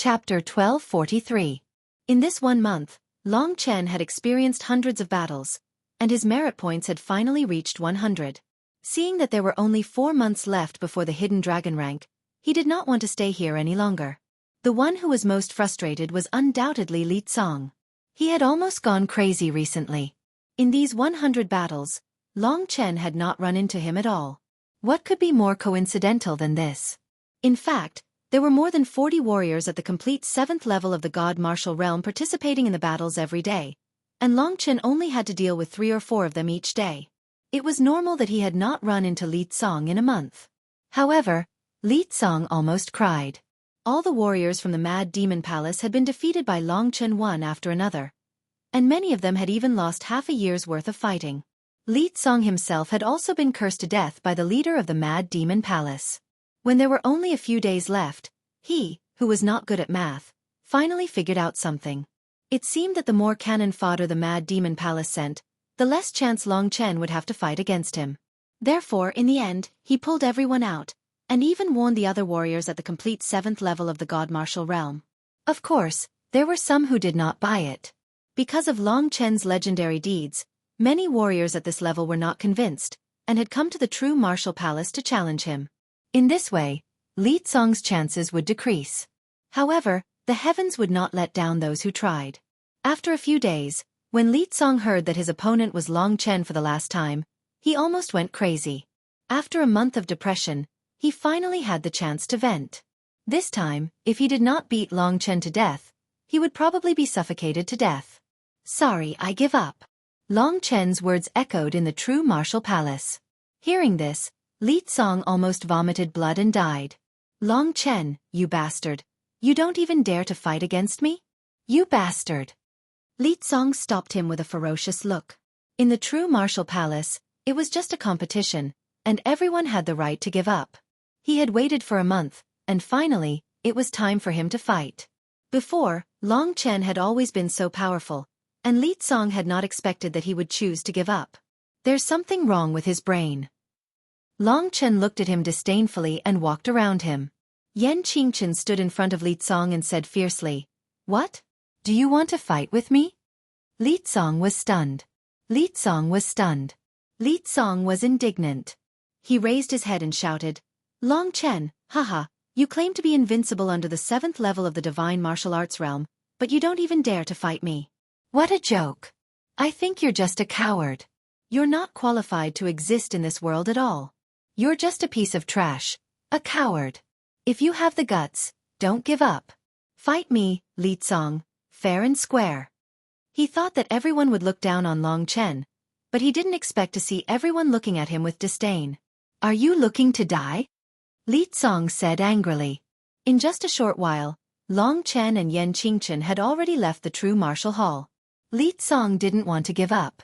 Chapter 1243. In this 1 month, Long Chen had experienced hundreds of battles, and his merit points had finally reached 100. Seeing that there were only 4 months left before the hidden dragon rank, he did not want to stay here any longer. The one who was most frustrated was undoubtedly Li Tsong. He had almost gone crazy recently. In these 100 battles, Long Chen had not run into him at all. What could be more coincidental than this? In fact, there were more than 40 warriors at the complete 7th level of the God Martial Realm participating in the battles every day, and Long Chen only had to deal with 3 or 4 of them each day. It was normal that he had not run into Li Tsong in a month. However, Li Tsong almost cried. All the warriors from the Mad Demon Palace had been defeated by Long Chen one after another, and many of them had even lost half a year's worth of fighting. Li Tsong himself had also been cursed to death by the leader of the Mad Demon Palace. When there were only a few days left, he, who was not good at math, finally figured out something. It seemed that the more cannon fodder the Mad Demon Palace sent, the less chance Long Chen would have to fight against him. Therefore, in the end, he pulled everyone out, and even warned the other warriors at the complete 7th level of the God Martial Realm. Of course, there were some who did not buy it. Because of Long Chen's legendary deeds, many warriors at this level were not convinced, and had come to the true Martial Palace to challenge him. In this way, Li Tsong's chances would decrease. However, the heavens would not let down those who tried. After a few days, when Li Tsong heard that his opponent was Long Chen for the last time, he almost went crazy. After a month of depression, he finally had the chance to vent. This time, if he did not beat Long Chen to death, he would probably be suffocated to death. "Sorry, I give up." Long Chen's words echoed in the true Martial Palace. Hearing this, Li Tsong almost vomited blood and died. "Long Chen, you bastard. You don't even dare to fight against me? You bastard!" Li Tsong stopped him with a ferocious look. In the true Martial Palace, it was just a competition, and everyone had the right to give up. He had waited for a month, and finally, it was time for him to fight. Before, Long Chen had always been so powerful, and Li Tsong had not expected that he would choose to give up. There's something wrong with his brain. Long Chen looked at him disdainfully and walked around him. Yan Qingchen stood in front of Li Tsong and said fiercely, "What? Do you want to fight with me?" Li Tsong was stunned. Li Tsong was stunned. Li Tsong was indignant. He raised his head and shouted, "Long Chen, haha, you claim to be invincible under the 7th level of the divine martial arts realm, but you don't even dare to fight me. What a joke. I think you're just a coward. You're not qualified to exist in this world at all. You're just a piece of trash, a coward. If you have the guts, don't give up. Fight me, Li Tsong, fair and square." He thought that everyone would look down on Long Chen, but he didn't expect to see everyone looking at him with disdain. "Are you looking to die?" Li Tsong said angrily. In just a short while, Long Chen and Yan Qingchen had already left the true martial hall. Li Tsong didn't want to give up.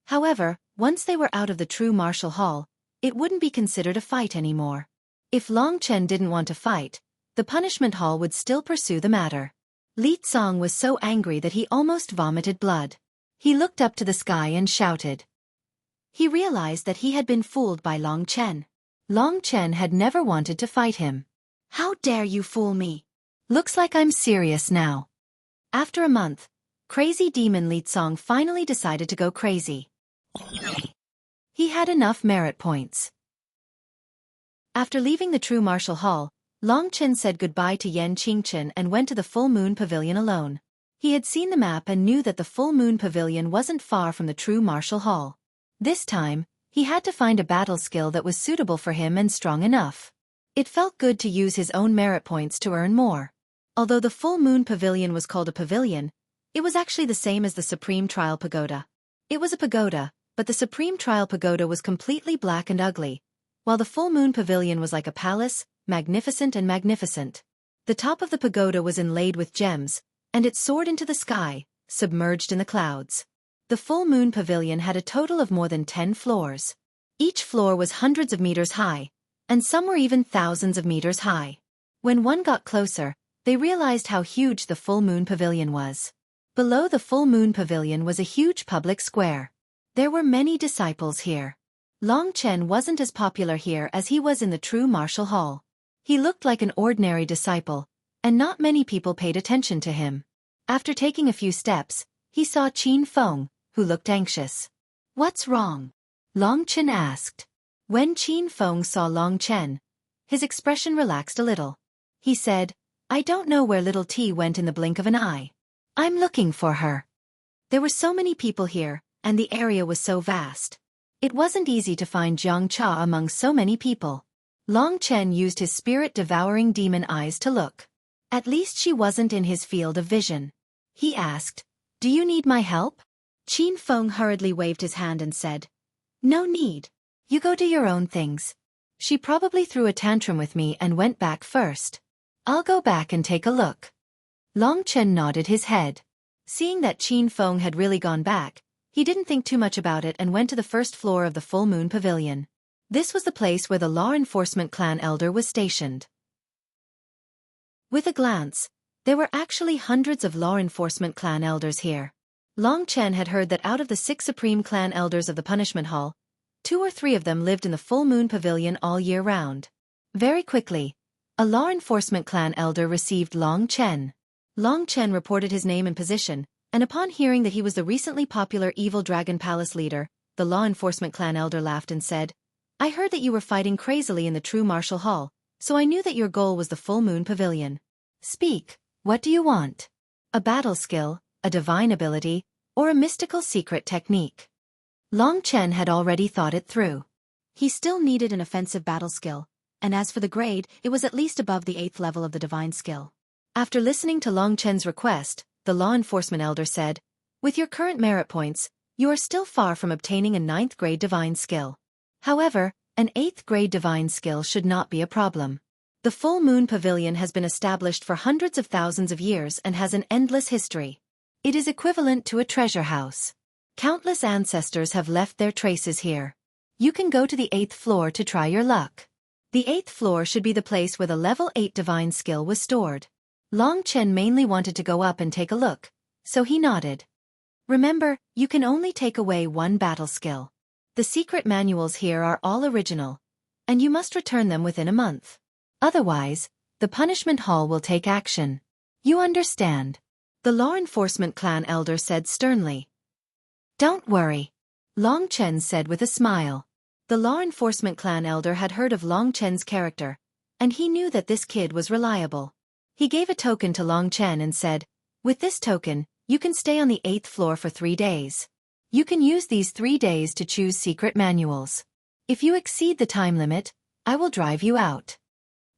However, once they were out of the true martial hall, it wouldn't be considered a fight anymore. If Long Chen didn't want to fight, the punishment hall would still pursue the matter. Li Tsong was so angry that he almost vomited blood. He looked up to the sky and shouted. He realized that he had been fooled by Long Chen. Long Chen had never wanted to fight him. "How dare you fool me? Looks like I'm serious now." After a month, crazy demon Li Tsong finally decided to go crazy. He had enough merit points. After leaving the true martial hall, Long Chen said goodbye to Yan Qingchen and went to the Full Moon Pavilion alone. He had seen the map and knew that the Full Moon Pavilion wasn't far from the true martial hall. This time, he had to find a battle skill that was suitable for him and strong enough. It felt good to use his own merit points to earn more. Although the Full Moon Pavilion was called a pavilion, it was actually the same as the Supreme Trial Pagoda. It was a pagoda, but the Supreme Trial Pagoda was completely black and ugly, while the Full Moon Pavilion was like a palace, magnificent and magnificent. The top of the pagoda was inlaid with gems, and it soared into the sky, submerged in the clouds. The Full Moon Pavilion had a total of more than 10 floors. Each floor was hundreds of meters high, and some were even thousands of meters high. When one got closer, they realized how huge the Full Moon Pavilion was. Below the Full Moon Pavilion was a huge public square. There were many disciples here. Long Chen wasn't as popular here as he was in the true martial hall. He looked like an ordinary disciple, and not many people paid attention to him. After taking a few steps, he saw Qin Feng, who looked anxious. "What's wrong?" Long Chen asked. When Qin Feng saw Long Chen, his expression relaxed a little. He said, "I don't know where little T went in the blink of an eye. I'm looking for her." There were so many people here, and the area was so vast. It wasn't easy to find Jiang Cha among so many people. Long Chen used his spirit-devouring demon eyes to look. At least she wasn't in his field of vision. He asked, "Do you need my help?" Qin Feng hurriedly waved his hand and said, "No need. You go do your own things. She probably threw a tantrum with me and went back first. I'll go back and take a look." Long Chen nodded his head. Seeing that Qin Feng had really gone back, he didn't think too much about it and went to the first floor of the Full Moon Pavilion. This was the place where the law enforcement clan elder was stationed. With a glance, there were actually hundreds of law enforcement clan elders here. Long Chen had heard that out of the 6 supreme clan elders of the punishment hall, 2 or 3 of them lived in the Full Moon Pavilion all year round. Very quickly, a law enforcement clan elder received Long Chen. Long Chen reported his name and position, and upon hearing that he was the recently popular Evil Dragon Palace leader, the law enforcement clan elder laughed and said, "I heard that you were fighting crazily in the true martial hall, so I knew that your goal was the Full Moon Pavilion. Speak, what do you want? A battle skill, a divine ability, or a mystical secret technique?" Long Chen had already thought it through. He still needed an offensive battle skill, and as for the grade, it was at least above the 8th level of the divine skill. After listening to Long Chen's request, the law enforcement elder said, "With your current merit points, you are still far from obtaining a 9th grade divine skill. However, an 8th grade divine skill should not be a problem. The Full Moon Pavilion has been established for hundreds of thousands of years and has an endless history. It is equivalent to a treasure house. Countless ancestors have left their traces here. You can go to the 8th floor to try your luck. The 8th floor should be the place where the level 8 divine skill was stored." Long Chen mainly wanted to go up and take a look, so he nodded. "Remember, you can only take away 1 battle skill. The secret manuals here are all original, and you must return them within a month. Otherwise, the punishment hall will take action. You understand?" The law enforcement clan elder said sternly. "Don't worry," Long Chen said with a smile. The law enforcement clan elder had heard of Long Chen's character, and he knew that this kid was reliable. He gave a token to Long Chen and said, "With this token, you can stay on the 8th floor for 3 days. You can use these 3 days to choose secret manuals. If you exceed the time limit, I will drive you out."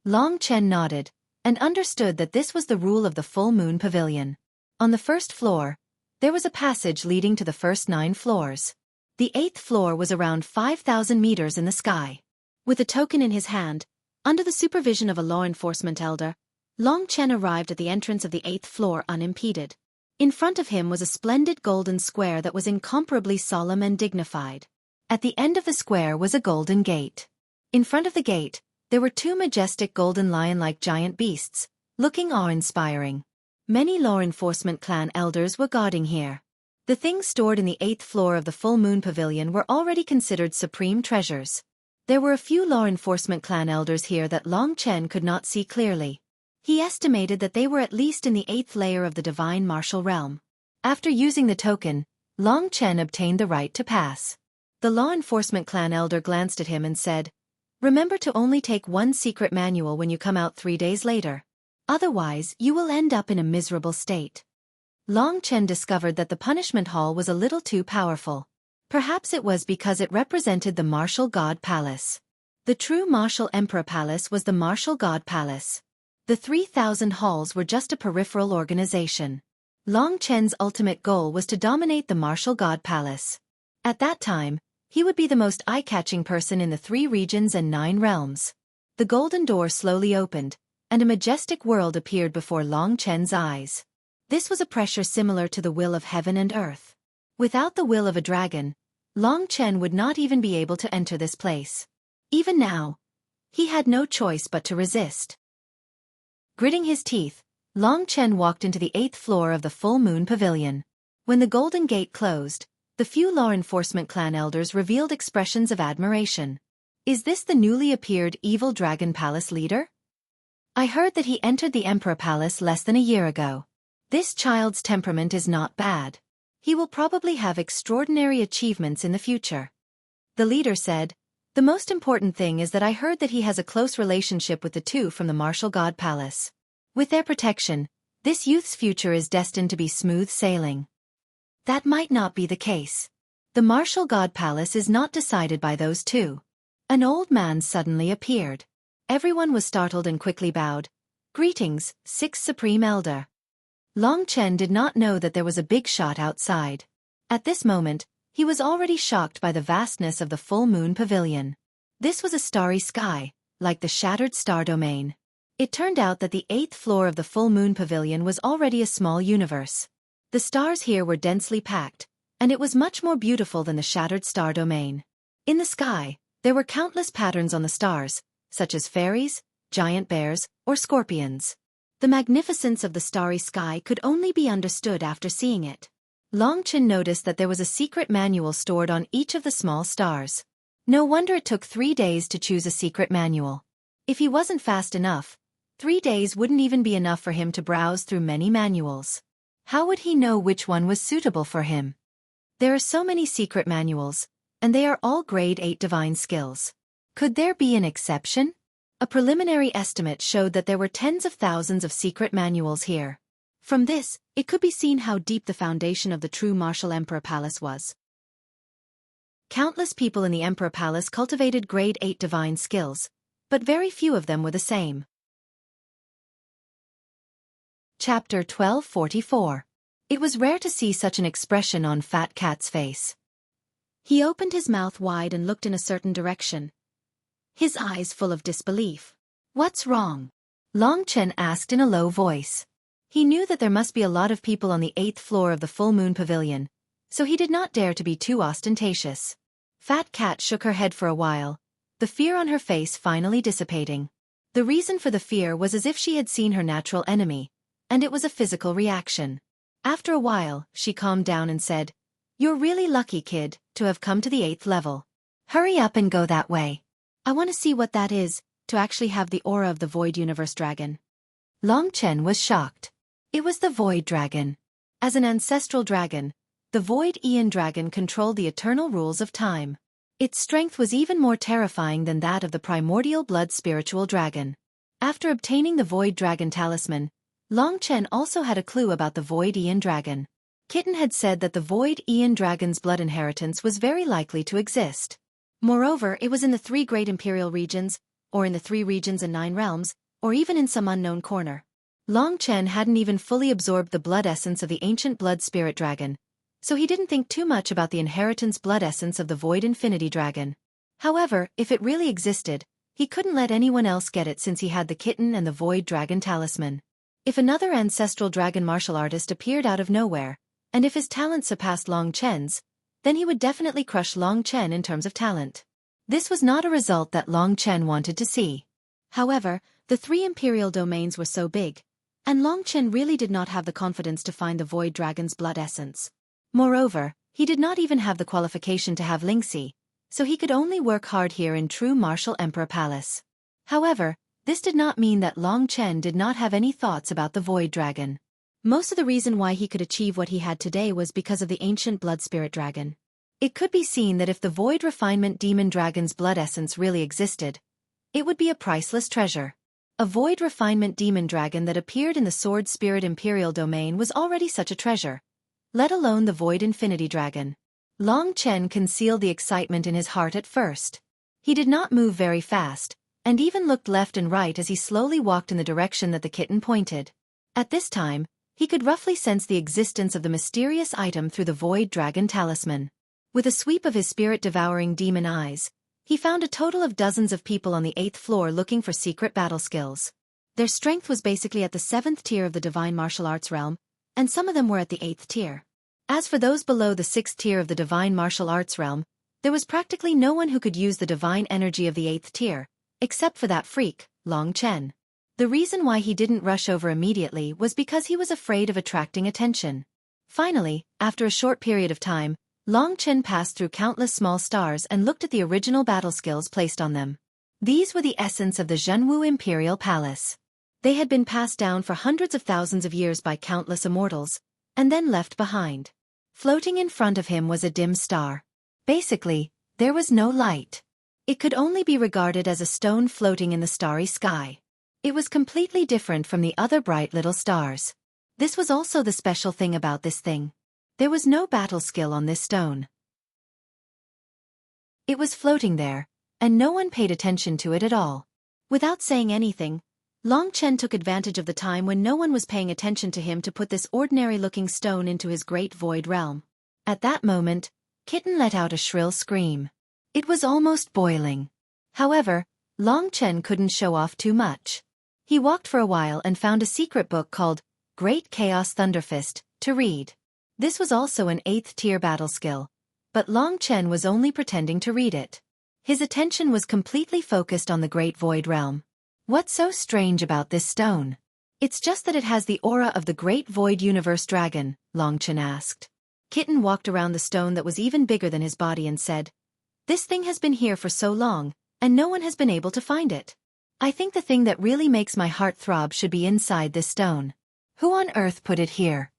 Long Chen nodded, and understood that this was the rule of the Full Moon Pavilion. On the first floor, there was a passage leading to the first 9 floors. The 8th floor was around 5,000 meters in the sky. With a token in his hand, under the supervision of a law enforcement elder, Long Chen arrived at the entrance of the 8th floor unimpeded. In front of him was a splendid golden square that was incomparably solemn and dignified. At the end of the square was a golden gate. In front of the gate, there were 2 majestic golden lion-like giant beasts, looking awe-inspiring. Many law enforcement clan elders were guarding here. The things stored in the 8th floor of the Full Moon Pavilion were already considered supreme treasures. There were a few law enforcement clan elders here that Long Chen could not see clearly. He estimated that they were at least in the 8th layer of the divine martial realm. After using the token, Long Chen obtained the right to pass. The law enforcement clan elder glanced at him and said, "Remember to only take 1 secret manual when you come out 3 days later. Otherwise, you will end up in a miserable state." Long Chen discovered that the punishment hall was a little too powerful. Perhaps it was because it represented the Martial God Palace. The true Martial Emperor Palace was the Martial God Palace. The 3,000 halls were just a peripheral organization. Long Chen's ultimate goal was to dominate the Martial God Palace. At that time, he would be the most eye-catching person in the 3 regions and 9 realms. The golden door slowly opened, and a majestic world appeared before Long Chen's eyes. This was a pressure similar to the will of heaven and earth. Without the will of a dragon, Long Chen would not even be able to enter this place. Even now, he had no choice but to resist. Gritting his teeth, Long Chen walked into the 8th floor of the Full Moon Pavilion. When the golden gate closed, the few law enforcement clan elders revealed expressions of admiration. "Is this the newly appeared Evil Dragon Palace leader?" I heard that he entered the Emperor Palace less than a year ago. This child's temperament is not bad. He will probably have extraordinary achievements in the future. The leader said, "The most important thing is that I heard that he has a close relationship with the two from the Martial God Palace. With their protection, this youth's future is destined to be smooth sailing." That might not be the case. The Martial God Palace is not decided by those two. An old man suddenly appeared. Everyone was startled and quickly bowed. "Greetings, Sixth Supreme Elder." Long Chen did not know that there was a big shot outside. At this moment, he was already shocked by the vastness of the full moon pavilion. This was a starry sky, like the shattered star domain. It turned out that the 8th floor of the full moon pavilion was already a small universe. The stars here were densely packed, and it was much more beautiful than the shattered star domain. In the sky, there were countless patterns on the stars, such as fairies, giant bears, or scorpions. The magnificence of the starry sky could only be understood after seeing it. Long Chen noticed that there was a secret manual stored on each of the small stars. No wonder it took 3 days to choose a secret manual. If he wasn't fast enough, 3 days wouldn't even be enough for him to browse through many manuals. How would he know which one was suitable for him? There are so many secret manuals, and they are all grade 8 divine skills. Could there be an exception? A preliminary estimate showed that there were tens of thousands of secret manuals here. From this, it could be seen how deep the foundation of the true Martial Emperor Palace was. Countless people in the Emperor Palace cultivated grade 8 divine skills, but very few of them were the same. Chapter 1244. It was rare to see such an expression on Fat Cat's face. He opened his mouth wide and looked in a certain direction, his eyes full of disbelief. "What's wrong?" Long Chen asked in a low voice. He knew that there must be a lot of people on the 8th floor of the full moon pavilion, so he did not dare to be too ostentatious. Fat Cat shook her head for a while, the fear on her face finally dissipating. The reason for the fear was as if she had seen her natural enemy, and it was a physical reaction. After a while, she calmed down and said, "You're really lucky, kid, to have come to the 8th level. Hurry up and go that way. I want to see what that is, to actually have the aura of the Void Universe Dragon." Long Chen was shocked. It was the Void Dragon. As an ancestral dragon, the Void Aeon Dragon controlled the eternal rules of time. Its strength was even more terrifying than that of the primordial blood spiritual dragon. After obtaining the Void Dragon Talisman, Long Chen also had a clue about the Void Aeon Dragon. Kitten had said that the Void Aeon Dragon's blood inheritance was very likely to exist. Moreover, it was in the 3 great imperial regions, or in the 3 regions and 9 realms, or even in some unknown corner. Long Chen hadn't even fully absorbed the blood essence of the ancient blood spirit dragon, so he didn't think too much about the inheritance blood essence of the Void Infinity Dragon. However, if it really existed, he couldn't let anyone else get it since he had the kitten and the Void Dragon Talisman. If another ancestral dragon martial artist appeared out of nowhere, and if his talent surpassed Long Chen's, then he would definitely crush Long Chen in terms of talent. This was not a result that Long Chen wanted to see. However, the 3 imperial domains were so big, and Long Chen really did not have the confidence to find the Void Dragon's blood essence. Moreover, he did not even have the qualification to have Lingxi, so he could only work hard here in true Martial Emperor Palace. However, this did not mean that Long Chen did not have any thoughts about the Void Dragon. Most of the reason why he could achieve what he had today was because of the ancient blood spirit dragon. It could be seen that if the Void Refinement Demon Dragon's blood essence really existed, it would be a priceless treasure. A Void Refinement Demon Dragon that appeared in the Sword Spirit Imperial Domain was already such a treasure, let alone the Void Infinity Dragon. Long Chen concealed the excitement in his heart at first. He did not move very fast, and even looked left and right as he slowly walked in the direction that the kitten pointed. At this time, he could roughly sense the existence of the mysterious item through the Void Dragon Talisman. With a sweep of his spirit-devouring demon eyes, he found a total of dozens of people on the 8th floor looking for secret battle skills. Their strength was basically at the 7th tier of the divine martial arts realm, and some of them were at the 8th tier. As for those below the 6th tier of the divine martial arts realm, there was practically no one who could use the divine energy of the 8th tier, except for that freak, Long Chen. The reason why he didn't rush over immediately was because he was afraid of attracting attention. Finally, after a short period of time, Long Chen passed through countless small stars and looked at the original battle skills placed on them. These were the essence of the Zhenwu Imperial Palace. They had been passed down for hundreds of thousands of years by countless immortals, and then left behind. Floating in front of him was a dim star. Basically, there was no light. It could only be regarded as a stone floating in the starry sky. It was completely different from the other bright little stars. This was also the special thing about this thing. There was no battle skill on this stone. It was floating there, and no one paid attention to it at all. Without saying anything, Long Chen took advantage of the time when no one was paying attention to him to put this ordinary-looking stone into his great void realm. At that moment, Kitten let out a shrill scream. It was almost boiling. However, Long Chen couldn't show off too much. He walked for a while and found a secret book called Great Chaos Thunderfist to read. This was also an 8th tier battle skill, but Long Chen was only pretending to read it. His attention was completely focused on the Great Void Realm. What's so strange about this stone? It's just that it has the aura of the Great Void Universe Dragon, Long Chen asked. Kitten walked around the stone that was even bigger than his body and said, "This thing has been here for so long, and no one has been able to find it. I think the thing that really makes my heart throb should be inside this stone. Who on earth put it here?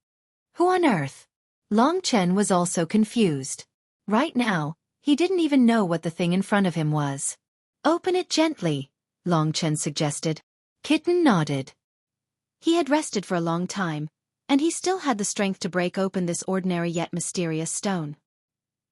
Who on earth?" Long Chen was also confused. Right now, he didn't even know what the thing in front of him was. "Open it gently," Long Chen suggested. Kitten nodded. He had rested for a long time, and he still had the strength to break open this ordinary yet mysterious stone.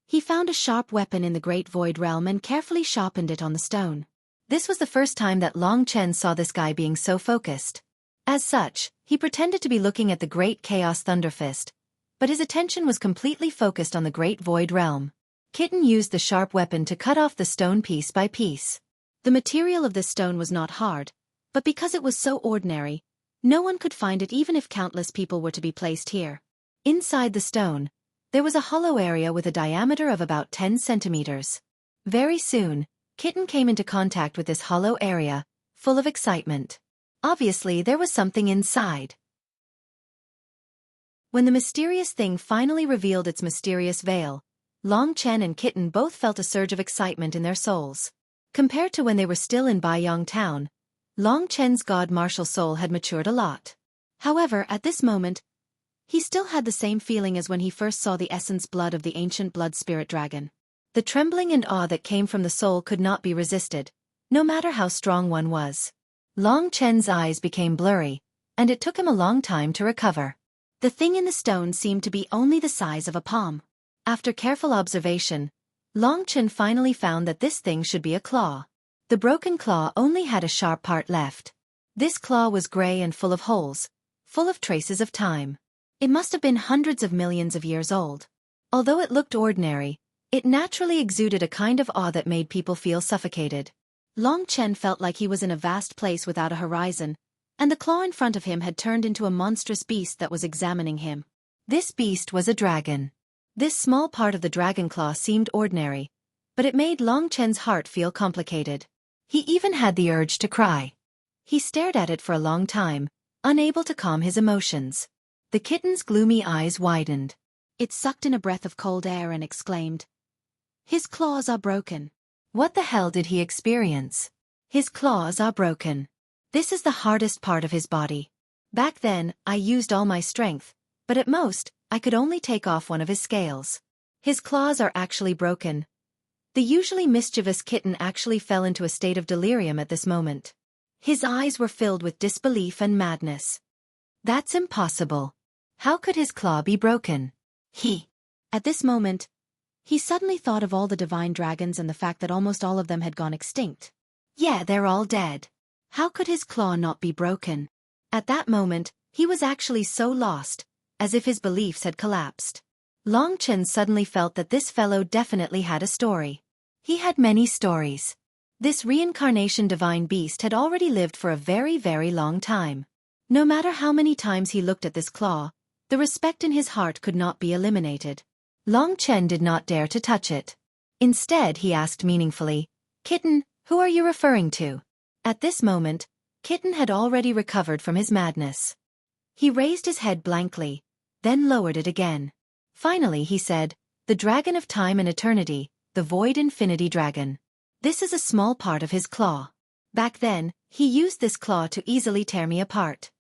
He found a sharp weapon in the Great Void Realm and carefully sharpened it on the stone. This was the first time that Long Chen saw this guy being so focused. As such, he pretended to be looking at the Great Chaos Thunderfist, but his attention was completely focused on the Great Void Realm. Kitten used the sharp weapon to cut off the stone piece by piece. The material of this stone was not hard, but because it was so ordinary, no one could find it even if countless people were to be placed here. Inside the stone, there was a hollow area with a diameter of about 10 centimeters. Very soon, Kitten came into contact with this hollow area, full of excitement. Obviously, there was something inside. When the mysterious thing finally revealed its mysterious veil, Long Chen and Kitten both felt a surge of excitement in their souls. Compared to when they were still in Baiyang Town, Long Chen's god-martial soul had matured a lot. However, at this moment, he still had the same feeling as when he first saw the essence blood of the ancient blood spirit dragon. The trembling and awe that came from the soul could not be resisted, no matter how strong one was. Long Chen's eyes became blurry, and it took him a long time to recover. The thing in the stone seemed to be only the size of a palm. After careful observation, Long Chen finally found that this thing should be a claw. The broken claw only had a sharp part left. This claw was gray and full of holes, full of traces of time. It must have been hundreds of millions of years old. Although it looked ordinary, it naturally exuded a kind of awe that made people feel suffocated. Long Chen felt like he was in a vast place without a horizon, and the claw in front of him had turned into a monstrous beast that was examining him. This beast was a dragon. This small part of the dragon claw seemed ordinary, but it made Long Chen's heart feel complicated. He even had the urge to cry. He stared at it for a long time, unable to calm his emotions. The kitten's gloomy eyes widened. It sucked in a breath of cold air and exclaimed, "His claws are broken." What the hell did he experience? His claws are broken. This is the hardest part of his body. Back then, I used all my strength, but at most, I could only take off one of his scales. His claws are actually broken. The usually mischievous kitten actually fell into a state of delirium at this moment. His eyes were filled with disbelief and madness. That's impossible. How could his claw be broken? At this moment, he suddenly thought of all the divine dragons and the fact that almost all of them had gone extinct. Yeah, they're all dead. How could his claw not be broken? At that moment, he was actually so lost, as if his beliefs had collapsed. Long Chen suddenly felt that this fellow definitely had a story. He had many stories. This reincarnation divine beast had already lived for a very, very long time. No matter how many times he looked at this claw, the respect in his heart could not be eliminated. Long Chen did not dare to touch it. Instead, he asked meaningfully, "Kitten, who are you referring to?" At this moment, Kitten had already recovered from his madness. He raised his head blankly, then lowered it again. Finally he said, "The Dragon of Time and Eternity, the Void Infinity Dragon." This is a small part of his claw. Back then, He used this claw to easily tear me apart.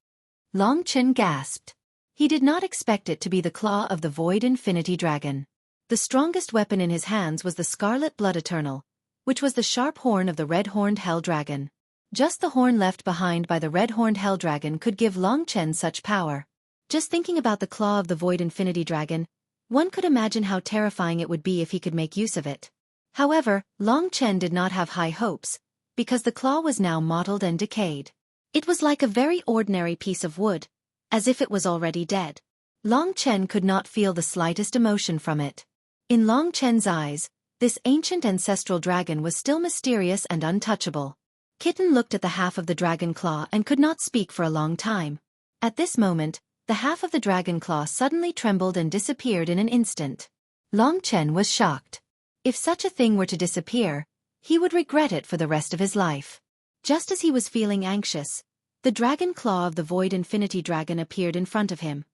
Long Chen gasped. He did not expect it to be the claw of the Void Infinity Dragon. The strongest weapon in his hands was the Scarlet Blood Eternal, which was the sharp horn of the red-horned Hell Dragon. Just the horn left behind by the red-horned Hell Dragon could give Long Chen such power. Just thinking about the claw of the Void Infinity Dragon, one could imagine how terrifying it would be if he could make use of it. However, Long Chen did not have high hopes, because the claw was now mottled and decayed. It was like a very ordinary piece of wood, as if it was already dead. Long Chen could not feel the slightest emotion from it. In Long Chen's eyes, this ancient ancestral dragon was still mysterious and untouchable. Kitten looked at the half of the dragon claw and could not speak for a long time. At this moment, the half of the dragon claw suddenly trembled and disappeared in an instant. Long Chen was shocked. If such a thing were to disappear, he would regret it for the rest of his life. Just as he was feeling anxious, the dragon claw of the Void Infinity Dragon appeared in front of him.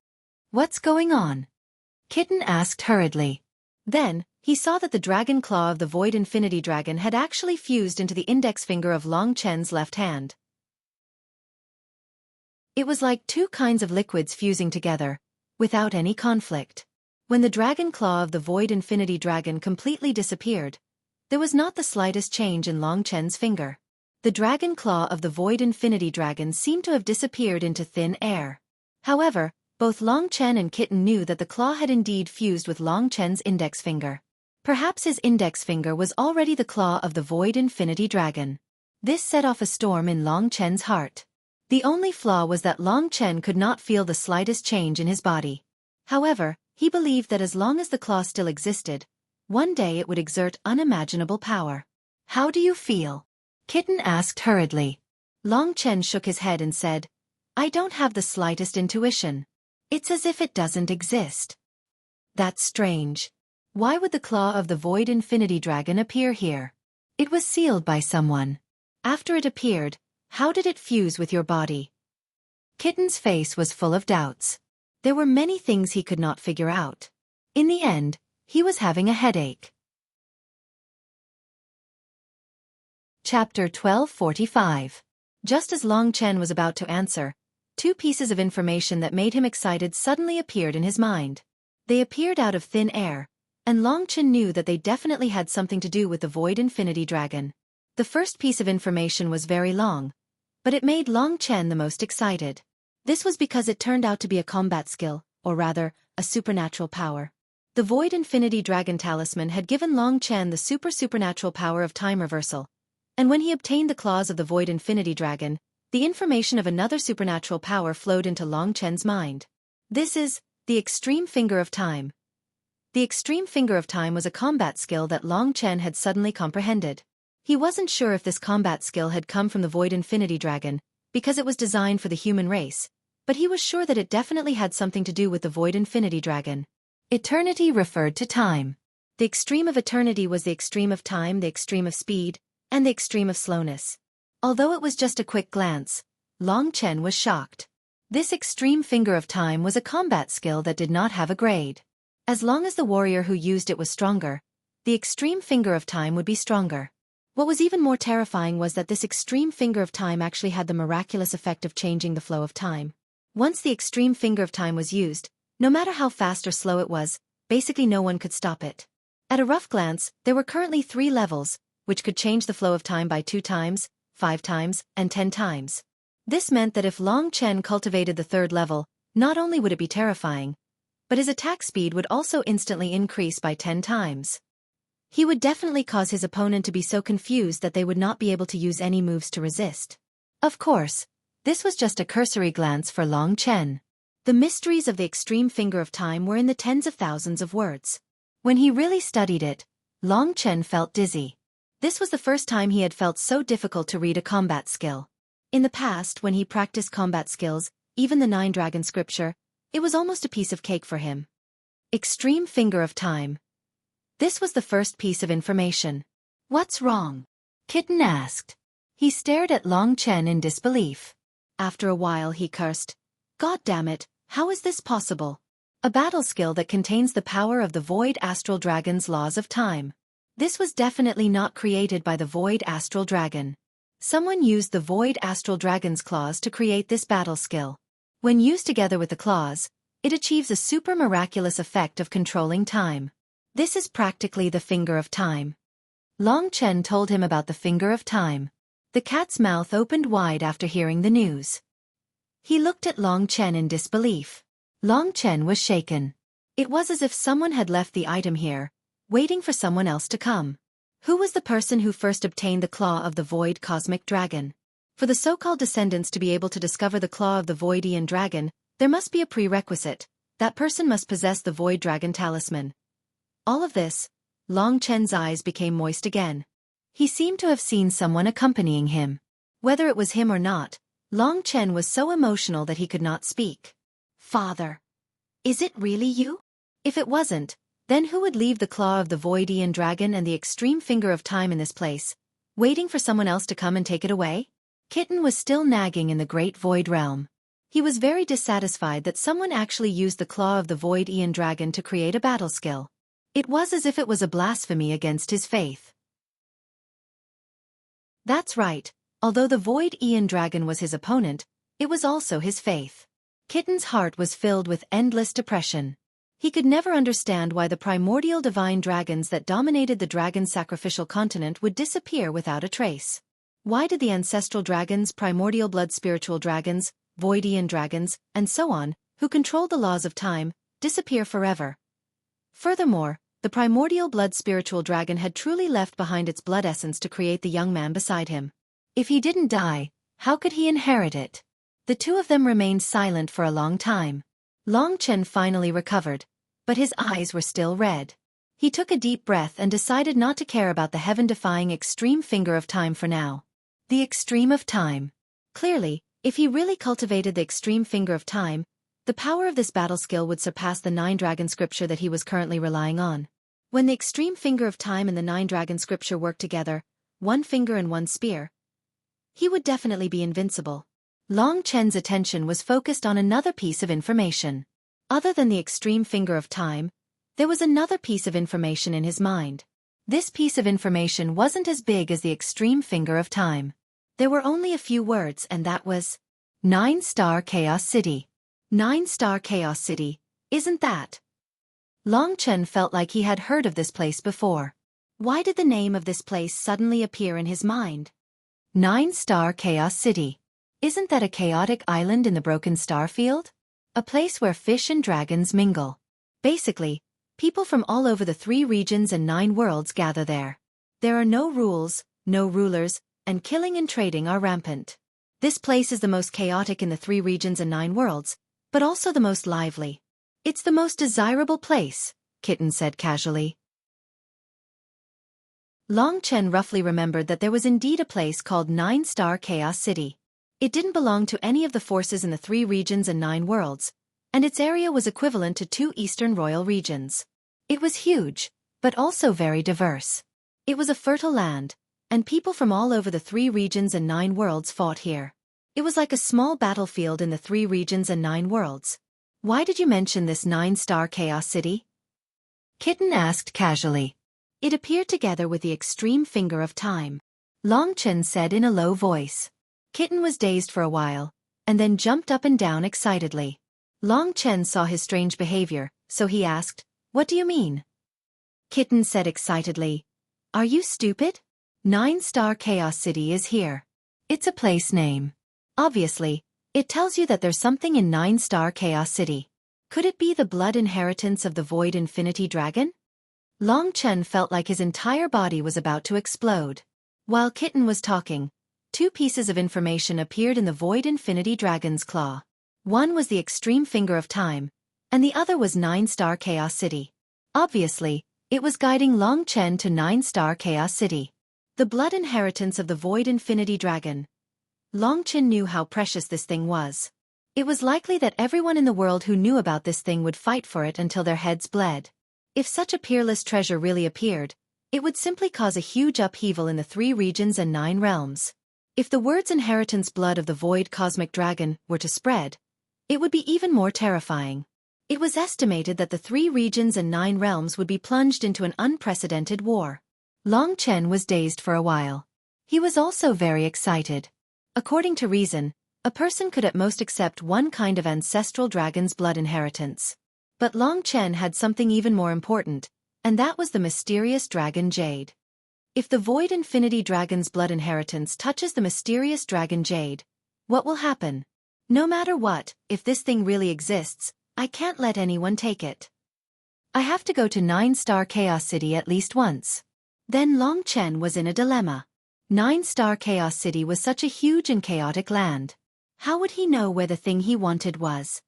"What's going on?" Kitten asked hurriedly. Then, he saw that the dragon claw of the Void Infinity Dragon had actually fused into the index finger of Long Chen's left hand. It was like two kinds of liquids fusing together, without any conflict. When the dragon claw of the Void Infinity Dragon completely disappeared, there was not the slightest change in Long Chen's finger. The dragon claw of the Void Infinity Dragon seemed to have disappeared into thin air. However, both Long Chen and Kitten knew that the claw had indeed fused with Long Chen's index finger. Perhaps his index finger was already the claw of the Void Infinity Dragon. This set off a storm in Long Chen's heart. The only flaw was that Long Chen could not feel the slightest change in his body. However, he believed that as long as the claw still existed, one day it would exert unimaginable power. "How do you feel?" Kitten asked hurriedly. Long Chen shook his head and said, "I don't have the slightest intuition. It's as if it doesn't exist." "That's strange. Why would the claw of the Void Infinity Dragon appear here? It was sealed by someone. After it appeared, how did it fuse with your body?" Kitten's face was full of doubts. There were many things he could not figure out. In the end, he was having a headache. Chapter 1245. Just as Long Chen was about to answer, two pieces of information that made him excited suddenly appeared in his mind. They appeared out of thin air, and Long Chen knew that they definitely had something to do with the Void Infinity Dragon. The first piece of information was very long, but it made Long Chen the most excited. This was because it turned out to be a combat skill, or rather, a supernatural power. The Void Infinity Dragon Talisman had given Long Chen the supernatural power of time reversal, and when he obtained the claws of the Void Infinity Dragon, the information of another supernatural power flowed into Long Chen's mind. This is the Extreme Finger of Time. The Extreme Finger of Time was a combat skill that Long Chen had suddenly comprehended. He wasn't sure if this combat skill had come from the Void Infinity Dragon, because it was designed for the human race, but he was sure that it definitely had something to do with the Void Infinity Dragon. Eternity referred to time. The extreme of eternity was the extreme of time, the extreme of speed, and the extreme of slowness. Although it was just a quick glance, Long Chen was shocked. This Extreme Finger of Time was a combat skill that did not have a grade. As long as the warrior who used it was stronger, the Extreme Finger of Time would be stronger. What was even more terrifying was that this Extreme Finger of Time actually had the miraculous effect of changing the flow of time. Once the Extreme Finger of Time was used, no matter how fast or slow it was, basically no one could stop it. At a rough glance, there were currently 3 levels, which could change the flow of time by 2 times, 5 times, and 10 times. This meant that if Long Chen cultivated the 3rd level, not only would it be terrifying, but his attack speed would also instantly increase by 10 times. He would definitely cause his opponent to be so confused that they would not be able to use any moves to resist. Of course, this was just a cursory glance for Long Chen. The mysteries of the Extreme Finger of Time were in the tens of thousands of words. When he really studied it, Long Chen felt dizzy. This was the first time he had felt so difficult to read a combat skill. In the past, when he practiced combat skills, even the 9 Dragon Scripture, it was almost a piece of cake for him. Extreme Finger of Time. This was the first piece of information. "What's wrong?" Kitten asked. He stared at Long Chen in disbelief. After a while he cursed, "God damn it, how is this possible? A battle skill that contains the power of the Void Astral Dragon's laws of time. This was definitely not created by the Void Astral Dragon. Someone used the Void Astral Dragon's claws to create this battle skill. When used together with the claws, it achieves a super miraculous effect of controlling time. This is practically the finger of time. Long Chen told him about the finger of time. The cat's mouth opened wide after hearing the news. He looked at Long Chen in disbelief. Long Chen was shaken. It was as if someone had left the item here, waiting for someone else to come. Who was the person who first obtained the claw of the Void Cosmic Dragon? For the so-called descendants to be able to discover the claw of the Voidian Dragon, there must be a prerequisite. That person must possess the Void Dragon Talisman. All of this, Long Chen's eyes became moist again. He seemed to have seen someone accompanying him. Whether it was him or not, Long Chen was so emotional that he could not speak. Father. Is it really you? If it wasn't, then who would leave the claw of the Voidian Dragon and the extreme finger of time in this place, waiting for someone else to come and take it away? Kitten was still nagging in the Great Void Realm. He was very dissatisfied that someone actually used the claw of the Voidian Dragon to create a battle skill. It was as if it was a blasphemy against his faith. That's right, although the Voidian Dragon was his opponent, it was also his faith. Kitten's heart was filled with endless depression. He could never understand why the primordial divine dragons that dominated the dragon sacrificial continent would disappear without a trace. Why did the ancestral dragons, primordial blood spiritual dragons, Voidian dragons, and so on, who controlled the laws of time, disappear forever? Furthermore, the primordial blood spiritual dragon had truly left behind its blood essence to create the young man beside him. If he didn't die, how could he inherit it? The two of them remained silent for a long time. Long Chen finally recovered, but his eyes were still red. He took a deep breath and decided not to care about the heaven-defying extreme finger of time for now. The extreme of time. Clearly, if he really cultivated the extreme finger of time, the power of this battle skill would surpass the 9-dragon scripture that he was currently relying on. When the extreme finger of time and the 9-dragon scripture worked together, one finger and one spear, he would definitely be invincible. Long Chen's attention was focused on another piece of information. Other than the extreme finger of time, there was another piece of information in his mind. This piece of information wasn't as big as the extreme finger of time. There were only a few words, and that was 9-star Chaos City. 9-star Chaos City, isn't that? Long Chen felt like he had heard of this place before. Why did the name of this place suddenly appear in his mind? 9-star Chaos City. Isn't that a chaotic island in the broken star field? A place where fish and dragons mingle. Basically, people from all over the 3 regions and 9 worlds gather there. There are no rules, no rulers, and killing and trading are rampant. This place is the most chaotic in the 3 regions and 9 worlds, but also the most lively. It's the most desirable place, Kitten said casually. Long Chen roughly remembered that there was indeed a place called 9-star Chaos City. It didn't belong to any of the forces in the 3 regions and 9 worlds, and its area was equivalent to 2 Eastern Royal regions. It was huge, but also very diverse. It was a fertile land, and people from all over the 3 regions and 9 worlds fought here. It was like a small battlefield in the 3 regions and 9 worlds. Why did you mention this 9-star Chaos City? Kitten asked casually. It appeared together with the extreme finger of time. Long Chen said in a low voice. Kitten was dazed for a while, and then jumped up and down excitedly. Long Chen saw his strange behavior, so he asked, "What do you mean?" Kitten said excitedly, "Are you stupid? 9-star Chaos City is here. It's a place name. Obviously, it tells you that there's something in 9-star Chaos City. Could it be the blood inheritance of the Void Infinity Dragon?" Long Chen felt like his entire body was about to explode. While Kitten was talking, 2 pieces of information appeared in the Void Infinity Dragon's claw. One was the extreme finger of time, and the other was 9-star Chaos City. Obviously, it was guiding Long Chen to 9-star Chaos City. The blood inheritance of the Void Infinity Dragon. Long Chen knew how precious this thing was. It was likely that everyone in the world who knew about this thing would fight for it until their heads bled. If such a peerless treasure really appeared, it would simply cause a huge upheaval in the 3 regions and 9 realms. If the words inheritance blood of the Void Cosmic Dragon were to spread, it would be even more terrifying. It was estimated that the 3 regions and 9 realms would be plunged into an unprecedented war. Long Chen was dazed for a while. He was also very excited. According to reason, a person could at most accept one kind of ancestral dragon's blood inheritance. But Long Chen had something even more important, and that was the mysterious dragon Jade. If the Void Infinity Dragon's blood inheritance touches the mysterious dragon Jade, what will happen? No matter what, if this thing really exists, I can't let anyone take it. I have to go to 9-star Chaos City at least once. Then Long Chen was in a dilemma. 9-star Chaos City was such a huge and chaotic land. How would he know where the thing he wanted was?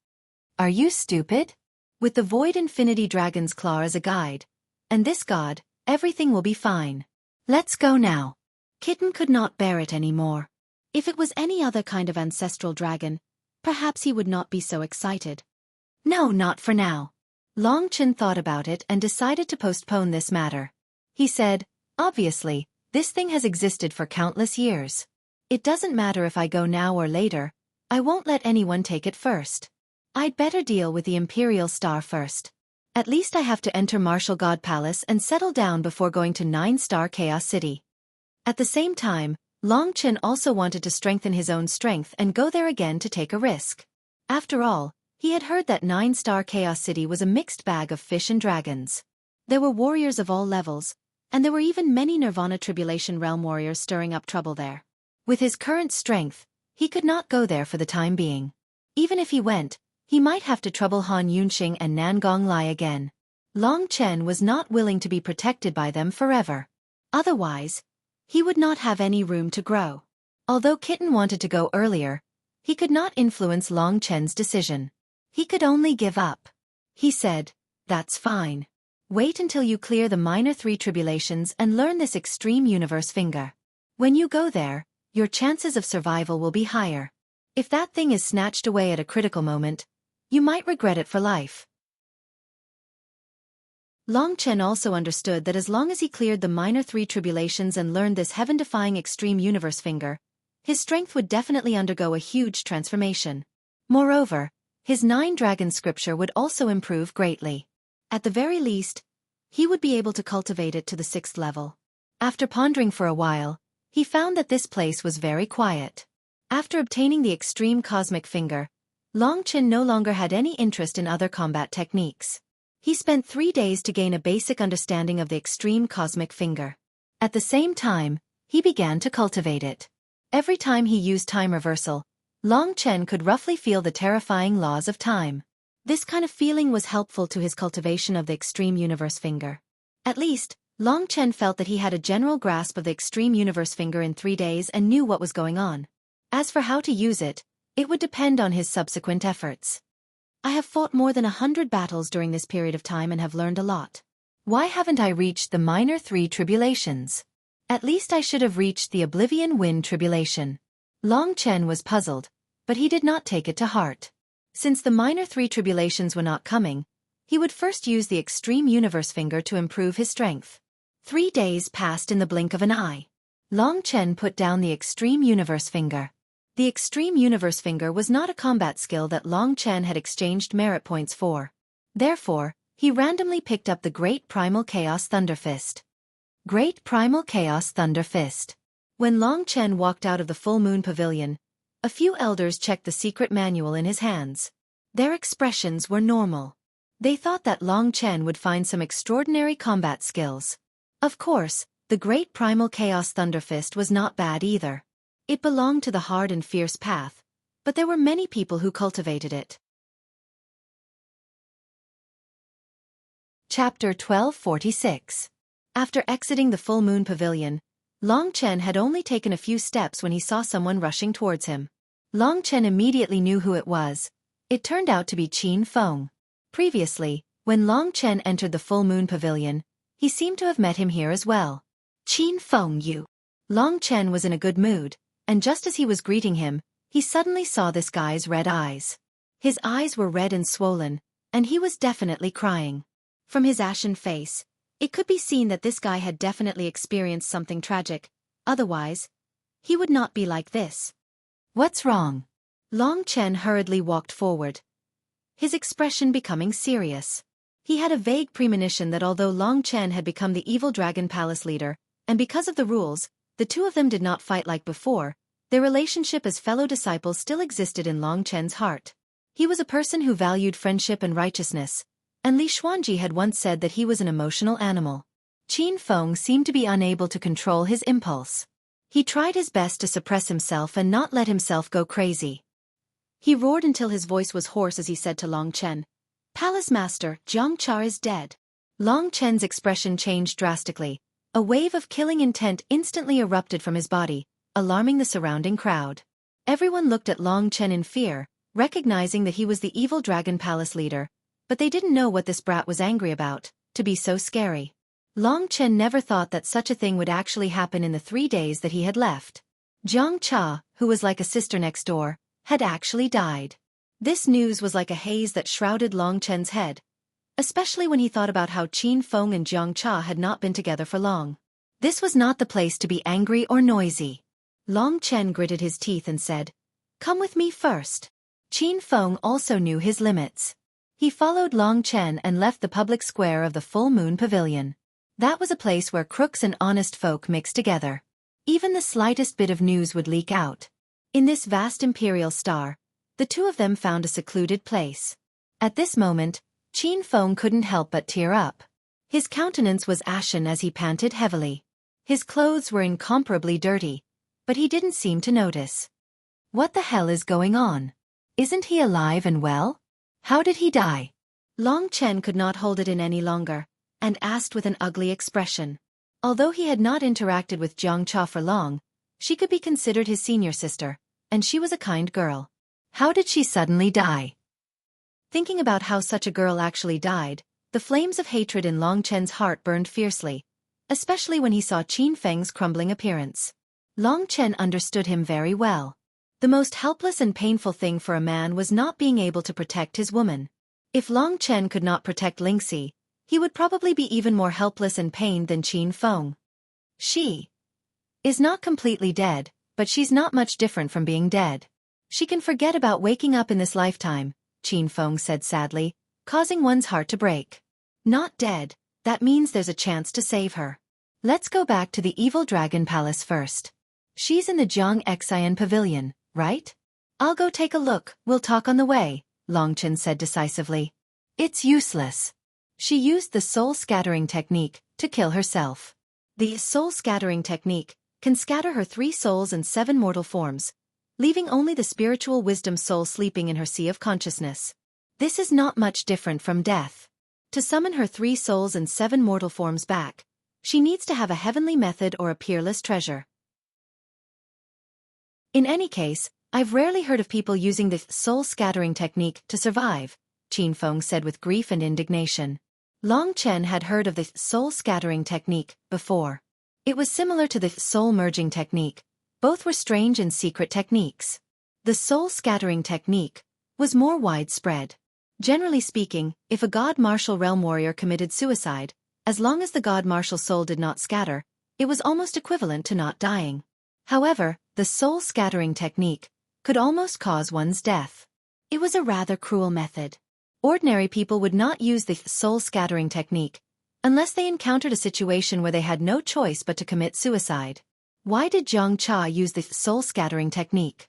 Are you stupid? With the Void Infinity Dragon's claw as a guide, and this god, everything will be fine. Let's go now. Kitten could not bear it anymore. If it was any other kind of ancestral dragon, perhaps he would not be so excited. No, not for now. Long Chen thought about it and decided to postpone this matter. He said, obviously, this thing has existed for countless years. It doesn't matter if I go now or later, I won't let anyone take it first. I'd better deal with the Imperial Star first. At least I have to enter Martial God Palace and settle down before going to 9-star Chaos City. At the same time, Long Chen also wanted to strengthen his own strength and go there again to take a risk. After all, he had heard that 9-star Chaos City was a mixed bag of fish and dragons. There were warriors of all levels, and there were even many Nirvana Tribulation Realm warriors stirring up trouble there. With his current strength, he could not go there for the time being. Even if he went, he might have to trouble Han Yunxing and Nangong Lai again. Long Chen was not willing to be protected by them forever. Otherwise, he would not have any room to grow. Although Kitten wanted to go earlier, he could not influence Long Chen's decision. He could only give up. He said, that's fine. Wait until you clear the minor 3 tribulations and learn this extreme universe finger. When you go there, your chances of survival will be higher. If that thing is snatched away at a critical moment, you might regret it for life. Long Chen also understood that as long as he cleared the minor 3 tribulations and learned this heaven-defying extreme universe finger, his strength would definitely undergo a huge transformation. Moreover, his 9-dragon scripture would also improve greatly. At the very least, he would be able to cultivate it to the 6th level. After pondering for a while, he found that this place was very quiet. After obtaining the extreme cosmic finger, Long Chen no longer had any interest in other combat techniques. He spent 3 days to gain a basic understanding of the extreme cosmic finger. At the same time, he began to cultivate it. Every time he used time reversal, Long Chen could roughly feel the terrifying laws of time. This kind of feeling was helpful to his cultivation of the extreme universe finger. At least, Long Chen felt that he had a general grasp of the extreme universe finger in 3 days and knew what was going on. As for how to use it, it would depend on his subsequent efforts. I have fought more than 100 battles during this period of time and have learned a lot. Why haven't I reached the minor 3 tribulations? At least I should have reached the Oblivion Wind tribulation. Long Chen was puzzled, but he did not take it to heart. Since the minor 3 tribulations were not coming, he would first use the extreme universe finger to improve his strength. 3 days passed in the blink of an eye. Long Chen put down the extreme universe finger. The extreme universe finger was not a combat skill that Long Chen had exchanged merit points for. Therefore, he randomly picked up the Great Primal Chaos Thunder Fist. Great Primal Chaos Thunder Fist. When Long Chen walked out of the Full Moon Pavilion, a few elders checked the secret manual in his hands. Their expressions were normal. They thought that Long Chen would find some extraordinary combat skills. Of course, the Great Primal Chaos Thunder Fist was not bad either. It belonged to the hard and fierce path, but there were many people who cultivated it. Chapter 1246. After exiting the Full Moon Pavilion, Long Chen had only taken a few steps when he saw someone rushing towards him. Long Chen immediately knew who it was. It turned out to be Qin Feng. Previously, when Long Chen entered the Full Moon Pavilion, he seemed to have met him here as well. Qin Feng, you. Long Chen was in a good mood, and just as he was greeting him, he suddenly saw this guy's red eyes. His eyes were red and swollen, and he was definitely crying. From his ashen face, it could be seen that this guy had definitely experienced something tragic. Otherwise, he would not be like this. What's wrong? Long Chen hurriedly walked forward, his expression becoming serious. He had a vague premonition that although Long Chen had become the evil Dragon Palace leader, and because of the rules, The two of them did not fight like before. Their relationship as fellow disciples still existed in Long Chen's heart. He was a person who valued friendship and righteousness, and Li Xuanji had once said that he was an emotional animal. Qin Feng seemed to be unable to control his impulse. He tried his best to suppress himself and not let himself go crazy. He roared until his voice was hoarse as he said to Long Chen, "Palace Master, Jiang Cha is dead." Long Chen's expression changed drastically. A wave of killing intent instantly erupted from his body, alarming the surrounding crowd. Everyone looked at Long Chen in fear, recognizing that he was the evil Dragon Palace leader, but they didn't know what this brat was angry about, to be so scary. Long Chen never thought that such a thing would actually happen in the 3 days that he had left. Jiang Cha, who was like a sister next door, had actually died. This news was like a haze that shrouded Long Chen's head, especially when he thought about how Qin Feng and Jiang Cha had not been together for long. This was not the place to be angry or noisy. Long Chen gritted his teeth and said, "Come with me first." Qin Feng also knew his limits. He followed Long Chen and left the public square of the Full Moon Pavilion. That was a place where crooks and honest folk mixed together. Even the slightest bit of news would leak out. In this vast imperial star, the two of them found a secluded place. At this moment, Qin Feng couldn't help but tear up. His countenance was ashen as he panted heavily. His clothes were incomparably dirty, but he didn't seem to notice. What the hell is going on? Isn't he alive and well? How did he die? Long Chen could not hold it in any longer, and asked with an ugly expression. Although he had not interacted with Jiang Cha for long, she could be considered his senior sister, and she was a kind girl. How did she suddenly die? Thinking about how such a girl actually died, the flames of hatred in Long Chen's heart burned fiercely, especially when he saw Qin Feng's crumbling appearance. Long Chen understood him very well. The most helpless and painful thing for a man was not being able to protect his woman. If Long Chen could not protect Lingxi, he would probably be even more helpless and pained than Qin Feng. She is not completely dead, but she's not much different from being dead. She can forget about waking up in this lifetime, Qin Feng said sadly, causing one's heart to break. Not dead, that means there's a chance to save her. Let's go back to the evil Dragon Palace first. She's in the Jiang Xian Pavilion, right? I'll go take a look, we'll talk on the way, Long Chen said decisively. It's useless. She used the soul-scattering technique to kill herself. The soul-scattering technique can scatter her 3 souls and 7 mortal forms, leaving only the spiritual wisdom soul sleeping in her sea of consciousness. This is not much different from death. To summon her 3 souls and 7 mortal forms back, she needs to have a heavenly method or a peerless treasure. In any case, I've rarely heard of people using the soul-scattering technique to survive, Qin Feng said with grief and indignation. Long Chen had heard of the soul-scattering technique before. It was similar to the soul-merging technique. Both were strange and secret techniques. The soul-scattering technique was more widespread. Generally speaking, if a god martial realm warrior committed suicide, as long as the god martial soul did not scatter, it was almost equivalent to not dying. However, the soul-scattering technique could almost cause one's death. It was a rather cruel method. Ordinary people would not use the soul-scattering technique unless they encountered a situation where they had no choice but to commit suicide. Why did Jiang Cha use the soul-scattering technique?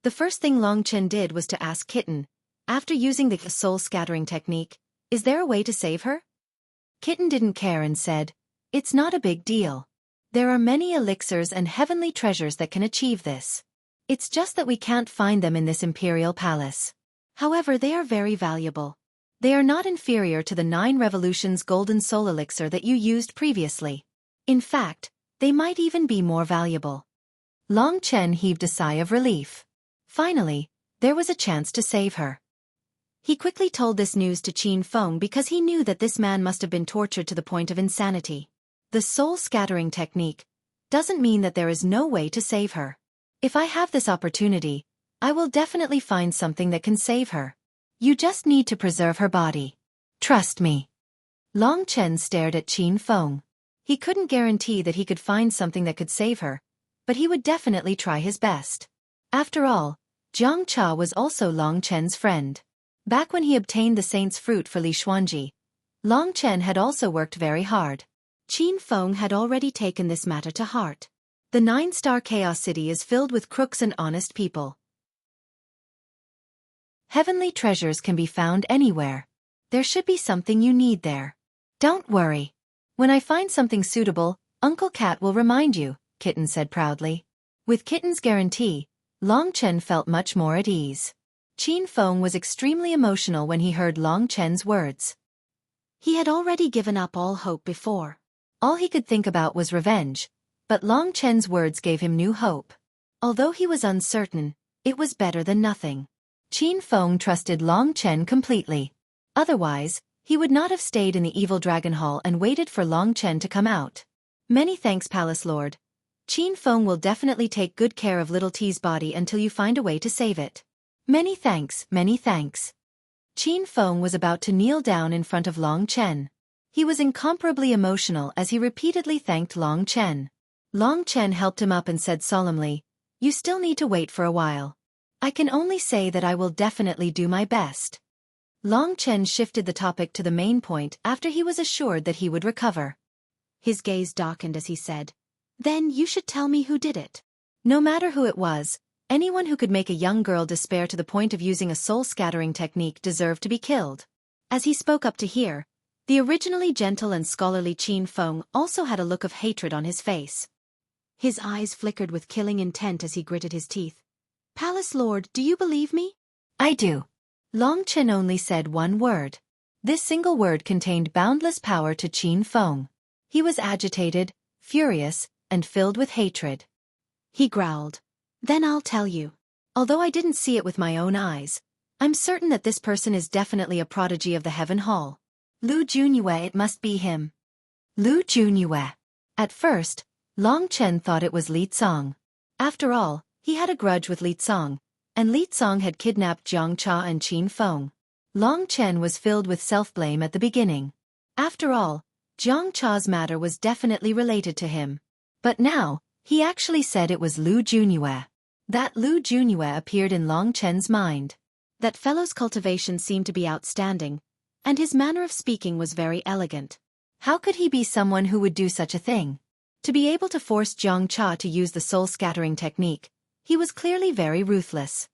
The first thing Long Chen did was to ask Kitten, after using the soul-scattering technique, is there a way to save her? Kitten didn't care and said, it's not a big deal. There are many elixirs and heavenly treasures that can achieve this. It's just that we can't find them in this imperial palace. However, they are very valuable. They are not inferior to the 9 Revolutions Golden Soul Elixir that you used previously. In fact, they might even be more valuable. Long Chen heaved a sigh of relief. Finally, there was a chance to save her. He quickly told this news to Qin Feng because he knew that this man must have been tortured to the point of insanity. The soul-scattering technique doesn't mean that there is no way to save her. If I have this opportunity, I will definitely find something that can save her. You just need to preserve her body. Trust me. Long Chen stared at Qin Feng. He couldn't guarantee that he could find something that could save her, but he would definitely try his best. After all, Jiang Cha was also Long Chen's friend. Back when he obtained the saint's fruit for Li Xuanji, Long Chen had also worked very hard. Qin Feng had already taken this matter to heart. The 9-star Chaos City is filled with crooks and honest people. Heavenly treasures can be found anywhere. There should be something you need there. Don't worry. When I find something suitable, Uncle Cat will remind you, Kitten said proudly. With Kitten's guarantee, Long Chen felt much more at ease. Qin Feng was extremely emotional when he heard Long Chen's words. He had already given up all hope before. All he could think about was revenge, but Long Chen's words gave him new hope. Although he was uncertain, it was better than nothing. Qin Feng trusted Long Chen completely. Otherwise, he would not have stayed in the evil dragon hall and waited for Long Chen to come out. Many thanks, Palace Lord. Qin Feng will definitely take good care of Little T's body until you find a way to save it. Many thanks, many thanks. Qin Feng was about to kneel down in front of Long Chen. He was incomparably emotional as he repeatedly thanked Long Chen. Long Chen helped him up and said solemnly, "You still need to wait for a while. I can only say that I will definitely do my best." Long Chen shifted the topic to the main point after he was assured that he would recover. His gaze darkened as he said, "Then you should tell me who did it." No matter who it was, anyone who could make a young girl despair to the point of using a soul-scattering technique deserved to be killed. As he spoke up to hear, the originally gentle and scholarly Qin Feng also had a look of hatred on his face. His eyes flickered with killing intent as he gritted his teeth. "Palace Lord, do you believe me?" "I do." Long Chen only said one word. This single word contained boundless power to Qin Feng. He was agitated, furious, and filled with hatred. He growled, "Then I'll tell you. Although I didn't see it with my own eyes, I'm certain that this person is definitely a prodigy of the Heaven Hall. Lu Junyue, it must be him." Lu Junyue. At first, Long Chen thought it was Li Cong. After all, he had a grudge with Li Cong, and Li Cong had kidnapped Jiang Cha and Qin Feng. Long Chen was filled with self-blame at the beginning. After all, Jiang Cha's matter was definitely related to him. But now, he actually said it was Lu Junyue. That Lu Junyue appeared in Long Chen's mind. That fellow's cultivation seemed to be outstanding, and his manner of speaking was very elegant. How could he be someone who would do such a thing? To be able to force Jiang Cha to use the soul-scattering technique, he was clearly very ruthless.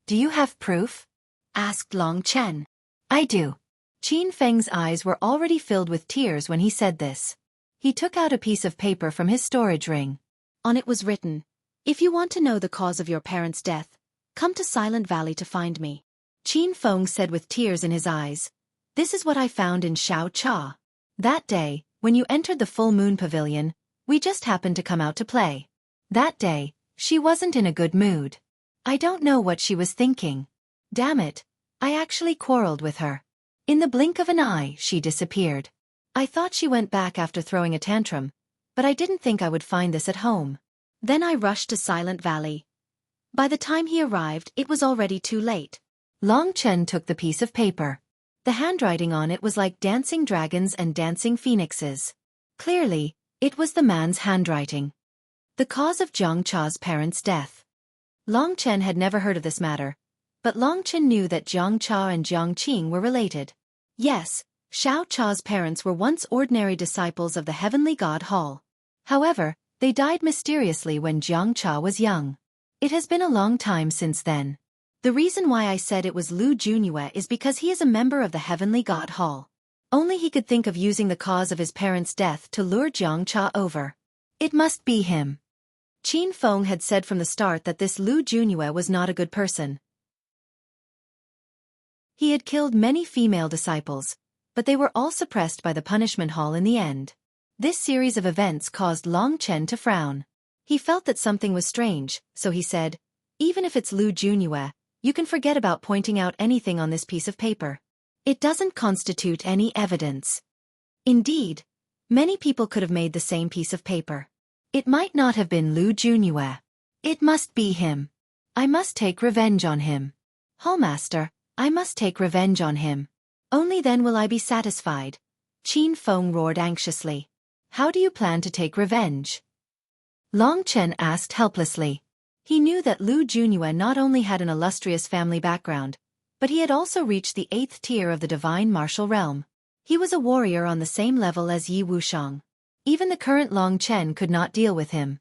"Do you have proof?" asked Long Chen. "I do." Qin Feng's eyes were already filled with tears when he said this. He took out a piece of paper from his storage ring. On it was written, "If you want to know the cause of your parents' death, come to Silent Valley to find me." Qin Feng said with tears in his eyes, "This is what I found in Xiao Cha. That day, when you entered the full moon pavilion, we just happened to come out to play. That day, she wasn't in a good mood. I don't know what she was thinking. Damn it, I actually quarreled with her. In the blink of an eye, she disappeared. I thought she went back after throwing a tantrum, but I didn't think I would find this at home. Then I rushed to Silent Valley. By the time he arrived, it was already too late." Long Chen took the piece of paper. The handwriting on it was like dancing dragons and dancing phoenixes. Clearly, it was the man's handwriting. The cause of Jiang Cha's parents' death. Long Chen had never heard of this matter, but Long Chen knew that Jiang Cha and Jiang Qing were related. Yes, Xiao Cha's parents were once ordinary disciples of the Heavenly God Hall. However, they died mysteriously when Jiang Cha was young. It has been a long time since then. The reason why I said it was Lu Junyue is because he is a member of the Heavenly God Hall. Only he could think of using the cause of his parents' death to lure Jiang Cha over. It must be him. Qin Feng had said from the start that this Lu Junyue was not a good person. He had killed many female disciples, but they were all suppressed by the punishment hall in the end. This series of events caused Long Chen to frown. He felt that something was strange, so he said, "Even if it's Lu Junyue, you can forget about pointing out anything on this piece of paper. It doesn't constitute any evidence." Indeed, many people could have made the same piece of paper. It might not have been Lu Junyue. It must be him. I must take revenge on him. Hallmaster, I must take revenge on him. Only then will I be satisfied. Qin Feng roared anxiously. "How do you plan to take revenge?" Long Chen asked helplessly. He knew that Lu Junyue not only had an illustrious family background, but he had also reached the 8th tier of the divine martial realm. He was a warrior on the same level as Yi Wushang. Even the current Long Chen could not deal with him.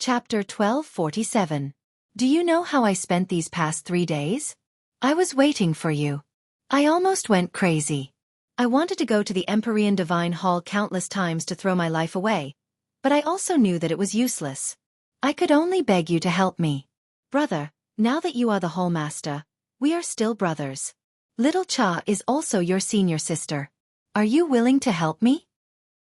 Chapter 1247. Do you know how I spent these past 3 days? I was waiting for you. I almost went crazy. I wanted to go to the Empyrean Divine Hall countless times to throw my life away, but I also knew that it was useless. I could only beg you to help me. Brother, now that you are the Hall Master, we are still brothers. Little Cha is also your senior sister. Are you willing to help me?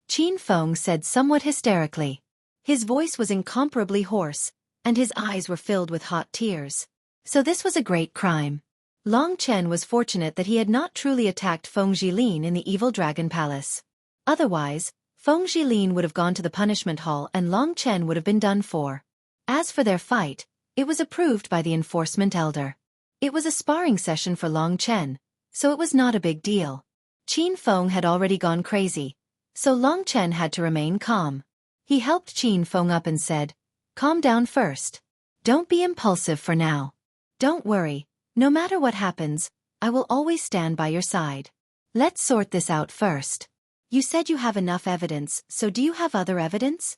Qin Feng said somewhat hysterically. His voice was incomparably hoarse, and his eyes were filled with hot tears. So this was a great crime. Long Chen was fortunate that he had not truly attacked Feng Jilin in the Evil Dragon Palace. Otherwise, Feng Jilin would have gone to the punishment hall and Long Chen would have been done for. As for their fight, it was approved by the enforcement elder. It was a sparring session for Long Chen, so it was not a big deal. Qin Feng had already gone crazy, so Long Chen had to remain calm. He helped Qin Feng up and said, "Calm down first. Don't be impulsive for now. Don't worry, no matter what happens, I will always stand by your side. Let's sort this out first. You said you have enough evidence, so do you have other evidence?"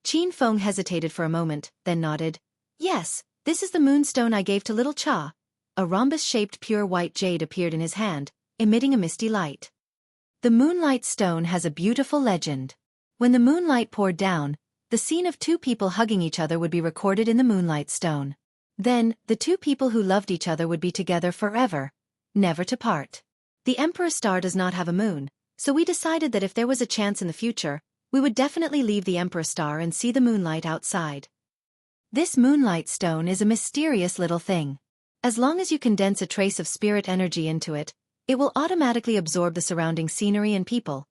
Qin Feng hesitated for a moment, then nodded. "Yes, this is the moonstone I gave to little Cha." A rhombus-shaped pure white jade appeared in his hand, emitting a misty light. The moonlight stone has a beautiful legend. When the moonlight poured down, the scene of two people hugging each other would be recorded in the moonlight stone. Then, the two people who loved each other would be together forever, never to part. The Emperor Star does not have a moon, so we decided that if there was a chance in the future, we would definitely leave the Emperor Star and see the moonlight outside. This moonlight stone is a mysterious little thing. As long as you condense a trace of spirit energy into it, it will automatically absorb the surrounding scenery and people,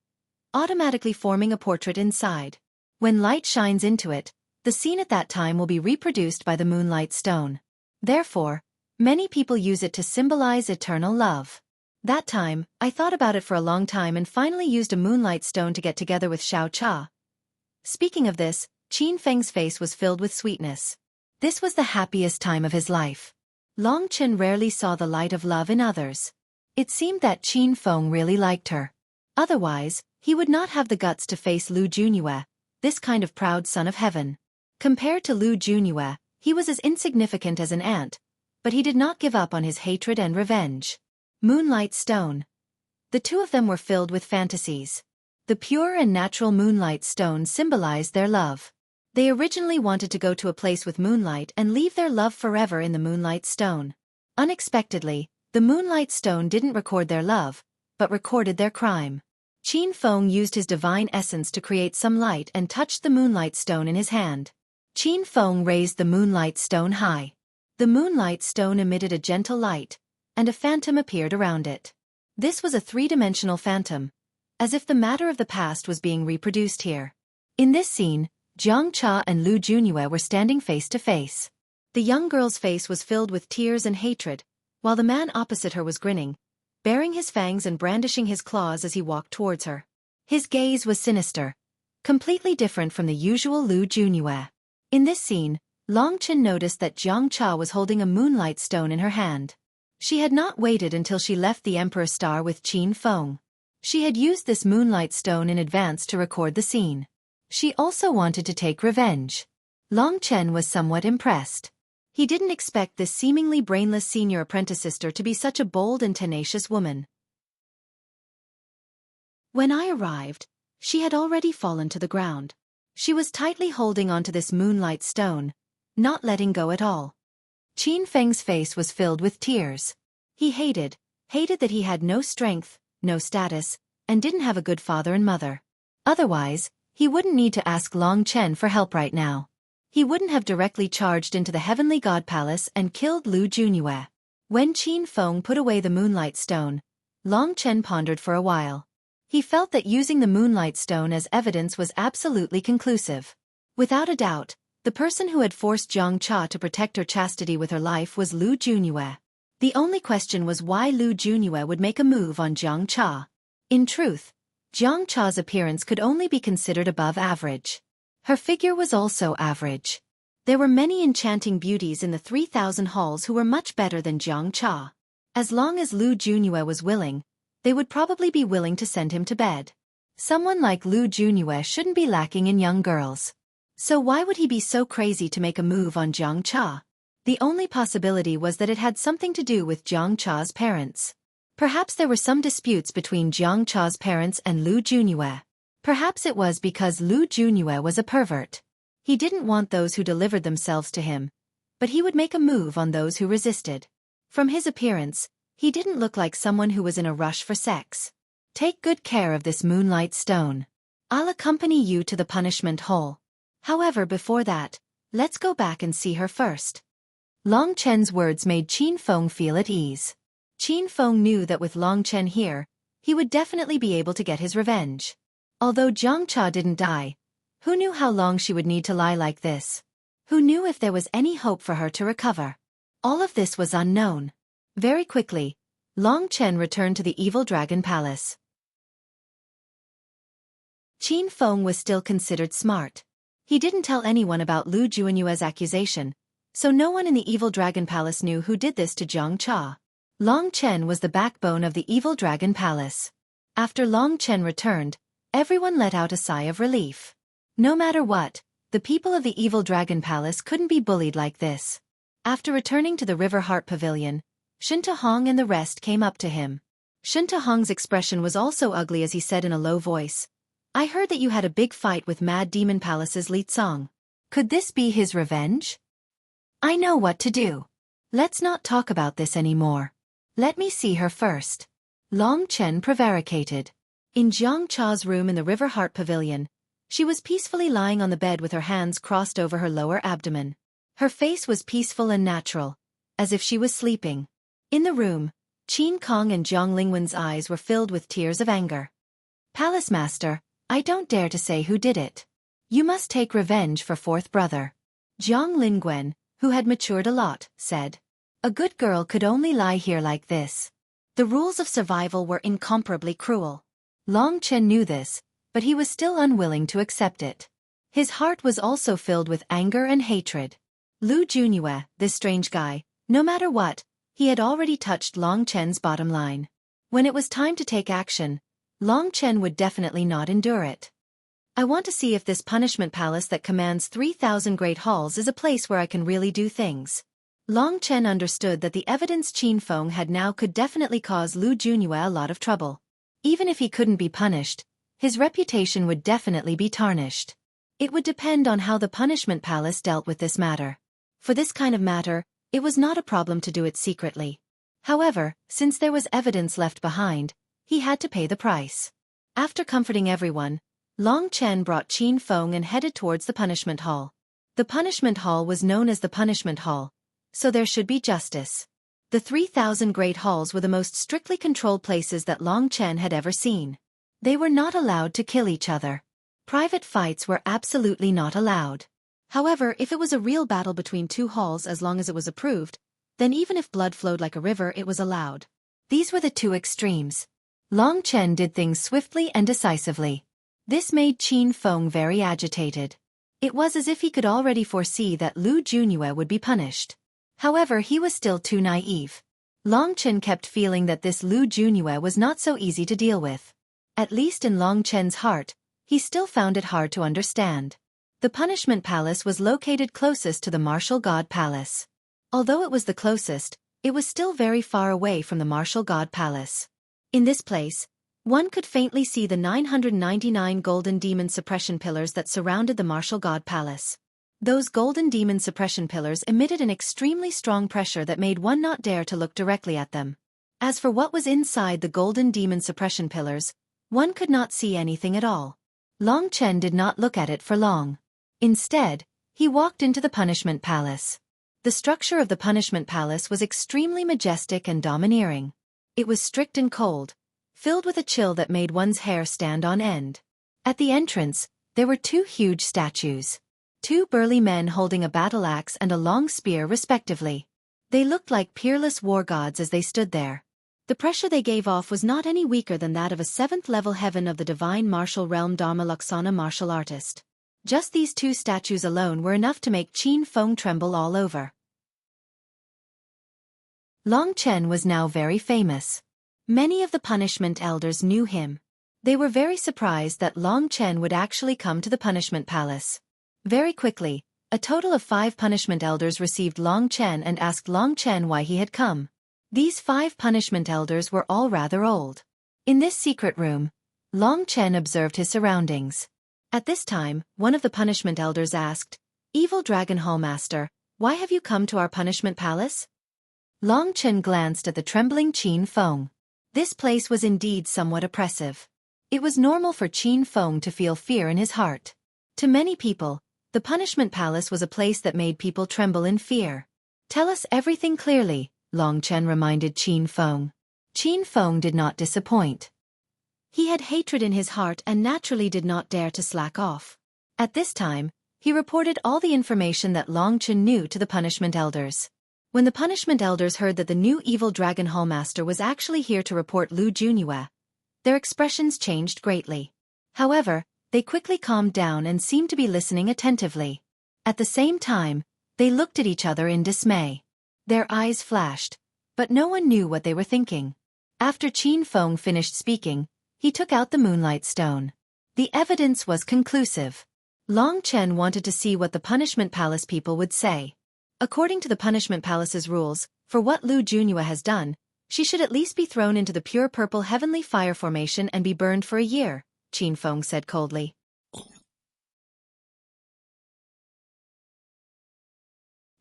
automatically forming a portrait inside. When light shines into it, the scene at that time will be reproduced by the moonlight stone. Therefore, many people use it to symbolize eternal love. That time, I thought about it for a long time and finally used a moonlight stone to get together with Xiao Cha. Speaking of this, Qin Feng's face was filled with sweetness. This was the happiest time of his life. Long Chen rarely saw the light of love in others. It seemed that Qin Feng really liked her. Otherwise, he would not have the guts to face Lu Junyue, this kind of proud son of heaven. Compared to Lu Junyue, he was as insignificant as an ant, but he did not give up on his hatred and revenge. Moonlight Stone. The two of them were filled with fantasies. The pure and natural moonlight stone symbolized their love. They originally wanted to go to a place with moonlight and leave their love forever in the moonlight stone. Unexpectedly, the moonlight stone didn't record their love, but recorded their crime. Qin Feng used his divine essence to create some light and touched the moonlight stone in his hand. Qin Feng raised the moonlight stone high. The moonlight stone emitted a gentle light, and a phantom appeared around it. This was a three-dimensional phantom, as if the matter of the past was being reproduced here. In this scene, Jiang Cha and Lu Junyue were standing face to face. The young girl's face was filled with tears and hatred, while the man opposite her was grinning, baring his fangs and brandishing his claws as he walked towards her. His gaze was sinister, completely different from the usual Lu Junyue. In this scene, Long Chen noticed that Jiang Cha was holding a moonlight stone in her hand. She had not waited until she left the Emperor Star with Qin Feng. She had used this moonlight stone in advance to record the scene. She also wanted to take revenge. Long Chen was somewhat impressed. He didn't expect this seemingly brainless senior apprentice sister to be such a bold and tenacious woman. When I arrived, she had already fallen to the ground. She was tightly holding onto this moonlight stone, not letting go at all. Qin Feng's face was filled with tears. He hated that he had no strength, no status, and didn't have a good father and mother. Otherwise, he wouldn't need to ask Long Chen for help right now. He wouldn't have directly charged into the Heavenly God Palace and killed Lu Junyue. When Qin Feng put away the moonlight stone, Long Chen pondered for a while. He felt that using the moonlight stone as evidence was absolutely conclusive. Without a doubt, the person who had forced Jiang Cha to protect her chastity with her life was Lu Junyue. The only question was why Lu Junyue would make a move on Jiang Cha. In truth, Jiang Cha's appearance could only be considered above average. Her figure was also average. There were many enchanting beauties in the 3,000 halls who were much better than Jiang Cha. As long as Lu Junyue was willing, they would probably be willing to send him to bed. Someone like Lu Junyue shouldn't be lacking in young girls. So why would he be so crazy to make a move on Jiang Cha? The only possibility was that it had something to do with Jiang Cha's parents. Perhaps there were some disputes between Jiang Cha's parents and Lu Junyue. Perhaps it was because Lu Junyue was a pervert. He didn't want those who delivered themselves to him, but he would make a move on those who resisted. From his appearance, he didn't look like someone who was in a rush for sex. Take good care of this moonlight stone. I'll accompany you to the punishment hole. However, before that, let's go back and see her first. Long Chen's words made Qin Feng feel at ease. Qin Feng knew that with Long Chen here, he would definitely be able to get his revenge. Although Jiang Cha didn't die, who knew how long she would need to lie like this? Who knew if there was any hope for her to recover? All of this was unknown. Very quickly, Long Chen returned to the Evil Dragon Palace. Qin Feng was still considered smart. He didn't tell anyone about Lu Junyue's accusation, so no one in the Evil Dragon Palace knew who did this to Jiang Cha. Long Chen was the backbone of the Evil Dragon Palace. After Long Chen returned, everyone let out a sigh of relief. No matter what, the people of the Evil Dragon Palace couldn't be bullied like this. After returning to the River Heart Pavilion, Shinta Hong and the rest came up to him. Shinta Hong's expression was also ugly as he said in a low voice, "I heard that you had a big fight with Mad Demon Palace's Li Tsong. Could this be his revenge? I know what to do. Let's not talk about this anymore. Let me see her first." Long Chen prevaricated. In Jiang Cha's room in the River Heart Pavilion, she was peacefully lying on the bed with her hands crossed over her lower abdomen. Her face was peaceful and natural, as if she was sleeping. In the room, Qin Kong and Jiang Lingwen's eyes were filled with tears of anger. "Palace Master, I don't dare to say who did it. You must take revenge for fourth brother." Jiang Lingwen, who had matured a lot, said. "A good girl could only lie here like this." The rules of survival were incomparably cruel. Long Chen knew this, but he was still unwilling to accept it. His heart was also filled with anger and hatred. Lu Junyue, this strange guy, no matter what, he had already touched Long Chen's bottom line. When it was time to take action, Long Chen would definitely not endure it. "I want to see if this punishment palace that commands 3,000 great halls is a place where I can really do things." Long Chen understood that the evidence Qin Feng had now could definitely cause Lu Junyue a lot of trouble. Even if he couldn't be punished, his reputation would definitely be tarnished. It would depend on how the punishment palace dealt with this matter. For this kind of matter, it was not a problem to do it secretly. However, since there was evidence left behind, he had to pay the price. After comforting everyone, Long Chen brought Qin Feng and headed towards the punishment hall. The punishment hall was known as the punishment hall, so there should be justice. The 3,000 great halls were the most strictly controlled places that Long Chen had ever seen. They were not allowed to kill each other. Private fights were absolutely not allowed. However, if it was a real battle between two halls as long as it was approved, then even if blood flowed like a river it was allowed. These were the two extremes. Long Chen did things swiftly and decisively. This made Qin Feng very agitated. It was as if he could already foresee that Lu Junyue would be punished. However, he was still too naive. Long Chen kept feeling that this Lu Junyue was not so easy to deal with. At least in Long Chen's heart, he still found it hard to understand. The punishment palace was located closest to the martial god palace. Although it was the closest, it was still very far away from the martial god palace. In this place, one could faintly see the 999 golden demon suppression pillars that surrounded the martial god palace. Those golden demon suppression pillars emitted an extremely strong pressure that made one not dare to look directly at them. As for what was inside the golden demon suppression pillars, one could not see anything at all. Long Chen did not look at it for long. Instead, he walked into the punishment palace. The structure of the punishment palace was extremely majestic and domineering. It was strict and cold, filled with a chill that made one's hair stand on end. At the entrance, there were two huge statues. Two burly men holding a battle axe and a long spear respectively. They looked like peerless war gods as they stood there. The pressure they gave off was not any weaker than that of a 7th-level heaven of the divine martial realm Dharma Laksana martial artist. Just these two statues alone were enough to make Qin Feng tremble all over. Long Chen was now very famous. Many of the punishment elders knew him. They were very surprised that Long Chen would actually come to the punishment palace. Very quickly, a total of 5 punishment elders received Long Chen and asked Long Chen why he had come. These 5 punishment elders were all rather old. In this secret room, Long Chen observed his surroundings. At this time, one of the punishment elders asked, "Evil Dragon Hall Master, why have you come to our punishment palace?" Long Chen glanced at the trembling Qin Feng. This place was indeed somewhat oppressive. It was normal for Qin Feng to feel fear in his heart. To many people, the punishment palace was a place that made people tremble in fear. "Tell us everything clearly," Long Chen reminded Qin Feng. Qin Feng did not disappoint. He had hatred in his heart and naturally did not dare to slack off. At this time, he reported all the information that Long Chen knew to the punishment elders. When the punishment elders heard that the new evil Dragon Hall Master was actually here to report Lu Junyue, their expressions changed greatly. However, they quickly calmed down and seemed to be listening attentively. At the same time, they looked at each other in dismay. Their eyes flashed, but no one knew what they were thinking. After Qin Feng finished speaking, he took out the Moonlight Stone. The evidence was conclusive. Long Chen wanted to see what the Punishment Palace people would say. According to the Punishment Palace's rules, for what Lu Junyue has done, she should at least be thrown into the pure purple heavenly fire formation and be burned for a year, Qin Feng said coldly.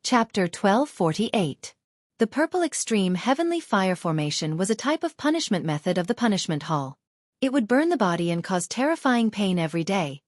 Chapter 1248. The Purple Extreme Heavenly Fire Formation was a type of punishment method of the punishment hall. It would burn the body and cause terrifying pain every day,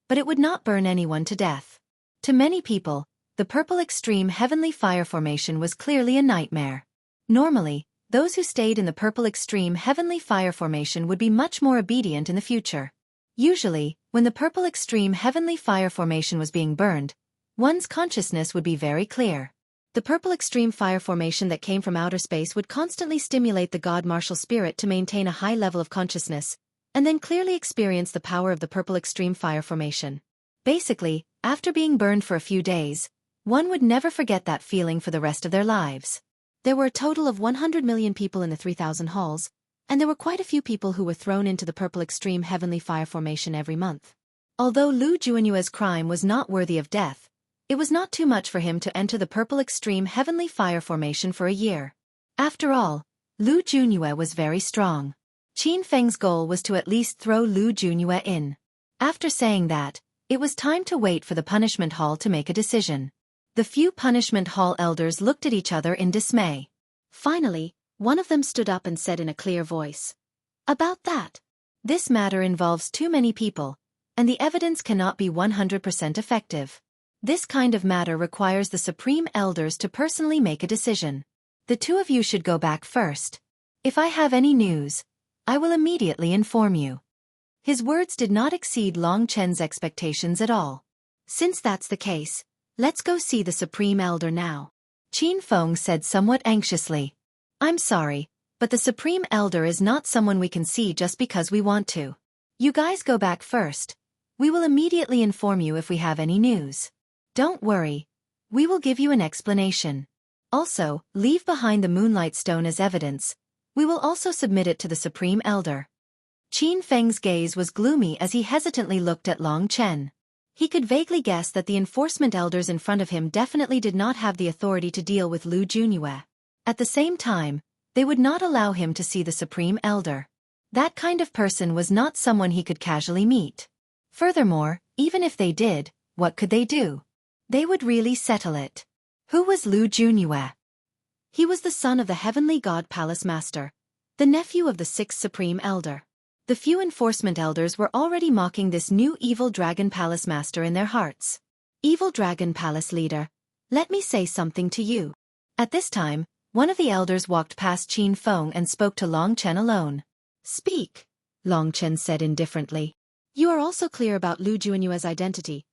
but it would not burn anyone to death. To many people, the Purple Extreme Heavenly Fire Formation was clearly a nightmare. Normally, those who stayed in the Purple Extreme Heavenly Fire Formation would be much more obedient in the future. Usually, when the Purple Extreme Heavenly Fire Formation was being burned, one's consciousness would be very clear. The Purple Extreme Fire Formation that came from outer space would constantly stimulate the God Martial Spirit to maintain a high level of consciousness, and then clearly experience the power of the Purple Extreme Fire Formation. Basically, after being burned for a few days, one would never forget that feeling for the rest of their lives. There were a total of 100 million people in the 3,000 halls, and there were quite a few people who were thrown into the Purple Extreme Heavenly Fire Formation every month. Although Lu Junyue's crime was not worthy of death, it was not too much for him to enter the Purple Extreme Heavenly Fire Formation for a year. After all, Lu Junyue was very strong. Qin Feng's goal was to at least throw Lu Junyue in. After saying that, it was time to wait for the punishment hall to make a decision. The few punishment hall elders looked at each other in dismay. Finally, one of them stood up and said in a clear voice, "About that. This matter involves too many people, and the evidence cannot be 100% effective. This kind of matter requires the Supreme Elders to personally make a decision. The two of you should go back first. If I have any news, I will immediately inform you." His words did not exceed Long Chen's expectations at all. "Since that's the case, let's go see the Supreme Elder now," Qin Feng said somewhat anxiously. "I'm sorry, but the Supreme Elder is not someone we can see just because we want to. You guys go back first. We will immediately inform you if we have any news. Don't worry, we will give you an explanation. Also, leave behind the Moonlight Stone as evidence. We will also submit it to the Supreme Elder." Qin Feng's gaze was gloomy as he hesitantly looked at Long Chen. He could vaguely guess that the enforcement elders in front of him definitely did not have the authority to deal with Lu Junyue. At the same time, they would not allow him to see the Supreme Elder. That kind of person was not someone he could casually meet. Furthermore, even if they did, what could they do? They would really settle it. Who was Lu Junyue? He was the son of the Heavenly God Palace Master, the nephew of the 6th Supreme Elder. The few enforcement elders were already mocking this new Evil Dragon Palace Master in their hearts. "Evil Dragon Palace Leader, let me say something to you." At this time, one of the elders walked past Qin Feng and spoke to Long Chen alone. "Speak," Long Chen said indifferently. "You are also clear about Lu Junyue's identity.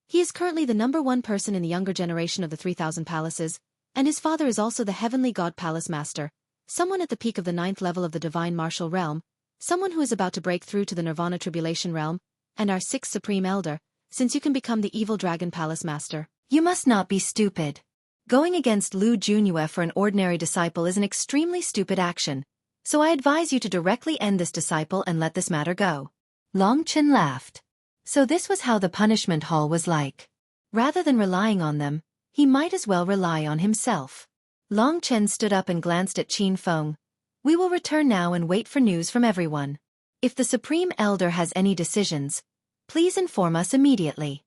He is currently the #1 person in the younger generation of the 3,000 palaces, and his father is also the Heavenly God Palace Master, someone at the peak of the 9th level of the Divine Martial Realm, someone who is about to break through to the Nirvana Tribulation Realm, and our 6th Supreme Elder, since you can become the Evil Dragon Palace Master. You must not be stupid. Going against Lu Junyue for an ordinary disciple is an extremely stupid action, so I advise you to directly end this disciple and let this matter go." Long Chen laughed. So this was how the punishment hall was like. Rather than relying on them, he might as well rely on himself. Long Chen stood up and glanced at Qin Feng. We will return now and wait for news from everyone. If the Supreme Elder has any decisions, please inform us immediately.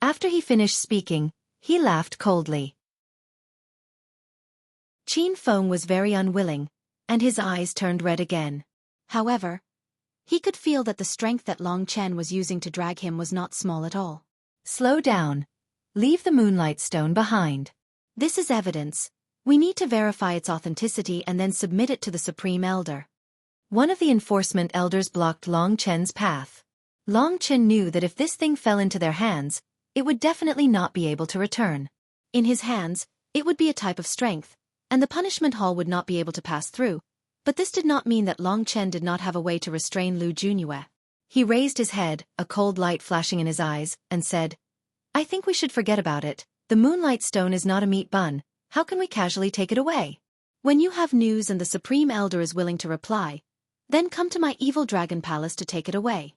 After he finished speaking, he laughed coldly. Qin Feng was very unwilling, and his eyes turned red again. However, he could feel that the strength that Long Chen was using to drag him was not small at all. Slow down. Leave the Moonlight Stone behind. This is evidence. We need to verify its authenticity and then submit it to the Supreme Elder. One of the enforcement elders blocked Long Chen's path. Long Chen knew that if this thing fell into their hands, it would definitely not be able to return. In his hands, it would be a type of strength, and the punishment hall would not be able to pass through. But this did not mean that Long Chen did not have a way to restrain Lu Junyue. He raised his head, a cold light flashing in his eyes, and said, I think we should forget about it. The Moonlight Stone is not a meat bun. How can we casually take it away? When you have news and the Supreme Elder is willing to reply, then come to my evil dragon palace to take it away.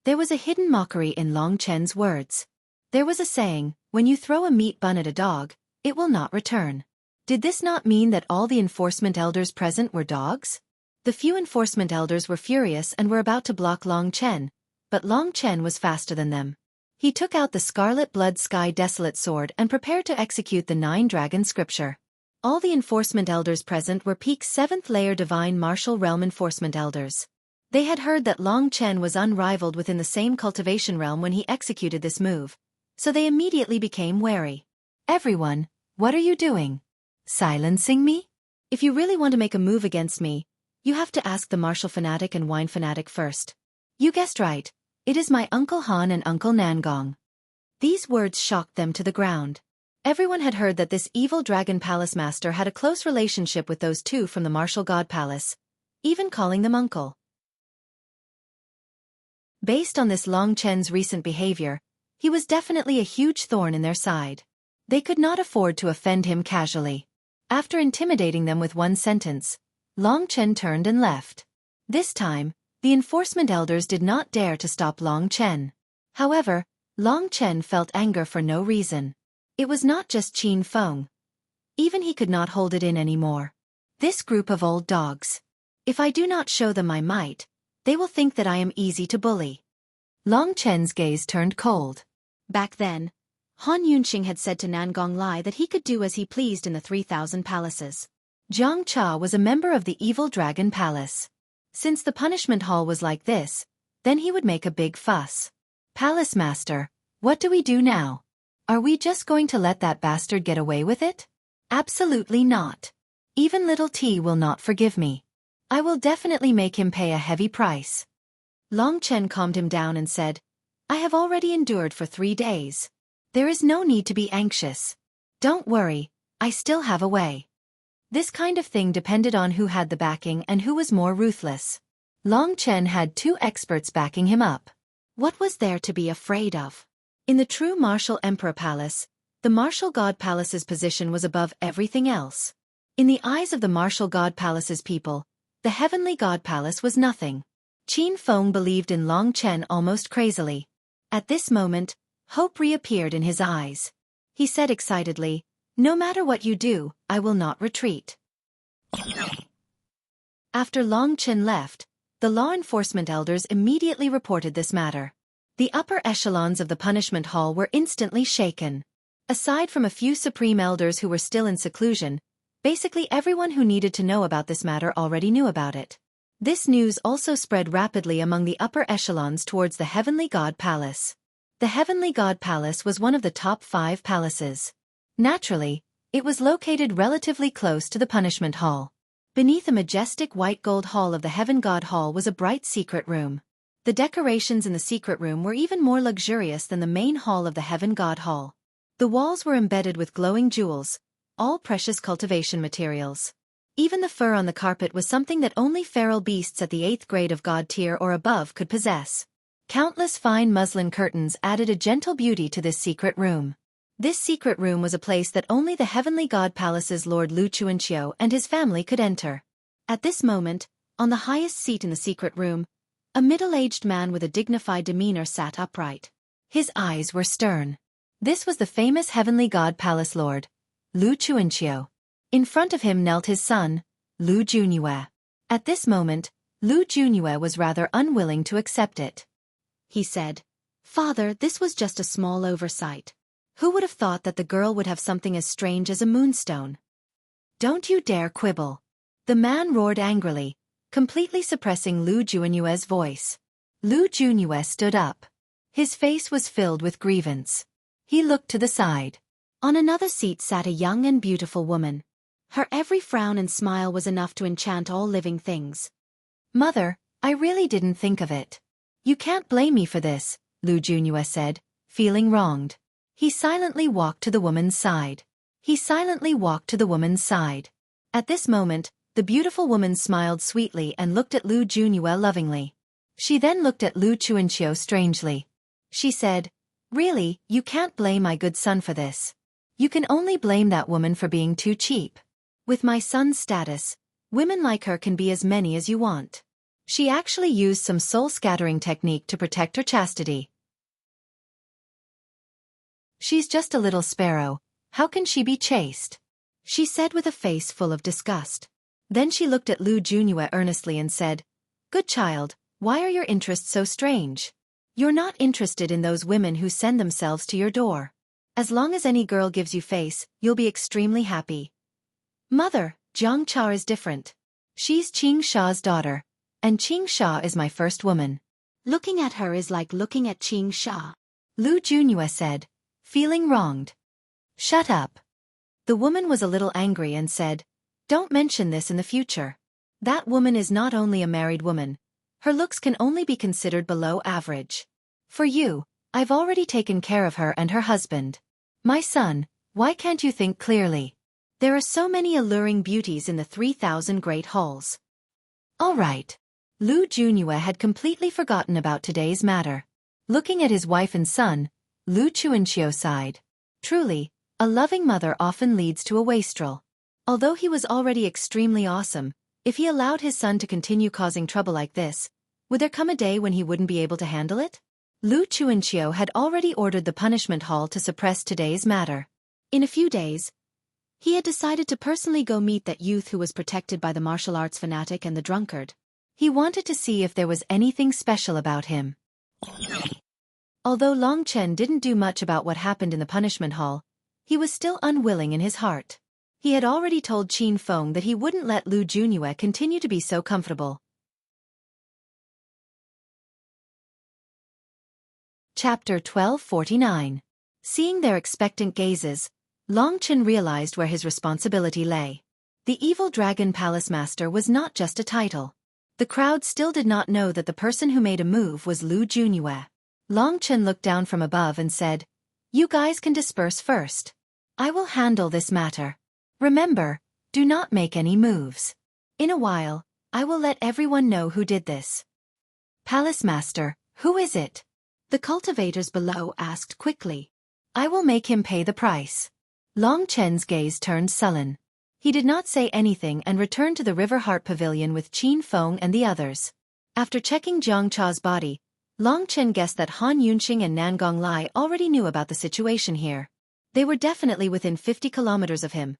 There was a hidden mockery in Long Chen's words. There was a saying, when you throw a meat bun at a dog, it will not return. Did this not mean that all the enforcement elders present were dogs? The few enforcement elders were furious and were about to block Long Chen, but Long Chen was faster than them. He took out the Scarlet Blood Sky Desolate Sword and prepared to execute the 9-Dragon Scripture. All the enforcement elders present were peak 7th layer Divine Martial Realm enforcement elders. They had heard that Long Chen was unrivaled within the same cultivation realm when he executed this move, so they immediately became wary. Everyone, what are you doing? Silencing me? If you really want to make a move against me, you have to ask the martial fanatic and wine fanatic first. You guessed right. It is my Uncle Han and Uncle Nangong. These words shocked them to the ground. Everyone had heard that this evil dragon palace master had a close relationship with those two from the martial god palace, even calling them uncle. Based on this Long Chen's recent behavior, he was definitely a huge thorn in their side. They could not afford to offend him casually. After intimidating them with one sentence, Long Chen turned and left. This time, the enforcement elders did not dare to stop Long Chen. However, Long Chen felt anger for no reason. It was not just Qin Feng. Even he could not hold it in anymore. This group of old dogs. If I do not show them my might, they will think that I am easy to bully. Long Chen's gaze turned cold. Back then, Han Yunxing had said to Nangong Lai that he could do as he pleased in the 3,000 palaces. Jiang Cha was a member of the evil dragon palace. Since the punishment hall was like this, then he would make a big fuss. Palace Master, what do we do now? Are we just going to let that bastard get away with it? Absolutely not. Even little T will not forgive me. I will definitely make him pay a heavy price. Long Chen calmed him down and said, I have already endured for 3 days. There is no need to be anxious. Don't worry, I still have a way. This kind of thing depended on who had the backing and who was more ruthless. Long Chen had 2 experts backing him up. What was there to be afraid of? In the true martial emperor palace, the martial god palace's position was above everything else. In the eyes of the martial god palace's people, the heavenly god palace was nothing. Qin Feng believed in Long Chen almost crazily. At this moment, hope reappeared in his eyes. He said excitedly, no matter what you do, I will not retreat. After Long Chen left, the law enforcement elders immediately reported this matter. The upper echelons of the punishment hall were instantly shaken. Aside from a few supreme elders who were still in seclusion, basically everyone who needed to know about this matter already knew about it. This news also spread rapidly among the upper echelons towards the Heavenly God Palace. The Heavenly God Palace was one of the top 5 palaces. Naturally, it was located relatively close to the punishment hall. Beneath a majestic white gold hall of the Heaven God Hall was a bright secret room. The decorations in the secret room were even more luxurious than the main hall of the Heaven God Hall. The walls were embedded with glowing jewels, all precious cultivation materials. Even the fur on the carpet was something that only feral beasts at the 8th grade of God tier or above could possess. Countless fine muslin curtains added a gentle beauty to this secret room. This secret room was a place that only the Heavenly God Palace's Lord Lu Chuanqiu and his family could enter. At this moment, on the highest seat in the secret room, a middle-aged man with a dignified demeanor sat upright. His eyes were stern. This was the famous heavenly god palace lord, Lu Chuanqiu. In front of him knelt his son, Lu Junyue. At this moment, Lu Junyue was rather unwilling to accept it. He said, "Father, this was just a small oversight. Who would have thought that the girl would have something as strange as a moonstone? Don't you dare quibble." The man roared angrily, completely suppressing Lu Junyue's voice. Lu Junyue stood up. His face was filled with grievance. He looked to the side. On another seat sat a young and beautiful woman. Her every frown and smile was enough to enchant all living things. "Mother, I really didn't think of it. You can't blame me for this," Lu Junyue said, feeling wronged. He silently walked to the woman's side. At this moment, the beautiful woman smiled sweetly and looked at Lu Junyue lovingly. She then looked at Lu Chuanqiu strangely. She said, "Really, you can't blame my good son for this. You can only blame that woman for being too cheap. With my son's status, women like her can be as many as you want. She actually used some soul-scattering technique to protect her chastity. She's just a little sparrow, how can she be chaste?" she said with a face full of disgust. Then she looked at Lu Junyue earnestly and said, "Good child, why are your interests so strange? You're not interested in those women who send themselves to your door. As long as any girl gives you face, you'll be extremely happy. Mother, Jiang Cha is different. She's Qing Sha's daughter, and Qing Sha is my first woman. Looking at her is like looking at Qing Sha," Lu Junyue said, feeling wronged. "Shut up." The woman was a little angry and said, "Don't mention this in the future. That woman is not only a married woman. Her looks can only be considered below average. For you, I've already taken care of her and her husband. My son, why can't you think clearly? There are so many alluring beauties in the 3,000 great halls." All right. Lu Junyue had completely forgotten about today's matter. Looking at his wife and son, Lu Chuanqiu sighed. Truly, a loving mother often leads to a wastrel. Although he was already extremely awesome, if he allowed his son to continue causing trouble like this, would there come a day when he wouldn't be able to handle it? Lu Chuanqiu had already ordered the punishment hall to suppress today's matter. In a few days, he had decided to personally go meet that youth who was protected by the martial arts fanatic and the drunkard. He wanted to see if there was anything special about him. Although Long Chen didn't do much about what happened in the punishment hall, he was still unwilling in his heart. He had already told Qin Feng that he wouldn't let Lu Junyue continue to be so comfortable. Chapter 1249. Seeing their expectant gazes, Long Chen realized where his responsibility lay. The evil dragon palace master was not just a title. The crowd still did not know that the person who made a move was Lu Junyue. Long Chen looked down from above and said, "You guys can disperse first. I will handle this matter. Remember, do not make any moves. In a while, I will let everyone know who did this." "Palace master, who is it?" the cultivators below asked quickly. "I will make him pay the price." Long Chen's gaze turned sullen. He did not say anything and returned to the River Heart Pavilion with Qin Feng and the others. After checking Jiang Cha's body, Long Chen guessed that Han Yunqing and Nangong Lai already knew about the situation here. They were definitely within 50 kilometers of him,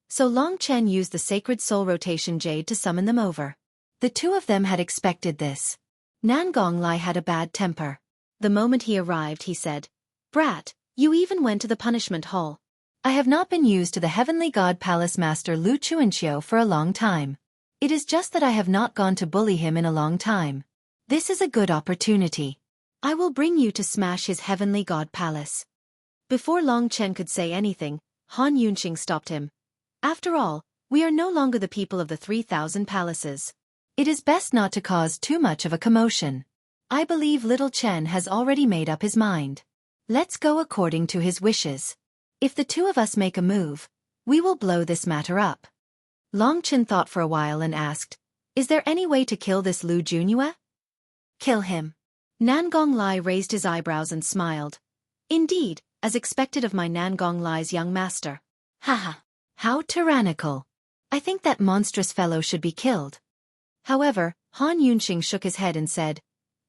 so Long Chen used the sacred soul rotation jade to summon them over. The two of them had expected this. Nangong Lai had a bad temper. The moment he arrived, he said, "Brat, you even went to the punishment hall. I have not been used to the heavenly god palace master Lu Chuanqiu for a long time. It is just that I have not gone to bully him in a long time. This is a good opportunity. I will bring you to smash his heavenly god palace." Before Long Chen could say anything, Han Yunqing stopped him. "After all, we are no longer the people of the 3,000 palaces. It is best not to cause too much of a commotion. I believe little Chen has already made up his mind. Let's go according to his wishes. If the two of us make a move, we will blow this matter up." Long Chen thought for a while and asked, "Is there any way to kill this Lu Junyue?" "Kill him." Nangong Lai raised his eyebrows and smiled. "Indeed, as expected of my Nangong Lai's young master. Haha. How tyrannical. I think that monstrous fellow should be killed." However, Han Yunqing shook his head and said,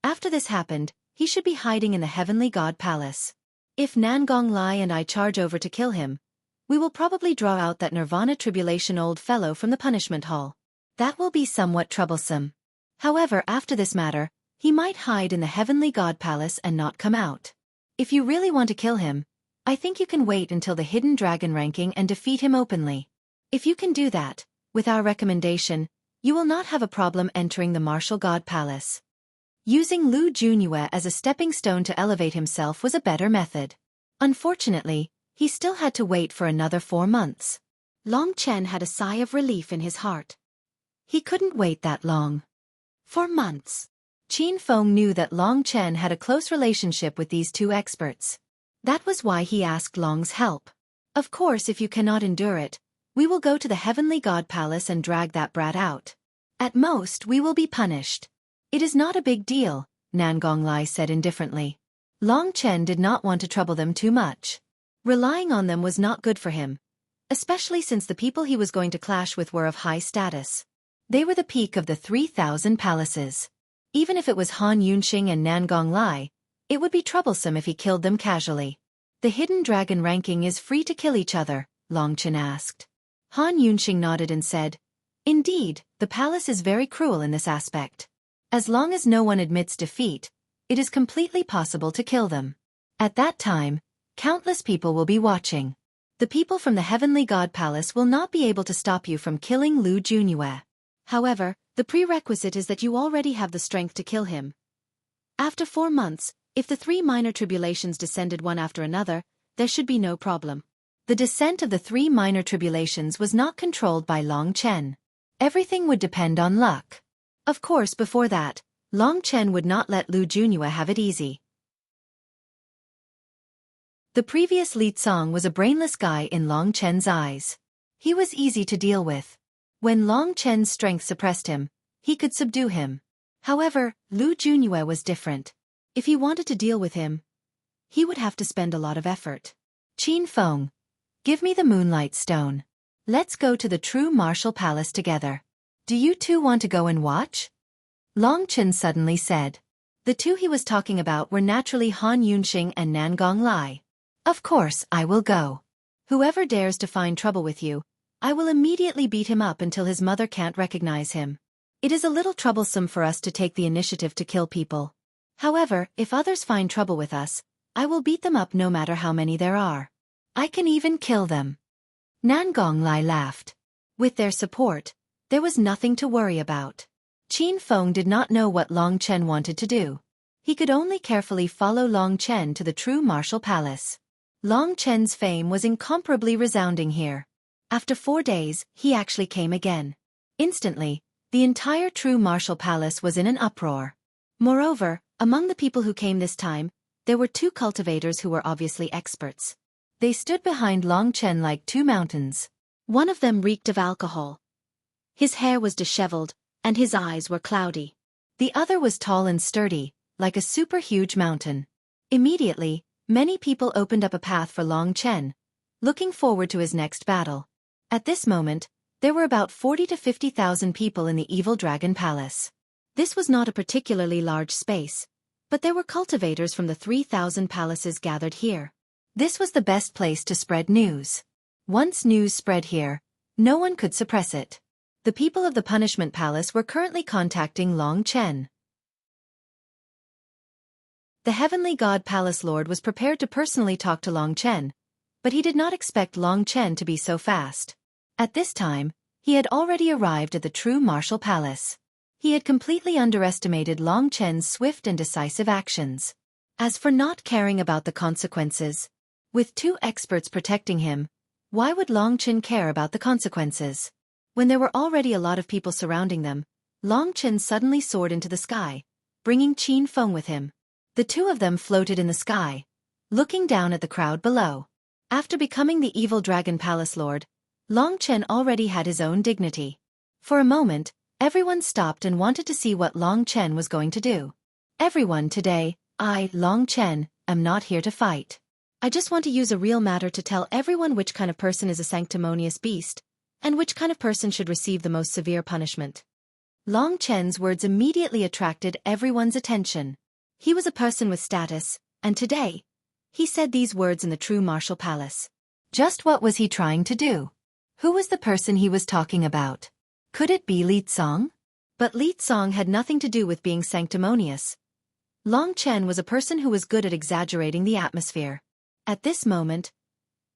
"After this happened, he should be hiding in the heavenly god palace. If Nangong Lai and I charge over to kill him, we will probably draw out that Nirvana Tribulation old fellow from the punishment hall. That will be somewhat troublesome. However, after this matter, he might hide in the Heavenly God Palace and not come out. If you really want to kill him, I think you can wait until the Hidden Dragon ranking and defeat him openly. If you can do that, with our recommendation, you will not have a problem entering the Martial God Palace. Using Lu Junyue as a stepping stone to elevate himself was a better method. Unfortunately, he still had to wait for another 4 months. Long Chen had a sigh of relief in his heart. He couldn't wait that long. 4 months. Qin Feng knew that Long Chen had a close relationship with these two experts. That was why he asked Long's help. Of course, if you cannot endure it, we will go to the Heavenly God Palace and drag that brat out. At most, we will be punished. It is not a big deal, Nangong Lai said indifferently. Long Chen did not want to trouble them too much. Relying on them was not good for him, especially since the people he was going to clash with were of high status. They were the peak of the 3,000 palaces. Even if it was Han Yunxing and Nangong Lai, it would be troublesome if he killed them casually. The Hidden Dragon ranking is free to kill each other, Long Chen asked. Han Yunxing nodded and said, "Indeed, the palace is very cruel in this aspect. As long as no one admits defeat, it is completely possible to kill them. At that time, countless people will be watching. The people from the Heavenly God Palace will not be able to stop you from killing Lu Junyue. However, the prerequisite is that you already have the strength to kill him. After 4 months, if the 3 minor tribulations descended one after another, there should be no problem." The descent of the 3 minor tribulations was not controlled by Long Chen. Everything would depend on luck. Of course, before that, Long Chen would not let Lu Junyue have it easy. The previous Li Tsong was a brainless guy in Long Chen's eyes. He was easy to deal with. When Long Chen's strength suppressed him, he could subdue him. However, Lu Junyue was different. If he wanted to deal with him, he would have to spend a lot of effort. Qin Feng, give me the Moonlight Stone. Let's go to the true Martial Palace together. Do you two want to go and watch? Long Chen suddenly said. The two he was talking about were naturally Han Yunxing and Nangong Lai. Of course, I will go. Whoever dares to find trouble with you, I will immediately beat him up until his mother can't recognize him. It is a little troublesome for us to take the initiative to kill people. However, if others find trouble with us, I will beat them up no matter how many there are. I can even kill them. Nangong Lai laughed. With their support, there was nothing to worry about. Qin Feng did not know what Long Chen wanted to do. He could only carefully follow Long Chen to the true Martial Palace. Long Chen's fame was incomparably resounding here. After 4 days, he actually came again. Instantly, the entire true Martial Palace was in an uproar. Moreover, among the people who came this time, there were 2 cultivators who were obviously experts. They stood behind Long Chen like 2 mountains. One of them reeked of alcohol. His hair was disheveled, and his eyes were cloudy. The other was tall and sturdy, like a super huge mountain. Immediately, many people opened up a path for Long Chen, looking forward to his next battle. At this moment, there were about 40 to 50,000 people in the Evil Dragon Palace. This was not a particularly large space, but there were cultivators from the 3,000 palaces gathered here. This was the best place to spread news. Once news spread here, no one could suppress it. The people of the Punishment Palace were currently contacting Long Chen. The Heavenly God Palace Lord was prepared to personally talk to Long Chen, but he did not expect Long Chen to be so fast. At this time, he had already arrived at the true Martial Palace. He had completely underestimated Long Chen's swift and decisive actions. As for not caring about the consequences, with 2 experts protecting him, why would Long Chen care about the consequences? When there were already a lot of people surrounding them, Long Chen suddenly soared into the sky, bringing Qin Feng with him. The 2 of them floated in the sky, looking down at the crowd below. After becoming the Evil Dragon Palace Lord, Long Chen already had his own dignity. For a moment, everyone stopped and wanted to see what Long Chen was going to do. Everyone today, I, Long Chen, am not here to fight. I just want to use a real matter to tell everyone which kind of person is a sanctimonious beast, and which kind of person should receive the most severe punishment. Long Chen's words immediately attracted everyone's attention. He was a person with status, and today, He said these words in the true martial palace. Just what was he trying to do? Who was the person he was talking about? Could it be Li Tsong? But Li Tsong had nothing to do with being sanctimonious. Long Chen was a person who was good at exaggerating the atmosphere. At this moment,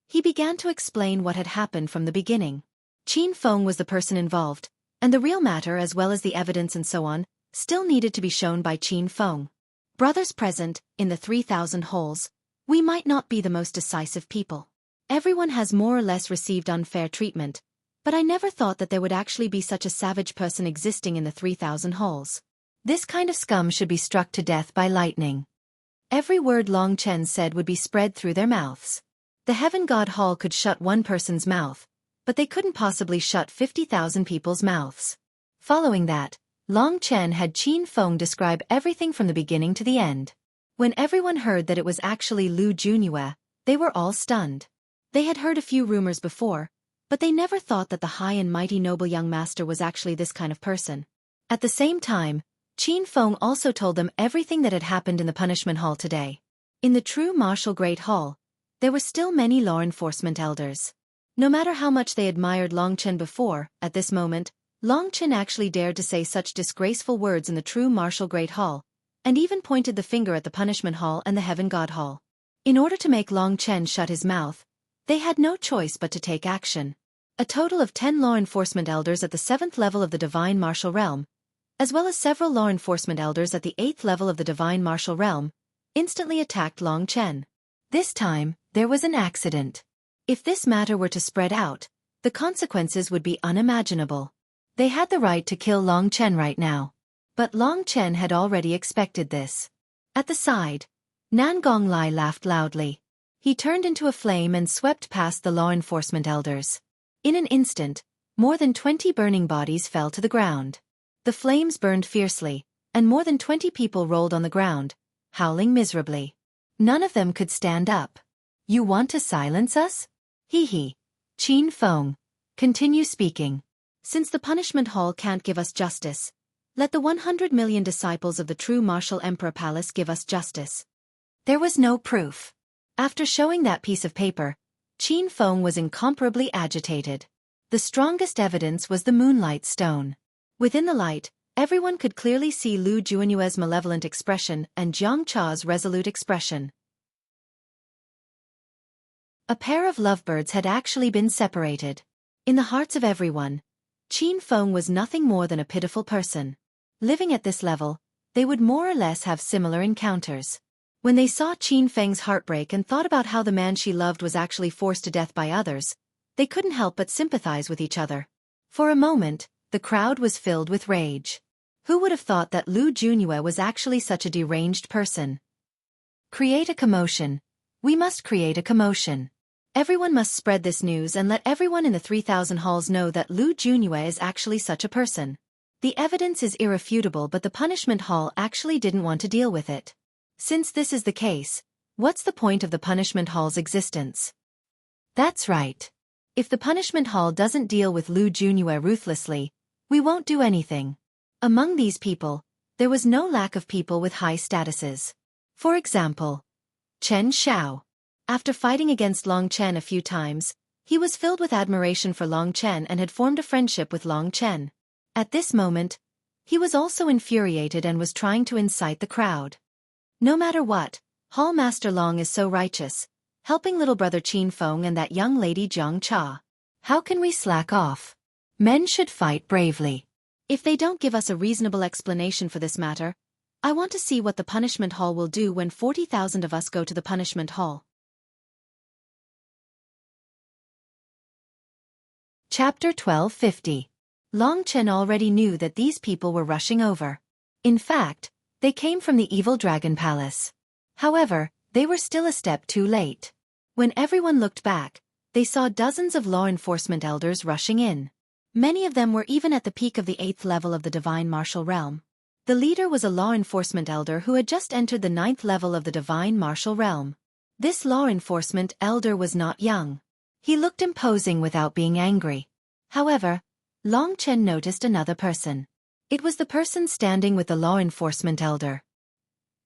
he began to explain what had happened from the beginning. Qin Feng was the person involved, and the real matter as well as the evidence and so on, still needed to be shown by Qin Feng. Brothers present, in the 3,000 holes, we might not be the most decisive people. Everyone has more or less received unfair treatment, but I never thought that there would actually be such a savage person existing in the 3,000 holes. This kind of scum should be struck to death by lightning. Every word Long Chen said would be spread through their mouths. The Heaven God Hall could shut one person's mouth, but they couldn't possibly shut 50,000 people's mouths. Following that, Long Chen had Qin Feng describe everything from the beginning to the end. When everyone heard that it was actually Lu Junyue, they were all stunned. They had heard a few rumors before, but they never thought that the high and mighty noble young master was actually this kind of person. At the same time, Qin Feng also told them everything that had happened in the punishment hall today. In the true martial Great Hall, there were still many law enforcement elders. No matter how much they admired Long Chen before, at this moment, Long Chen actually dared to say such disgraceful words in the true martial Great Hall, and even pointed the finger at the punishment hall and the Heaven God Hall. In order to make Long Chen shut his mouth, they had no choice but to take action. A total of 10 law enforcement elders at the 7th level of the Divine Martial Realm, as well as several law enforcement elders at the 8th level of the Divine Martial Realm, instantly attacked Long Chen. This time, there was an accident. If this matter were to spread out, the consequences would be unimaginable. They had the right to kill Long Chen right now. But Long Chen had already expected this. At the side, Nan Gonglai laughed loudly. He turned into a flame and swept past the law enforcement elders. In an instant, more than 20 burning bodies fell to the ground. The flames burned fiercely, and more than 20 people rolled on the ground, howling miserably. None of them could stand up. You want to silence us? Hee. Qin Feng, continue speaking. Since the punishment hall can't give us justice, let the 100 million disciples of the true martial emperor palace give us justice. There was no proof. After showing that piece of paper, Qin Feng was incomparably agitated. The strongest evidence was the moonlight stone. Within the light, everyone could clearly see Lu Junyue's malevolent expression and Jiang Cha's resolute expression. A pair of lovebirds had actually been separated. In the hearts of everyone, Qin Feng was nothing more than a pitiful person. Living at this level, they would more or less have similar encounters. When they saw Qin Feng's heartbreak and thought about how the man she loved was actually forced to death by others, they couldn't help but sympathize with each other. For a moment, the crowd was filled with rage. Who would have thought that Lu Junyue was actually such a deranged person? Create a commotion. We must create a commotion. Everyone must spread this news and let everyone in the 3,000 halls know that Lu Junyue is actually such a person. The evidence is irrefutable, but the punishment hall actually didn't want to deal with it. Since this is the case, what's the point of the punishment hall's existence? That's right. If the punishment hall doesn't deal with Lu Junyue ruthlessly, we won't do anything. Among these people, there was no lack of people with high statuses. For example, Chen Xiao. After fighting against Long Chen a few times, he was filled with admiration for Long Chen and had formed a friendship with Long Chen. At this moment, he was also infuriated and was trying to incite the crowd. No matter what, Hall Master Long is so righteous, helping little brother Qin Feng and that young lady Jiang Cha. How can we slack off? Men should fight bravely. If they don't give us a reasonable explanation for this matter, I want to see what the punishment hall will do when 40,000 of us go to the punishment hall. Chapter 1250. Long Chen already knew that these people were rushing over. In fact, they came from the evil dragon palace. However, they were still a step too late. When everyone looked back, they saw dozens of law enforcement elders rushing in. Many of them were even at the peak of the 8th level of the Divine Martial Realm. The leader was a law enforcement elder who had just entered the 9th level of the Divine Martial Realm. This law enforcement elder was not young. He looked imposing without being angry. However, Long Chen noticed another person. It was the person standing with the law enforcement elder.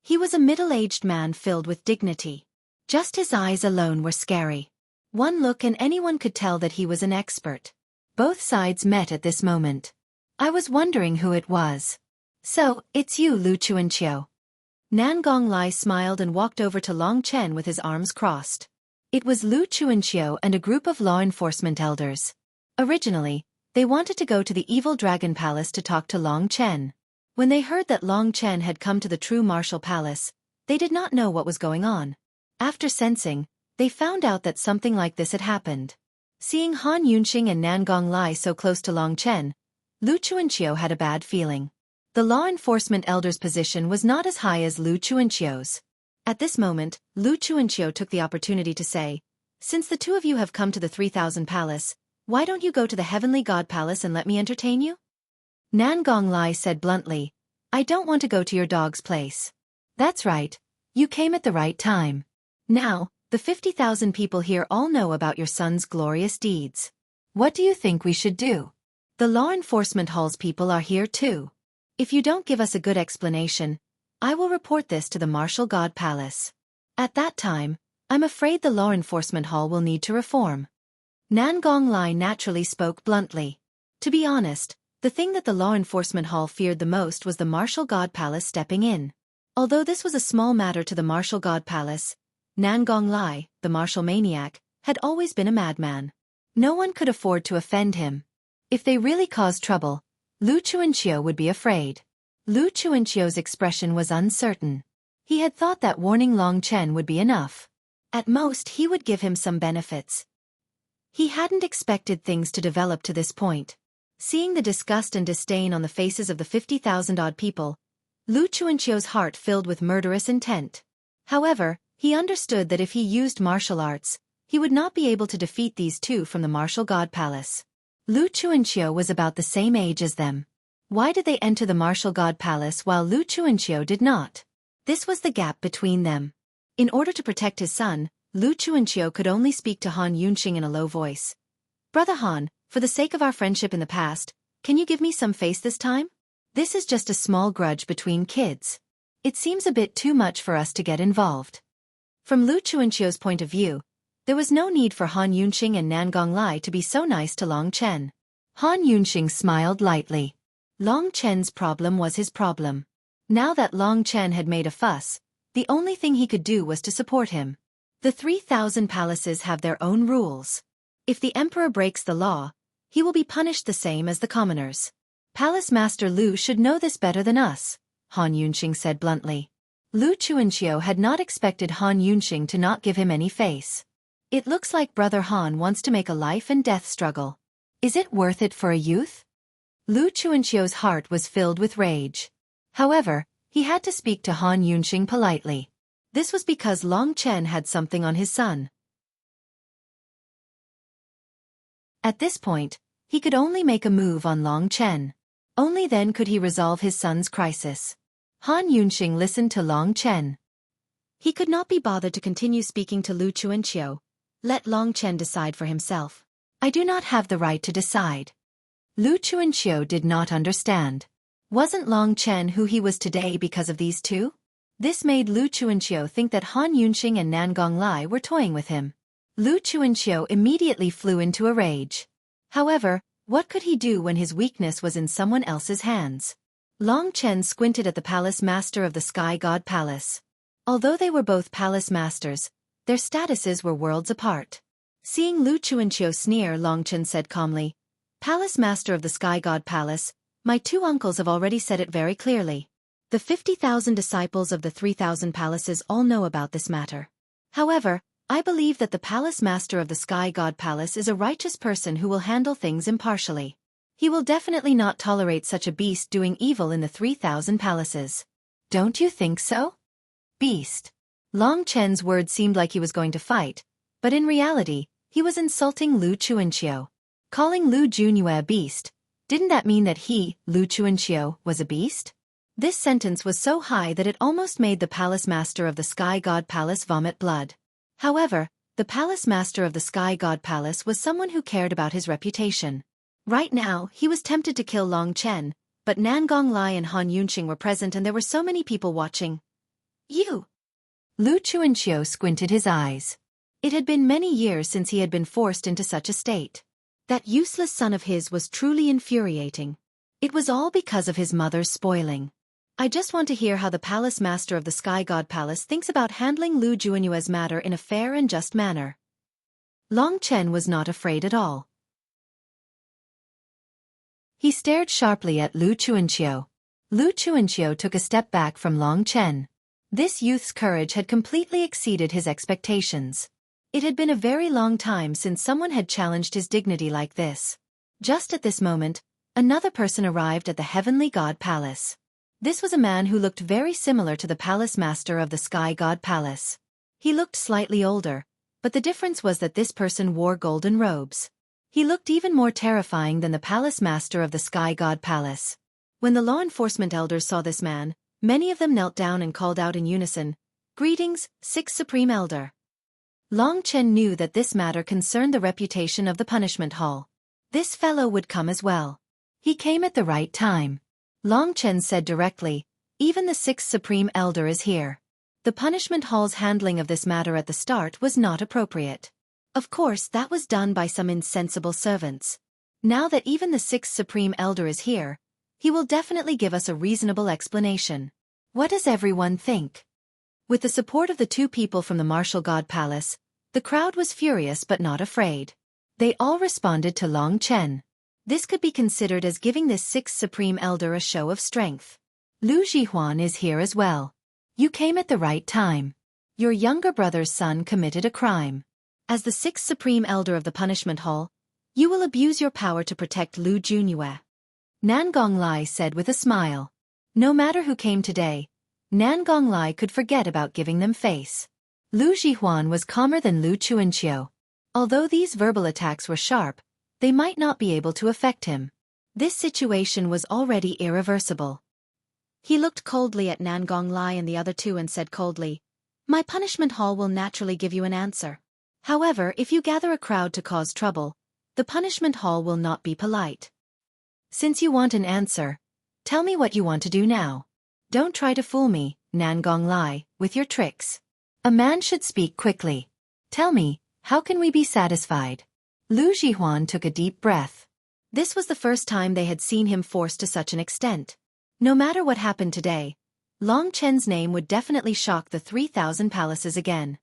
He was a middle-aged man filled with dignity. Just his eyes alone were scary. One look and anyone could tell that he was an expert. Both sides met at this moment. I was wondering who it was. So, it's you, Lu Chuanqiu. Nan Gonglai smiled and walked over to Long Chen with his arms crossed. It was Lu Chuanqiu and a group of law enforcement elders. Originally, they wanted to go to the evil dragon palace to talk to Long Chen. When they heard that Long Chen had come to the true martial palace, they did not know what was going on. After sensing, they found out that something like this had happened. Seeing Han Yunxing and Nan Gonglai so close to Long Chen, Lu Chuanqiu had a bad feeling. The law enforcement elder's position was not as high as Lu Chuanqiu's. At this moment, Lu Chuanqiu took the opportunity to say, "Since the two of you have come to the 3000 Palace, why don't you go to the Heavenly God Palace and let me entertain you?" Nan Gonglai said bluntly, "I don't want to go to your dog's place." "That's right. You came at the right time. Now, the 50,000 people here all know about your son's glorious deeds. What do you think we should do? The law enforcement hall's people are here too. If you don't give us a good explanation, I will report this to the Martial God Palace. At that time, I'm afraid the law enforcement hall will need to reform." Nan Gonglai naturally spoke bluntly. To be honest, the thing that the law enforcement hall feared the most was the Martial God Palace stepping in. Although this was a small matter to the Martial God Palace, Nan Gonglai, the martial maniac, had always been a madman. No one could afford to offend him. If they really caused trouble, Lu Chuanqiu would be afraid. Lu Chuanqiu's expression was uncertain. He had thought that warning Long Chen would be enough. At most he would give him some benefits. He hadn't expected things to develop to this point. Seeing the disgust and disdain on the faces of the 50,000-odd people, Lu Chuanqiu's heart filled with murderous intent. However, he understood that if he used martial arts, he would not be able to defeat these two from the Martial God Palace. Lu Chuanqiu was about the same age as them. Why did they enter the Martial God Palace while Lu Chuanqiu did not? This was the gap between them. In order to protect his son, Lu Chuanqiu could only speak to Han Yunxing in a low voice. "Brother Han, for the sake of our friendship in the past, can you give me some face this time? This is just a small grudge between kids. It seems a bit too much for us to get involved." From Lu Chuanqiu's point of view, there was no need for Han Yunxing and Nan Gonglai to be so nice to Long Chen. Han Yunxing smiled lightly. Long Chen's problem was his problem. Now that Long Chen had made a fuss, the only thing he could do was to support him. The 3000 palaces have their own rules. If the emperor breaks the law, he will be punished the same as the commoners. Palace Master Lu should know this better than us, Han Yunxing said bluntly. Lu Chuanqiu had not expected Han Yunxing to not give him any face. It looks like Brother Han wants to make a life and death struggle. Is it worth it for a youth? Lu Chuanqiu's heart was filled with rage. However, he had to speak to Han Yunxing politely. This was because Long Chen had something on his son. At this point, he could only make a move on Long Chen. Only then could he resolve his son's crisis. Han Yunxing listened to Long Chen. He could not be bothered to continue speaking to Lu Chuanqiu. Let Long Chen decide for himself. I do not have the right to decide. Lu Chuanqiu did not understand. Wasn't Long Chen who he was today because of these two? This made Lu Chuanqiu think that Han Yunxing and Nan Gonglai were toying with him. Lu Chuanqiu immediately flew into a rage. However, what could he do when his weakness was in someone else's hands? Long Chen squinted at the palace master of the Sky God Palace. Although they were both palace masters, their statuses were worlds apart. Seeing Lu Chuanqiu sneer, Long Chen said calmly, "Palace Master of the Sky God Palace, my two uncles have already said it very clearly. The 50,000 disciples of the 3000 palaces all know about this matter. However, I believe that the Palace Master of the Sky God Palace is a righteous person who will handle things impartially. He will definitely not tolerate such a beast doing evil in the 3000 palaces. Don't you think so?" Beast. Long Chen's words seemed like he was going to fight, but in reality, he was insulting Lu Chuanqiu. Calling Lu Junyue a beast, didn't that mean that he, Lu Chuanqiu, was a beast? This sentence was so high that it almost made the Palace Master of the Sky God Palace vomit blood. However, the Palace Master of the Sky God Palace was someone who cared about his reputation. Right now, he was tempted to kill Long Chen, but Nan Gonglai and Han Yunxing were present and there were so many people watching. "You! Lu Chuanxiu squinted his eyes. It had been many years since he had been forced into such a state. That useless son of his was truly infuriating. It was all because of his mother's spoiling. I just want to hear how the palace master of the Sky God Palace thinks about handling Lu Juanyue's matter in a fair and just manner. Long Chen was not afraid at all. He stared sharply at Lu Chuanxiu. Lu Chuanxiu took a step back from Long Chen. This youth's courage had completely exceeded his expectations. It had been a very long time since someone had challenged his dignity like this. Just at this moment, another person arrived at the Heavenly God Palace. This was a man who looked very similar to the palace master of the Sky God Palace. He looked slightly older, but the difference was that this person wore golden robes. He looked even more terrifying than the palace master of the Sky God Palace. When the law enforcement elders saw this man, many of them knelt down and called out in unison, "Greetings, Sixth Supreme Elder." Long Chen knew that this matter concerned the reputation of the punishment hall. This fellow would come as well. He came at the right time. Long Chen said directly, "Even the Sixth Supreme Elder is here." The punishment hall's handling of this matter at the start was not appropriate. Of course, that was done by some insensible servants. Now that even the Sixth Supreme Elder is here, he will definitely give us a reasonable explanation. What does everyone think? With the support of the two people from the Martial God Palace, the crowd was furious but not afraid. They all responded to Long Chen. This could be considered as giving this Sixth Supreme Elder a show of strength. Lu Jihuan is here as well. You came at the right time. Your younger brother's son committed a crime. As the Sixth Supreme Elder of the Punishment Hall, you will abuse your power to protect Lu Juanyue. Nan Gonglai said with a smile. No matter who came today, Nan Gonglai could forget about giving them face. Lu Jihuan was calmer than Lu Chuanxiu. Although these verbal attacks were sharp, they might not be able to affect him. This situation was already irreversible. He looked coldly at Nan Gonglai and the other two and said coldly, "My punishment hall will naturally give you an answer. However, if you gather a crowd to cause trouble, the punishment hall will not be polite. Since you want an answer, tell me what you want to do now. Don't try to fool me, Nan Gonglai, with your tricks. A man should speak quickly. Tell me, how can we be satisfied?" Lu Jihuan took a deep breath. This was the first time they had seen him forced to such an extent. No matter what happened today, Long Chen's name would definitely shock the 3,000 palaces again.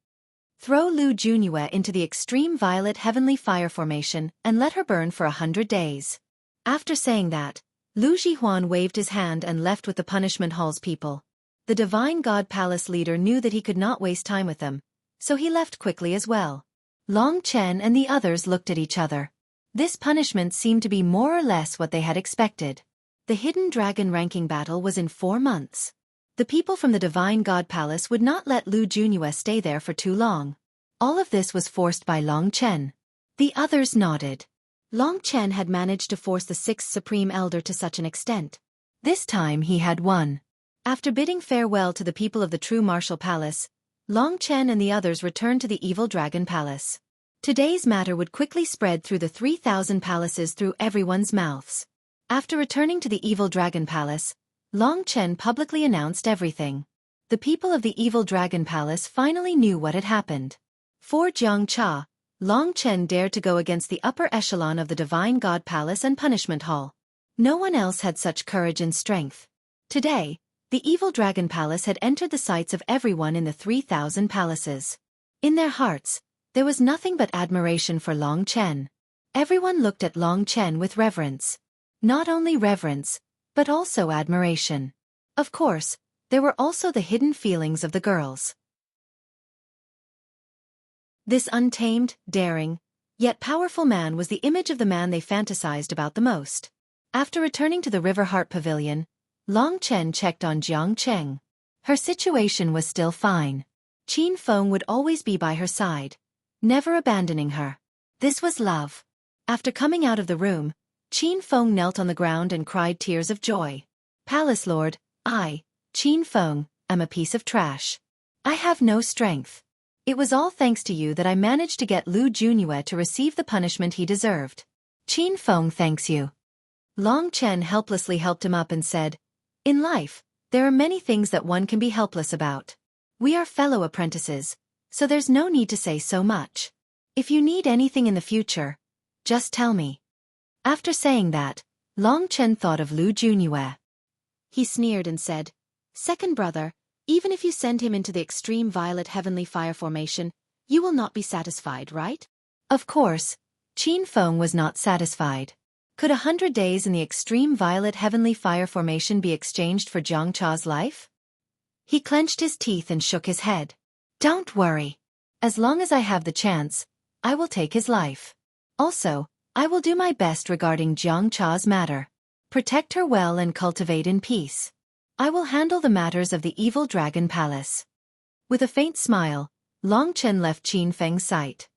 Throw Lu Juanyue into the extreme violet heavenly fire formation and let her burn for 100 days. After saying that, Lu Jihuan waved his hand and left with the punishment hall's people. The Divine God Palace leader knew that he could not waste time with them, so he left quickly as well. Long Chen and the others looked at each other. This punishment seemed to be more or less what they had expected. The Hidden Dragon ranking battle was in 4 months. The people from the Divine God Palace would not let Lu Juanyue stay there for too long. All of this was forced by Long Chen. The others nodded. Long Chen had managed to force the Sixth Supreme Elder to such an extent. This time he had won. After bidding farewell to the people of the True Martial Palace, Long Chen and the others returned to the Evil Dragon Palace. Today's matter would quickly spread through the 3,000 palaces through everyone's mouths. After returning to the Evil Dragon Palace, Long Chen publicly announced everything. The people of the Evil Dragon Palace finally knew what had happened. For Jiang Cha, Long Chen dared to go against the upper echelon of the Divine God Palace and Punishment Hall. No one else had such courage and strength. Today, the Evil Dragon Palace had entered the sights of everyone in the 3,000 palaces. In their hearts, there was nothing but admiration for Long Chen. Everyone looked at Long Chen with reverence. Not only reverence, but also admiration. Of course, there were also the hidden feelings of the girls. This untamed, daring, yet powerful man was the image of the man they fantasized about the most. After returning to the River Heart Pavilion, Long Chen checked on Jiang Cheng. Her situation was still fine. Qin Feng would always be by her side, never abandoning her. This was love. After coming out of the room, Qin Feng knelt on the ground and cried tears of joy. "Palace Lord, I, Qin Feng, am a piece of trash. I have no strength. It was all thanks to you that I managed to get Lu Juanyue to receive the punishment he deserved. Qin Feng thanks you." Long Chen helplessly helped him up and said, "In life, there are many things that one can be helpless about. We are fellow apprentices, so there's no need to say so much. If you need anything in the future, just tell me. After saying that, Long Chen thought of Lu Junyue. He sneered and said, "Second brother, even if you send him into the extreme violet heavenly fire formation, you will not be satisfied, right?" Of course, Qin Feng was not satisfied. Could 100 days in the extreme violet heavenly fire formation be exchanged for Jiang Cha's life? He clenched his teeth and shook his head. "Don't worry. As long as I have the chance, I will take his life. Also, I will do my best regarding Jiang Cha's matter. Protect her well and cultivate in peace. I will handle the matters of the evil dragon palace." With a faint smile, Long Chen left Qin Feng's sight.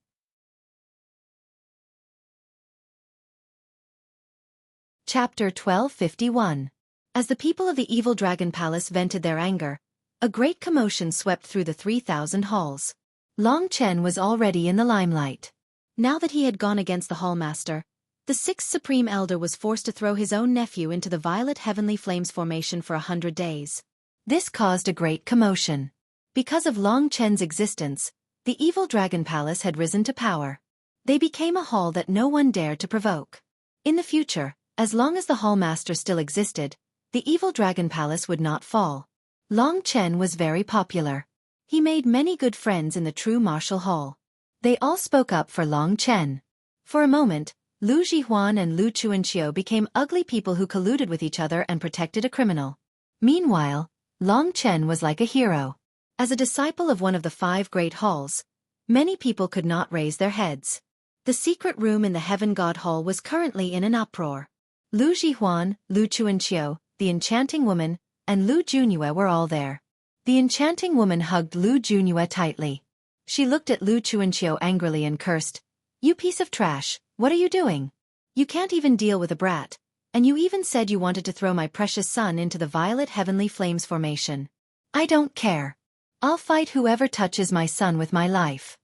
Chapter 1251. As the people of the evil dragon palace vented their anger, a great commotion swept through the 3,000 halls. Long Chen was already in the limelight. Now that he had gone against the hallmaster, the 6th Supreme Elder was forced to throw his own nephew into the violet heavenly flames formation for 100 days. This caused a great commotion. Because of Long Chen's existence, the evil dragon palace had risen to power. They became a hall that no one dared to provoke. In the future, as long as the hallmaster still existed, the evil dragon palace would not fall. Long Chen was very popular. He made many good friends in the true martial hall. They all spoke up for Long Chen. For a moment, Lu Jihuan and Lu Chuanqiu became ugly people who colluded with each other and protected a criminal. Meanwhile, Long Chen was like a hero. As a disciple of one of the 5 great halls, many people could not raise their heads. The secret room in the Heaven God Hall was currently in an uproar. Lu Jihuan, Lu Chuanqiu, the enchanting woman, and Lu Junyue were all there. The enchanting woman hugged Lu Junyue tightly. She looked at Lu Chuanqiu angrily and cursed, "You piece of trash, what are you doing? You can't even deal with a brat, and you even said you wanted to throw my precious son into the violet heavenly flames formation. I don't care. I'll fight whoever touches my son with my life."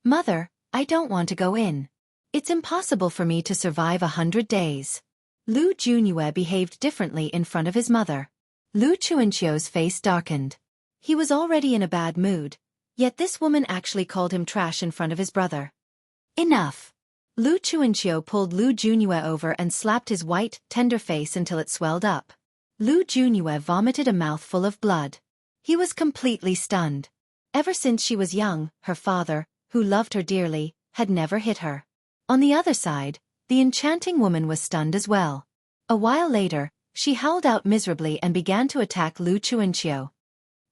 "Mother, I don't want to go in. It's impossible for me to survive 100 days. Lu Junyue behaved differently in front of his mother. Lu Chuanqiu's face darkened. He was already in a bad mood, yet this woman actually called him trash in front of his brother. Enough. Lu Chuanqiu pulled Lu Junyue over and slapped his white, tender face until it swelled up. Lu Junyue vomited a mouthful of blood. He was completely stunned. Ever since she was young, her father, who loved her dearly, had never hit her. On the other side, the enchanting woman was stunned as well. A while later, she howled out miserably and began to attack Lu Chuanqiu.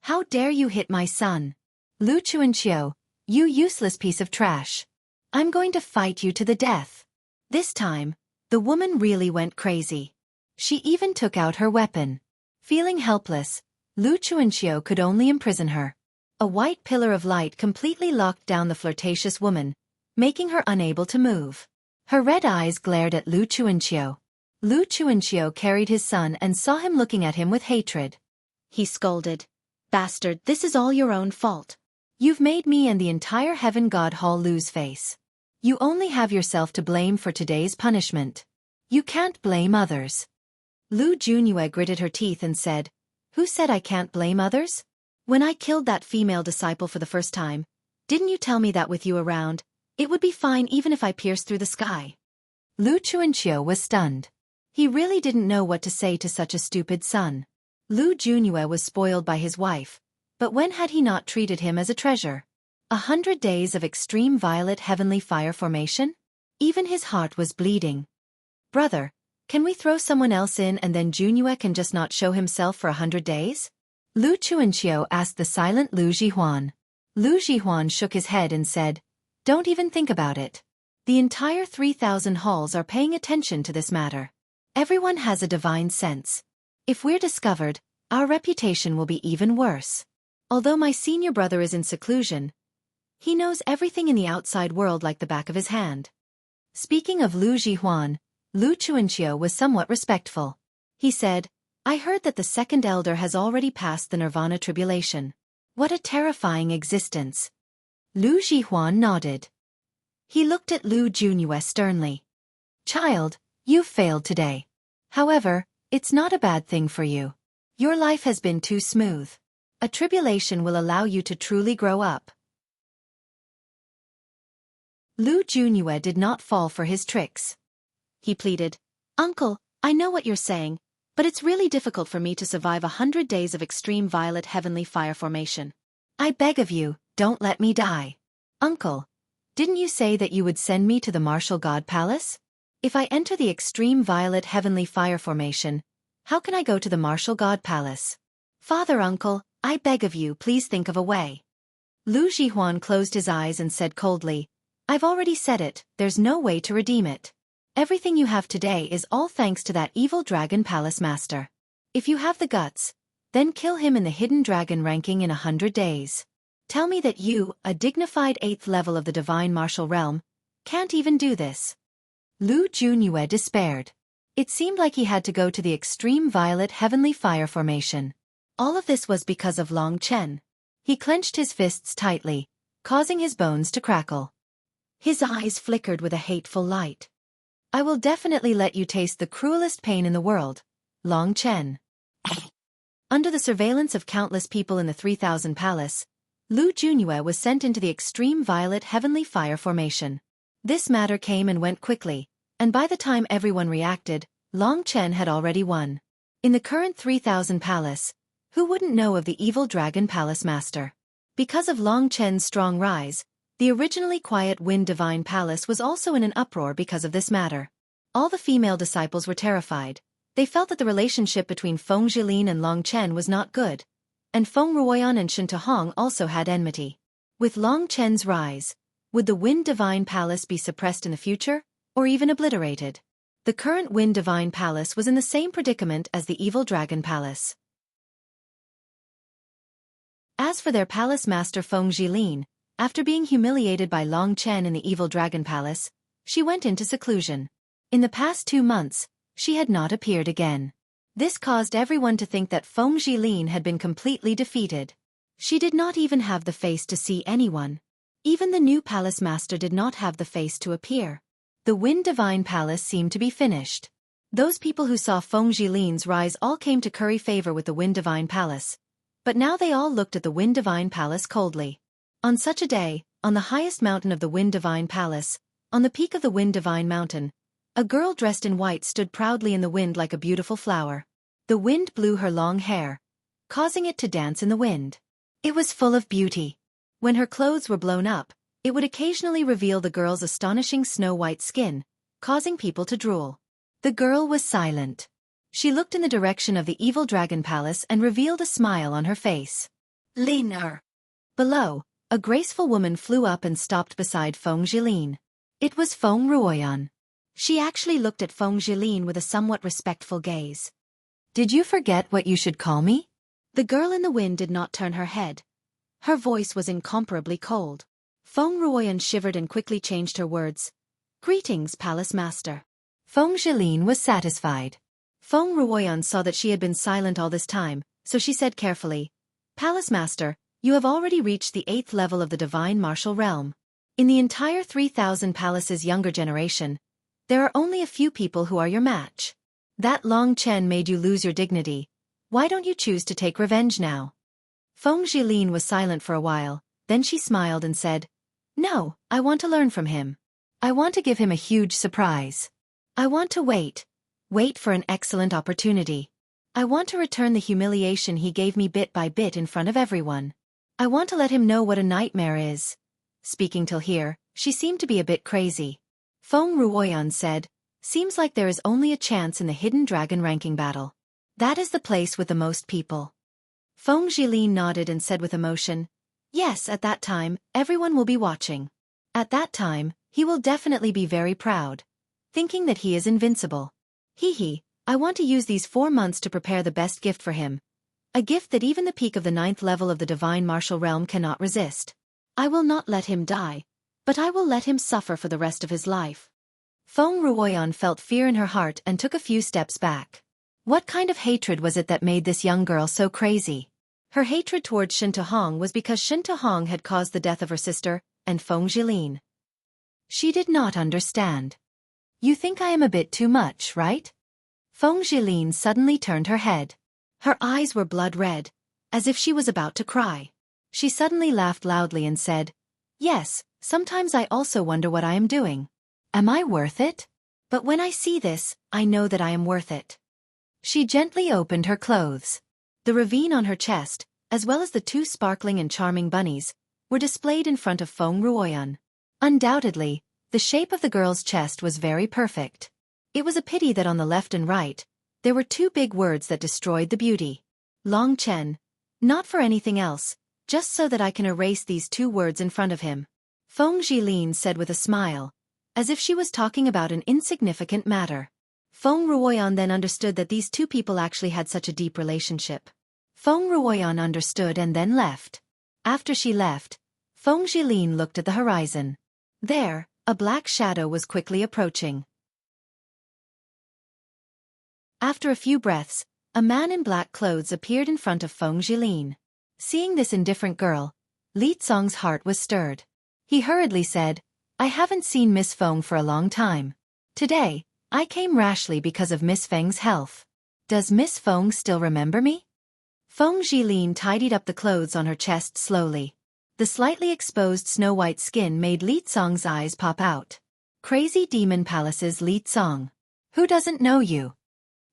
"How dare you hit my son? Lu Chuanqiu, you useless piece of trash. I'm going to fight you to the death." This time, the woman really went crazy. She even took out her weapon. Feeling helpless, Lu Chuanqiu could only imprison her. A white pillar of light completely locked down the flirtatious woman, making her unable to move. Her red eyes glared at Lu Chuanqiu. Lu Chuanqiu carried his son and saw him looking at him with hatred. He scolded, "Bastard, this is all your own fault. You've made me and the entire Heaven God Hall lose face. You only have yourself to blame for today's punishment. You can't blame others." Lu Junyue gritted her teeth and said, "Who said I can't blame others? When I killed that female disciple for the first time, didn't you tell me that with you around, it would be fine even if I pierced through the sky?" Lu Chuanqiu was stunned. He really didn't know what to say to such a stupid son. Lu Junyue was spoiled by his wife, but when had he not treated him as a treasure? 100 days of extreme violet heavenly fire formation? Even his heart was bleeding. "Brother, can we throw someone else in and then Junyue can just not show himself for 100 days? Lu Chuanqiu asked the silent Lu Jihuan. Lu Jihuan shook his head and said, "Don't even think about it. The entire 3,000 halls are paying attention to this matter. Everyone has a divine sense. If we're discovered, our reputation will be even worse. Although my senior brother is in seclusion, he knows everything in the outside world like the back of his hand." Speaking of Lu Jihuan, Lu Chuanqiu was somewhat respectful. He said, "I heard that the 2nd elder has already passed the nirvana tribulation. What a terrifying existence." Lu Jihuan nodded. He looked at Lu Junyue sternly. "Child, you've failed today. However, it's not a bad thing for you. Your life has been too smooth. A tribulation will allow you to truly grow up. Lu Junyue did not fall for his tricks. He pleaded, "Uncle, I know what you're saying, but it's really difficult for me to survive 100 days of extreme violet heavenly fire formation. I beg of you, don't let me die." "Uncle, didn't you say that you would send me to the martial god palace? If I enter the extreme violet heavenly fire formation, how can I go to the martial god palace?" "Father, uncle, I beg of you, please think of a way." Lu Jihuan closed his eyes and said coldly, "I've already said it, there's no way to redeem it. Everything you have today is all thanks to that evil dragon palace master. If you have the guts, then kill him in the hidden dragon ranking in 100 days. Tell me that you, a dignified 8th level of the divine martial realm, can't even do this." Lu Junyue despaired. It seemed like he had to go to the extreme violet heavenly fire formation. All of this was because of Long Chen. He clenched his fists tightly, causing his bones to crackle. His eyes flickered with a hateful light. "I will definitely let you taste the cruelest pain in the world, Long Chen." Under the surveillance of countless people in the 3000 Palace, Lu Junyue was sent into the extreme violet heavenly fire formation. This matter came and went quickly, and by the time everyone reacted, Long Chen had already won. In the current 3000 Palace, who wouldn't know of the evil dragon palace master? Because of Long Chen's strong rise, the originally quiet Wind Divine Palace was also in an uproar because of this matter. All the female disciples were terrified. They felt that the relationship between Feng Zhilin and Long Chen was not good, and Feng Ruoyan and Shen Tuhong also had enmity. With Long Chen's rise, would the Wind Divine Palace be suppressed in the future, or even obliterated? The current Wind Divine Palace was in the same predicament as the evil Dragon Palace. As for their palace master Feng Zhilin, after being humiliated by Long Chen in the evil Dragon Palace, she went into seclusion. In the past 2 months, she had not appeared again. This caused everyone to think that Feng Zhilin had been completely defeated. She did not even have the face to see anyone. Even the new palace master did not have the face to appear. The Wind Divine Palace seemed to be finished. Those people who saw Feng Zhilin's rise all came to curry favor with the Wind Divine Palace, but now they all looked at the Wind Divine Palace coldly. On such a day, on the highest mountain of the Wind Divine Palace, on the peak of the Wind Divine Mountain, a girl dressed in white stood proudly in the wind like a beautiful flower. The wind blew her long hair, causing it to dance in the wind. It was full of beauty. When her clothes were blown up, it would occasionally reveal the girl's astonishing snow-white skin, causing people to drool. The girl was silent. She looked in the direction of the evil Dragon Palace and revealed a smile on her face. "Liner." Below, a graceful woman flew up and stopped beside Feng Zhilin. It was Feng Ruoyan. She actually looked at Feng Zhilin with a somewhat respectful gaze. "Did you forget what you should call me?" The girl in the wind did not turn her head. Her voice was incomparably cold. Feng Ruoyan shivered and quickly changed her words. "Greetings, Palace Master." Feng Zhilin was satisfied. Feng Ruoyan saw that she had been silent all this time, so she said carefully, "Palace Master, you have already reached the 8th level of the divine martial realm. In the entire 3000 Palace's younger generation, there are only a few people who are your match. That Long Chen made you lose your dignity. Why don't you choose to take revenge now?" Feng Zhilin was silent for a while, then she smiled and said, "No, I want to learn from him. I want to give him a huge surprise. I want to wait for an excellent opportunity. I want to return the humiliation he gave me bit by bit in front of everyone. I want to let him know what a nightmare is." Speaking till here, she seemed to be a bit crazy. Feng Ruoyan said, "Seems like there is only a chance in the hidden dragon ranking battle. That is the place with the most people." Feng Zhilin nodded and said with emotion, "Yes, at that time, everyone will be watching. At that time, he will definitely be very proud, thinking that he is invincible. Hee, I want to use these 4 months to prepare the best gift for him. A gift that even the peak of the 9th level of the divine martial realm cannot resist. I will not let him die, but I will let him suffer for the rest of his life." Feng Ruoyan felt fear in her heart and took a few steps back. What kind of hatred was it that made this young girl so crazy? Her hatred towards Shen Tuhong was because Shen Tuhong had caused the death of her sister, and Feng Zhilin. She did not understand. "You think I am a bit too much, right?" Feng Zhilin suddenly turned her head. Her eyes were blood red, as if she was about to cry. She suddenly laughed loudly and said, "Yes, sometimes I also wonder what I am doing. Am I worth it? But when I see this, I know that I am worth it." She gently opened her clothes. The ravine on her chest, as well as the two sparkling and charming bunnies, were displayed in front of Feng Ruoyan. Undoubtedly, the shape of the girl's chest was very perfect. It was a pity that on the left and right, there were two big words that destroyed the beauty. Long Chen. Not for anything else, just so that I can erase these two words in front of him. Feng Jilin said with a smile, as if she was talking about an insignificant matter. Feng Ruoyan then understood that these two people actually had such a deep relationship. Feng Ruoyan understood and then left. After she left, Feng Jilin looked at the horizon. There, a black shadow was quickly approaching. After a few breaths, a man in black clothes appeared in front of Feng Jilin. Seeing this indifferent girl, Li Tsong's heart was stirred. He hurriedly said, "I haven't seen Miss Feng for a long time. Today, I came rashly because of Miss Feng's health. Does Miss Feng still remember me?" Feng Jilin tidied up the clothes on her chest slowly. The slightly exposed snow-white skin made Li Tsong's eyes pop out. "Crazy Demon Palace's Li Tsong. Who doesn't know you?"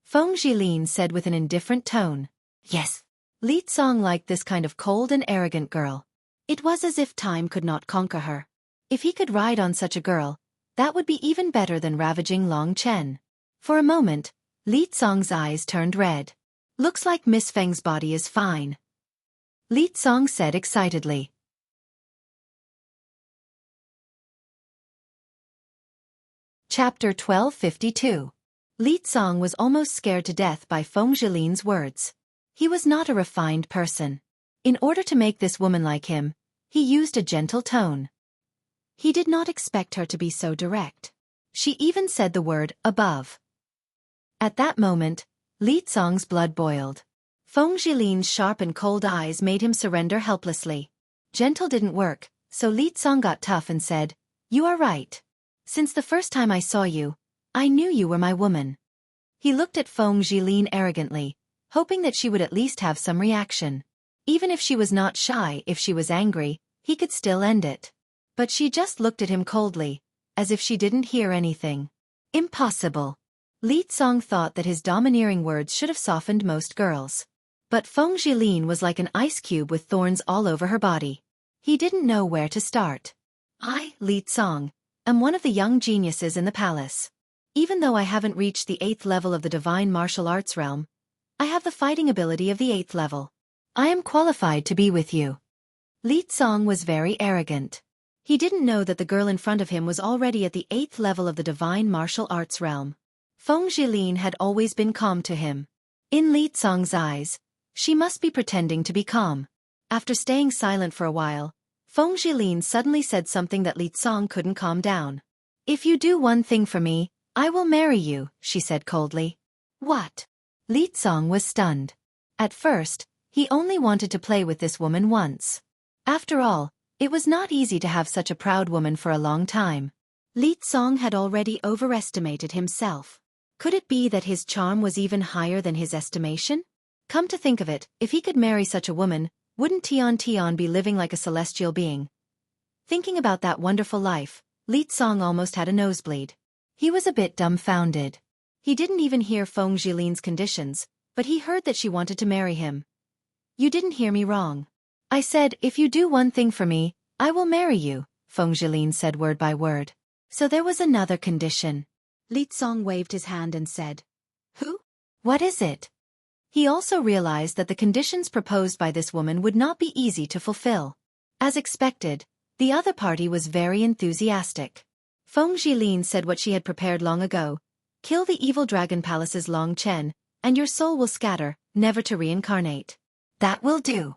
Feng Jilin said with an indifferent tone. Yes. Li Tsong liked this kind of cold and arrogant girl. It was as if time could not conquer her. If he could ride on such a girl, that would be even better than ravaging Long Chen. For a moment, Li Tsong's eyes turned red. "Looks like Miss Feng's body is fine," Li Tsong said excitedly. Chapter 1252. Li Tsong was almost scared to death by Feng Jilin's words. He was not a refined person. In order to make this woman like him, he used a gentle tone. He did not expect her to be so direct. She even said the word above. At that moment, Li Tsong's blood boiled. Feng Jilin's sharp and cold eyes made him surrender helplessly. Gentle didn't work, so Li Tsong got tough and said, "You are right. Since the first time I saw you, I knew you were my woman." He looked at Feng Jilin arrogantly, hoping that she would at least have some reaction. Even if she was not shy, if she was angry, he could still end it. But she just looked at him coldly, as if she didn't hear anything. Impossible. Li Tsong thought that his domineering words should have softened most girls. But Feng Jilin was like an ice cube with thorns all over her body. He didn't know where to start. "I, Li Tsong, am one of the young geniuses in the palace. Even though I haven't reached the 8th level of the divine martial arts realm, I have the fighting ability of the 8th level. I am qualified to be with you." Li Tsong was very arrogant. He didn't know that the girl in front of him was already at the 8th level of the divine martial arts realm. Feng Jilin had always been calm to him. In Li Tsong's eyes, she must be pretending to be calm. After staying silent for a while, Feng Jilin suddenly said something that Li Tsong couldn't calm down. "If you do one thing for me, I will marry you," she said coldly. "What?" Li Tsong was stunned. At first, he only wanted to play with this woman once. After all, it was not easy to have such a proud woman for a long time. Li Tsong had already overestimated himself. Could it be that his charm was even higher than his estimation? Come to think of it, if he could marry such a woman, wouldn't Tian be living like a celestial being? Thinking about that wonderful life, Li Tsong almost had a nosebleed. He was a bit dumbfounded. He didn't even hear Feng Jilin's conditions, but he heard that she wanted to marry him. "You didn't hear me wrong. I said, if you do one thing for me, I will marry you," Feng Jilin said word by word. "So there was another condition." Li Tsong waved his hand and said, "Who? What is it?" He also realized that the conditions proposed by this woman would not be easy to fulfill. As expected, the other party was very enthusiastic. Feng Jilin said what she had prepared long ago: "Kill the evil dragon palace's Long Chen, and your soul will scatter, never to reincarnate." "That will do."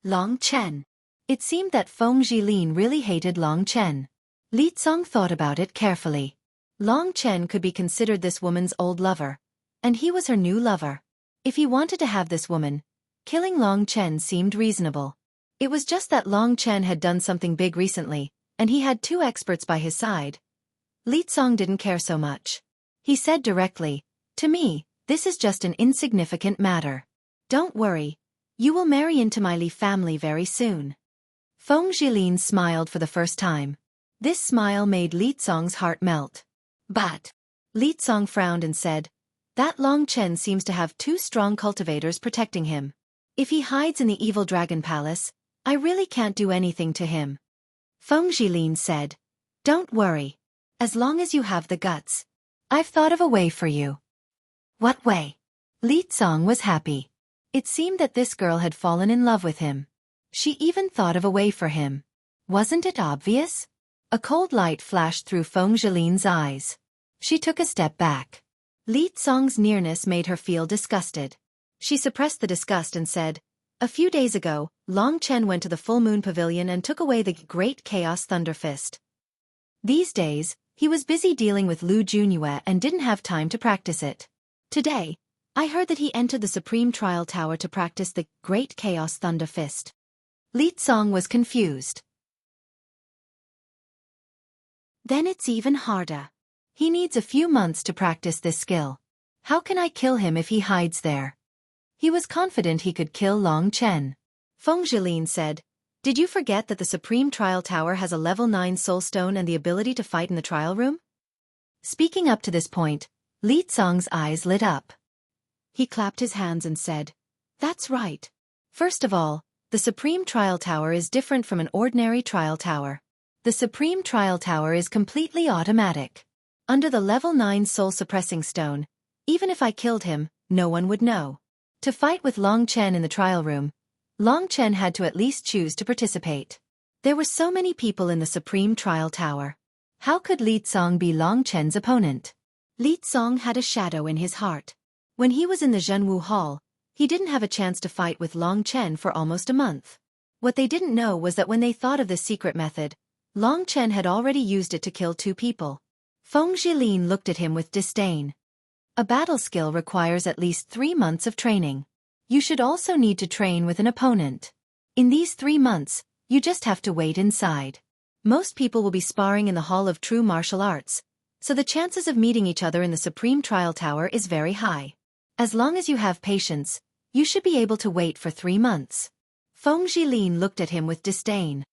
Long Chen. It seemed that Feng Jilin really hated Long Chen. Li Tsong thought about it carefully. Long Chen could be considered this woman's old lover, and he was her new lover. If he wanted to have this woman, killing Long Chen seemed reasonable. It was just that Long Chen had done something big recently, and he had 2 experts by his side. Li Tsong didn't care so much. He said directly, "To me, this is just an insignificant matter. Don't worry, You will marry into my Li family very soon. Feng Jilin smiled for the first time. This smile made Li Tsong's heart melt. But Li Tsong frowned and said, that Long Chen seems to have 2 strong cultivators protecting him. If he hides in the evil dragon palace, I really can't do anything to him. Feng Jilin said, don't worry. As long as you have the guts. I've thought of a way for you. What way? Li Tsong was happy. It seemed that this girl had fallen in love with him. She even thought of a way for him. Wasn't it obvious? A cold light flashed through Feng Jilin's eyes. She took a step back. Li Tsong's nearness made her feel disgusted. She suppressed the disgust and said, a few days ago, Long Chen went to the full moon pavilion and took away the great chaos thunder fist. These days, he was busy dealing with Lu Junyue and didn't have time to practice it. Today, I heard that he entered the Supreme Trial Tower to practice the Great Chaos Thunder Fist. Li Tsong was confused. Then it's even harder. He needs a few months to practice this skill. How can I kill him if he hides there? He was confident he could kill Long Chen. Feng Jilin said, did you forget that the Supreme Trial Tower has a level 9 soul stone and the ability to fight in the trial room? Speaking up to this point, Li Tsong's eyes lit up. He clapped his hands and said, that's right. First of all, the Supreme Trial Tower is different from an ordinary trial tower. The Supreme Trial Tower is completely automatic. Under the level 9 soul suppressing stone, even if I killed him, no one would know. To fight with Long Chen in the trial room, Long Chen had to at least choose to participate. There were so many people in the Supreme Trial Tower. How could Li Tsong be Long Chen's opponent? Li Tsong had a shadow in his heart. When he was in the Zhenwu Hall, he didn't have a chance to fight with Long Chen for almost a month. What they didn't know was that when they thought of this secret method, Long Chen had already used it to kill 2 people. Feng Jilin looked at him with disdain. A battle skill requires at least 3 months of training. You should also need to train with an opponent. In these 3 months, you just have to wait inside. Most people will be sparring in the Hall of True Martial Arts, so the chances of meeting each other in the Supreme Trial Tower is very high. As long as you have patience, you should be able to wait for 3 months. Feng Jilin looked at him with disdain.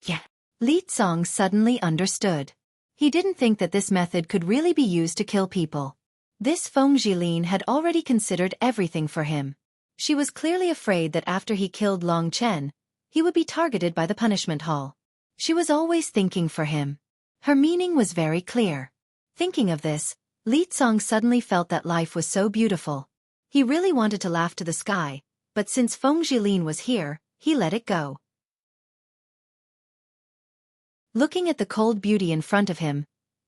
Yeah. Li Tsong suddenly understood. He didn't think that this method could really be used to kill people. This Feng Jilin had already considered everything for him. She was clearly afraid that after he killed Long Chen, he would be targeted by the punishment hall. She was always thinking for him. Her meaning was very clear. Thinking of this, Li Tsong suddenly felt that life was so beautiful. He really wanted to laugh to the sky, but since Feng Jilin was here, he let it go. Looking at the cold beauty in front of him,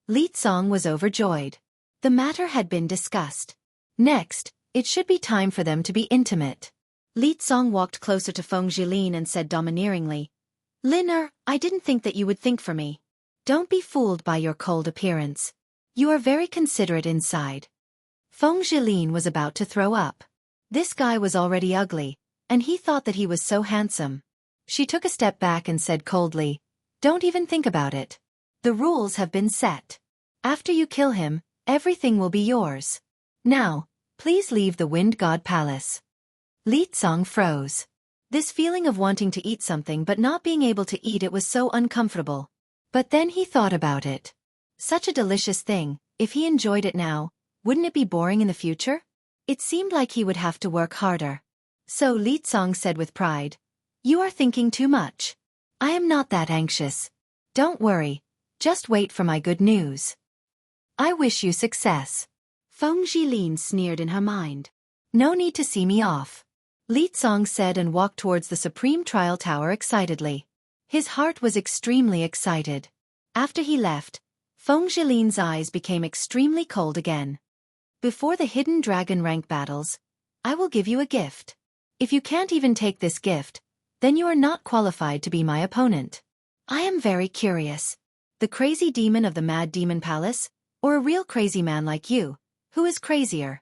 Li Tsong was overjoyed. The matter had been discussed. Next, it should be time for them to be intimate. Li Tsong walked closer to Feng Jilin and said domineeringly, Liner, I didn't think that you would think for me. Don't be fooled by your cold appearance. You are very considerate inside. Feng Jilin was about to throw up. This guy was already ugly, and he thought that he was so handsome. She took a step back and said coldly, don't even think about it. The rules have been set. After you kill him, everything will be yours. Now, please leave the Wind God Palace. Li Tsong froze. This feeling of wanting to eat something but not being able to eat it was so uncomfortable. But then he thought about it. Such a delicious thing, if he enjoyed it now, wouldn't it be boring in the future? It seemed like he would have to work harder. So Li Tsong said with pride, you are thinking too much. I am not that anxious. Don't worry, just wait for my good news. I wish you success. Feng Jilin sneered in her mind. No need to see me off. Li Tsong said and walked towards the Supreme Trial Tower excitedly. His heart was extremely excited. After he left, Feng Jilin's eyes became extremely cold again. Before the hidden dragon rank battles, I will give you a gift. If you can't even take this gift, then you are not qualified to be my opponent. I am very curious. The crazy demon of the Mad Demon Palace, or a real crazy man like you, who is crazier?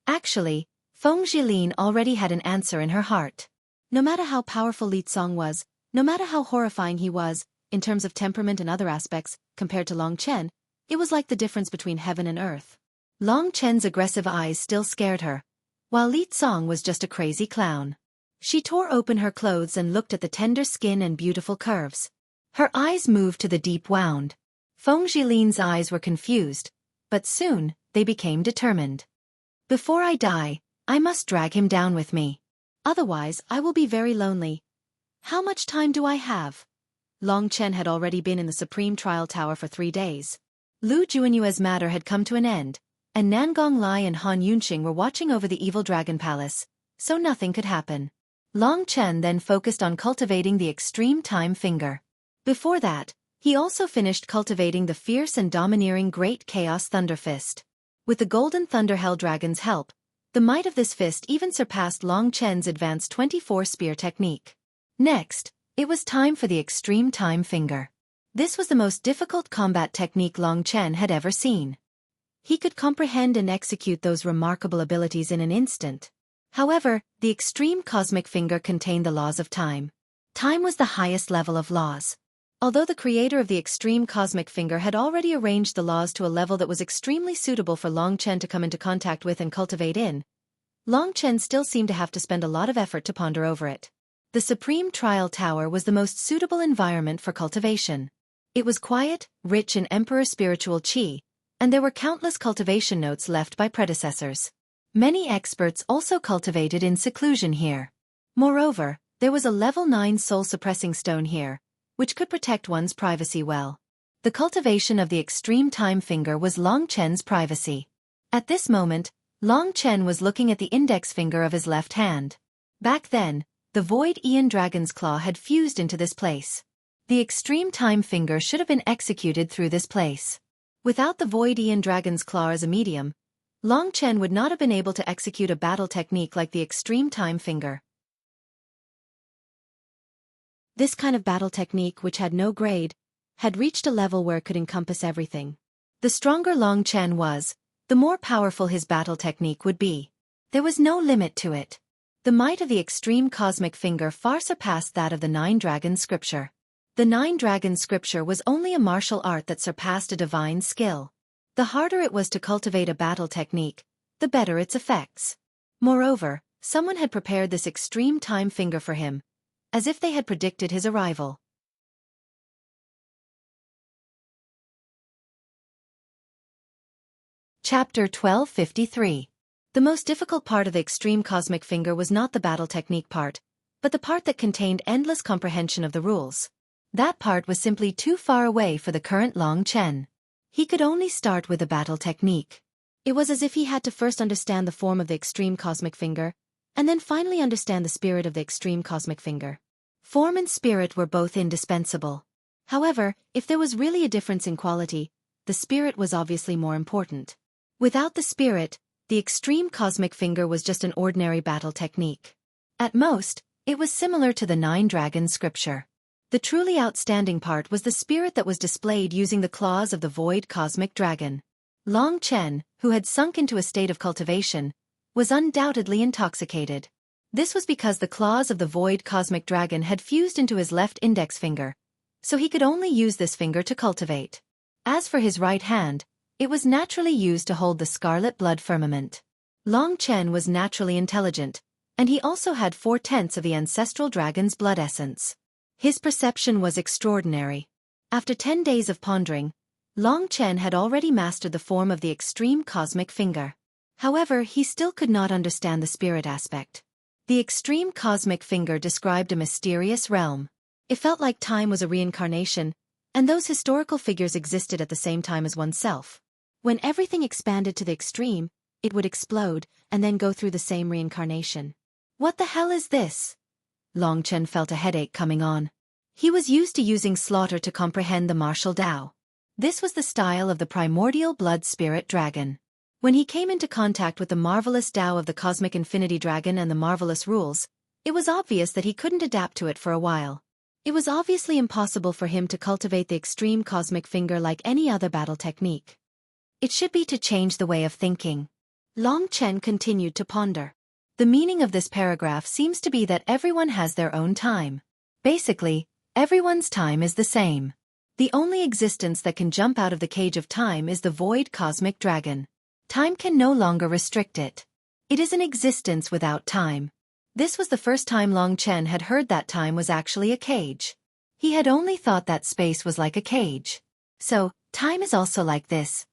Actually, Feng Jilin already had an answer in her heart. No matter how powerful Li Tsong was, no matter how horrifying he was, in terms of temperament and other aspects, compared to Long Chen, it was like the difference between heaven and earth. Long Chen's aggressive eyes still scared her, while Li Tsong was just a crazy clown. She tore open her clothes and looked at the tender skin and beautiful curves. Her eyes moved to the deep wound. Feng Jilin's eyes were confused, but soon, they became determined. Before I die, I must drag him down with me. Otherwise, I will be very lonely. How much time do I have? Long Chen had already been in the Supreme Trial Tower for 3 days. Lu Juanyue's matter had come to an end, and Nangong Lai and Han Yunxing were watching over the evil dragon palace, so nothing could happen. Long Chen then focused on cultivating the extreme time finger. Before that, he also finished cultivating the fierce and domineering Great Chaos Thunder Fist. With the Golden Thunder Hell Dragon's help, the might of this fist even surpassed Long Chen's advanced 24 spear technique. Next, it was time for the extreme time finger. This was the most difficult combat technique Long Chen had ever seen. He could comprehend and execute those remarkable abilities in an instant. However, the extreme cosmic finger contained the laws of time. Time was the highest level of laws. Although the creator of the extreme cosmic finger had already arranged the laws to a level that was extremely suitable for Long Chen to come into contact with and cultivate in, Long Chen still seemed to have to spend a lot of effort to ponder over it. The Supreme Trial Tower was the most suitable environment for cultivation. It was quiet, rich in Emperor spiritual qi, and there were countless cultivation notes left by predecessors. Many experts also cultivated in seclusion here. Moreover, there was a level 9 soul-suppressing stone here, which could protect one's privacy well. The cultivation of the extreme time finger was Long Chen's privacy. At this moment, Long Chen was looking at the index finger of his left hand. Back then, the Void Aeon Dragon's Claw had fused into this place. The extreme time finger should have been executed through this place. Without the Void Aeon Dragon's Claw as a medium, Long Chen would not have been able to execute a battle technique like the extreme time finger. This kind of battle technique, which had no grade, had reached a level where it could encompass everything. The stronger Long Chen was, the more powerful his battle technique would be. There was no limit to it. The might of the extreme cosmic finger far surpassed that of the 9 Dragon Scripture. The 9 Dragon Scripture was only a martial art that surpassed a divine skill. The harder it was to cultivate a battle technique, the better its effects. Moreover, someone had prepared this extreme time finger for him, as if they had predicted his arrival. Chapter 1253. The most difficult part of the extreme cosmic finger was not the battle technique part, but the part that contained endless comprehension of the rules. That part was simply too far away for the current Long Chen. He could only start with a battle technique. It was as if he had to first understand the form of the extreme cosmic finger, and then finally understand the spirit of the extreme cosmic finger. Form and spirit were both indispensable. However, if there was really a difference in quality, the spirit was obviously more important. Without the spirit, the extreme cosmic finger was just an ordinary battle technique. At most, it was similar to the 9 Dragon Scripture. The truly outstanding part was the spirit that was displayed using the claws of the Void Cosmic Dragon. Long Chen, who had sunk into a state of cultivation, was undoubtedly intoxicated. This was because the claws of the Void Cosmic Dragon had fused into his left index finger, so he could only use this finger to cultivate. As for his right hand, it was naturally used to hold the Scarlet Blood Firmament. Long Chen was naturally intelligent, and he also had 4/10 of the ancestral dragon's blood essence. His perception was extraordinary. After 10 days of pondering, Long Chen had already mastered the form of the extreme cosmic finger. However, he still could not understand the spirit aspect. The extreme cosmic finger described a mysterious realm. It felt like time was a reincarnation, and those historical figures existed at the same time as oneself. When everything expanded to the extreme, it would explode, and then go through the same reincarnation. What the hell is this? Long Chen felt a headache coming on. He was used to using slaughter to comprehend the martial Tao. This was the style of the primordial blood spirit dragon. When he came into contact with the marvelous Tao of the cosmic infinity dragon and the marvelous rules, it was obvious that he couldn't adapt to it for a while. It was obviously impossible for him to cultivate the extreme cosmic finger like any other battle technique. It should be to change the way of thinking. Long Chen continued to ponder. The meaning of this paragraph seems to be that everyone has their own time. Basically, everyone's time is the same. The only existence that can jump out of the cage of time is the Void Cosmic Dragon. Time can no longer restrict it. It is an existence without time. This was the first time Long Chen had heard that time was actually a cage. He had only thought that space was like a cage. So, time is also like this.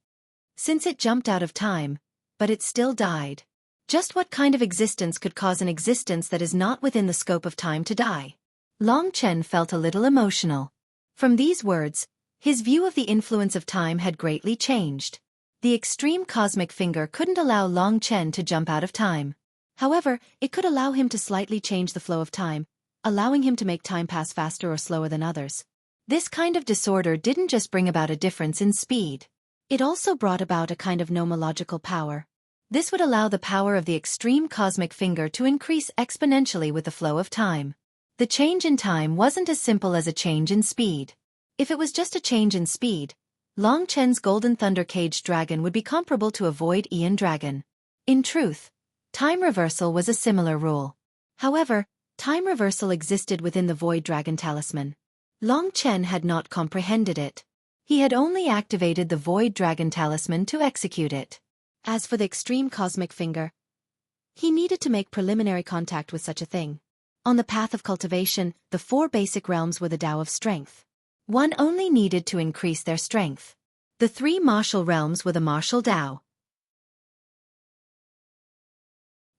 Since it jumped out of time, but it still died. Just what kind of existence could cause an existence that is not within the scope of time to die? Long Chen felt a little emotional. From these words, his view of the influence of time had greatly changed. The extreme cosmic finger couldn't allow Long Chen to jump out of time. However, it could allow him to slightly change the flow of time, allowing him to make time pass faster or slower than others. This kind of disorder didn't just bring about a difference in speed. It also brought about a kind of nomological power. This would allow the power of the extreme cosmic finger to increase exponentially with the flow of time. The change in time wasn't as simple as a change in speed. If it was just a change in speed, Long Chen's Golden Thunder Caged Dragon would be comparable to a Void Aeon Dragon. In truth, time reversal was a similar rule. However, time reversal existed within the Void Dragon Talisman. Long Chen had not comprehended it. He had only activated the Void Dragon Talisman to execute it. As for the extreme cosmic finger, he needed to make preliminary contact with such a thing. On the path of cultivation, the 4 basic realms were the Tao of strength. One only needed to increase their strength. The 3 martial realms were the martial Tao.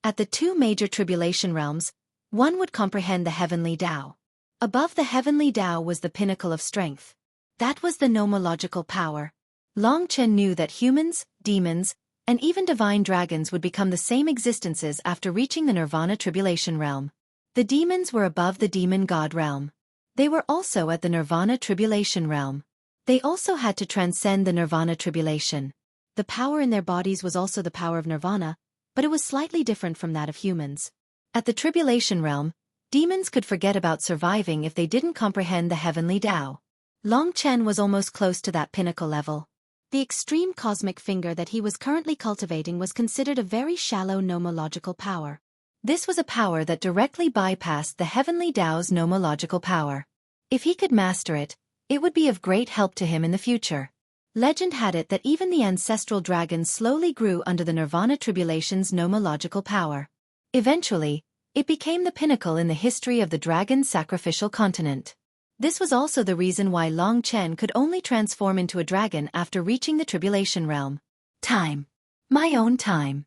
At the 2 major tribulation realms, one would comprehend the heavenly Tao. Above the heavenly Tao was the pinnacle of strength. That was the nomological power. Long Chen knew that humans, demons, and even divine dragons would become the same existences after reaching the Nirvana tribulation realm. The demons were above the demon god realm. They were also at the Nirvana tribulation realm. They also had to transcend the Nirvana tribulation. The power in their bodies was also the power of Nirvana, but it was slightly different from that of humans. At the tribulation realm, demons could forget about surviving if they didn't comprehend the heavenly Tao. Long Chen was almost close to that pinnacle level. The extreme cosmic finger that he was currently cultivating was considered a very shallow nomological power. This was a power that directly bypassed the heavenly Tao's nomological power. If he could master it, it would be of great help to him in the future. Legend had it that even the ancestral dragons slowly grew under the Nirvana tribulation's nomological power. Eventually, it became the pinnacle in the history of the dragon sacrificial continent. This was also the reason why Long Chen could only transform into a dragon after reaching the tribulation realm. Time. My own time.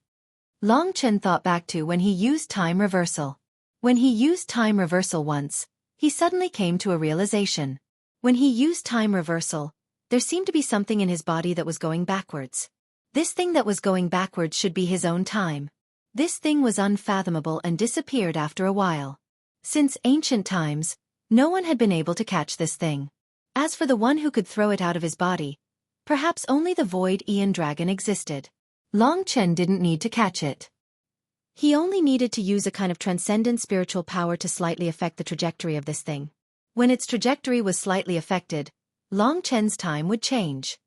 Long Chen thought back to when he used time reversal. When he used time reversal once, he suddenly came to a realization. When he used time reversal, there seemed to be something in his body that was going backwards. This thing that was going backwards should be his own time. This thing was unfathomable and disappeared after a while. Since ancient times, no one had been able to catch this thing. As for the one who could throw it out of his body, perhaps only the Void Aeon Dragon existed. Long Chen didn't need to catch it. He only needed to use a kind of transcendent spiritual power to slightly affect the trajectory of this thing. When its trajectory was slightly affected, Long Chen's time would change.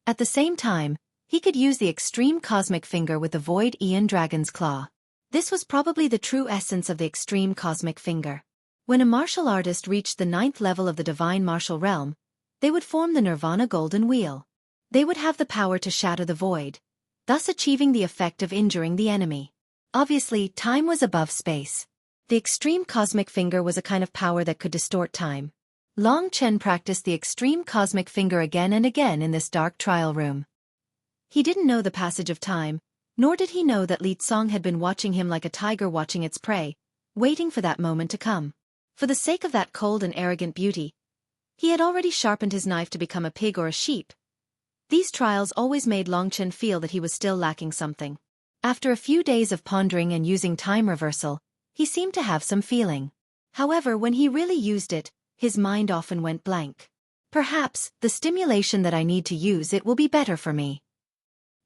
At the same time, he could use the extreme cosmic finger with the Void Aeon Dragon's claw. This was probably the true essence of the extreme cosmic finger. When a martial artist reached the 9th level of the divine martial realm, they would form the Nirvana Golden Wheel. They would have the power to shatter the void, thus achieving the effect of injuring the enemy. Obviously, time was above space. The extreme cosmic finger was a kind of power that could distort time. Long Chen practiced the extreme cosmic finger again and again in this dark trial room. He didn't know the passage of time, nor did he know that Li Song had been watching him like a tiger watching its prey, waiting for that moment to come. For the sake of that cold and arrogant beauty, he had already sharpened his knife to become a pig or a sheep. These trials always made Long Chen feel that he was still lacking something. After a few days of pondering and using time reversal, he seemed to have some feeling. However, when he really used it, his mind often went blank. Perhaps, the stimulation that I need to use it will be better for me.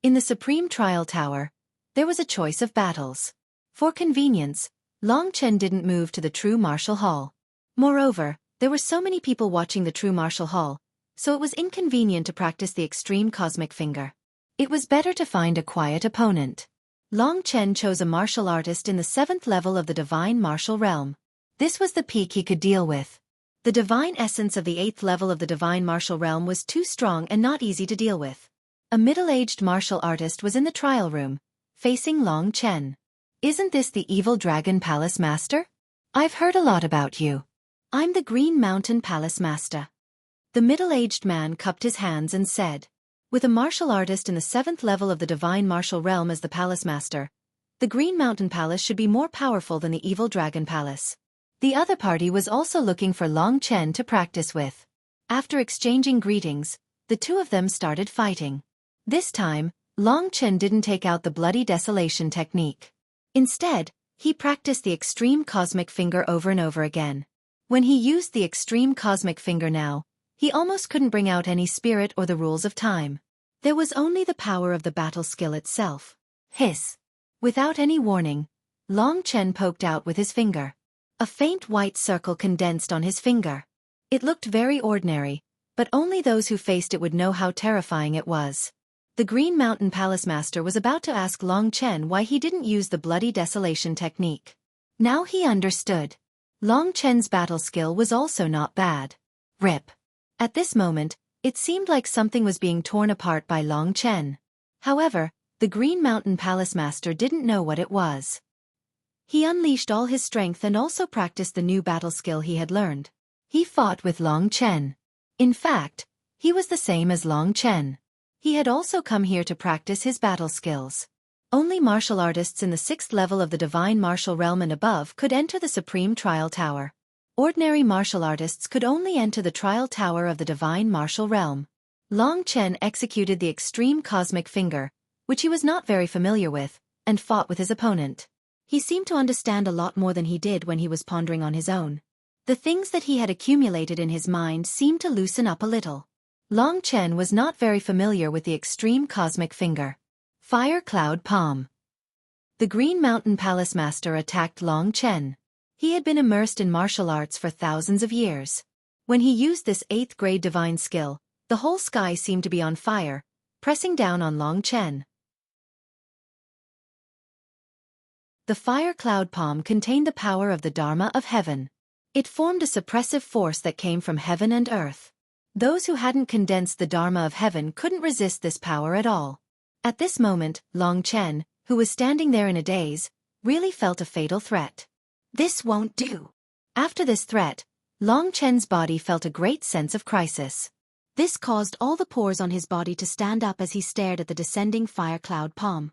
In the Supreme Trial Tower, there was a choice of battles. For convenience, Long Chen didn't move to the true martial hall. Moreover, there were so many people watching the true martial hall, so it was inconvenient to practice the extreme cosmic finger. It was better to find a quiet opponent. Long Chen chose a martial artist in the 7th level of the divine martial realm. This was the peak he could deal with. The divine essence of the 8th level of the divine martial realm was too strong and not easy to deal with. A middle-aged martial artist was in the trial room, facing Long Chen. Isn't this the evil Dragon Palace Master? I've heard a lot about you. I'm the Green Mountain Palace Master. The middle-aged man cupped his hands and said. With a martial artist in the 7th level of the Divine Martial Realm as the Palace Master, the Green Mountain Palace should be more powerful than the Evil Dragon Palace. The other party was also looking for Long Chen to practice with. After exchanging greetings, the two of them started fighting. This time, Long Chen didn't take out the Bloody Desolation technique. Instead, he practiced the Extreme Cosmic Finger over and over again. When he used the Extreme Cosmic Finger now, he almost couldn't bring out any spirit or the rules of time. There was only the power of the battle skill itself. Hiss! Without any warning, Long Chen poked out with his finger. A faint white circle condensed on his finger. It looked very ordinary, but only those who faced it would know how terrifying it was. The Green Mountain Palace Master was about to ask Long Chen why he didn't use the Bloody Desolation technique. Now he understood. Long Chen's battle skill was also not bad. Rip. At this moment, it seemed like something was being torn apart by Long Chen. However, the Green Mountain Palace Master didn't know what it was. He unleashed all his strength and also practiced the new battle skill he had learned. He fought with Long Chen. In fact, he was the same as Long Chen. He had also come here to practice his battle skills. Only martial artists in the 6th level of the Divine Martial Realm and above could enter the Supreme Trial Tower. Ordinary martial artists could only enter the Trial Tower of the Divine Martial Realm. Long Chen executed the Extreme Cosmic Finger, which he was not very familiar with, and fought with his opponent. He seemed to understand a lot more than he did when he was pondering on his own. The things that he had accumulated in his mind seemed to loosen up a little. Long Chen was not very familiar with the Extreme Cosmic Finger. Fire Cloud Palm. The Green Mountain Palace Master attacked Long Chen. He had been immersed in martial arts for thousands of years. When he used this 8th grade divine skill, the whole sky seemed to be on fire, pressing down on Long Chen. The Fire Cloud Palm contained the power of the Dharma of heaven. It formed a suppressive force that came from heaven and earth. Those who hadn't condensed the Dharma of heaven couldn't resist this power at all. At this moment, Long Chen, who was standing there in a daze, really felt a fatal threat. This won't do. After this threat, Long Chen's body felt a great sense of crisis. This caused all the pores on his body to stand up as he stared at the descending fire cloud palm.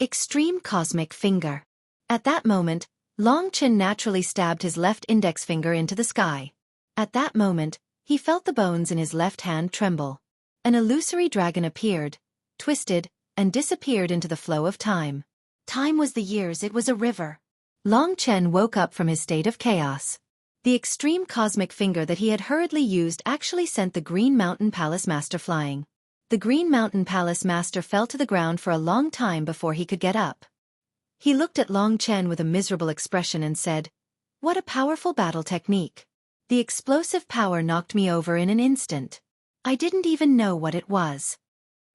Extreme Cosmic Finger. At that moment, Long Chen naturally stabbed his left index finger into the sky. At that moment, he felt the bones in his left hand tremble. An illusory dragon appeared, twisted, and disappeared into the flow of time. Time was the years, it was a river. Long Chen woke up from his state of chaos. The Extreme Cosmic Finger that he had hurriedly used actually sent the Green Mountain Palace Master flying. The Green Mountain Palace Master fell to the ground for a long time before he could get up. He looked at Long Chen with a miserable expression and said, "What a powerful battle technique. The explosive power knocked me over in an instant. I didn't even know what it was."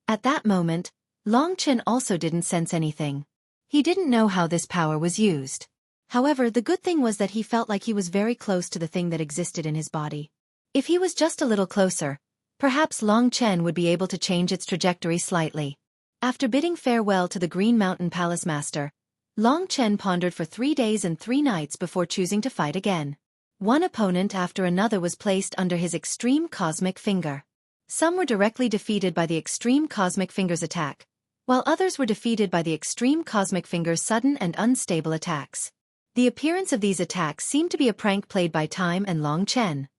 At that moment, Long Chen also didn't sense anything. He didn't know how this power was used. However, the good thing was that he felt like he was very close to the thing that existed in his body. If he was just a little closer, perhaps Long Chen would be able to change its trajectory slightly. After bidding farewell to the Green Mountain Palace Master, Long Chen pondered for 3 days and 3 nights before choosing to fight again. One opponent after another was placed under his Extreme Cosmic Finger. Some were directly defeated by the Extreme Cosmic Finger's attack, while others were defeated by the Extreme Cosmic Finger's sudden and unstable attacks. The appearance of these attacks seemed to be a prank played by time and Long Chen.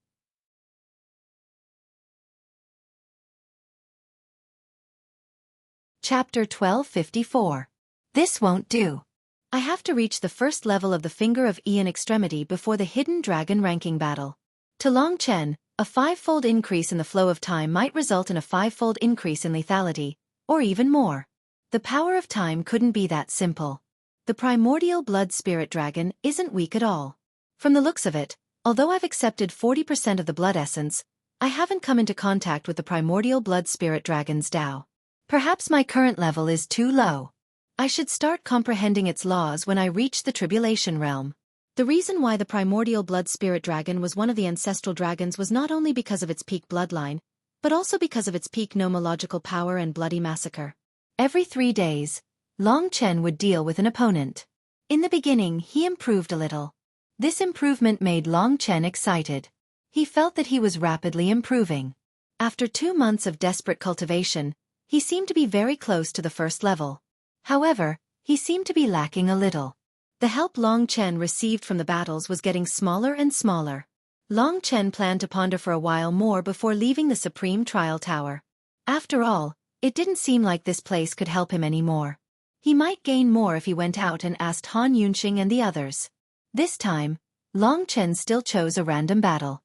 Chapter 1254. This won't do. I have to reach the first level of the Finger of Ian Extremity before the Hidden Dragon ranking battle. To Long Chen, a 5-fold increase in the flow of time might result in a 5-fold increase in lethality, or even more. The power of time couldn't be that simple. The primordial blood spirit dragon isn't weak at all. From the looks of it, although I've accepted 40% of the blood essence, I haven't come into contact with the primordial blood spirit dragon's Tao. Perhaps my current level is too low. I should start comprehending its laws when I reach the Tribulation Realm. The reason why the primordial blood spirit dragon was one of the ancestral dragons was not only because of its peak bloodline, but also because of its peak nomological power and bloody massacre. Every 3 days, Long Chen would deal with an opponent. In the beginning, he improved a little. This improvement made Long Chen excited. He felt that he was rapidly improving. After 2 months of desperate cultivation, he seemed to be very close to the first level. However, he seemed to be lacking a little. The help Long Chen received from the battles was getting smaller and smaller. Long Chen planned to ponder for a while more before leaving the Supreme Trial Tower. After all, it didn't seem like this place could help him anymore. He might gain more if he went out and asked Han Yunxing and the others. This time, Long Chen still chose a random battle.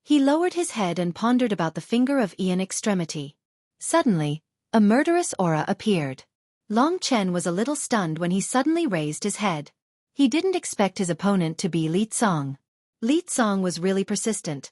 He lowered his head and pondered about the finger of Ian extremity. Suddenly, a murderous aura appeared. Long Chen was a little stunned when he suddenly raised his head. He didn't expect his opponent to be Li Tsong. Li Tsong was really persistent.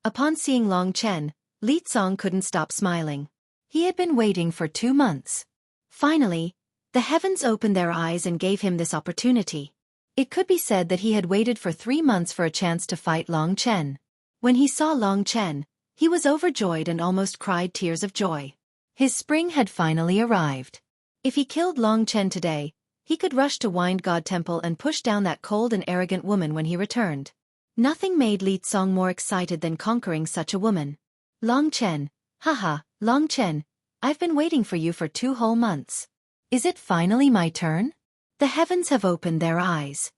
Upon seeing Long Chen, Li Tsong couldn't stop smiling. He had been waiting for 2 months. Finally, the heavens opened their eyes and gave him this opportunity. It could be said that he had waited for 3 months for a chance to fight Long Chen. When he saw Long Chen, he was overjoyed and almost cried tears of joy. His spring had finally arrived. If he killed Long Chen today, he could rush to Wind God Temple and push down that cold and arrogant woman when he returned. Nothing made Li Tsong more excited than conquering such a woman. Long Chen, haha, Long Chen, I've been waiting for you for 2 whole months. Is it finally my turn? The heavens have opened their eyes.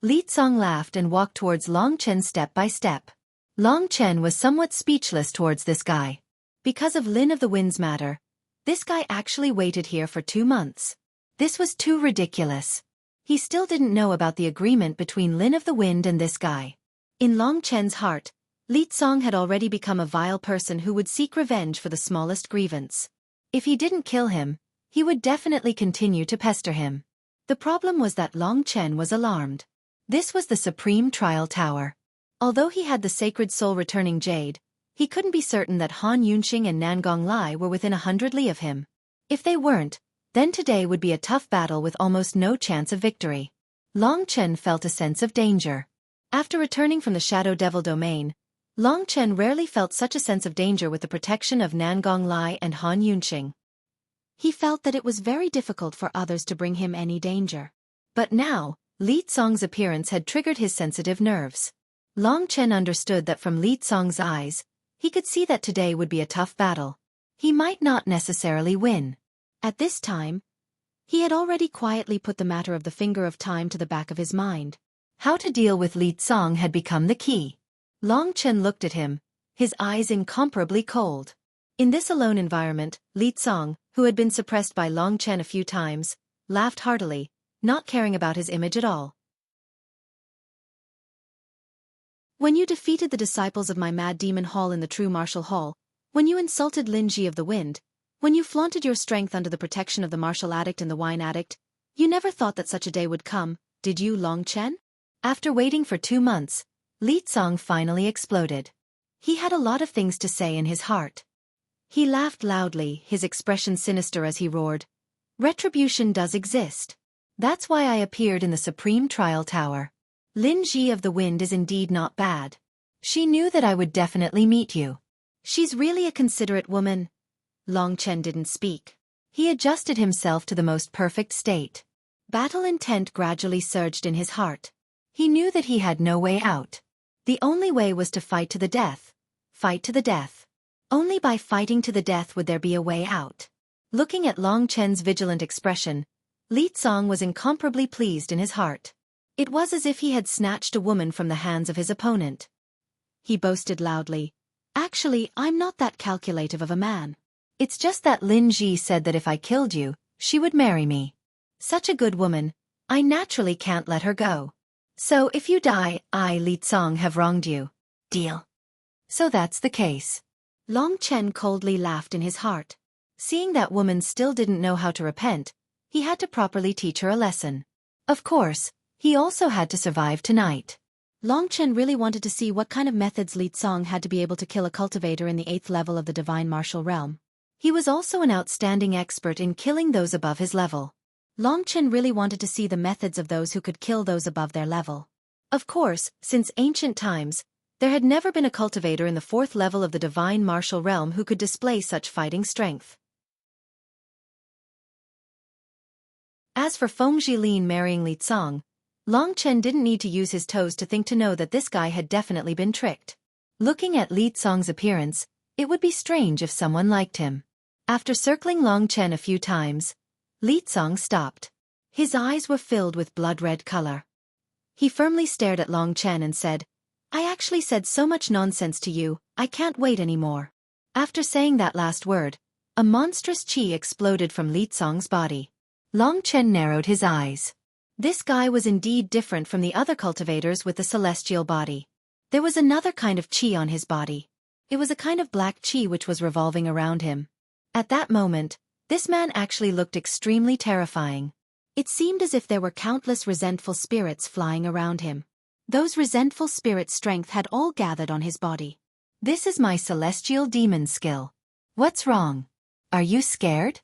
Li Tsong laughed and walked towards Long Chen step by step. Long Chen was somewhat speechless towards this guy. Because of Lin of the Wind's matter, this guy actually waited here for 2 months. This was too ridiculous. He still didn't know about the agreement between Lin of the Wind and this guy. In Long Chen's heart, Li Tsong had already become a vile person who would seek revenge for the smallest grievance. If he didn't kill him, he would definitely continue to pester him. The problem was that Long Chen was alarmed. This was the Supreme Trial Tower. Although he had the Sacred Soul returning jade, he couldn't be certain that Han Yunxing and Nangong Lai were within 100 li of him. If they weren't, then today would be a tough battle with almost no chance of victory. Long Chen felt a sense of danger. After returning from the Shadow Devil domain, Long Chen rarely felt such a sense of danger with the protection of Nangong Lai and Han Yunxing. He felt that it was very difficult for others to bring him any danger. But now, Li Tsong's appearance had triggered his sensitive nerves. Long Chen understood that from Li Tsong's eyes, he could see that today would be a tough battle. He might not necessarily win. At this time, he had already quietly put the matter of the finger of time to the back of his mind. How to deal with Li Tsong had become the key. Long Chen looked at him, his eyes incomparably cold. In this alone environment, Li Tsong, who had been suppressed by Long Chen a few times, laughed heartily, not caring about his image at all. When you defeated the disciples of my mad demon hall in the true martial hall, when you insulted Lin Ji of the Wind, when you flaunted your strength under the protection of the martial addict and the wine addict, you never thought that such a day would come, did you, Long Chen? After waiting for 2 months, Li Tsong finally exploded. He had a lot of things to say in his heart. He laughed loudly, his expression sinister as he roared, "Retribution does exist. That's why I appeared in the Supreme Trial Tower. Lin Ji of the Wind is indeed not bad. She knew that I would definitely meet you. She's really a considerate woman." Long Chen didn't speak. He adjusted himself to the most perfect state. Battle intent gradually surged in his heart. He knew that he had no way out. The only way was to fight to the death. Fight to the death. Only by fighting to the death would there be a way out. Looking at Long Chen's vigilant expression, Li Tsong was incomparably pleased in his heart. It was as if he had snatched a woman from the hands of his opponent. He boasted loudly, "Actually, I'm not that calculative of a man. It's just that Lin Ji said that if I killed you, she would marry me. Such a good woman, I naturally can't let her go. So if you die, I, Li Tsong, have wronged you. Deal?" "So that's the case." Long Chen coldly laughed in his heart. Seeing that woman still didn't know how to repent, he had to properly teach her a lesson. Of course, he also had to survive tonight. Long Chen really wanted to see what kind of methods Li Tsong had to be able to kill a cultivator in the 8th level of the divine martial realm. He was also an outstanding expert in killing those above his level. Long Chen really wanted to see the methods of those who could kill those above their level. Of course, since ancient times, there had never been a cultivator in the 4th level of the divine martial realm who could display such fighting strength. As for Feng Jilin marrying Li Cong, Long Chen didn't need to use his toes to think to know that this guy had definitely been tricked. Looking at Li Cong's appearance, it would be strange if someone liked him. After circling Long Chen a few times, Li Cong stopped. His eyes were filled with blood-red color. He firmly stared at Long Chen and said, "I actually said so much nonsense to you, I can't wait anymore." After saying that last word, a monstrous qi exploded from Li Cong's body. Long Chen narrowed his eyes. This guy was indeed different from the other cultivators with the celestial body. There was another kind of qi on his body. It was a kind of black qi which was revolving around him. At that moment, this man actually looked extremely terrifying. It seemed as if there were countless resentful spirits flying around him. Those resentful spirits' strength had all gathered on his body. "This is my celestial demon skill. What's wrong? Are you scared?"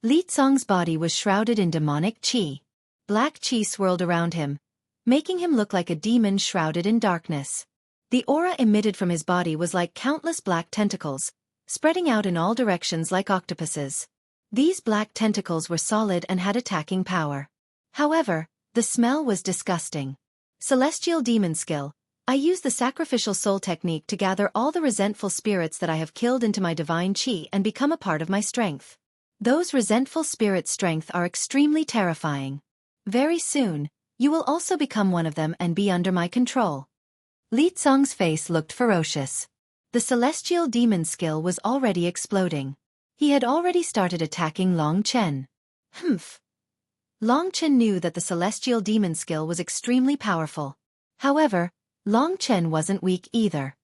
Li Cong's body was shrouded in demonic qi. Black qi swirled around him, making him look like a demon shrouded in darkness. The aura emitted from his body was like countless black tentacles, spreading out in all directions like octopuses. These black tentacles were solid and had attacking power. However, the smell was disgusting. Celestial demon skill. I use the sacrificial soul technique to gather all the resentful spirits that I have killed into my divine qi and become a part of my strength. Those resentful spirits' strength are extremely terrifying. Very soon, you will also become one of them and be under my control. Li Cong's face looked ferocious. The celestial demon skill was already exploding. He had already started attacking Long Chen. Humph. Long Chen knew that the celestial demon skill was extremely powerful. However, Long Chen wasn't weak either.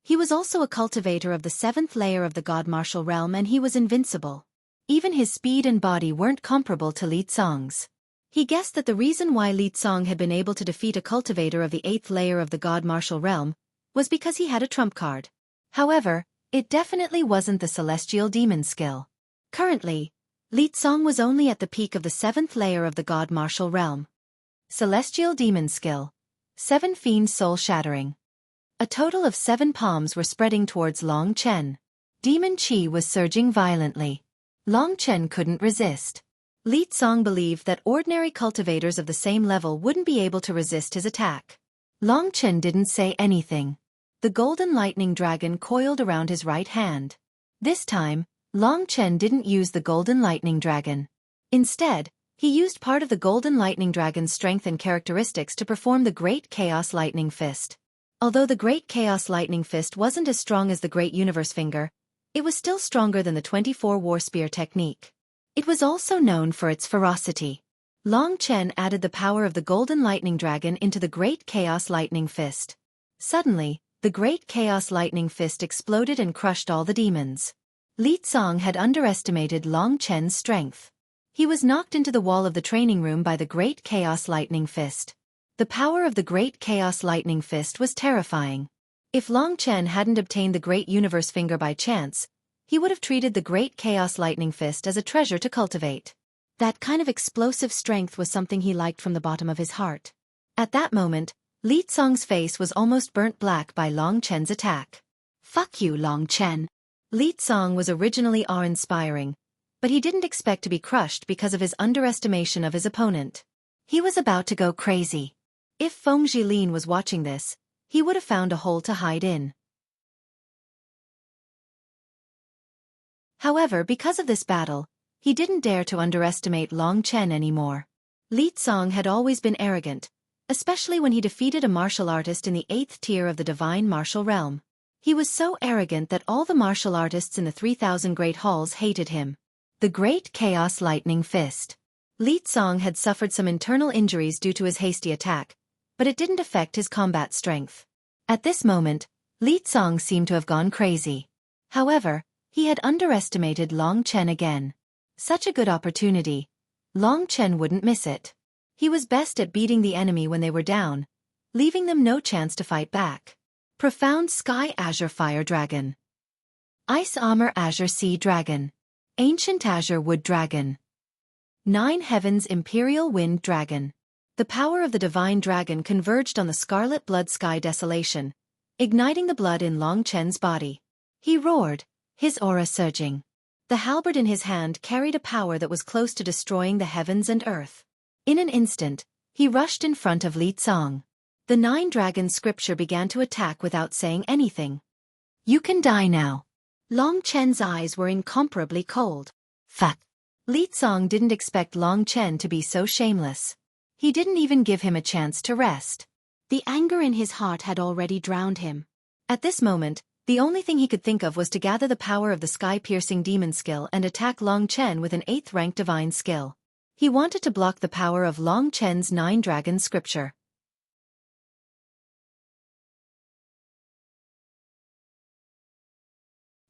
He was also a cultivator of the 7th layer of the God Martial Realm and he was invincible. Even his speed and body weren't comparable to Li Cong's. He guessed that the reason why Li Cong had been able to defeat a cultivator of the 8th layer of the God Martial Realm was because he had a trump card. However, it definitely wasn't the celestial demon skill. Currently, Li Cong was only at the peak of the 7th layer of the God Martial Realm. Celestial demon skill. 7 Fiend Soul Shattering. A total of 7 palms were spreading towards Long Chen. Demon Qi was surging violently. Long Chen couldn't resist. Li Cong believed that ordinary cultivators of the same level wouldn't be able to resist his attack. Long Chen didn't say anything. The golden lightning dragon coiled around his right hand. This time, Long Chen didn't use the golden lightning dragon. Instead, he used part of the golden lightning dragon's strength and characteristics to perform the Great Chaos Lightning Fist. Although the Great Chaos Lightning Fist wasn't as strong as the Great Universe Finger, it was still stronger than the 24 War Spear technique. It was also known for its ferocity. Long Chen added the power of the Golden Lightning Dragon into the Great Chaos Lightning Fist. Suddenly, the Great Chaos Lightning Fist exploded and crushed all the demons. Li Cong had underestimated Long Chen's strength. He was knocked into the wall of the training room by the Great Chaos Lightning Fist. The power of the Great Chaos Lightning Fist was terrifying. If Long Chen hadn't obtained the Great Universe Finger by chance, he would have treated the Great Chaos Lightning Fist as a treasure to cultivate. That kind of explosive strength was something he liked from the bottom of his heart. At that moment, Li Cong's face was almost burnt black by Long Chen's attack. "Fuck you, Long Chen." Li Cong was originally awe-inspiring, but he didn't expect to be crushed because of his underestimation of his opponent. He was about to go crazy. If Feng Jilin was watching this, he would have found a hole to hide in. However, because of this battle, he didn't dare to underestimate Long Chen anymore. Li Cong had always been arrogant, especially when he defeated a martial artist in the 8th tier of the Divine Martial Realm. He was so arrogant that all the martial artists in the 3,000 Great Halls hated him. The Great Chaos Lightning Fist. Li Cong had suffered some internal injuries due to his hasty attack, but it didn't affect his combat strength. At this moment, Li Cong seemed to have gone crazy. However, he had underestimated Long Chen again. Such a good opportunity. Long Chen wouldn't miss it. He was best at beating the enemy when they were down, leaving them no chance to fight back. Profound Sky Azure Fire Dragon. Ice Armor Azure Sea Dragon. Ancient Azure Wood Dragon. 9 Heavens Imperial Wind Dragon. The power of the Divine Dragon converged on the Scarlet Blood Sky Desolation, igniting the blood in Long Chen's body. He roared, his aura surging. The halberd in his hand carried a power that was close to destroying the heavens and earth. In an instant, he rushed in front of Li Tsong. The 9-dragon scripture began to attack without saying anything. "You can die now." Long Chen's eyes were incomparably cold. Fuck. Li Tsong didn't expect Long Chen to be so shameless. He didn't even give him a chance to rest. The anger in his heart had already drowned him. At this moment, the only thing he could think of was to gather the power of the sky-piercing demon skill and attack Long Chen with an 8th-rank divine skill. He wanted to block the power of Long Chen's 9-dragon scripture.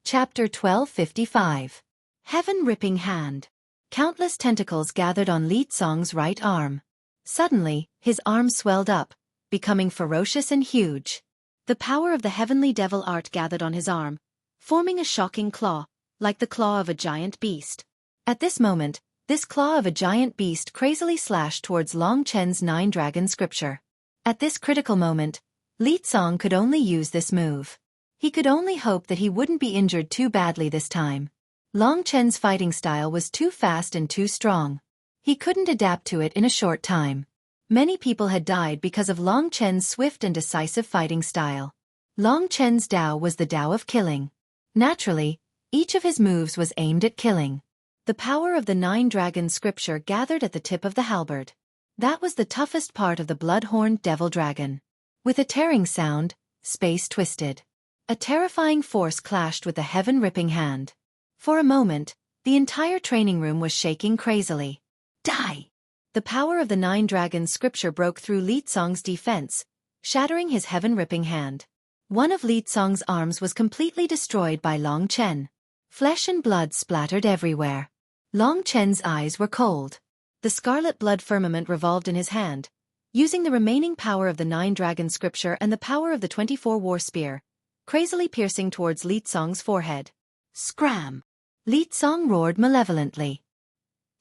Chapter 1255. Heaven-ripping hand. Countless tentacles gathered on Li Tsong's right arm. Suddenly, his arm swelled up, becoming ferocious and huge. The power of the heavenly devil art gathered on his arm, forming a shocking claw, like the claw of a giant beast. At this moment, this claw of a giant beast crazily slashed towards Long Chen's 9-dragon scripture. At this critical moment, Li Tsong could only use this move. He could only hope that he wouldn't be injured too badly this time. Long Chen's fighting style was too fast and too strong. He couldn't adapt to it in a short time. Many people had died because of Long Chen's swift and decisive fighting style. Long Chen's Tao was the Tao of killing. Naturally, each of his moves was aimed at killing. The power of the 9-dragon scripture gathered at the tip of the halberd. That was the toughest part of the blood-horned devil dragon. With a tearing sound, space twisted. A terrifying force clashed with the heaven-ripping hand. For a moment, the entire training room was shaking crazily. Die! The power of the 9-dragon scripture broke through Li Tsong's defense, shattering his heaven-ripping hand. One of Li Tsong's arms was completely destroyed by Long Chen. Flesh and blood splattered everywhere. Long Chen's eyes were cold. The scarlet blood firmament revolved in his hand. Using the remaining power of the 9-dragon scripture and the power of the 24 war spear, crazily piercing towards Li Tsong's forehead. Scram! Li Tsong roared malevolently.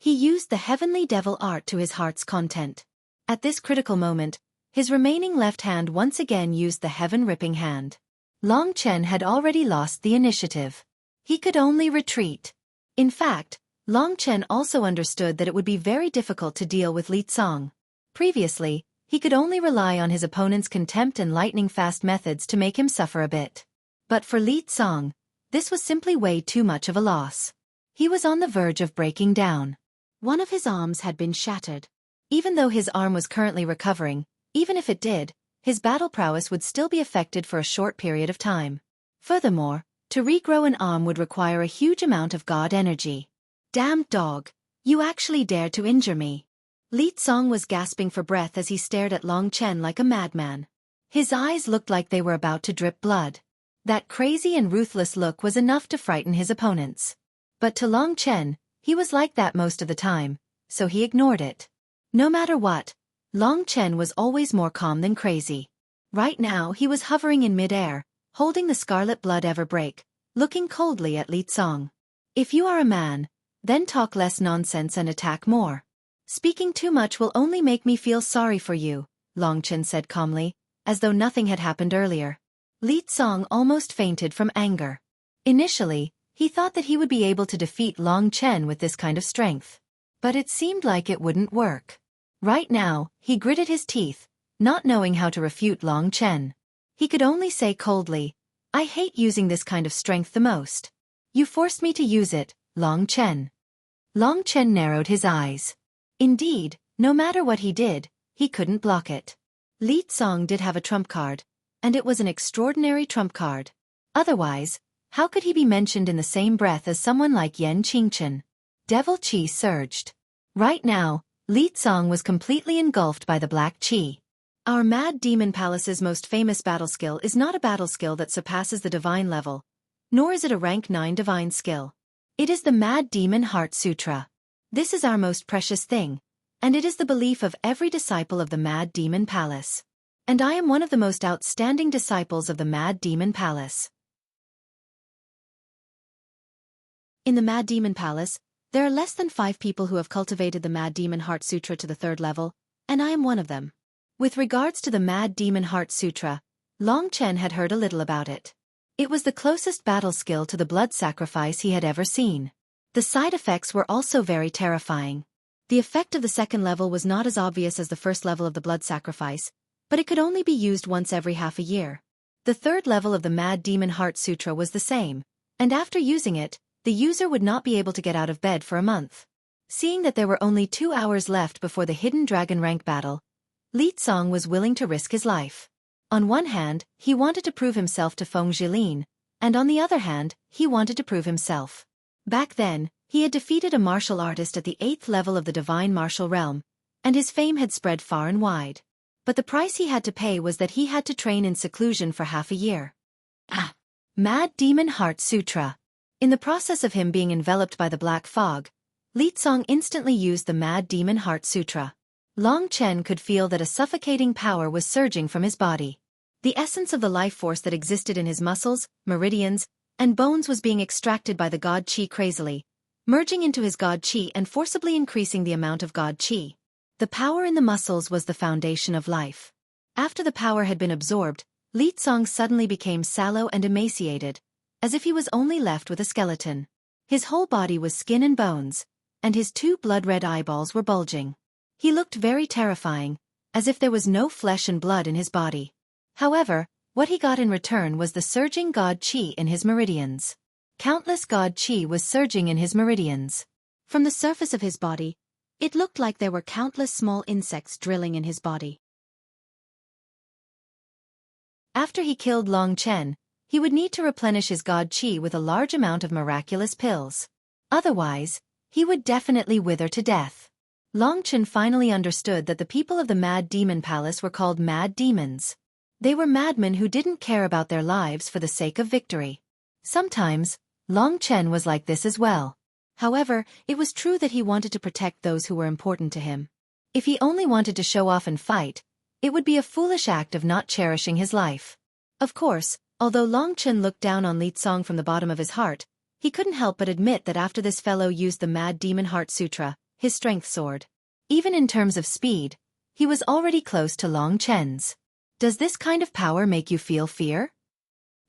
He used the heavenly devil art to his heart's content. At this critical moment, his remaining left hand once again used the heaven-ripping hand. Long Chen had already lost the initiative. He could only retreat. In fact, Long Chen also understood that it would be very difficult to deal with Li Tsong. Previously, he could only rely on his opponent's contempt and lightning-fast methods to make him suffer a bit. But for Li Tsong, this was simply way too much of a loss. He was on the verge of breaking down. One of his arms had been shattered. Even though his arm was currently recovering, even if it did, his battle prowess would still be affected for a short period of time. Furthermore, to regrow an arm would require a huge amount of god energy. Damned dog, you actually dared to injure me. Li Tsong was gasping for breath as he stared at Long Chen like a madman. His eyes looked like they were about to drip blood. That crazy and ruthless look was enough to frighten his opponents. But to Long Chen, he was like that most of the time, so he ignored it. No matter what, Long Chen was always more calm than crazy. Right now he was hovering in mid-air, holding the scarlet blood ever break, looking coldly at Li Tsong. If you are a man, then talk less nonsense and attack more. Speaking too much will only make me feel sorry for you, Long Chen said calmly, as though nothing had happened earlier. Li Tsong almost fainted from anger. Initially, he thought that he would be able to defeat Long Chen with this kind of strength. But it seemed like it wouldn't work. Right now, he gritted his teeth, not knowing how to refute Long Chen. He could only say coldly, I hate using this kind of strength the most. You forced me to use it, Long Chen. Long Chen narrowed his eyes. Indeed, no matter what he did, he couldn't block it. Li Tsong did have a trump card, and it was an extraordinary trump card. Otherwise, how could he be mentioned in the same breath as someone like Yan Qingchen? Devil Qi surged. Right now, Li Tsong was completely engulfed by the black Qi. Our Mad Demon Palace's most famous battle skill is not a battle skill that surpasses the divine level, nor is it a rank 9 divine skill. It is the Mad Demon Heart Sutra. This is our most precious thing, and it is the belief of every disciple of the Mad Demon Palace. And I am one of the most outstanding disciples of the Mad Demon Palace. In the Mad Demon Palace, there are less than 5 people who have cultivated the Mad Demon Heart Sutra to the 3rd level, and I am one of them. With regards to the Mad Demon Heart Sutra, Long Chen had heard a little about it. It was the closest battle skill to the blood sacrifice he had ever seen. The side effects were also very terrifying. The effect of the second level was not as obvious as the first level of the blood sacrifice, but it could only be used once every half a year. The third level of the Mad Demon Heart Sutra was the same, and after using it, the user would not be able to get out of bed for a month. Seeing that there were only 2 hours left before the Hidden Dragon rank battle, Li Tsong was willing to risk his life. On one hand, he wanted to prove himself to Feng Zhilin, and on the other hand, he wanted to prove himself. Back then, he had defeated a martial artist at the 8th level of the Divine Martial Realm, and his fame had spread far and wide. But the price he had to pay was that he had to train in seclusion for half a year. Mad Demon Heart Sutra. In the process of him being enveloped by the black fog, Li Tsong instantly used the Mad Demon Heart Sutra. Long Chen could feel that a suffocating power was surging from his body. The essence of the life force that existed in his muscles, meridians, and bones was being extracted by the God Qi crazily, merging into his God Qi and forcibly increasing the amount of God Qi. The power in the muscles was the foundation of life. After the power had been absorbed, Li Tsong suddenly became sallow and emaciated, as if he was only left with a skeleton. His whole body was skin and bones, and his 2 blood-red eyeballs were bulging. He looked very terrifying, as if there was no flesh and blood in his body. However, what he got in return was the surging God Qi in his meridians. Countless God Qi was surging in his meridians. From the surface of his body, it looked like there were countless small insects drilling in his body. After he killed Long Chen, he would need to replenish his God Qi with a large amount of miraculous pills. Otherwise, he would definitely wither to death. Long Chen finally understood that the people of the Mad Demon Palace were called Mad Demons. They were madmen who didn't care about their lives for the sake of victory. Sometimes, Long Chen was like this as well. However, it was true that he wanted to protect those who were important to him. If he only wanted to show off and fight, it would be a foolish act of not cherishing his life. Of course, although Long Chen looked down on Li Tsong from the bottom of his heart, he couldn't help but admit that after this fellow used the Mad Demon Heart Sutra, his strength soared. Even in terms of speed, he was already close to Long Chen's. Does this kind of power make you feel fear?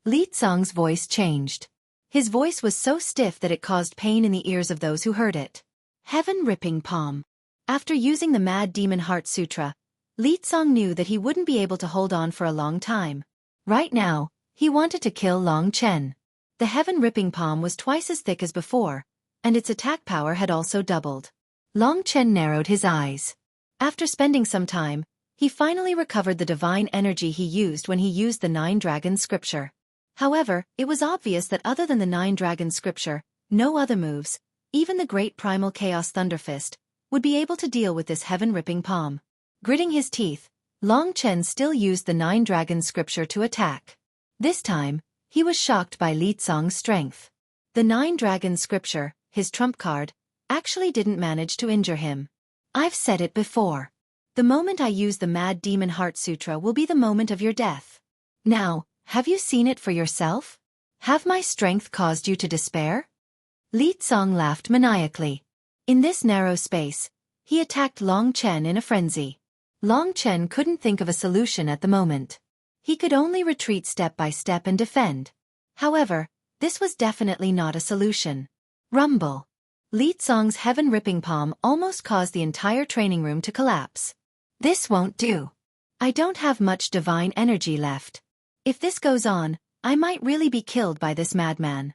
Li Tsong's voice changed. His voice was so stiff that it caused pain in the ears of those who heard it. Heaven-ripping palm. After using the Mad Demon Heart Sutra, Li Tsong knew that he wouldn't be able to hold on for a long time. Right now, he wanted to kill Long Chen. The heaven-ripping palm was twice as thick as before, and its attack power had also doubled. Long Chen narrowed his eyes. After spending some time, he finally recovered the divine energy he used when he used the 9 Dragons scripture. However, it was obvious that other than the 9 Dragons scripture, no other moves, even the great primal chaos thunderfist, would be able to deal with this heaven-ripping palm. Gritting his teeth, Long Chen still used the 9 Dragons scripture to attack. This time, he was shocked by Li Tsong's strength. The 9 Dragons scripture, his trump card, actually didn't manage to injure him. I've said it before. The moment I use the Mad Demon Heart Sutra will be the moment of your death. Now, have you seen it for yourself? Have my strength caused you to despair? Li Tsong laughed maniacally. In this narrow space, he attacked Long Chen in a frenzy. Long Chen couldn't think of a solution at the moment. He could only retreat step by step and defend. However, this was definitely not a solution. Rumble. Li Tsong's heaven-ripping palm almost caused the entire training room to collapse. This won't do. I don't have much divine energy left. If this goes on, I might really be killed by this madman.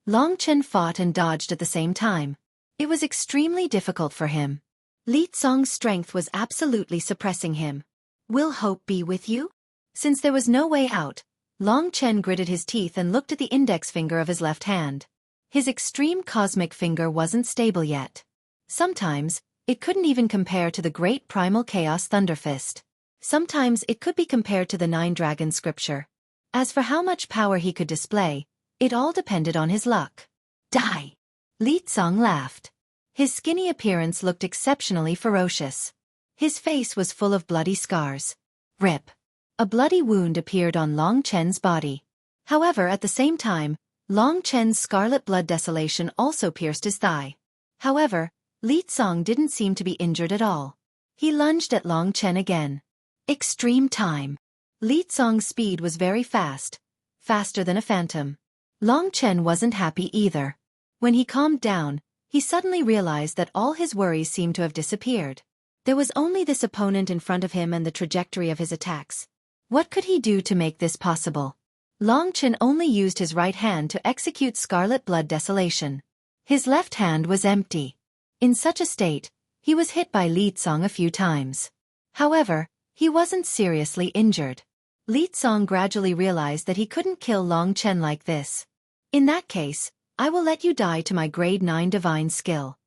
Long Chen fought and dodged at the same time. It was extremely difficult for him. Li Tsong's strength was absolutely suppressing him. Will hope be with you? Since there was no way out, Long Chen gritted his teeth and looked at the index finger of his left hand. His extreme cosmic finger wasn't stable yet. Sometimes, it couldn't even compare to the great primal chaos thunderfist. Sometimes it could be compared to the 9 Dragons scripture. As for how much power he could display, it all depended on his luck. Die! Li Tsong laughed. His skinny appearance looked exceptionally ferocious. His face was full of bloody scars. Rip. A bloody wound appeared on Long Chen's body. However, at the same time, Long Chen's scarlet blood desolation also pierced his thigh. However, Li Tsong didn't seem to be injured at all. He lunged at Long Chen again. Extreme time. Li Tsong's speed was very fast, faster than a phantom. Long Chen wasn't happy either. When he calmed down, he suddenly realized that all his worries seemed to have disappeared. There was only this opponent in front of him and the trajectory of his attacks. What could he do to make this possible? Long Chen only used his right hand to execute Scarlet Blood Desolation. His left hand was empty. In such a state, he was hit by Li Tsong a few times. However, he wasn't seriously injured. Li Tsong gradually realized that he couldn't kill Long Chen like this. In that case, I will let you die to my grade 9 divine skill.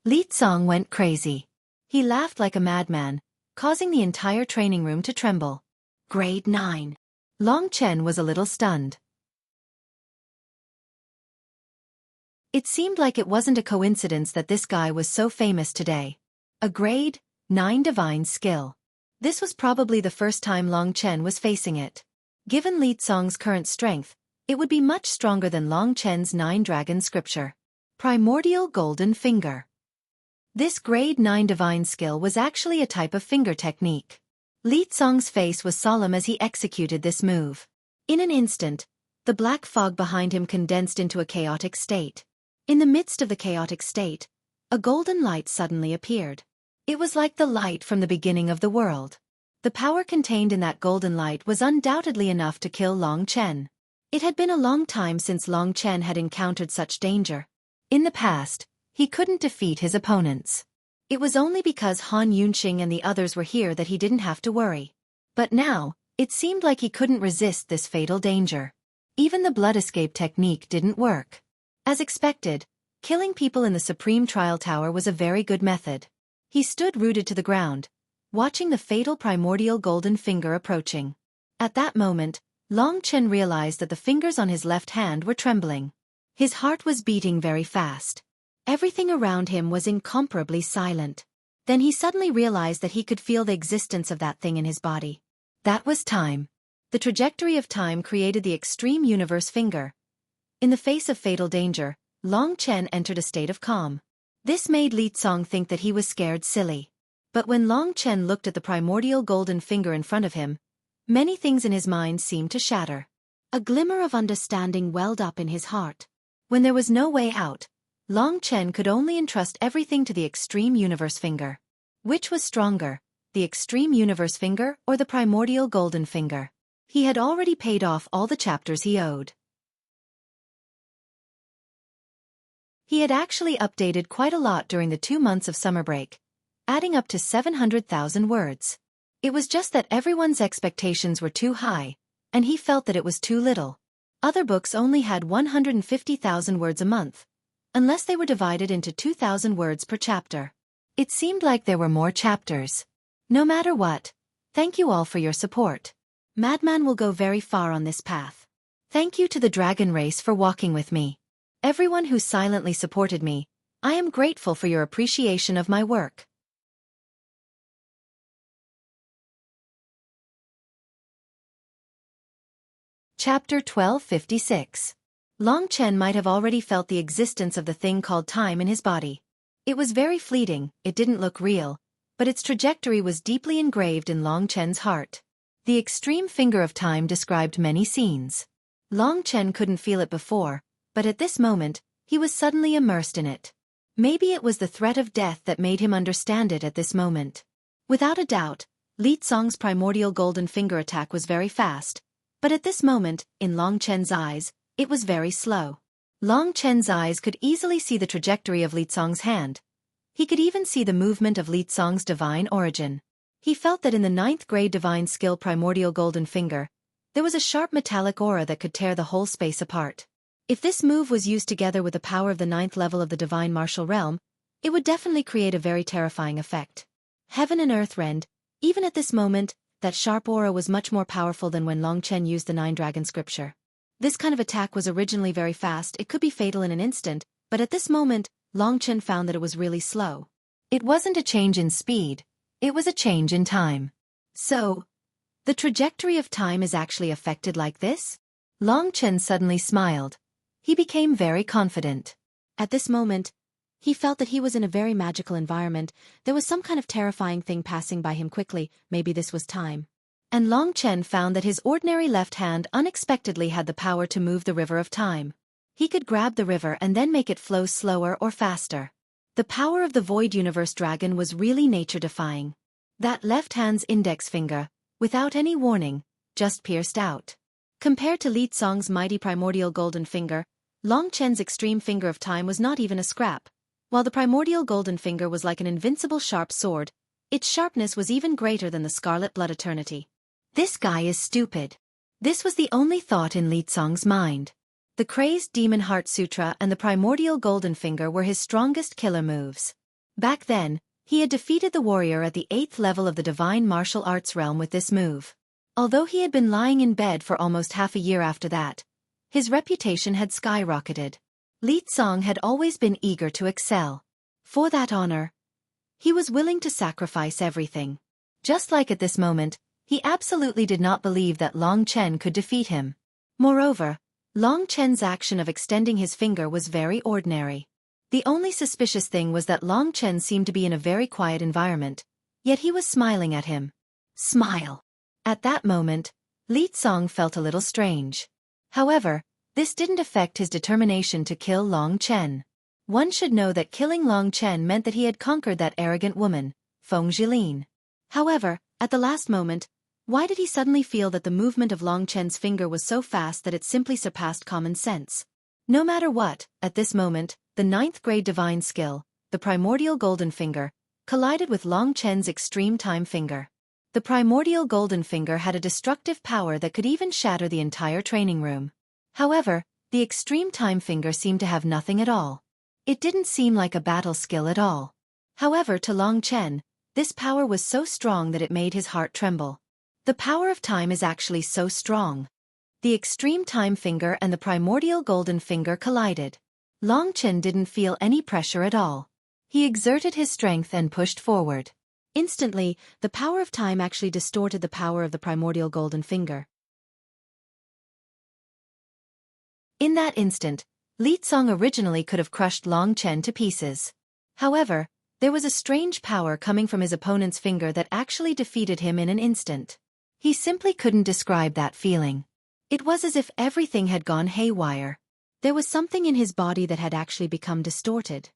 Li Tsong went crazy. He laughed like a madman, causing the entire training room to tremble. Grade 9. Long Chen was a little stunned. It seemed like it wasn't a coincidence that this guy was so famous today. A grade 9 divine skill. This was probably the first time Long Chen was facing it. Given Li Tsong's current strength, it would be much stronger than Long Chen's 9 dragon scripture. Primordial Golden Finger. This grade 9 divine skill was actually a type of finger technique. Li Tsong's face was solemn as he executed this move. In an instant, the black fog behind him condensed into a chaotic state. In the midst of the chaotic state, a golden light suddenly appeared. It was like the light from the beginning of the world. The power contained in that golden light was undoubtedly enough to kill Long Chen. It had been a long time since Long Chen had encountered such danger. In the past, he couldn't defeat his opponents. It was only because Han Yunxing and the others were here that he didn't have to worry. But now, it seemed like he couldn't resist this fatal danger. Even the blood escape technique didn't work. As expected, killing people in the Supreme Trial Tower was a very good method. He stood rooted to the ground, watching the fatal primordial golden finger approaching. At that moment, Long Chen realized that the fingers on his left hand were trembling. His heart was beating very fast. Everything around him was incomparably silent. Then he suddenly realized that he could feel the existence of that thing in his body. That was time. The trajectory of time created the extreme universe finger. In the face of fatal danger, Long Chen entered a state of calm. This made Li Tsong think that he was scared silly. But when Long Chen looked at the primordial golden finger in front of him, many things in his mind seemed to shatter. A glimmer of understanding welled up in his heart. When there was no way out, Long Chen could only entrust everything to the extreme universe finger. Which was stronger, the extreme universe finger or the primordial golden finger? He had already paid off all the chapters he owed. He had actually updated quite a lot during the 2 months of summer break, adding up to 700,000 words. It was just that everyone's expectations were too high, and he felt that it was too little. Other books only had 150,000 words a month, unless they were divided into 2,000 words per chapter. It seemed like there were more chapters. No matter what, thank you all for your support. Madman will go very far on this path. Thank you to the dragon race for walking with me. Everyone who silently supported me, I am grateful for your appreciation of my work. Chapter 1256. Long Chen might have already felt the existence of the thing called time in his body. It was very fleeting, it didn't look real, but its trajectory was deeply engraved in Long Chen's heart. The extreme finger of time described many scenes. Long Chen couldn't feel it before, but at this moment, he was suddenly immersed in it. Maybe it was the threat of death that made him understand it at this moment. Without a doubt, Li Tsong's primordial golden finger attack was very fast, but at this moment, in Long Chen's eyes, it was very slow. Long Chen's eyes could easily see the trajectory of Li Tsong's hand. He could even see the movement of Li Tsong's divine origin. He felt that in the 9th grade divine skill primordial golden finger, there was a sharp metallic aura that could tear the whole space apart. If this move was used together with the power of the 9th level of the divine martial realm, it would definitely create a very terrifying effect. Heaven and earth rend. Even at this moment, that sharp aura was much more powerful than when Long Chen used the 9 dragon scripture. This kind of attack was originally very fast, it could be fatal in an instant, but at this moment, Long Chen found that it was really slow. It wasn't a change in speed, it was a change in time. So, the trajectory of time is actually affected like this? Long Chen suddenly smiled. He became very confident. At this moment, he felt that he was in a very magical environment. There was some kind of terrifying thing passing by him quickly, maybe this was time. And Long Chen found that his ordinary left hand unexpectedly had the power to move the river of time. He could grab the river and then make it flow slower or faster. The power of the Void Universe Dragon was really nature-defying. That left hand's index finger, without any warning, just pierced out. Compared to Li Tsong's mighty primordial golden finger, Long Chen's extreme finger of time was not even a scrap. While the primordial golden finger was like an invincible sharp sword, its sharpness was even greater than the scarlet blood eternity. This guy is stupid. This was the only thought in Li Tsong's mind. The crazed Demon Heart Sutra and the primordial golden finger were his strongest killer moves. Back then, he had defeated the warrior at the 8th level of the divine martial arts realm with this move. Although he had been lying in bed for almost half a year after that, his reputation had skyrocketed. Li Tsong had always been eager to excel. For that honor, he was willing to sacrifice everything. Just like at this moment, he absolutely did not believe that Long Chen could defeat him. Moreover, Long Chen's action of extending his finger was very ordinary. The only suspicious thing was that Long Chen seemed to be in a very quiet environment, yet he was smiling at him. Smile. At that moment, Li Tsong felt a little strange. However, this didn't affect his determination to kill Long Chen. One should know that killing Long Chen meant that he had conquered that arrogant woman, Feng Jilin. However, at the last moment, why did he suddenly feel that the movement of Long Chen's finger was so fast that it simply surpassed common sense? No matter what, at this moment, the 9th grade divine skill, the primordial golden finger, collided with Long Chen's extreme time finger. The primordial golden finger had a destructive power that could even shatter the entire training room. However, the extreme time finger seemed to have nothing at all. It didn't seem like a battle skill at all. However, to Long Chen, this power was so strong that it made his heart tremble. The power of time is actually so strong. The extreme time finger and the primordial golden finger collided. Long Chen didn't feel any pressure at all. He exerted his strength and pushed forward. Instantly, the power of time actually distorted the power of the primordial golden finger. In that instant, Li Tsong originally could have crushed Long Chen to pieces. However, there was a strange power coming from his opponent's finger that actually defeated him in an instant. He simply couldn't describe that feeling. It was as if everything had gone haywire. There was something in his body that had actually become distorted.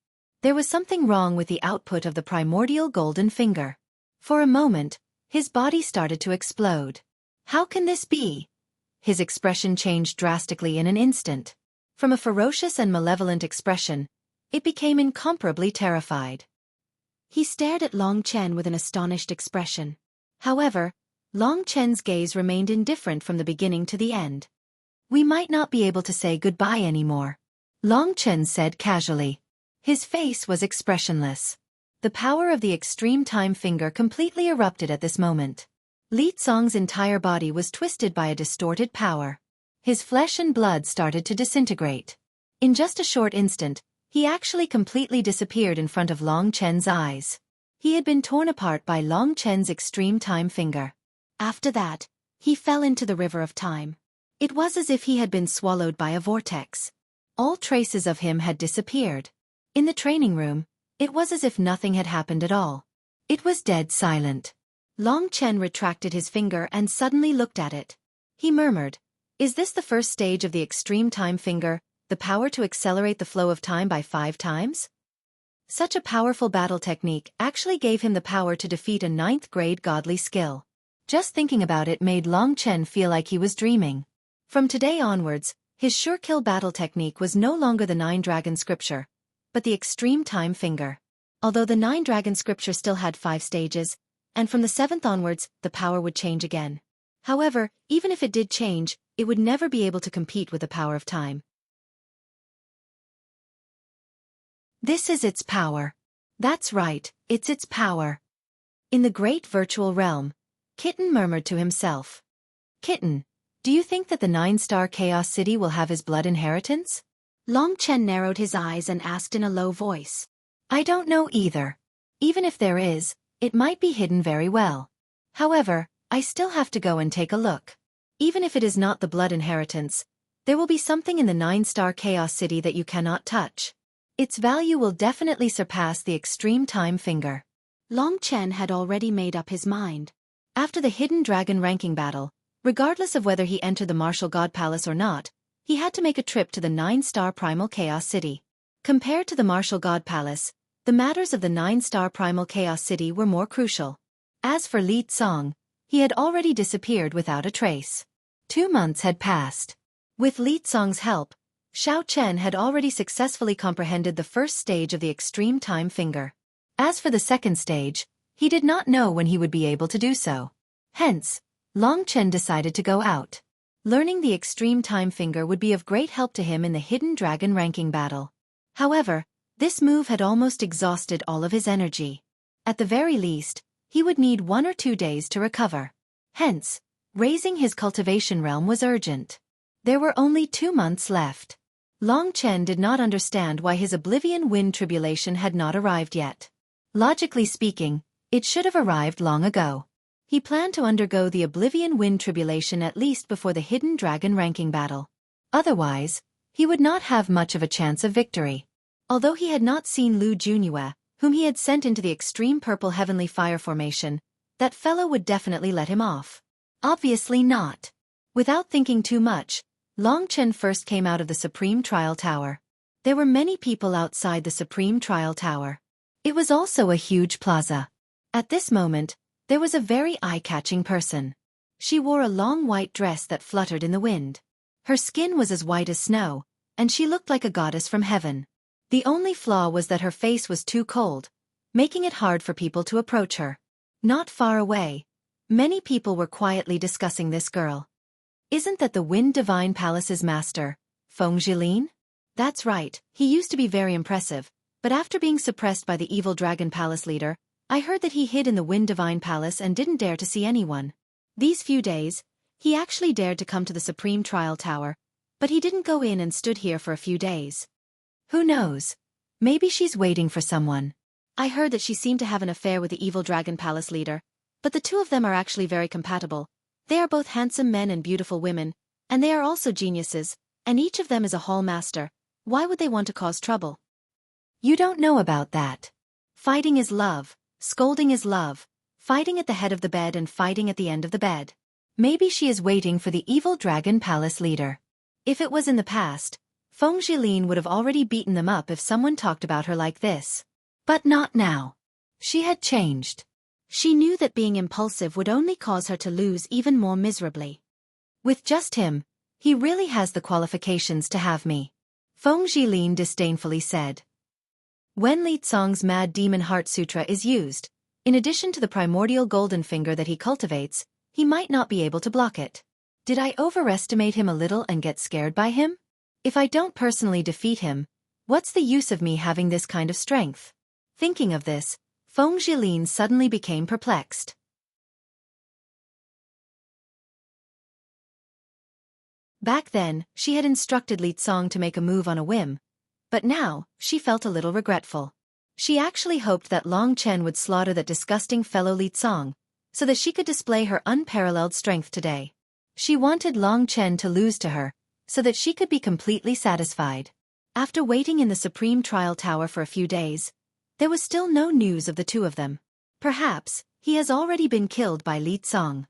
There was something wrong with the output of the primordial golden finger. For a moment, his body started to explode. How can this be? His expression changed drastically in an instant. From a ferocious and malevolent expression, it became incomparably terrified. He stared at Long Chen with an astonished expression. However, Long Chen's gaze remained indifferent from the beginning to the end. We might not be able to say goodbye anymore, Long Chen said casually. His face was expressionless. The power of the extreme time finger completely erupted at this moment. Li Tsong's entire body was twisted by a distorted power. His flesh and blood started to disintegrate. In just a short instant, he actually completely disappeared in front of Long Chen's eyes. He had been torn apart by Long Chen's extreme time finger. After that, he fell into the river of time. It was as if he had been swallowed by a vortex. All traces of him had disappeared. In the training room, it was as if nothing had happened at all. It was dead silent. Long Chen retracted his finger and suddenly looked at it. He murmured, "Is this the first stage of the extreme time finger, the power to accelerate the flow of time by 5 times? Such a powerful battle technique actually gave him the power to defeat a 9th grade godly skill." Just thinking about it made Long Chen feel like he was dreaming. From today onwards, his sure kill battle technique was no longer the 9-dragon scripture, but the extreme time finger. Although the 9-dragon scripture still had 5 stages, and from the 7th onwards, the power would change again. However, even if it did change, it would never be able to compete with the power of time. This is its power. That's right, it's its power. In the great virtual realm, Kitten murmured to himself. Kitten, do you think that the 9-star Chaos City will have his blood inheritance? Long Chen narrowed his eyes and asked in a low voice. I don't know either. Even if there is, it might be hidden very well. However, I still have to go and take a look. Even if it is not the blood inheritance, there will be something in the 9-star Chaos City that you cannot touch. Its value will definitely surpass the extreme time finger. Long Chen had already made up his mind. After the Hidden Dragon ranking battle, regardless of whether he entered the Martial God Palace or not, he had to make a trip to the 9-star Primal Chaos City. Compared to the Martial God Palace, the matters of the 9-star Primal Chaos City were more crucial. As for Li Tsong, he had already disappeared without a trace. 2 months had passed. With Li Tsong's help, Xiao Chen had already successfully comprehended the first stage of the extreme time finger. As for the second stage, he did not know when he would be able to do so. Hence, Long Chen decided to go out. Learning the extreme time finger would be of great help to him in the Hidden Dragon ranking battle. However, this move had almost exhausted all of his energy. At the very least, he would need 1 or 2 days to recover. Hence, raising his cultivation realm was urgent. There were only 2 months left. Long Chen did not understand why his Oblivion Wind tribulation had not arrived yet. Logically speaking, it should have arrived long ago. He planned to undergo the Oblivion Wind tribulation at least before the Hidden Dragon ranking battle. Otherwise, he would not have much of a chance of victory. Although he had not seen Lu Junyue, whom he had sent into the extreme purple heavenly fire formation, that fellow would definitely let him off. Obviously not. Without thinking too much, Long Chen first came out of the Supreme Trial Tower. There were many people outside the Supreme Trial Tower. It was also a huge plaza. At this moment, there was a very eye-catching person. She wore a long white dress that fluttered in the wind. Her skin was as white as snow, and she looked like a goddess from heaven. The only flaw was that her face was too cold, making it hard for people to approach her. Not far away, many people were quietly discussing this girl. Isn't that the Wind Divine Palace's master, Feng Jilin? That's right, he used to be very impressive, but after being suppressed by the evil Dragon Palace leader, I heard that he hid in the Wind Divine Palace and didn't dare to see anyone. These few days, he actually dared to come to the Supreme Trial Tower, but he didn't go in and stood here for a few days. Who knows? Maybe she's waiting for someone. I heard that she seemed to have an affair with the evil Dragon Palace leader, but the two of them are actually very compatible. They are both handsome men and beautiful women, and they are also geniuses, and each of them is a hall master. Why would they want to cause trouble? You don't know about that. Fighting is love, scolding is love, fighting at the head of the bed and fighting at the end of the bed. Maybe she is waiting for the evil Dragon Palace leader. If it was in the past, Feng Jilin would have already beaten them up if someone talked about her like this. But not now. She had changed. She knew that being impulsive would only cause her to lose even more miserably. With just him, he really has the qualifications to have me. Feng Jilin disdainfully said. When Li Tsong's Mad Demon Heart Sutra is used, in addition to the primordial golden finger that he cultivates, he might not be able to block it. Did I overestimate him a little and get scared by him? If I don't personally defeat him, what's the use of me having this kind of strength? Thinking of this, Feng Jilin suddenly became perplexed. Back then, she had instructed Li Tsong to make a move on a whim, but now, she felt a little regretful. She actually hoped that Long Chen would slaughter that disgusting fellow Li Tsong, so that she could display her unparalleled strength today. She wanted Long Chen to lose to her, so that she could be completely satisfied. After waiting in the Supreme Trial Tower for a few days, there was still no news of the two of them. Perhaps, he has already been killed by Li Tsong.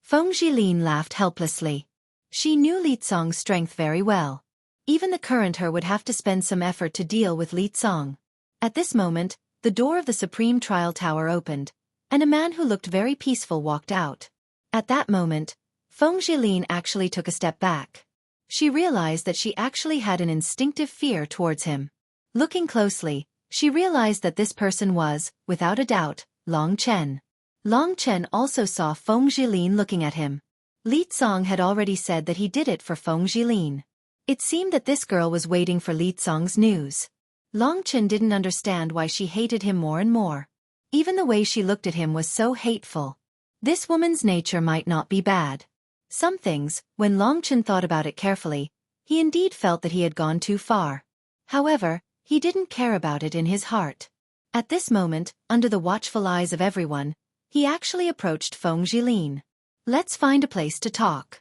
Feng Jilin laughed helplessly. She knew Li Tsong's strength very well. Even the current her would have to spend some effort to deal with Li Tsong. At this moment, the door of the Supreme Trial Tower opened, and a man who looked very peaceful walked out. At that moment, Feng Jilin actually took a step back. She realized that she actually had an instinctive fear towards him. Looking closely, she realized that this person was, without a doubt, Long Chen. Long Chen also saw Feng Jilin looking at him. Li Tsong had already said that he did it for Feng Jilin. It seemed that this girl was waiting for Li Tsong's news. Long Chen didn't understand why she hated him more and more. Even the way she looked at him was so hateful. This woman's nature might not be bad. Some things, when Long Chen thought about it carefully, he indeed felt that he had gone too far. However, he didn't care about it in his heart. At this moment, under the watchful eyes of everyone, he actually approached Feng Jilin. Let's find a place to talk.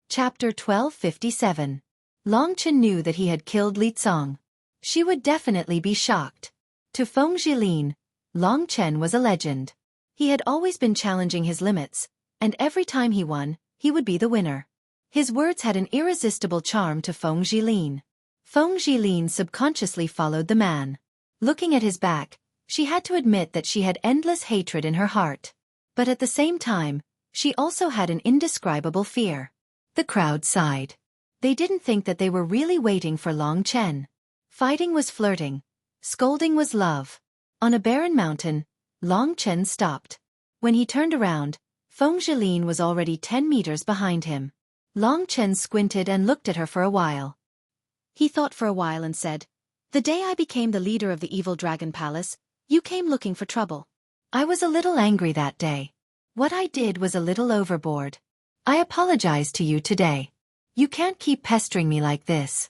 Chapter 1257. Long Chen knew that he had killed Li Tsong. She would definitely be shocked. To Feng Jilin, Long Chen was a legend. He had always been challenging his limits, and every time he won, he would be the winner. His words had an irresistible charm to Feng Jilin. Feng Jilin subconsciously followed the man. Looking at his back, she had to admit that she had endless hatred in her heart. But at the same time, she also had an indescribable fear. The crowd sighed. They didn't think that they were really waiting for Long Chen. Fighting was flirting. Scolding was love. On a barren mountain, Long Chen stopped. When he turned around, Feng Jilin was already 10 meters behind him. Long Chen squinted and looked at her for a while. He thought for a while and said, "The day I became the leader of the evil dragon palace, you came looking for trouble. I was a little angry that day. What I did was a little overboard. I apologize to you today. You can't keep pestering me like this."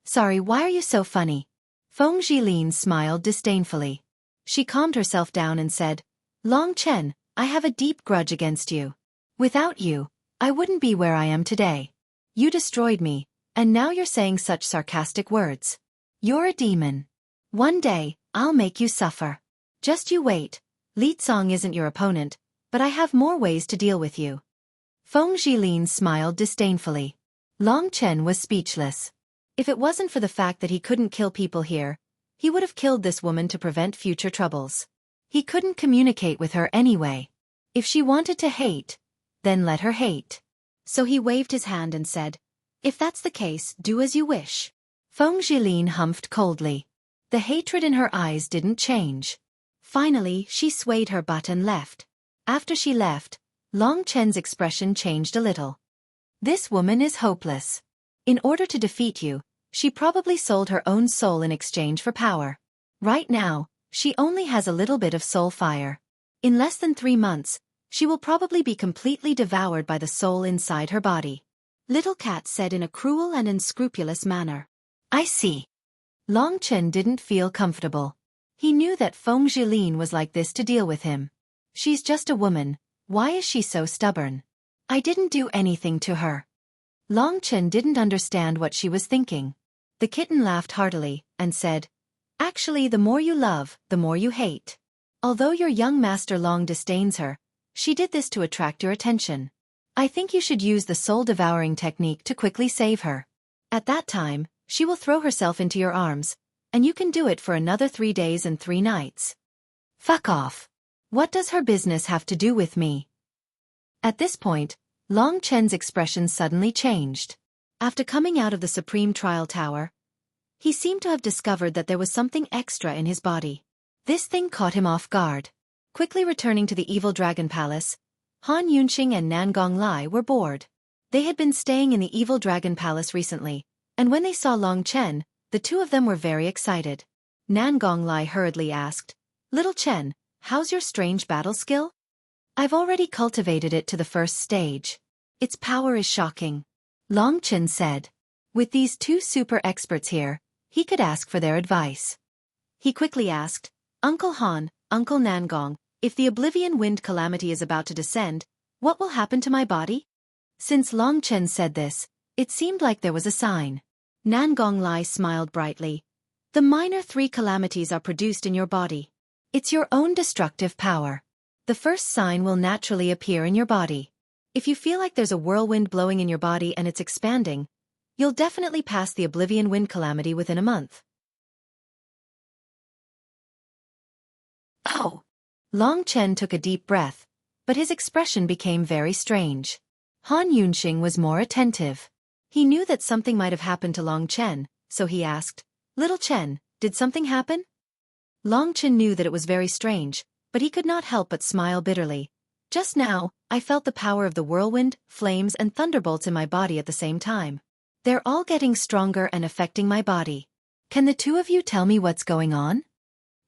"Sorry, why are you so funny?" Feng Jilin smiled disdainfully. She calmed herself down and said, "Long Chen, I have a deep grudge against you. Without you, I wouldn't be where I am today. You destroyed me, and now you're saying such sarcastic words. You're a demon. One day, I'll make you suffer. Just you wait. Li Tsong isn't your opponent, but I have more ways to deal with you." Feng Jilin smiled disdainfully. Long Chen was speechless. If it wasn't for the fact that he couldn't kill people here, he would have killed this woman to prevent future troubles. He couldn't communicate with her anyway. If she wanted to hate, then let her hate. So he waved his hand and said, "If that's the case, do as you wish." Feng Jilin humphed coldly. The hatred in her eyes didn't change. Finally, she swayed her butt and left. After she left, Long Chen's expression changed a little. "This woman is hopeless. In order to defeat you, she probably sold her own soul in exchange for power. Right now, she only has a little bit of soul fire. In less than 3 months, she will probably be completely devoured by the soul inside her body." Little Cat said in a cruel and unscrupulous manner. "I see." Long Chen didn't feel comfortable. He knew that Feng Jilin was like this to deal with him. She's just a woman, why is she so stubborn? I didn't do anything to her. Long Chen didn't understand what she was thinking. The kitten laughed heartily, and said, "Actually, the more you love, the more you hate. Although your young master Long disdains her, she did this to attract your attention. I think you should use the soul-devouring technique to quickly save her. At that time, she will throw herself into your arms, and you can do it for another 3 days and 3 nights. Fuck off. What does her business have to do with me?" At this point, Long Chen's expression suddenly changed. After coming out of the Supreme Trial Tower, he seemed to have discovered that there was something extra in his body. This thing caught him off guard. Quickly returning to the evil dragon palace, Han Yunxing and Nangong Lai were bored. They had been staying in the evil dragon palace recently, and when they saw Long Chen, the two of them were very excited. Nangong Lai hurriedly asked, "Little Chen, how's your strange battle skill?" "I've already cultivated it to the first stage. Its power is shocking," Long Chen said. With these two super experts here, he could ask for their advice. He quickly asked, "Uncle Han, Uncle Nangong, if the Oblivion Wind calamity is about to descend, what will happen to my body?" Since Long Chen said this, it seemed like there was a sign. Nangong Lai smiled brightly. "The minor 3 calamities are produced in your body. It's your own destructive power. The first sign will naturally appear in your body. If you feel like there's a whirlwind blowing in your body and it's expanding, you'll definitely pass the Oblivion Wind calamity within a month." "Oh!" Long Chen took a deep breath, but his expression became very strange. Han Yunxing was more attentive. He knew that something might have happened to Long Chen, so he asked, "Little Chen, did something happen?" Long Chen knew that it was very strange, but he could not help but smile bitterly. "Just now, I felt the power of the whirlwind, flames and thunderbolts in my body at the same time. They're all getting stronger and affecting my body. Can the two of you tell me what's going on?"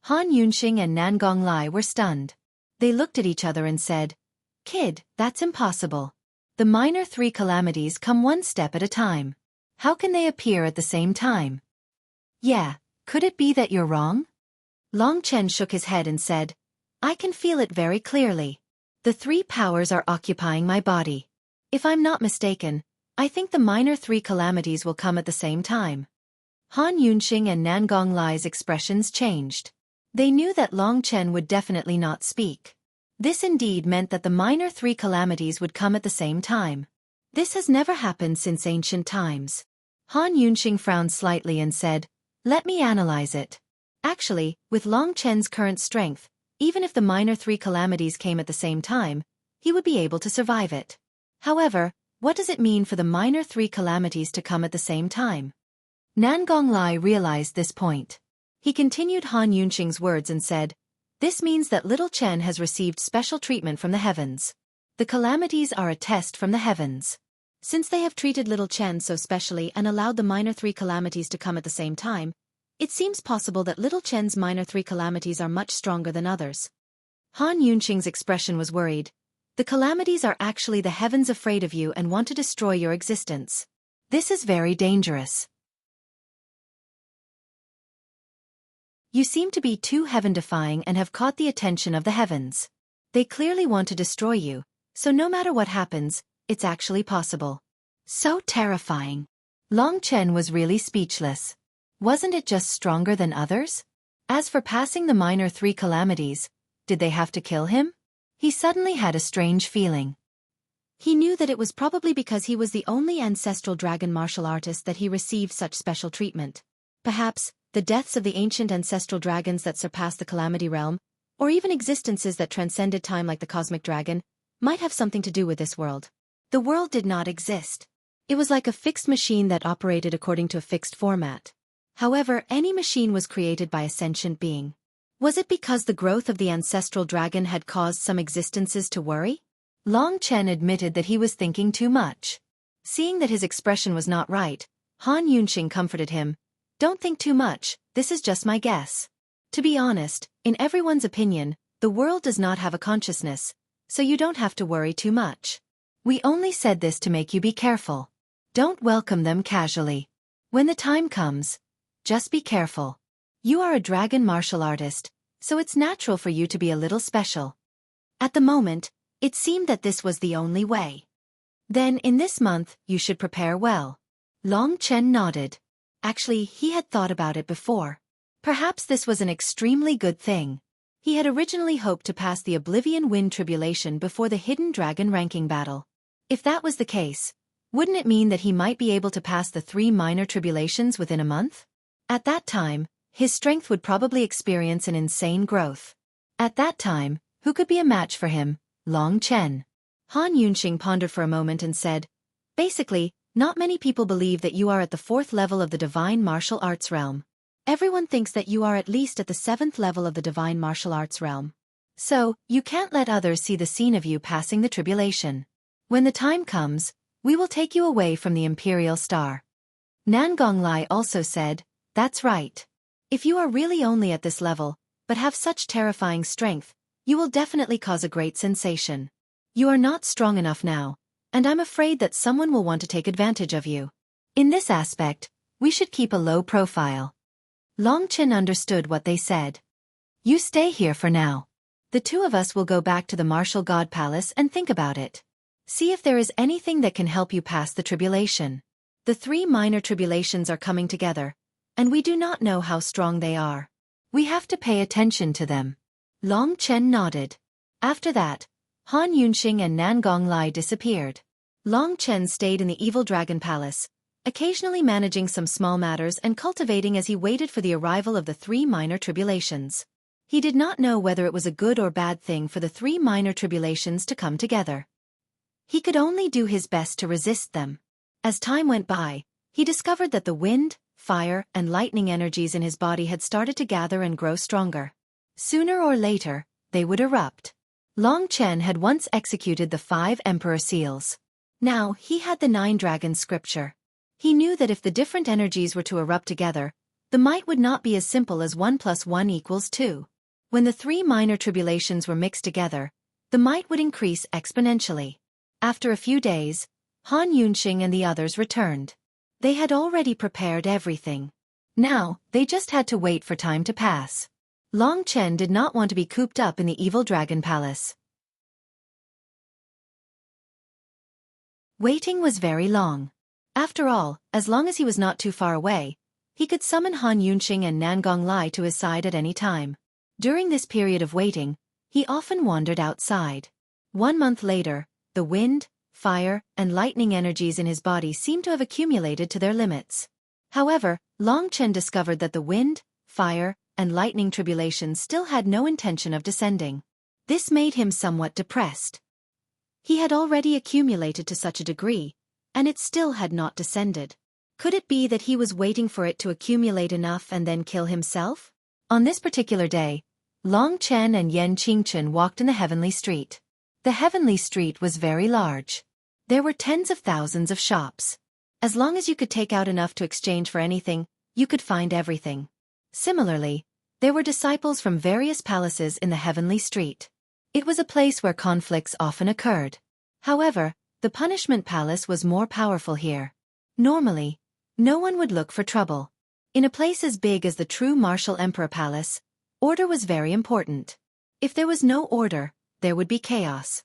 Han Yunxing and Nangong Lai were stunned. They looked at each other and said, "Kid, that's impossible. The minor 3 calamities come one step at a time. How can they appear at the same time?" "Yeah, could it be that you're wrong?" Long Chen shook his head and said, "I can feel it very clearly. The 3 powers are occupying my body. If I'm not mistaken, I think the minor 3 calamities will come at the same time." Han Yunxing and Nangong Lai's expressions changed. They knew that Long Chen would definitely not speak. This indeed meant that the minor three calamities would come at the same time. This has never happened since ancient times. Han Yunxing frowned slightly and said, "Let me analyze it." Actually, with Long Chen's current strength, even if the minor three calamities came at the same time, he would be able to survive it. However, what does it mean for the minor three calamities to come at the same time? Nangong realized this point. He continued Han Yunxing's words and said, "This means that little Chen has received special treatment from the heavens. The calamities are a test from the heavens. Since they have treated little Chen so specially and allowed the minor three calamities to come at the same time, it seems possible that little Chen's minor three calamities are much stronger than others." Han Yunxing's expression was worried. "The calamities are actually the heavens afraid of you and want to destroy your existence. This is very dangerous. You seem to be too heaven-defying and have caught the attention of the heavens. They clearly want to destroy you, so no matter what happens, it's actually possible." So terrifying. Long Chen was really speechless. Wasn't it just stronger than others? As for passing the minor three calamities, did they have to kill him? He suddenly had a strange feeling. He knew that it was probably because he was the only ancestral dragon martial artist that he received such special treatment. Perhaps, the deaths of the ancient ancestral dragons that surpassed the Calamity Realm, or even existences that transcended time like the Cosmic Dragon, might have something to do with this world. The world did not exist. It was like a fixed machine that operated according to a fixed format. However, any machine was created by a sentient being. Was it because the growth of the ancestral dragon had caused some existences to worry? Long Chen admitted that he was thinking too much. Seeing that his expression was not right, Han Yunxing comforted him. "Don't think too much, this is just my guess. To be honest, in everyone's opinion, the world does not have a consciousness, so you don't have to worry too much. We only said this to make you be careful. Don't welcome them casually. When the time comes, just be careful. You are a dragon martial artist, so it's natural for you to be a little special." At the moment, it seemed that this was the only way. "Then in this month, you should prepare well." Long Chen nodded. Actually, he had thought about it before. Perhaps this was an extremely good thing. He had originally hoped to pass the Oblivion Wind Tribulation before the Hidden Dragon ranking battle. If that was the case, wouldn't it mean that he might be able to pass the 3 minor tribulations within a month? At that time, his strength would probably experience an insane growth. At that time, who could be a match for him? Long Chen. Han Yunxing pondered for a moment and said, "Basically, not many people believe that you are at the 4th level of the divine martial arts realm. Everyone thinks that you are at least at the 7th level of the divine martial arts realm. So, you can't let others see the scene of you passing the tribulation. When the time comes, we will take you away from the Imperial Star." Nangong also said, "That's right. If you are really only at this level, but have such terrifying strength, you will definitely cause a great sensation. You are not strong enough now, and I'm afraid that someone will want to take advantage of you. In this aspect, we should keep a low profile." Long Chen understood what they said. "You stay here for now. The two of us will go back to the Martial God Palace and think about it. See if there is anything that can help you pass the tribulation. The 3 minor tribulations are coming together, and we do not know how strong they are. We have to pay attention to them." Long Chen nodded. After that, Han Yunxing and Nangong disappeared. Long Chen stayed in the Evil Dragon Palace, occasionally managing some small matters and cultivating as he waited for the arrival of the 3 minor tribulations. He did not know whether it was a good or bad thing for the 3 minor tribulations to come together. He could only do his best to resist them. As time went by, he discovered that the wind, fire, and lightning energies in his body had started to gather and grow stronger. Sooner or later, they would erupt. Long Chen had once executed the 5 Emperor Seals. Now, he had the 9 Dragons scripture. He knew that if the different energies were to erupt together, the might would not be as simple as 1 + 1 = 2. When the 3 minor tribulations were mixed together, the might would increase exponentially. After a few days, Han Yunxing and the others returned. They had already prepared everything. Now, they just had to wait for time to pass. Long Chen did not want to be cooped up in the Evil Dragon Palace. Waiting was very long. After all, as long as he was not too far away, he could summon Han Yunxing and Nangong to his side at any time. During this period of waiting, He often wandered outside. 1 month later, the wind, fire, and lightning energies in his body seemed to have accumulated to their limits. However, Long Chen discovered that the wind, fire, and lightning tribulations still had no intention of descending. This made him somewhat depressed. He had already accumulated to such a degree, and it still had not descended. Could it be that he was waiting for it to accumulate enough and then kill himself? On this particular day, Long Chen and Yan Qingchen walked in the heavenly street. The heavenly street was very large. There were tens of thousands of shops. As long as you could take out enough to exchange for anything, you could find everything. Similarly, there were disciples from various palaces in the heavenly street. It was a place where conflicts often occurred. However, the punishment palace was more powerful here. Normally, no one would look for trouble. In a place as big as the true martial emperor palace, order was very important. If there was no order, there would be chaos.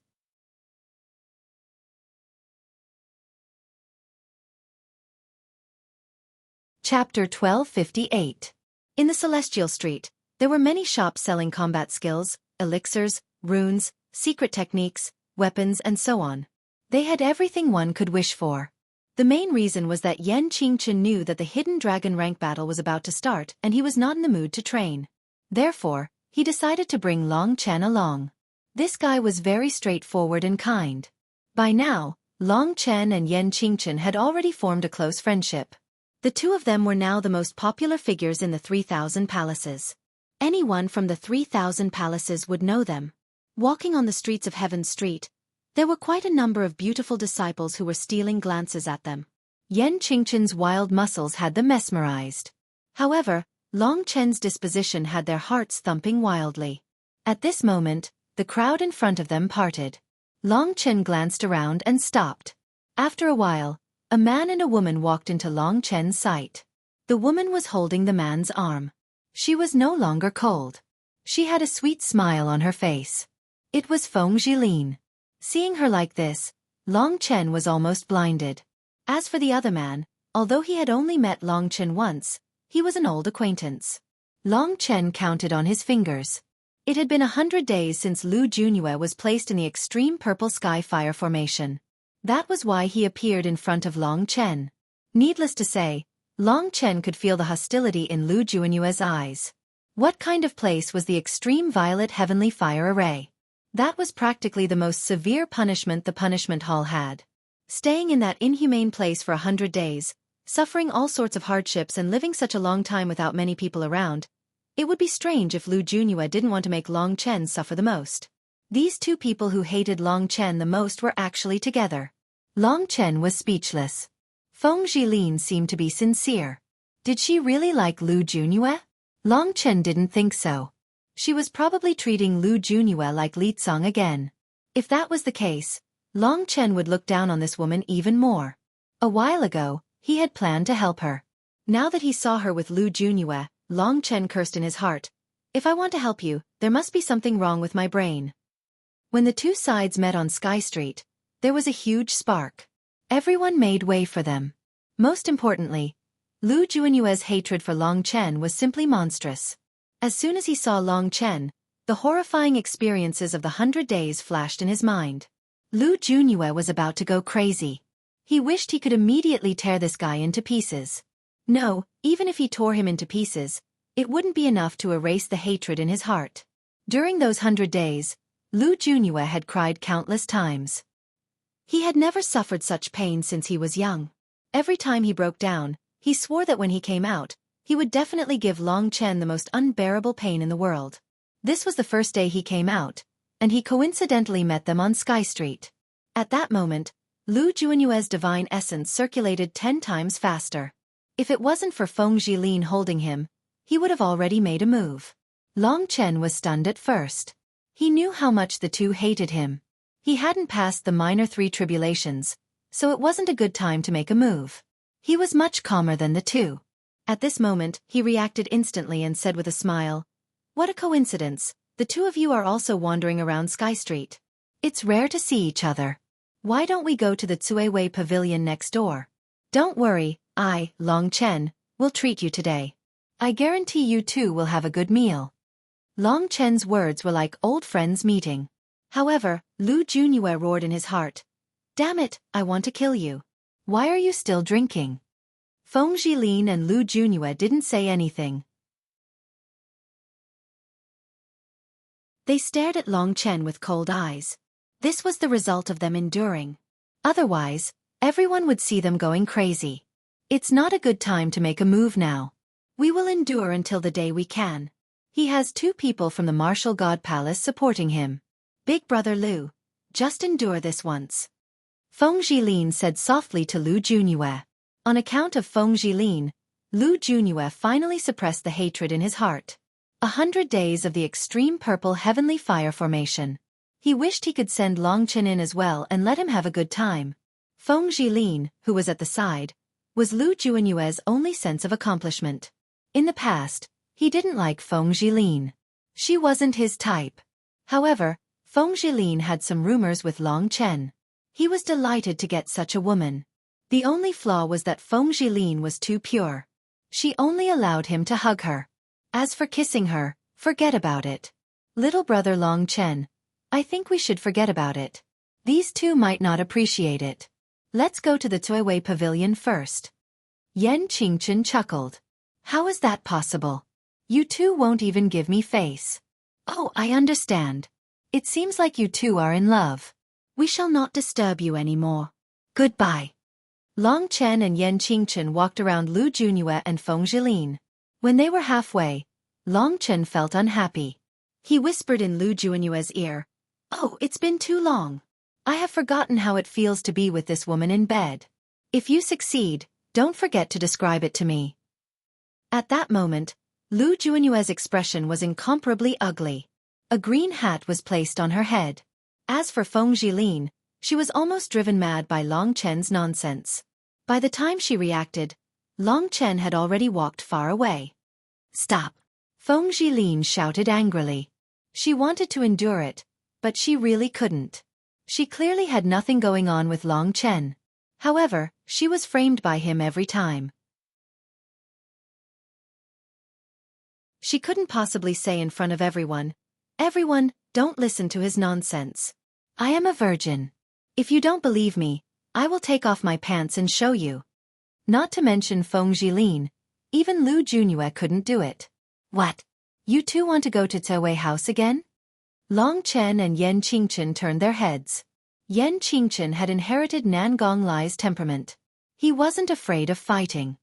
Chapter 1258. In the Celestial Street, there were many shops selling combat skills, elixirs, runes, secret techniques, weapons, and so on. They had everything one could wish for. The main reason was that Yan Qingchen knew that the hidden dragon rank battle was about to start and he was not in the mood to train. Therefore, he decided to bring Long Chen along. This guy was very straightforward and kind. By now, Long Chen and Yan Qingchen had already formed a close friendship. The two of them were now the most popular figures in the 3,000 palaces. Anyone from the 3,000 palaces would know them. Walking on the streets of Heaven Street, there were quite a number of beautiful disciples who were stealing glances at them. Yan Qingchen's wild muscles had them mesmerized. However, Long Chen's disposition had their hearts thumping wildly. At this moment, the crowd in front of them parted. Long Chen glanced around and stopped. After a while, a man and a woman walked into Long Chen's sight. The woman was holding the man's arm. She was no longer cold. She had a sweet smile on her face. It was Feng Jilin. Seeing her like this, Long Chen was almost blinded. As for the other man, although he had only met Long Chen once, he was an old acquaintance. Long Chen counted on his fingers. It had been 100 days since Lu Junyue was placed in the extreme purple sky fire formation. That was why he appeared in front of Long Chen. Needless to say, Long Chen could feel the hostility in Lu Junyue's eyes. What kind of place was the extreme violet heavenly fire array? That was practically the most severe punishment the punishment hall had. Staying in that inhumane place for 100 days, suffering all sorts of hardships and living such a long time without many people around, it would be strange if Lu Junyue didn't want to make Long Chen suffer the most. These two people who hated Long Chen the most were actually together. Long Chen was speechless. Feng Jilin seemed to be sincere. Did she really like Lu Junyue? Long Chen didn't think so. She was probably treating Lu Junyue like Li Tsang again. If that was the case, Long Chen would look down on this woman even more. A while ago, he had planned to help her. Now that he saw her with Lu Junyue, Long Chen cursed in his heart. If I want to help you, there must be something wrong with my brain. When the two sides met on Sky Street, there was a huge spark. Everyone made way for them. Most importantly, Lu Junyue's hatred for Long Chen was simply monstrous. As soon as he saw Long Chen, the horrifying experiences of the 100 days flashed in his mind. Lu Junyue was about to go crazy. He wished he could immediately tear this guy into pieces. No, even if he tore him into pieces, it wouldn't be enough to erase the hatred in his heart. During those 100 days, Lu Junyue had cried countless times. He had never suffered such pain since he was young. Every time he broke down, he swore that when he came out, he would definitely give Long Chen the most unbearable pain in the world. This was the first day he came out, and he coincidentally met them on Sky Street. At that moment, Lu Junyue's divine essence circulated 10 times faster. If it wasn't for Feng Jilin holding him, he would have already made a move. Long Chen was stunned at first. He knew how much the two hated him. He hadn't passed the minor 3 tribulations, so it wasn't a good time to make a move. He was much calmer than the two. At this moment, he reacted instantly and said with a smile, "What a coincidence, the two of you are also wandering around Sky Street. It's rare to see each other. Why don't we go to the Xueqi pavilion next door? Don't worry, I, Long Chen, will treat you today. I guarantee you two will have a good meal." Long Chen's words were like old friends meeting. However, Lu Junyue roared in his heart. Damn it, I want to kill you. Why are you still drinking? Feng Jilin and Lu Junyue didn't say anything. They stared at Long Chen with cold eyes. This was the result of them enduring. Otherwise, everyone would see them going crazy. It's not a good time to make a move now. We will endure until the day we can. He has 2 people from the Martial God Palace supporting him. Big brother Lu, just endure this once. Feng Jilin said softly to Lu Junyue. On account of Feng Jilin, Lu Junyue finally suppressed the hatred in his heart. 100 days of the extreme purple heavenly fire formation. He wished he could send Long Chen in as well and let him have a good time. Feng Jilin, who was at the side, was Lu Junyue's only sense of accomplishment. In the past, he didn't like Feng Jilin. She wasn't his type. However, Feng Jilin had some rumors with Long Chen. He was delighted to get such a woman. The only flaw was that Feng Jilin was too pure. She only allowed him to hug her. As for kissing her, forget about it. Little brother Long Chen, I think we should forget about it. These 2 might not appreciate it. Let's go to the Xueqi pavilion first. Yan Qingchen chuckled. How is that possible? You 2 won't even give me face. Oh, I understand. It seems like you 2 are in love. We shall not disturb you anymore. Goodbye. Long Chen and Yan Qingchen walked around Lu Junyue and Feng Jilin. When they were halfway, Long Chen felt unhappy. He whispered in Lu Junyue's ear, Oh, it's been too long. I have forgotten how it feels to be with this woman in bed. If you succeed, don't forget to describe it to me. At that moment, Lu Junyue's expression was incomparably ugly. A green hat was placed on her head. As for Feng Jilin, she was almost driven mad by Long Chen's nonsense. By the time she reacted, Long Chen had already walked far away. Stop! Feng Jilin shouted angrily. She wanted to endure it, but she really couldn't. She clearly had nothing going on with Long Chen. However, she was framed by him every time. She couldn't possibly say in front of everyone, Everyone, don't listen to his nonsense. I am a virgin. If you don't believe me, I will take off my pants and show you. Not to mention Feng Jilin, even Lu Junyue couldn't do it. What? You 2 want to go to Xueqi house again? Long Chen and Yan Qingchen turned their heads. Yan Qingchen had inherited Nangong Lai's temperament. He wasn't afraid of fighting.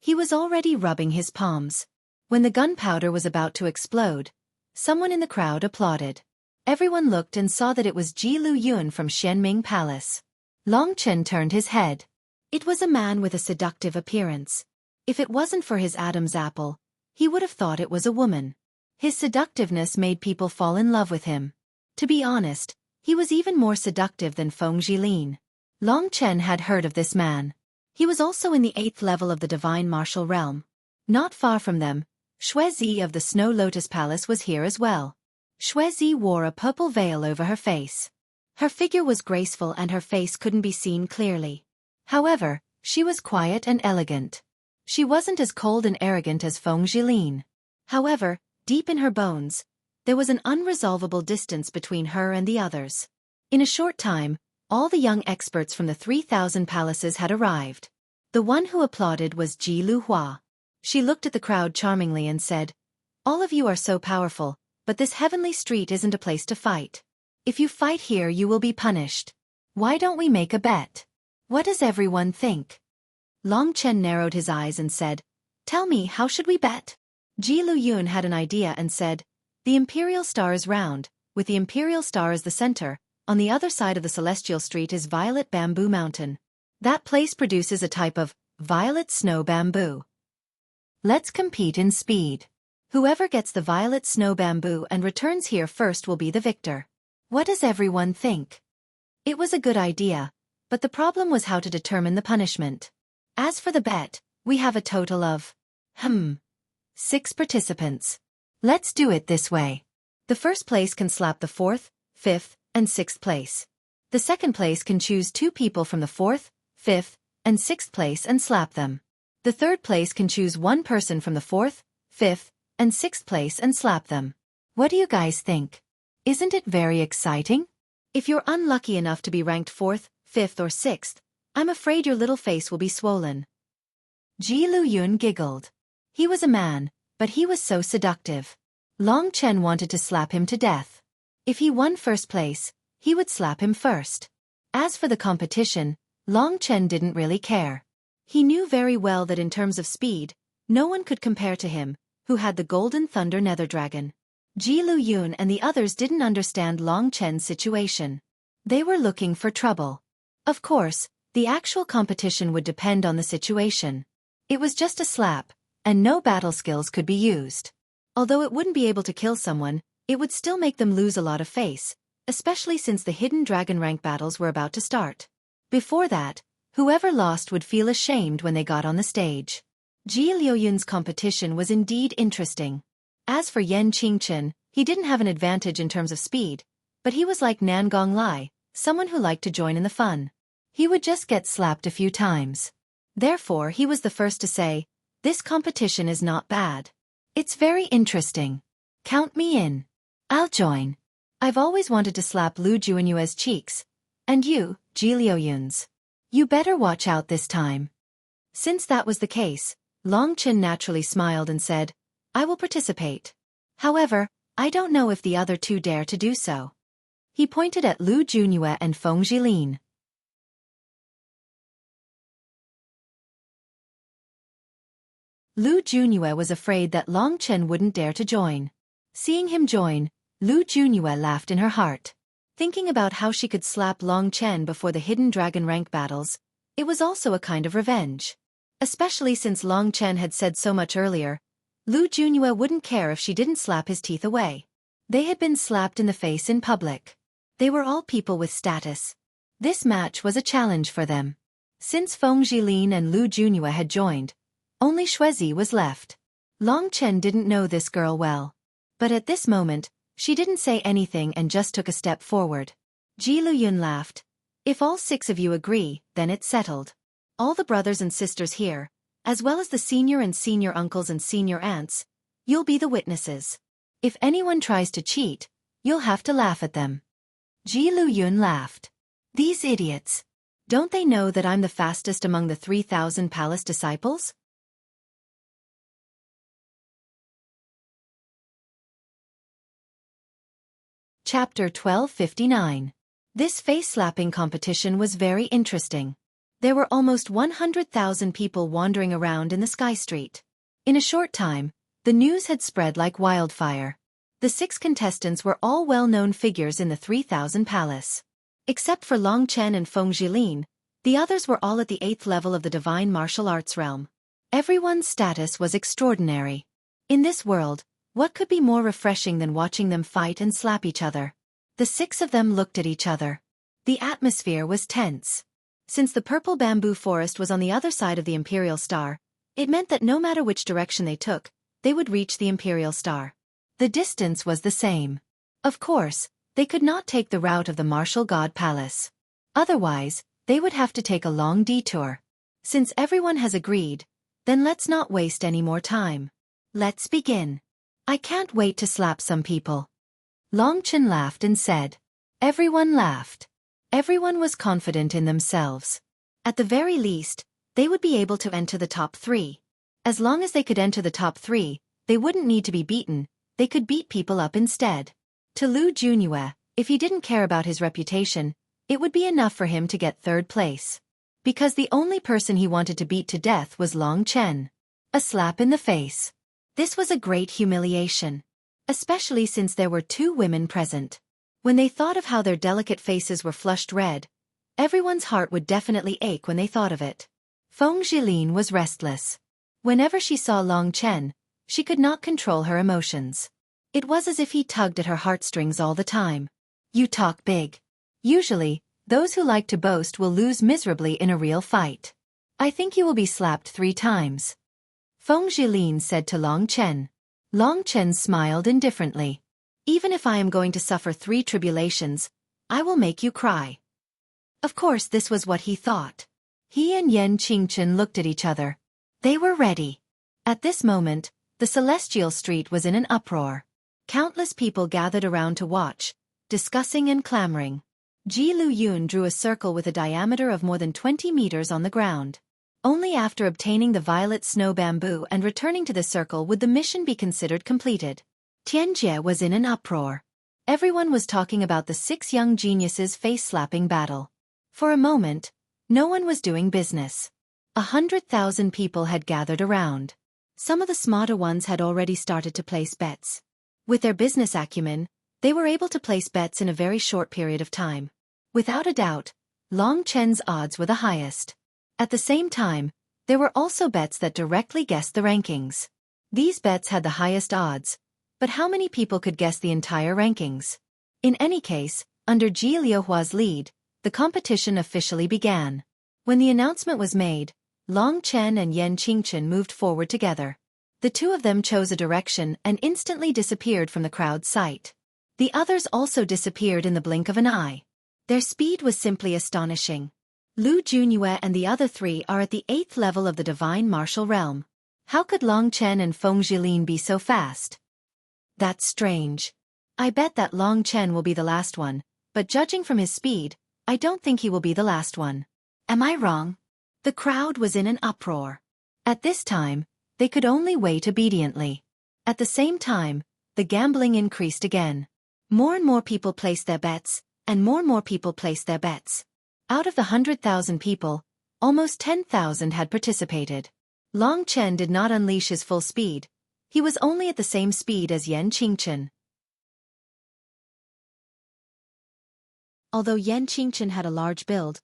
He was already rubbing his palms. When the gunpowder was about to explode, someone in the crowd applauded. Everyone looked and saw that it was Ji Lu Yun from Xianming Palace. Long Chen turned his head. It was a man with a seductive appearance. If it wasn't for his Adam's apple, he would have thought it was a woman. His seductiveness made people fall in love with him. To be honest, he was even more seductive than Feng Jilin. Long Chen had heard of this man. He was also in the 8th level of the divine martial realm. Not far from them, Xueqi of the Snow Lotus Palace was here as well. Xueqi wore a purple veil over her face. Her figure was graceful and her face couldn't be seen clearly. However, she was quiet and elegant. She wasn't as cold and arrogant as Feng Jilin. However, deep in her bones, there was an unresolvable distance between her and the others. In a short time, all the young experts from the 3,000 palaces had arrived. The one who applauded was Ji Luhua. She looked at the crowd charmingly and said, All of you are so powerful, but this heavenly street isn't a place to fight. If you fight here you will be punished. Why don't we make a bet? What does everyone think? Long Chen narrowed his eyes and said, Tell me, how should we bet? Ji Lu Yun had an idea and said, The imperial star is round, with the imperial star as the center. On the other side of the celestial street is Violet Bamboo Mountain. That place produces a type of violet snow bamboo. Let's compete in speed. Whoever gets the violet snow bamboo and returns here first will be the victor. What does everyone think? It was a good idea, but the problem was how to determine the punishment. As for the bet, we have a total of 6 participants. Let's do it this way. The first place can slap the 4th, 5th, and 6th place. The second place can choose 2 people from the 4th, 5th, and 6th place and slap them. The third place can choose 1 person from the 4th, 5th, and 6th place and slap them. What do you guys think? Isn't it very exciting? If you're unlucky enough to be ranked 4th, 5th or 6th, I'm afraid your little face will be swollen. Ji Luyun giggled. He was a man, but he was so seductive. Long Chen wanted to slap him to death. If he won first place, he would slap him first. As for the competition, Long Chen didn't really care. He knew very well that in terms of speed, no one could compare to him, who had the Golden Thunder Nether Dragon. Ji Luyun and the others didn't understand Long Chen's situation. They were looking for trouble. Of course, the actual competition would depend on the situation. It was just a slap, and no battle skills could be used. Although it wouldn't be able to kill someone, it would still make them lose a lot of face, especially since the hidden dragon rank battles were about to start. Before that, whoever lost would feel ashamed when they got on the stage. Ji Luyun's competition was indeed interesting. As for Yan Qingchen, he didn't have an advantage in terms of speed, but he was like Nan Gonglai, someone who liked to join in the fun. He would just get slapped a few times. Therefore, he was the first to say, "This competition is not bad. It's very interesting. Count me in. I'll join. I've always wanted to slap Lu Juanyue's cheeks. And you, Ji Luyun's. You better watch out this time." Since that was the case, Long Chen naturally smiled and said, "I will participate. However, I don't know if the other two dare to do so." He pointed at Lu Juanyue and Feng Jilin. Lu Juanyue was afraid that Long Chen wouldn't dare to join. Seeing him join, Lu Juanyue laughed in her heart. Thinking about how she could slap Long Chen before the hidden dragon rank battles, it was also a kind of revenge. Especially since Long Chen had said so much earlier, Lu Juanyue wouldn't care if she didn't slap his teeth away. They had been slapped in the face in public. They were all people with status. This match was a challenge for them. Since Feng Jilin and Lu Juanyue had joined, only Xueqi was left. Long Chen didn't know this girl well. But at this moment, she didn't say anything and just took a step forward. Ji Luyun laughed. "If all 6 of you agree, then it's settled. All the brothers and sisters here, as well as the senior and senior uncles and senior aunts, you'll be the witnesses. If anyone tries to cheat, you'll have to laugh at them." Ji Luyun laughed. "These idiots. Don't they know that I'm the fastest among the 3,000 palace disciples?" Chapter 1259. This face-slapping competition was very interesting. There were almost 100,000 people wandering around in the Sky Street. In a short time, the news had spread like wildfire. The 6 contestants were all well-known figures in the 3,000 palace. Except for Long Chen and Feng Jilin, the others were all at the 8th level of the divine martial arts realm. Everyone's status was extraordinary. In this world, what could be more refreshing than watching them fight and slap each other? The 6 of them looked at each other. The atmosphere was tense. Since the purple bamboo forest was on the other side of the Imperial Star, it meant that no matter which direction they took, they would reach the Imperial Star. The distance was the same. Of course, they could not take the route of the Martial God Palace. Otherwise, they would have to take a long detour. Since everyone has agreed, then let's not waste any more time. Let's begin. I can't wait to slap some people. Long Chen laughed and said. Everyone laughed. Everyone was confident in themselves. At the very least, they would be able to enter the top 3. As long as they could enter the top 3, they wouldn't need to be beaten, they could beat people up instead. To Lu Juanyue, if he didn't care about his reputation, it would be enough for him to get 3rd place. Because the only person he wanted to beat to death was Long Chen. A slap in the face. This was a great humiliation. Especially since there were 2 women present. When they thought of how their delicate faces were flushed red, everyone's heart would definitely ache when they thought of it. Feng Jilin was restless. Whenever she saw Long Chen, she could not control her emotions. It was as if he tugged at her heartstrings all the time. You talk big. Usually, those who like to boast will lose miserably in a real fight. I think you will be slapped 3 times. Feng Jilin said to Long Chen. Long Chen smiled indifferently. Even if I am going to suffer 3 tribulations, I will make you cry. Of course this was what he thought. He and Yan Qingchen looked at each other. They were ready. At this moment, the celestial street was in an uproar. Countless people gathered around to watch, discussing and clamoring. Ji Lu Yun drew a circle with a diameter of more than 20 meters on the ground. Only after obtaining the violet snow bamboo and returning to the circle would the mission be considered completed. Tianjie was in an uproar. Everyone was talking about the 6 young geniuses' face-slapping battle. For a moment, no one was doing business. 100,000 people had gathered around. Some of the smarter ones had already started to place bets. With their business acumen, they were able to place bets in a very short period of time. Without a doubt, Long Chen's odds were the highest. At the same time, there were also bets that directly guessed the rankings. These bets had the highest odds, but how many people could guess the entire rankings? In any case, under Ji Liuhua's lead, the competition officially began. When the announcement was made, Long Chen and Yan Qingchen moved forward together. The two of them chose a direction and instantly disappeared from the crowd's sight. The others also disappeared in the blink of an eye. Their speed was simply astonishing. Lu Junyue and the other 3 are at the 8th level of the divine martial realm. How could Long Chen and Feng Jilin be so fast? That's strange. I bet that Long Chen will be the last one, but judging from his speed, I don't think he will be the last one. Am I wrong? The crowd was in an uproar. At this time, they could only wait obediently. At the same time, the gambling increased again. More and more people placed their bets, and more people placed their bets. Out of the 100,000 people, almost 10,000 had participated. Long Chen did not unleash his full speed. He was only at the same speed as Yan Qingchen. Although Yan Qingchen had a large build,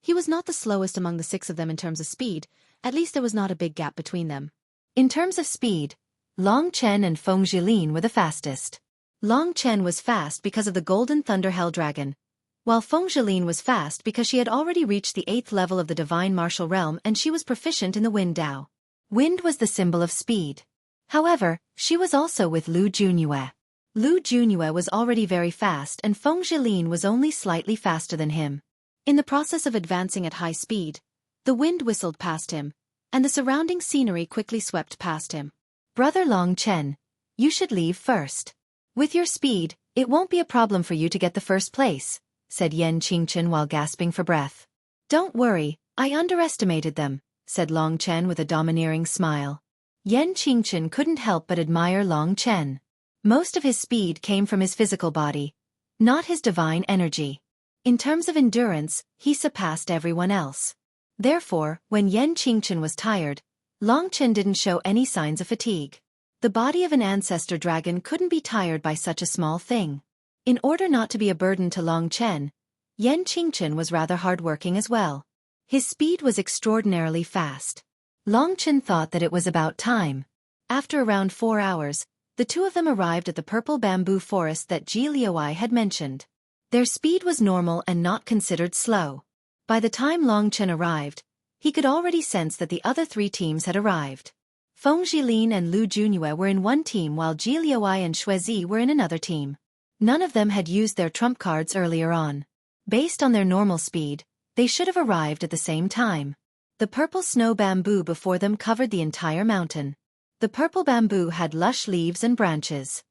he was not the slowest among the 6 of them in terms of speed. At least there was not a big gap between them. In terms of speed, Long Chen and Feng Jilin were the fastest. Long Chen was fast because of the Golden Thunder Hell Dragon, while Feng Jilin was fast because she had already reached the 8th level of the Divine Martial Realm and she was proficient in the Wind Dao. Wind was the symbol of speed. However, she was also with Lu Junyue. Lu Junyue was already very fast and Feng Jilin was only slightly faster than him. In the process of advancing at high speed, the wind whistled past him, and the surrounding scenery quickly swept past him. Brother Long Chen, you should leave first. With your speed, it won't be a problem for you to get the first place, said Yan Qingchen while gasping for breath. Don't worry, I underestimated them, said Long Chen with a domineering smile. Yan Qingchen couldn't help but admire Long Chen. Most of his speed came from his physical body, not his divine energy. In terms of endurance, he surpassed everyone else. Therefore, when Yan Qingchen was tired, Long Chen didn't show any signs of fatigue. The body of an ancestor dragon couldn't be tired by such a small thing. In order not to be a burden to Long Chen, Yan Qingchen was rather hardworking as well. His speed was extraordinarily fast. Long Chen thought that it was about time. After around 4 hours, the two of them arrived at the purple bamboo forest that Ji Liuai had mentioned. Their speed was normal and not considered slow. By the time Long Chen arrived, he could already sense that the other 3 teams had arrived. Feng Jilin and Lu Junyue were in one team while Ji Liuai and Xueqi were in another team. None of them had used their trump cards earlier on. Based on their normal speed, they should have arrived at the same time. The purple snow bamboo before them covered the entire mountain. The purple bamboo had lush leaves and branches.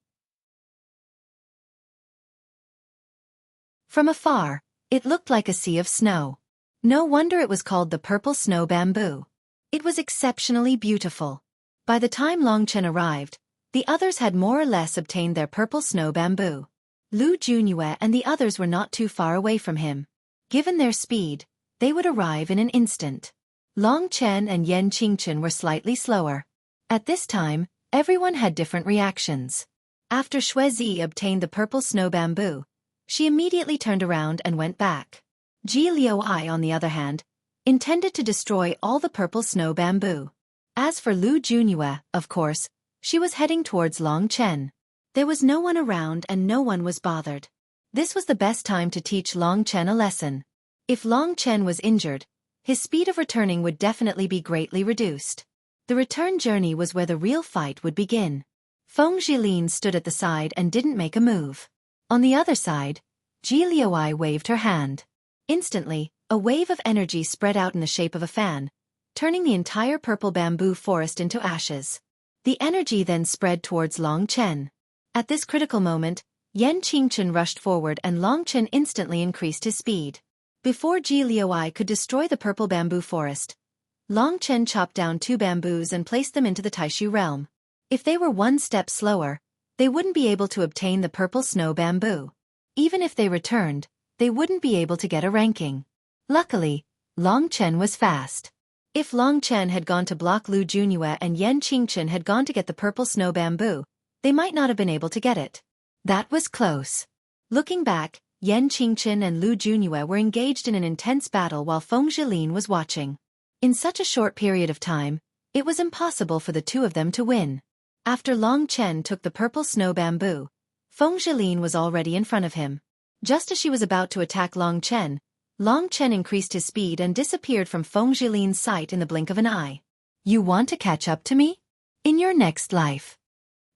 From afar, it looked like a sea of snow. No wonder it was called the purple snow bamboo. It was exceptionally beautiful. By the time Long Chen arrived, the others had more or less obtained their purple snow bamboo. Lu Junyue and the others were not too far away from him. Given their speed, they would arrive in an instant. Long Chen and Yan Qingchen were slightly slower. At this time, everyone had different reactions. After Xueqi obtained the purple snow bamboo, she immediately turned around and went back. Ji Liuai, on the other hand, intended to destroy all the purple snow bamboo. As for Lu Junyue, of course, she was heading towards Long Chen. There was no one around and no one was bothered. This was the best time to teach Long Chen a lesson. If Long Chen was injured, his speed of returning would definitely be greatly reduced. The return journey was where the real fight would begin. Feng Jilin stood at the side and didn't make a move. On the other side, Ji Liuai waved her hand. Instantly, a wave of energy spread out in the shape of a fan, turning the entire purple bamboo forest into ashes. The energy then spread towards Long Chen. At this critical moment, Yan Qingchen rushed forward and Long Chen instantly increased his speed. Before Ji Liuai could destroy the purple bamboo forest, Long Chen chopped down 2 bamboos and placed them into the Taishu realm. If they were 1 step slower, they wouldn't be able to obtain the purple snow bamboo. Even if they returned, they wouldn't be able to get a ranking. Luckily, Long Chen was fast. If Long Chen had gone to block Lu Junyue and Yan Qingchen had gone to get the purple snow bamboo, they might not have been able to get it. That was close. Looking back, Yan Qingchen and Lu Junyue were engaged in an intense battle while Feng Zhilin was watching. In such a short period of time, it was impossible for the 2 of them to win. After Long Chen took the purple snow bamboo, Feng Zhilin was already in front of him. Just as she was about to attack Long Chen increased his speed and disappeared from Feng Zhilin's sight in the blink of an eye. You want to catch up to me? In your next life.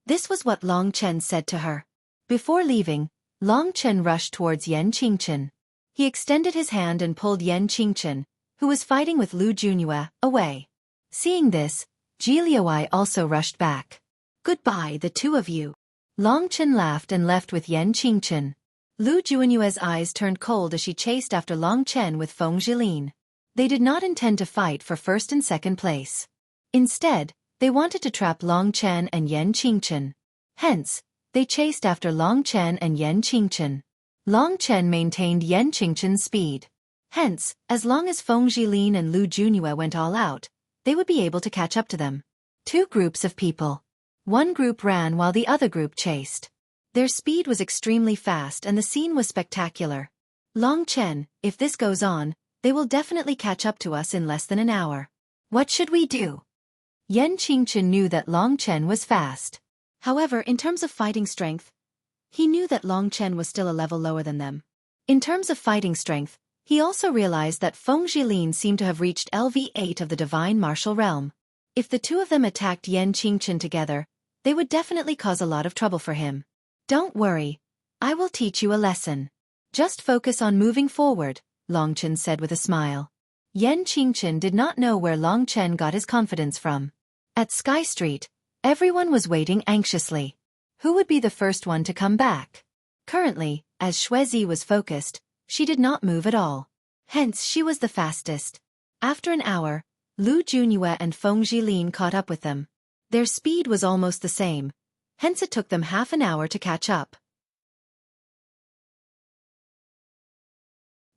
This was what Long Chen said to her. Before leaving, Long Chen rushed towards Yan Qingchen. He extended his hand and pulled Yan Qingchen, who was fighting with Lu Junyue, away. Seeing this, Ji Liuai also rushed back. Goodbye, the 2 of you. Long Chen laughed and left with Yan Qingchen. Lu Junyue's eyes turned cold as she chased after Long Chen with Feng Zhilin. They did not intend to fight for first and second place. Instead, they wanted to trap Long Chen and Yan Qingchen. Hence, they chased after Long Chen and Yan Qingchen. Long Chen maintained Yan Qingchen's speed. Hence, as long as Feng Zhilin and Lu Junyue went all out, they would be able to catch up to them. 2 groups of people. One group ran while the other group chased. Their speed was extremely fast and the scene was spectacular. Long Chen, if this goes on, they will definitely catch up to us in less than an hour. What should we do? Yan Qingchen knew that Long Chen was fast. However, in terms of fighting strength, he knew that Long Chen was still a level lower than them. In terms of fighting strength, he also realized that Feng Zhilin seemed to have reached LV8 of the divine martial realm. If the 2 of them attacked Yan Qingchen together, they would definitely cause a lot of trouble for him. Don't worry. I will teach you a lesson. Just focus on moving forward, Long Chen said with a smile. Yan Qingchen did not know where Long Chen got his confidence from. At Sky Street, everyone was waiting anxiously. Who would be the first one to come back? Currently, as Xueqi was focused, she did not move at all. Hence she was the fastest. After an hour, Lu Junyue and Feng Zhilin caught up with them. Their speed was almost the same, hence it took them half an hour to catch up.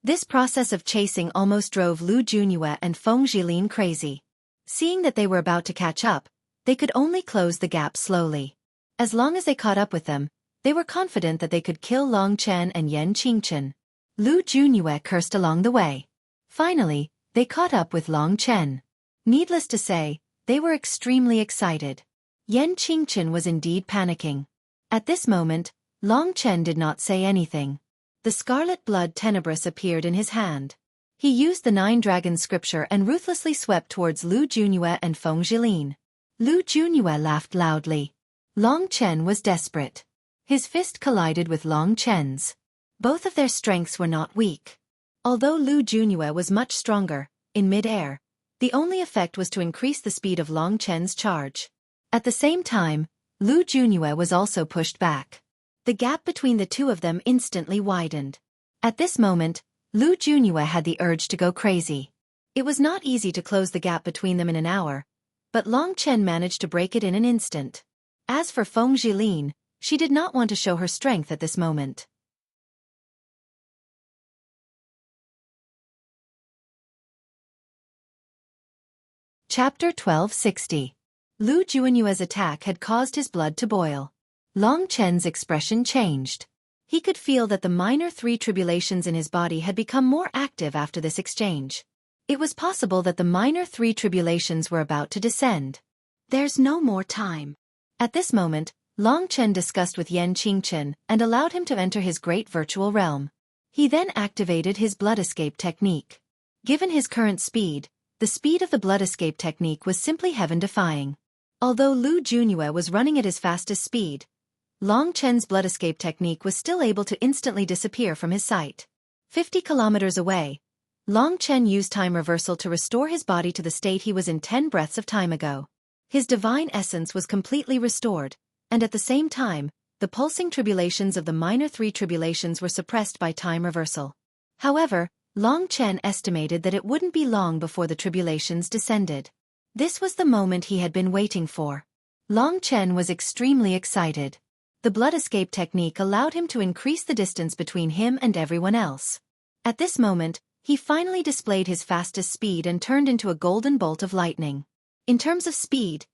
This process of chasing almost drove Lu Junyue and Feng Zhilin crazy. Seeing that they were about to catch up, they could only close the gap slowly. As long as they caught up with them, they were confident that they could kill Long Chen and Yan Qingchen. Lu Junyue cursed along the way. Finally, they caught up with Long Chen. Needless to say, they were extremely excited. Yan Qingchen was indeed panicking. At this moment, Long Chen did not say anything. The scarlet blood tenebrous appeared in his hand. He used the 9 dragons scripture and ruthlessly swept towards Lu Junyue and Feng Zhilin. Lu Junyue laughed loudly. Long Chen was desperate. His fist collided with Long Chen's. Both of their strengths were not weak. Although Lu Junyue was much stronger, in mid-air, the only effect was to increase the speed of Long Chen's charge. At the same time, Lu Junyue was also pushed back. The gap between the 2 of them instantly widened. At this moment, Lu Junyue had the urge to go crazy. It was not easy to close the gap between them in an hour, but Long Chen managed to break it in an instant. As for Feng Zhilin, she did not want to show her strength at this moment. Chapter 1260. Lu Junyue's attack had caused his blood to boil. Long Chen's expression changed. He could feel that the minor 3 tribulations in his body had become more active after this exchange. It was possible that the minor 3 tribulations were about to descend. There's no more time. At this moment, Long Chen discussed with Yan Qingchen and allowed him to enter his great virtual realm. He then activated his blood escape technique. Given his current speed, the speed of the blood escape technique was simply heaven-defying. Although Lu Junyue was running at his fastest speed, Long Chen's blood escape technique was still able to instantly disappear from his sight. 50 kilometers away, Long Chen used time reversal to restore his body to the state he was in 10 breaths of time ago. His divine essence was completely restored, and at the same time, the pulsing tribulations of the minor three tribulations were suppressed by time reversal. However, Long Chen estimated that it wouldn't be long before the tribulations descended. This was the moment he had been waiting for. Long Chen was extremely excited. The blood escape technique allowed him to increase the distance between him and everyone else. At this moment, he finally displayed his fastest speed and turned into a golden bolt of lightning. In terms of speed,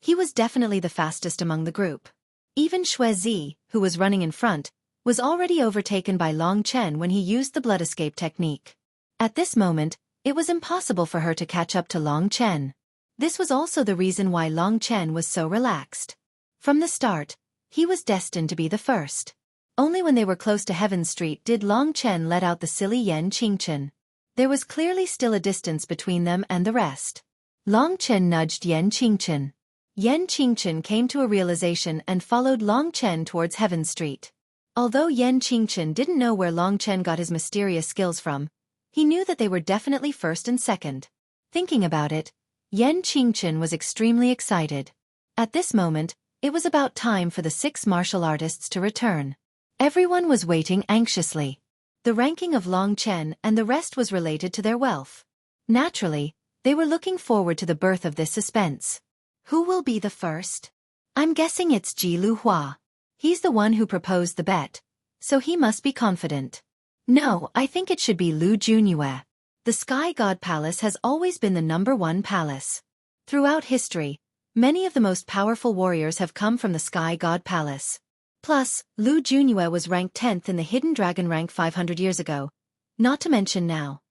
he was definitely the fastest among the group. Even Xueqi, who was running in front, was already overtaken by Long Chen when he used the blood escape technique. At this moment, it was impossible for her to catch up to Long Chen. This was also the reason why Long Chen was so relaxed. From the start, he was destined to be the first. Only when they were close to Heaven Street did Long Chen let out the silly Yan Qingchen. There was clearly still a distance between them and the rest. Long Chen nudged Yan Qingchen. Yan Qingchen came to a realization and followed Long Chen towards Heaven Street. Although Yan Qingchen didn't know where Long Chen got his mysterious skills from, he knew that they were definitely first and second. Thinking about it, Yan Qingchen was extremely excited. At this moment, it was about time for the 6 martial artists to return. Everyone was waiting anxiously. The ranking of Long Chen and the rest was related to their wealth. Naturally, they were looking forward to the birth of this suspense. Who will be the first? I'm guessing it's Ji Luhua. He's the one who proposed the bet, so he must be confident. No, I think it should be Lu Junyue. The Sky God Palace has always been the #1 palace. Throughout history, many of the most powerful warriors have come from the Sky God Palace. Plus, Lu Junyue was ranked 10th in the Hidden Dragon rank 500 years ago, not to mention now.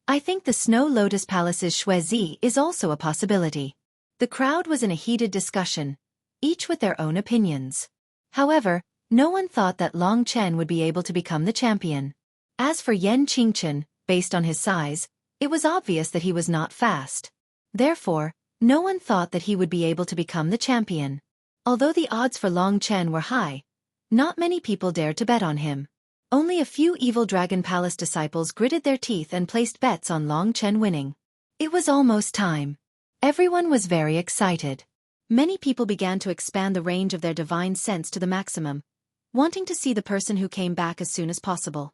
I think the Snow Lotus Palace's Xueqi is also a possibility. The crowd was in a heated discussion, each with their own opinions. However, no one thought that Long Chen would be able to become the champion. As for Yan Qingchen, based on his size, it was obvious that he was not fast. Therefore, no one thought that he would be able to become the champion. Although the odds for Long Chen were high, not many people dared to bet on him. Only a few Evil Dragon Palace disciples gritted their teeth and placed bets on Long Chen winning. It was almost time. Everyone was very excited. Many people began to expand the range of their divine sense to the maximum, wanting to see the person who came back as soon as possible.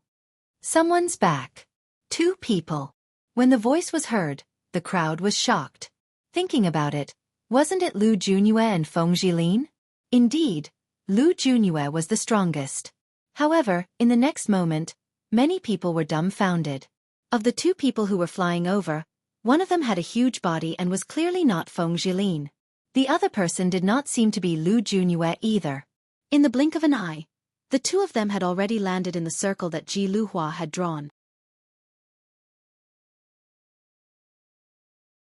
Someone's back. 2 people. When the voice was heard, the crowd was shocked. Thinking about it, wasn't it Lu Junyue and Feng Jilin? Indeed, Lu Junyue was the strongest. However, in the next moment, many people were dumbfounded. Of the 2 people who were flying over, one of them had a huge body and was clearly not Feng Jilin. The other person did not seem to be Lu Junyue either. In the blink of an eye, the 2 of them had already landed in the circle that Ji Luhua had drawn.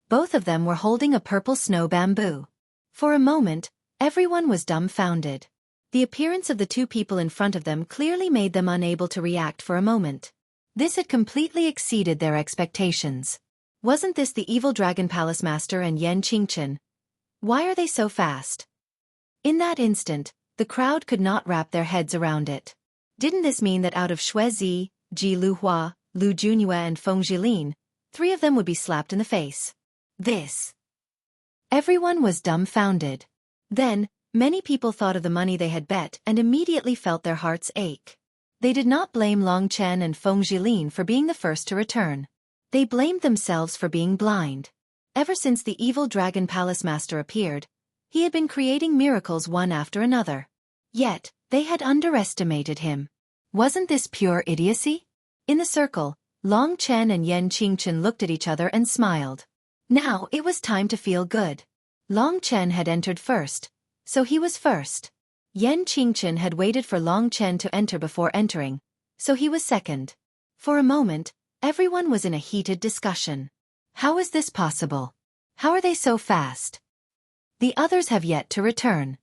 Both of them were holding a purple snow bamboo. For a moment, everyone was dumbfounded. The appearance of the 2 people in front of them clearly made them unable to react for a moment. This had completely exceeded their expectations. Wasn't this the Evil Dragon Palace Master and Yan Qingchen? Why are they so fast? In that instant, the crowd could not wrap their heads around it. Didn't this mean that out of Xueqi, Ji Luhua, Lu Junyue and Feng Jilin, 3 of them would be slapped in the face? This. Everyone was dumbfounded. Then, many people thought of the money they had bet and immediately felt their hearts ache. They did not blame Long Chen and Feng Jilin for being the first to return. They blamed themselves for being blind. Ever since the Evil Dragon Palace Master appeared, he had been creating miracles one after another. Yet, they had underestimated him. Wasn't this pure idiocy? In the circle, Long Chen and Yan Qingchen looked at each other and smiled. Now it was time to feel good. Long Chen had entered first, so he was first. Yan Qingchen had waited for Long Chen to enter before entering, so he was second. For a moment, everyone was in a heated discussion. How is this possible? How are they so fast? The others have yet to return.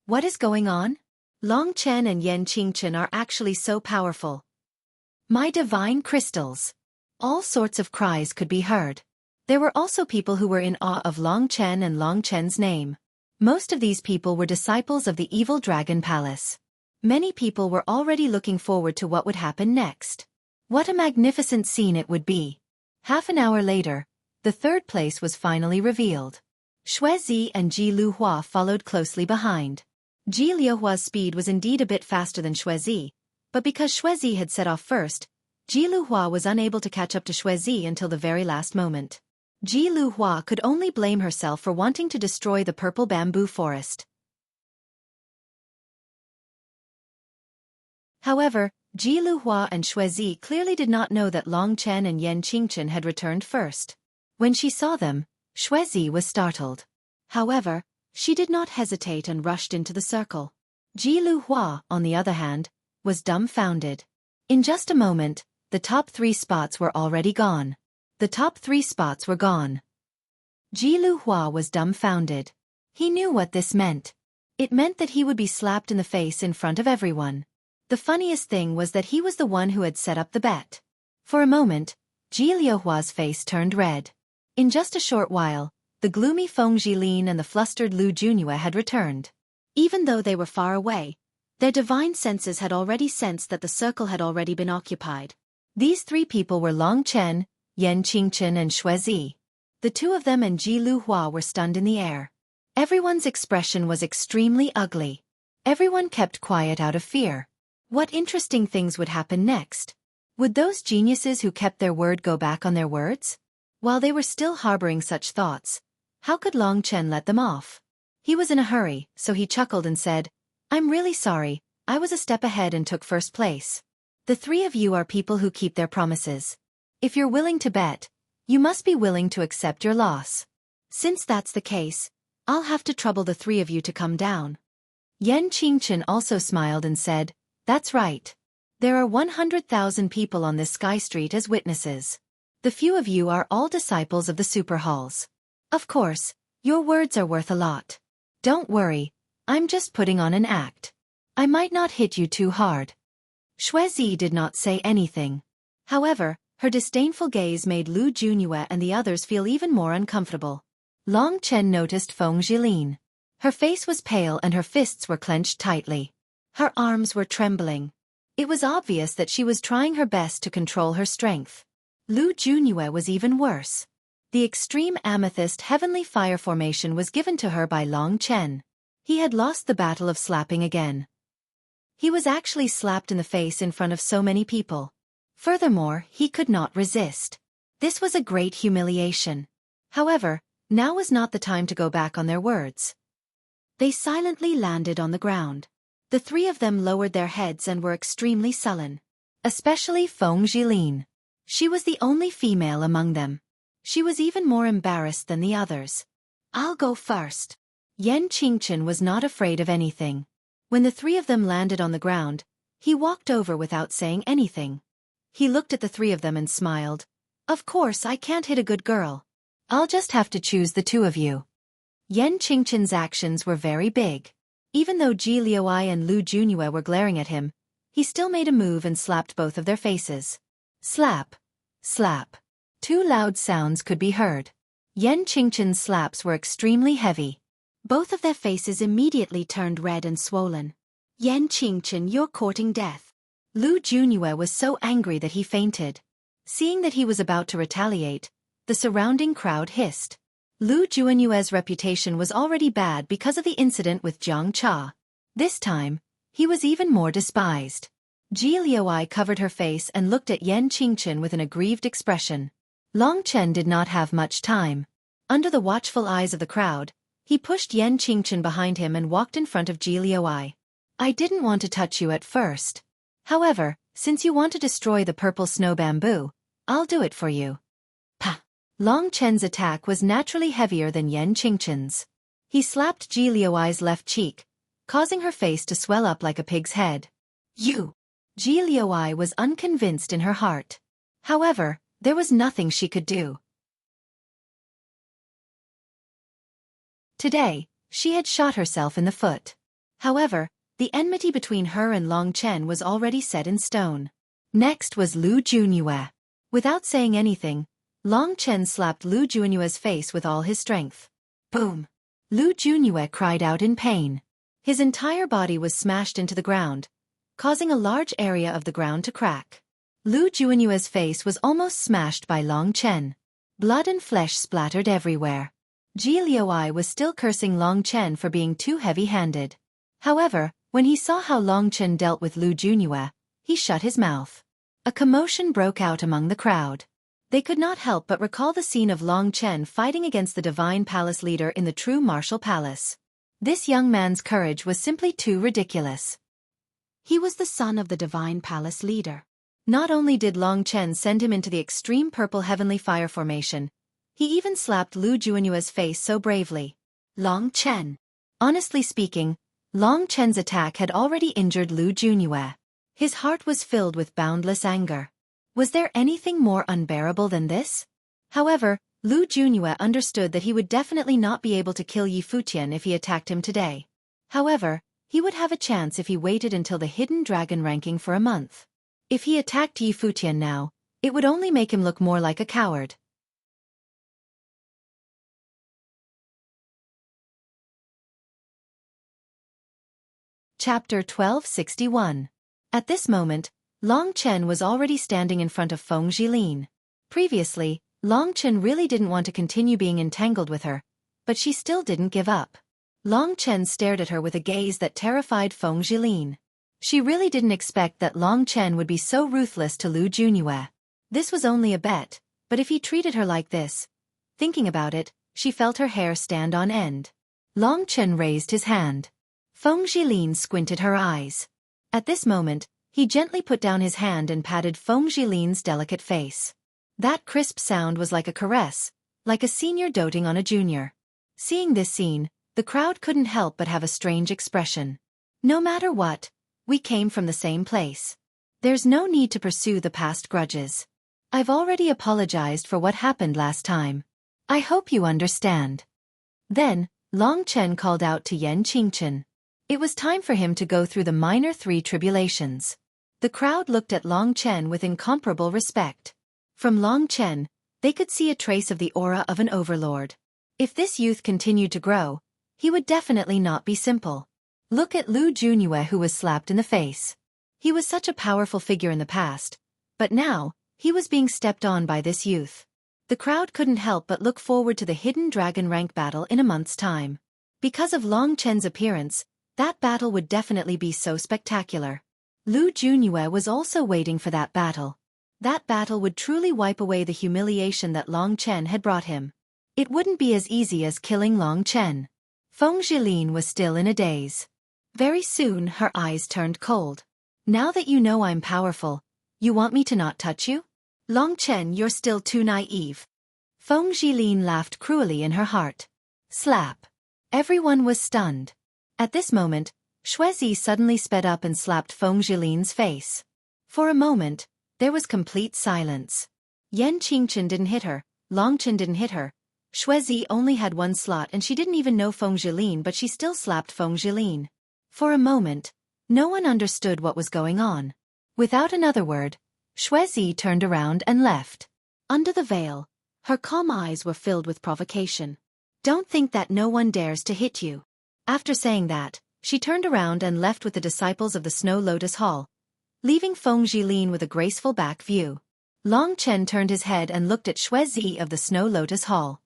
What is going on? Long Chen and Yan Qingchen are actually so powerful. My divine crystals. All sorts of cries could be heard. There were also people who were in awe of Long Chen and Long Chen's name. Most of these people were disciples of the Evil Dragon Palace. Many people were already looking forward to what would happen next. What a magnificent scene it would be. Half an hour later, the 3rd place was finally revealed. Xueqi and Ji Luhua followed closely behind. Ji Liuhua's speed was indeed a bit faster than Xueqi, but because Xueqi had set off first, Ji Liuhua was unable to catch up to Xueqi until the very last moment. Ji Liuhua could only blame herself for wanting to destroy the purple bamboo forest. However, Ji Liuhua and Xueqi clearly did not know that Long Chen and Yan Qingchen had returned first. When she saw them, Xueqi was startled. However, she did not hesitate and rushed into the circle. Ji Liuhua, on the other hand, was dumbfounded. In just a moment, the top 3 spots were already gone. The top 3 spots were gone. Ji Liuhua was dumbfounded. He knew what this meant. It meant that he would be slapped in the face in front of everyone. The funniest thing was that he was the one who had set up the bet. For a moment, Ji Liuhua's face turned red. In just a short while, the gloomy Feng Jilin and the flustered Lu Junue had returned. Even though they were far away, their divine senses had already sensed that the circle had already been occupied. These 3 people were Long Chen, Yan Qingchen and Xueqi. The 2 of them and Ji Liuhua were stunned in the air. Everyone's expression was extremely ugly. Everyone kept quiet out of fear. What interesting things would happen next? Would those geniuses who kept their word go back on their words? While they were still harboring such thoughts, how could Long Chen let them off? He was in a hurry, so he chuckled and said, "I'm really sorry, I was a step ahead and took first place. The 3 of you are people who keep their promises. If you're willing to bet, you must be willing to accept your loss. Since that's the case, I'll have to trouble the 3 of you to come down." Yan Qingchen also smiled and said, "That's right. There are 100,000 people on this sky street as witnesses. The few of you are all disciples of the super halls. Of course, your words are worth a lot. Don't worry, I'm just putting on an act. I might not hit you too hard." Xueqi did not say anything. However, her disdainful gaze made Lu Junue and the others feel even more uncomfortable. Long Chen noticed Feng Jilin. Her face was pale and her fists were clenched tightly. Her arms were trembling. It was obvious that she was trying her best to control her strength. Lu Junue was even worse. The extreme amethyst heavenly fire formation was given to her by Long Chen. He had lost the battle of slapping again. He was actually slapped in the face in front of so many people. Furthermore, he could not resist. This was a great humiliation. However, now was not the time to go back on their words. They silently landed on the ground. The 3 of them lowered their heads and were extremely sullen. Especially Feng Jilin. She was the only female among them. She was even more embarrassed than the others. "I'll go first." Yan Qingchen was not afraid of anything. When the 3 of them landed on the ground, he walked over without saying anything. He looked at the 3 of them and smiled. "Of course I can't hit a good girl. I'll just have to choose the 2 of you." Yan Qingchen's actions were very big. Even though Ji Liuhua and Lu Junue were glaring at him, he still made a move and slapped both of their faces. Slap. Slap. 2 loud sounds could be heard. Yan Qingchen's slaps were extremely heavy. Both of their faces immediately turned red and swollen. "Yan Qingchen, you're courting death." Lu Junue was so angry that he fainted. Seeing that he was about to retaliate, the surrounding crowd hissed. Lu Junue's reputation was already bad because of the incident with Jiang Cha. This time, he was even more despised. Ji Liuhua covered her face and looked at Yan Qingchen with an aggrieved expression. Long Chen did not have much time. Under the watchful eyes of the crowd, he pushed Yan Qingchen behind him and walked in front of Ji Liuhua. "I didn't want to touch you at first. However, since you want to destroy the purple snow bamboo, I'll do it for you." Pah! Long Chen's attack was naturally heavier than Yan Qingchen's. He slapped Ji Liuhua's left cheek, causing her face to swell up like a pig's head. "You!" Ji Liuhua was unconvinced in her heart. However, there was nothing she could do. Today, she had shot herself in the foot. However, the enmity between her and Long Chen was already set in stone. Next was Lu Junue. Without saying anything, Long Chen slapped Lu Junue's face with all his strength. Boom! Lu Junue cried out in pain. His entire body was smashed into the ground, causing a large area of the ground to crack. Lu Junue's face was almost smashed by Long Chen. Blood and flesh splattered everywhere. Ji Liuhua was still cursing Long Chen for being too heavy-handed. However, when he saw how Long Chen dealt with Lu Junue, he shut his mouth. A commotion broke out among the crowd. They could not help but recall the scene of Long Chen fighting against the divine palace leader in the true martial palace. This young man's courage was simply too ridiculous. He was the son of the divine palace leader. Not only did Long Chen send him into the extreme purple heavenly fire formation, he even slapped Lu Junue's face so bravely. Long Chen. Honestly speaking, Long Chen's attack had already injured Lu Junue. His heart was filled with boundless anger. Was there anything more unbearable than this? However, Lu Junue understood that he would definitely not be able to kill Yi Futian if he attacked him today. However, he would have a chance if he waited until the hidden dragon ranking for a month. If he attacked Yi Futian now, it would only make him look more like a coward. Chapter 1261. At this moment, Long Chen was already standing in front of Feng Jilin. Previously, Long Chen really didn't want to continue being entangled with her, but she still didn't give up. Long Chen stared at her with a gaze that terrified Feng Jilin. She really didn't expect that Long Chen would be so ruthless to Lu Junue. This was only a bet, but if he treated her like this, thinking about it, she felt her hair stand on end. Long Chen raised his hand. Feng Jilin squinted her eyes. At this moment, he gently put down his hand and patted Feng Jilin's delicate face. That crisp sound was like a caress, like a senior doting on a junior. Seeing this scene, the crowd couldn't help but have a strange expression. No matter what, we came from the same place. There's no need to pursue the past grudges. I've already apologized for what happened last time. I hope you understand. Then, Long Chen called out to Yan Qingchen. It was time for him to go through the minor 3 tribulations. The crowd looked at Long Chen with incomparable respect. From Long Chen, they could see a trace of the aura of an overlord. If this youth continued to grow, he would definitely not be simple. Look at Lu Junue, who was slapped in the face. He was such a powerful figure in the past, but now, he was being stepped on by this youth. The crowd couldn't help but look forward to the hidden dragon rank battle in a month's time. Because of Long Chen's appearance, that battle would definitely be so spectacular. Lu Junue was also waiting for that battle. That battle would truly wipe away the humiliation that Long Chen had brought him. It wouldn't be as easy as killing Long Chen. Feng Jilin was still in a daze. Very soon her eyes turned cold. Now that you know I'm powerful, you want me to not touch you? Long Chen, you're still too naive. Feng Jilin laughed cruelly in her heart. Slap. Everyone was stunned. At this moment, Xueqi suddenly sped up and slapped Feng Jilin's face. For a moment, there was complete silence. Yan Qingchen didn't hit her, Long Chen didn't hit her. Xueqi only had one slot and she didn't even know Feng Jilin, but she still slapped Feng Jilin. For a moment, no one understood what was going on. Without another word, Xueqi turned around and left. Under the veil, her calm eyes were filled with provocation. Don't think that no one dares to hit you. After saying that, she turned around and left with the disciples of the Snow Lotus Hall, leaving Feng Jilin with a graceful back view. Long Chen turned his head and looked at Xueqi of the Snow Lotus Hall.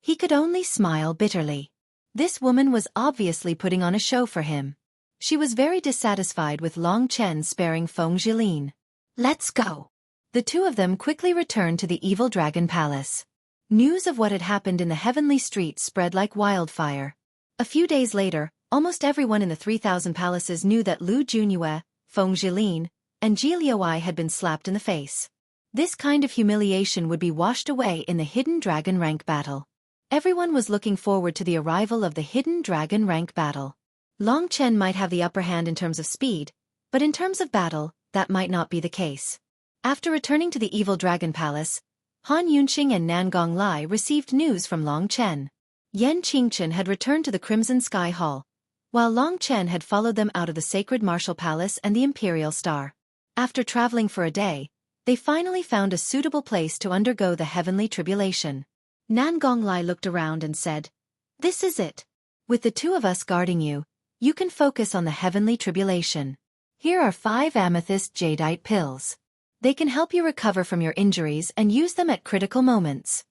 He could only smile bitterly. This woman was obviously putting on a show for him. She was very dissatisfied with Long Chen sparing Feng Jilin. Let's go. The two of them quickly returned to the Evil Dragon Palace. News of what had happened in the heavenly streets spread like wildfire. A few days later, almost everyone in the 3,000 palaces knew that Lu Junue, Feng Jilin, and Ji Liuai had been slapped in the face. This kind of humiliation would be washed away in the Hidden Dragon rank battle. Everyone was looking forward to the arrival of the Hidden Dragon rank battle. Long Chen might have the upper hand in terms of speed, but in terms of battle, that might not be the case. After returning to the Evil Dragon Palace, Han Yunxing and Nan Gonglai received news from Long Chen. Yan Qingchen had returned to the Crimson Sky Hall, while Long Chen had followed them out of the Sacred Martial Palace and the Imperial Star. After traveling for a day, they finally found a suitable place to undergo the heavenly tribulation. Nan Gonglai looked around and said, "This is it. With the two of us guarding you, you can focus on the heavenly tribulation. Here are 5 amethyst jadeite pills. They can help you recover from your injuries and use them at critical moments."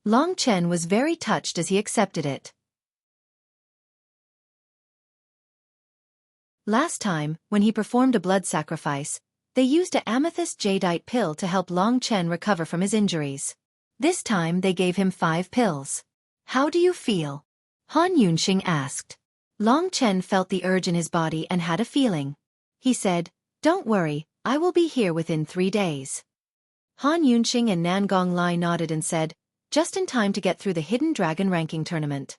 Long Chen was very touched as he accepted it. Last time, when he performed a blood sacrifice, they used a amethyst jadeite pill to help Long Chen recover from his injuries. This time they gave him 5 pills. How do you feel? Han Yunxing asked. Long Chen felt the urge in his body and had a feeling. He said, "Don't worry, I will be here within 3 days." Han Yunxing and Nan Gonglai nodded and said, "Just in time to get through the Hidden Dragon ranking tournament."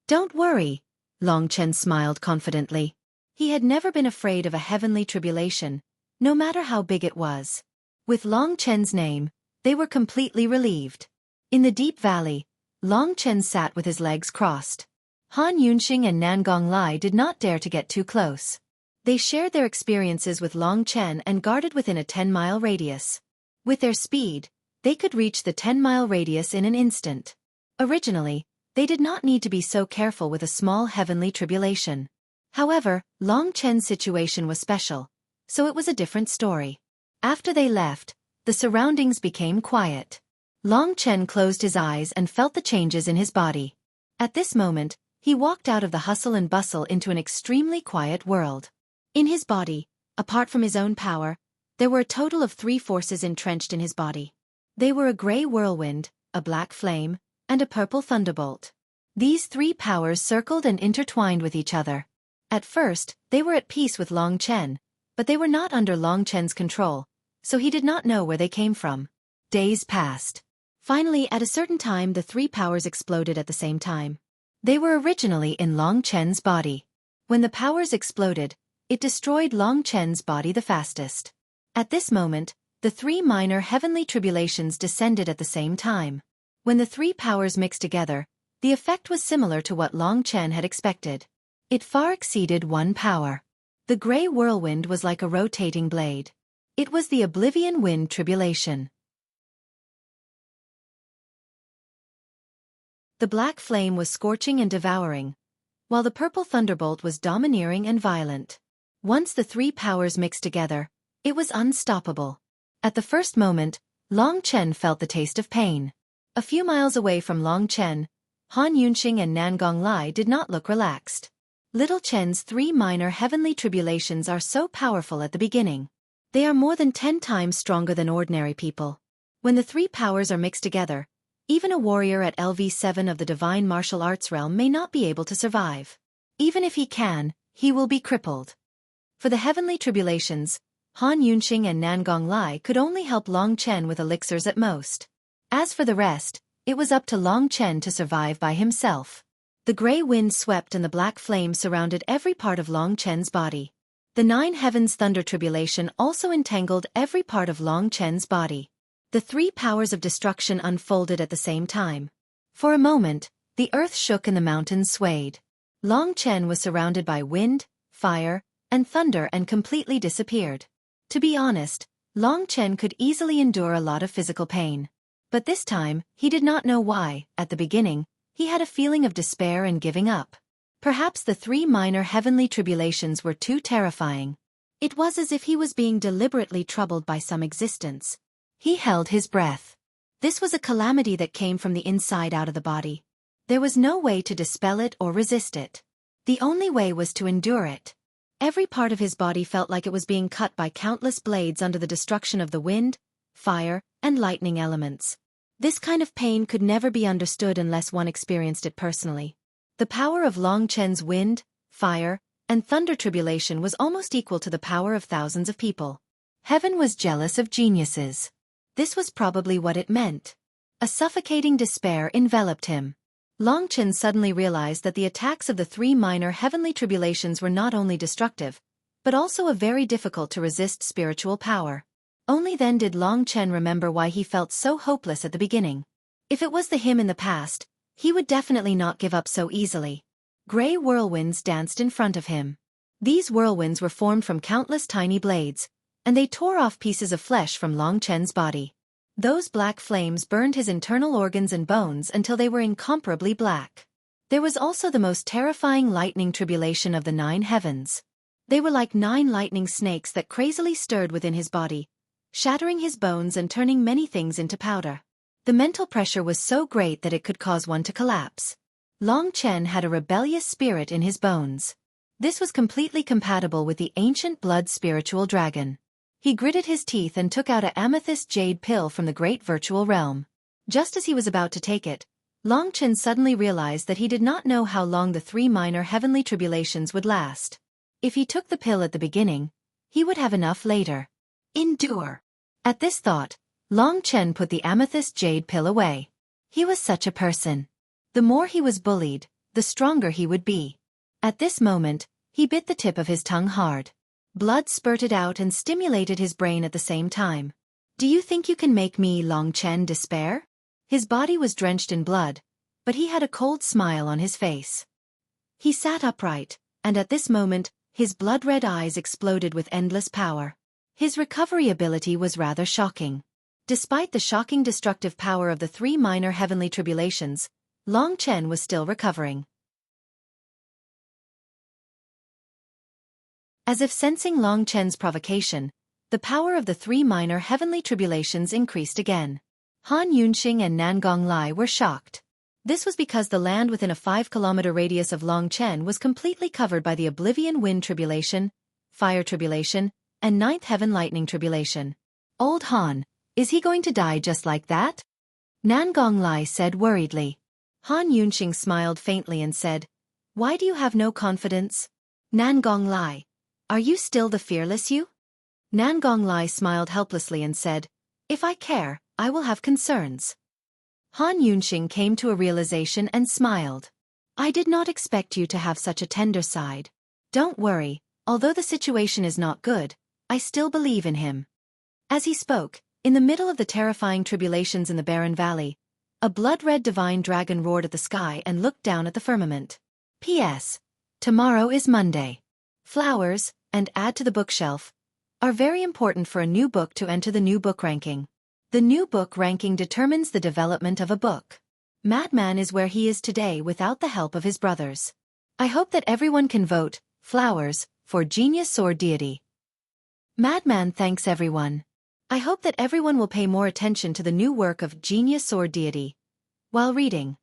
"Don't worry," Long Chen smiled confidently. He had never been afraid of a heavenly tribulation, no matter how big it was. With Long Chen's name, they were completely relieved. In the deep valley, Long Chen sat with his legs crossed. Han Yunxing and Nan Gonglai did not dare to get too close. They shared their experiences with Long Chen and guarded within a 10-mile radius. With their speed, they could reach the 10-mile radius in an instant. Originally, they did not need to be so careful with a small heavenly tribulation. However, Long Chen's situation was special, so it was a different story. After they left, the surroundings became quiet. Long Chen closed his eyes and felt the changes in his body. At this moment, he walked out of the hustle and bustle into an extremely quiet world. In his body, apart from his own power, there were a total of 3 forces entrenched in his body. They were a gray whirlwind, a black flame, and a purple thunderbolt. These 3 powers circled and intertwined with each other. At first, they were at peace with Long Chen, but they were not under Long Chen's control, so he did not know where they came from. Days passed. Finally, at a certain time, the 3 powers exploded at the same time. They were originally in Long Chen's body. When the powers exploded, it destroyed Long Chen's body the fastest. At this moment, the 3 minor heavenly tribulations descended at the same time. When the 3 powers mixed together, the effect was similar to what Long Chen had expected. It far exceeded 1 power. The gray whirlwind was like a rotating blade. It was the Oblivion Wind Tribulation. The black flame was scorching and devouring, while the purple thunderbolt was domineering and violent. Once the 3 powers mixed together, it was unstoppable. At the first moment, Long Chen felt the taste of pain. A few miles away from Long Chen, Han Yunxing and Nan Gonglai did not look relaxed. Little Chen's 3 minor heavenly tribulations are so powerful at the beginning. They are more than 10 times stronger than ordinary people. When the 3 powers are mixed together, even a warrior at LV7 of the divine martial arts realm may not be able to survive. Even if he can, he will be crippled. For the heavenly tribulations, Han Yunxing and Nan Gonglai could only help Long Chen with elixirs at most. As for the rest, it was up to Long Chen to survive by himself. The gray wind swept and the black flame surrounded every part of Long Chen's body. The 9 heavens thunder tribulation also entangled every part of Long Chen's body. The 3 powers of destruction unfolded at the same time. For a moment, the earth shook and the mountains swayed. Long Chen was surrounded by wind, fire, and thunder and completely disappeared. To be honest, Long Chen could easily endure a lot of physical pain. But this time, he did not know why. At the beginning, he had a feeling of despair and giving up. Perhaps the 3 minor heavenly tribulations were too terrifying. It was as if he was being deliberately troubled by some existence. He held his breath. This was a calamity that came from the inside out of the body. There was no way to dispel it or resist it. The only way was to endure it. Every part of his body felt like it was being cut by countless blades under the destruction of the wind, fire, and lightning elements. This kind of pain could never be understood unless one experienced it personally. The power of Long Chen's wind, fire, and thunder tribulation was almost equal to the power of thousands of people. Heaven was jealous of geniuses. This was probably what it meant. A suffocating despair enveloped him. Long Chen suddenly realized that the attacks of the 3 minor heavenly tribulations were not only destructive, but also a very difficult to resist spiritual power. Only then did Long Chen remember why he felt so hopeless at the beginning. If it was the him in the past, he would definitely not give up so easily. Gray whirlwinds danced in front of him. These whirlwinds were formed from countless tiny blades, and they tore off pieces of flesh from Long Chen's body. Those black flames burned his internal organs and bones until they were incomparably black. There was also the most terrifying lightning tribulation of the 9 heavens. They were like 9 lightning snakes that crazily stirred within his body, shattering his bones and turning many things into powder. The mental pressure was so great that it could cause one to collapse. Long Chen had a rebellious spirit in his bones. This was completely compatible with the ancient blood spiritual dragon. He gritted his teeth and took out a amethyst jade pill from the great virtual realm. Just as he was about to take it, Long Chen suddenly realized that he did not know how long the 3 minor heavenly tribulations would last. If he took the pill at the beginning, he would have enough later. Endure. At this thought, Long Chen put the amethyst jade pill away. He was such a person. The more he was bullied, the stronger he would be. At this moment, he bit the tip of his tongue hard. Blood spurted out and stimulated his brain at the same time. Do you think you can make me, Long Chen, despair? His body was drenched in blood, but he had a cold smile on his face. He sat upright, and at this moment, his blood-red eyes exploded with endless power. His recovery ability was rather shocking. Despite the shocking destructive power of the 3 minor heavenly tribulations, Long Chen was still recovering. As if sensing Long Chen's provocation, the power of the 3 minor heavenly tribulations increased again. Han Yunxing and Nan Gonglai were shocked. This was because the land within a 5-kilometer radius of Long Chen was completely covered by the Oblivion Wind Tribulation, Fire Tribulation, and Ninth Heaven Lightning Tribulation. Old Han, is he going to die just like that? Nan Gonglai said worriedly. Han Yunxing smiled faintly and said, Why do you have no confidence? Nan Gonglai, are you still the fearless you? Nan Gonglai smiled helplessly and said, If I care, I will have concerns. Han Yunxing came to a realization and smiled. I did not expect you to have such a tender side. Don't worry, although the situation is not good, I still believe in him. As he spoke, in the middle of the terrifying tribulations in the barren valley, a blood-red divine dragon roared at the sky and looked down at the firmament. P.S. Tomorrow is Monday. Flowers, and add to the bookshelf, are very important for a new book to enter the new book ranking. The new book ranking determines the development of a book. Madman is where he is today without the help of his brothers. I hope that everyone can vote, flowers, for Genius Sword Deity. Madman thanks everyone. I hope that everyone will pay more attention to the new work of Genius Sword Deity while reading.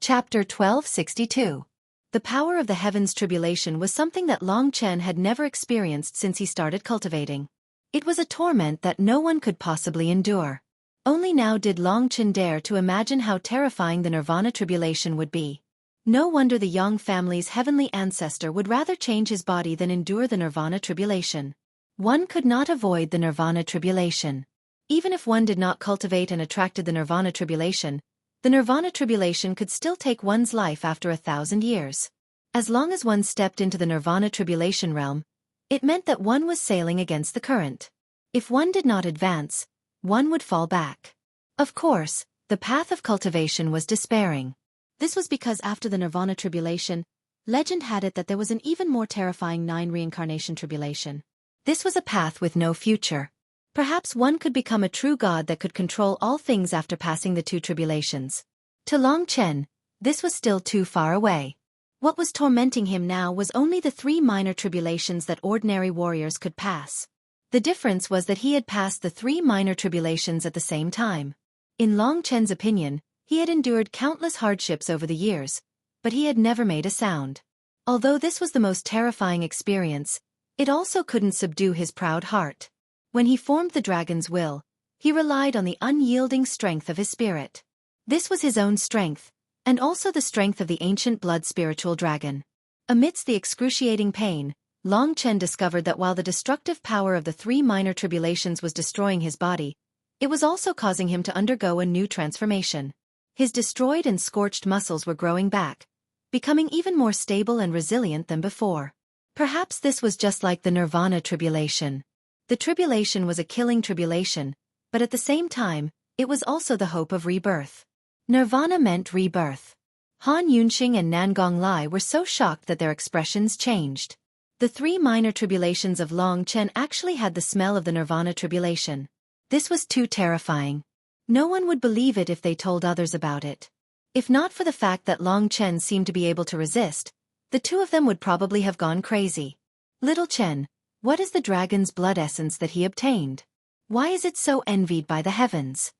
Chapter 1262. The power of the heavens tribulation was something that Long Chen had never experienced since he started cultivating. It was a torment that no one could possibly endure. Only now did Long Chen dare to imagine how terrifying the Nirvana tribulation would be. No wonder the Yang family's heavenly ancestor would rather change his body than endure the Nirvana tribulation. One could not avoid the Nirvana tribulation. Even if one did not cultivate and attracted the Nirvana tribulation, the Nirvana tribulation could still take one's life after 1,000 years. As long as one stepped into the Nirvana tribulation realm, it meant that one was sailing against the current. If one did not advance, one would fall back. Of course, the path of cultivation was despairing. This was because after the Nirvana tribulation, legend had it that there was an even more terrifying 9 reincarnation tribulation. This was a path with no future. Perhaps one could become a true god that could control all things after passing the 2 tribulations. To Long Chen, this was still too far away. What was tormenting him now was only the 3 minor tribulations that ordinary warriors could pass. The difference was that he had passed the 3 minor tribulations at the same time. In Long Chen's opinion, he had endured countless hardships over the years, but he had never made a sound. Although this was the most terrifying experience, it also couldn't subdue his proud heart. When he formed the dragon's will, he relied on the unyielding strength of his spirit. This was his own strength, and also the strength of the ancient blood spiritual dragon. Amidst the excruciating pain, Long Chen discovered that while the destructive power of the 3 minor tribulations was destroying his body, it was also causing him to undergo a new transformation. His destroyed and scorched muscles were growing back, becoming even more stable and resilient than before. Perhaps this was just like the Nirvana tribulation. The tribulation was a killing tribulation, but at the same time, it was also the hope of rebirth. Nirvana meant rebirth. Han Yunxing and Nan Gonglai were so shocked that their expressions changed. The 3 minor tribulations of Long Chen actually had the smell of the Nirvana tribulation. This was too terrifying. No one would believe it if they told others about it. If not for the fact that Long Chen seemed to be able to resist, the 2 of them would probably have gone crazy. Little Chen, what is the dragon's blood essence that he obtained? Why is it so envied by the heavens?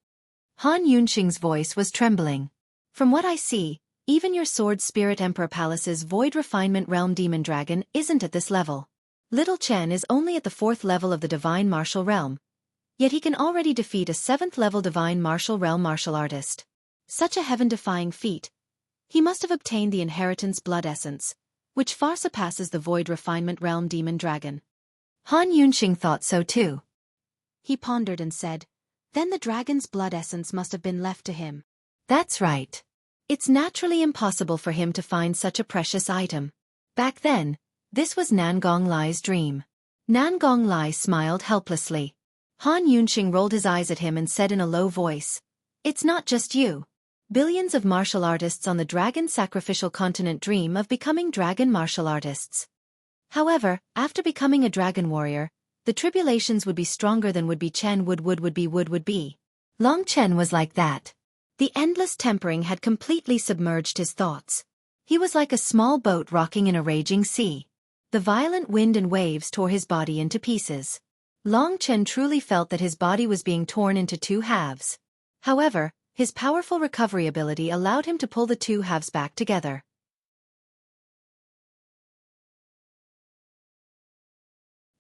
Han Yunxing's voice was trembling. From what I see, even your Sword Spirit Emperor Palace's Void Refinement Realm Demon Dragon isn't at this level. Little Chen is only at the 4th level of the Divine Martial Realm. Yet he can already defeat a 7th level Divine Martial Realm martial artist. Such a heaven-defying feat. He must have obtained the Inheritance Blood Essence, which far surpasses the Void Refinement Realm Demon Dragon. Han Yunxing thought so too. He pondered and said, then the dragon's blood essence must have been left to him. That's right. It's naturally impossible for him to find such a precious item. Back then, this was Nangong Lai's dream. Nangong Lai smiled helplessly. Han Yunxing rolled his eyes at him and said in a low voice, it's not just you. Billions of martial artists on the dragon sacrificial continent dream of becoming dragon martial artists. However, after becoming a dragon warrior, the tribulations would be stronger than would be Chen would be. Long Chen was like that. The endless tempering had completely submerged his thoughts. He was like a small boat rocking in a raging sea. The violent wind and waves tore his body into pieces. Long Chen truly felt that his body was being torn into 2 halves. However, his powerful recovery ability allowed him to pull the 2 halves back together.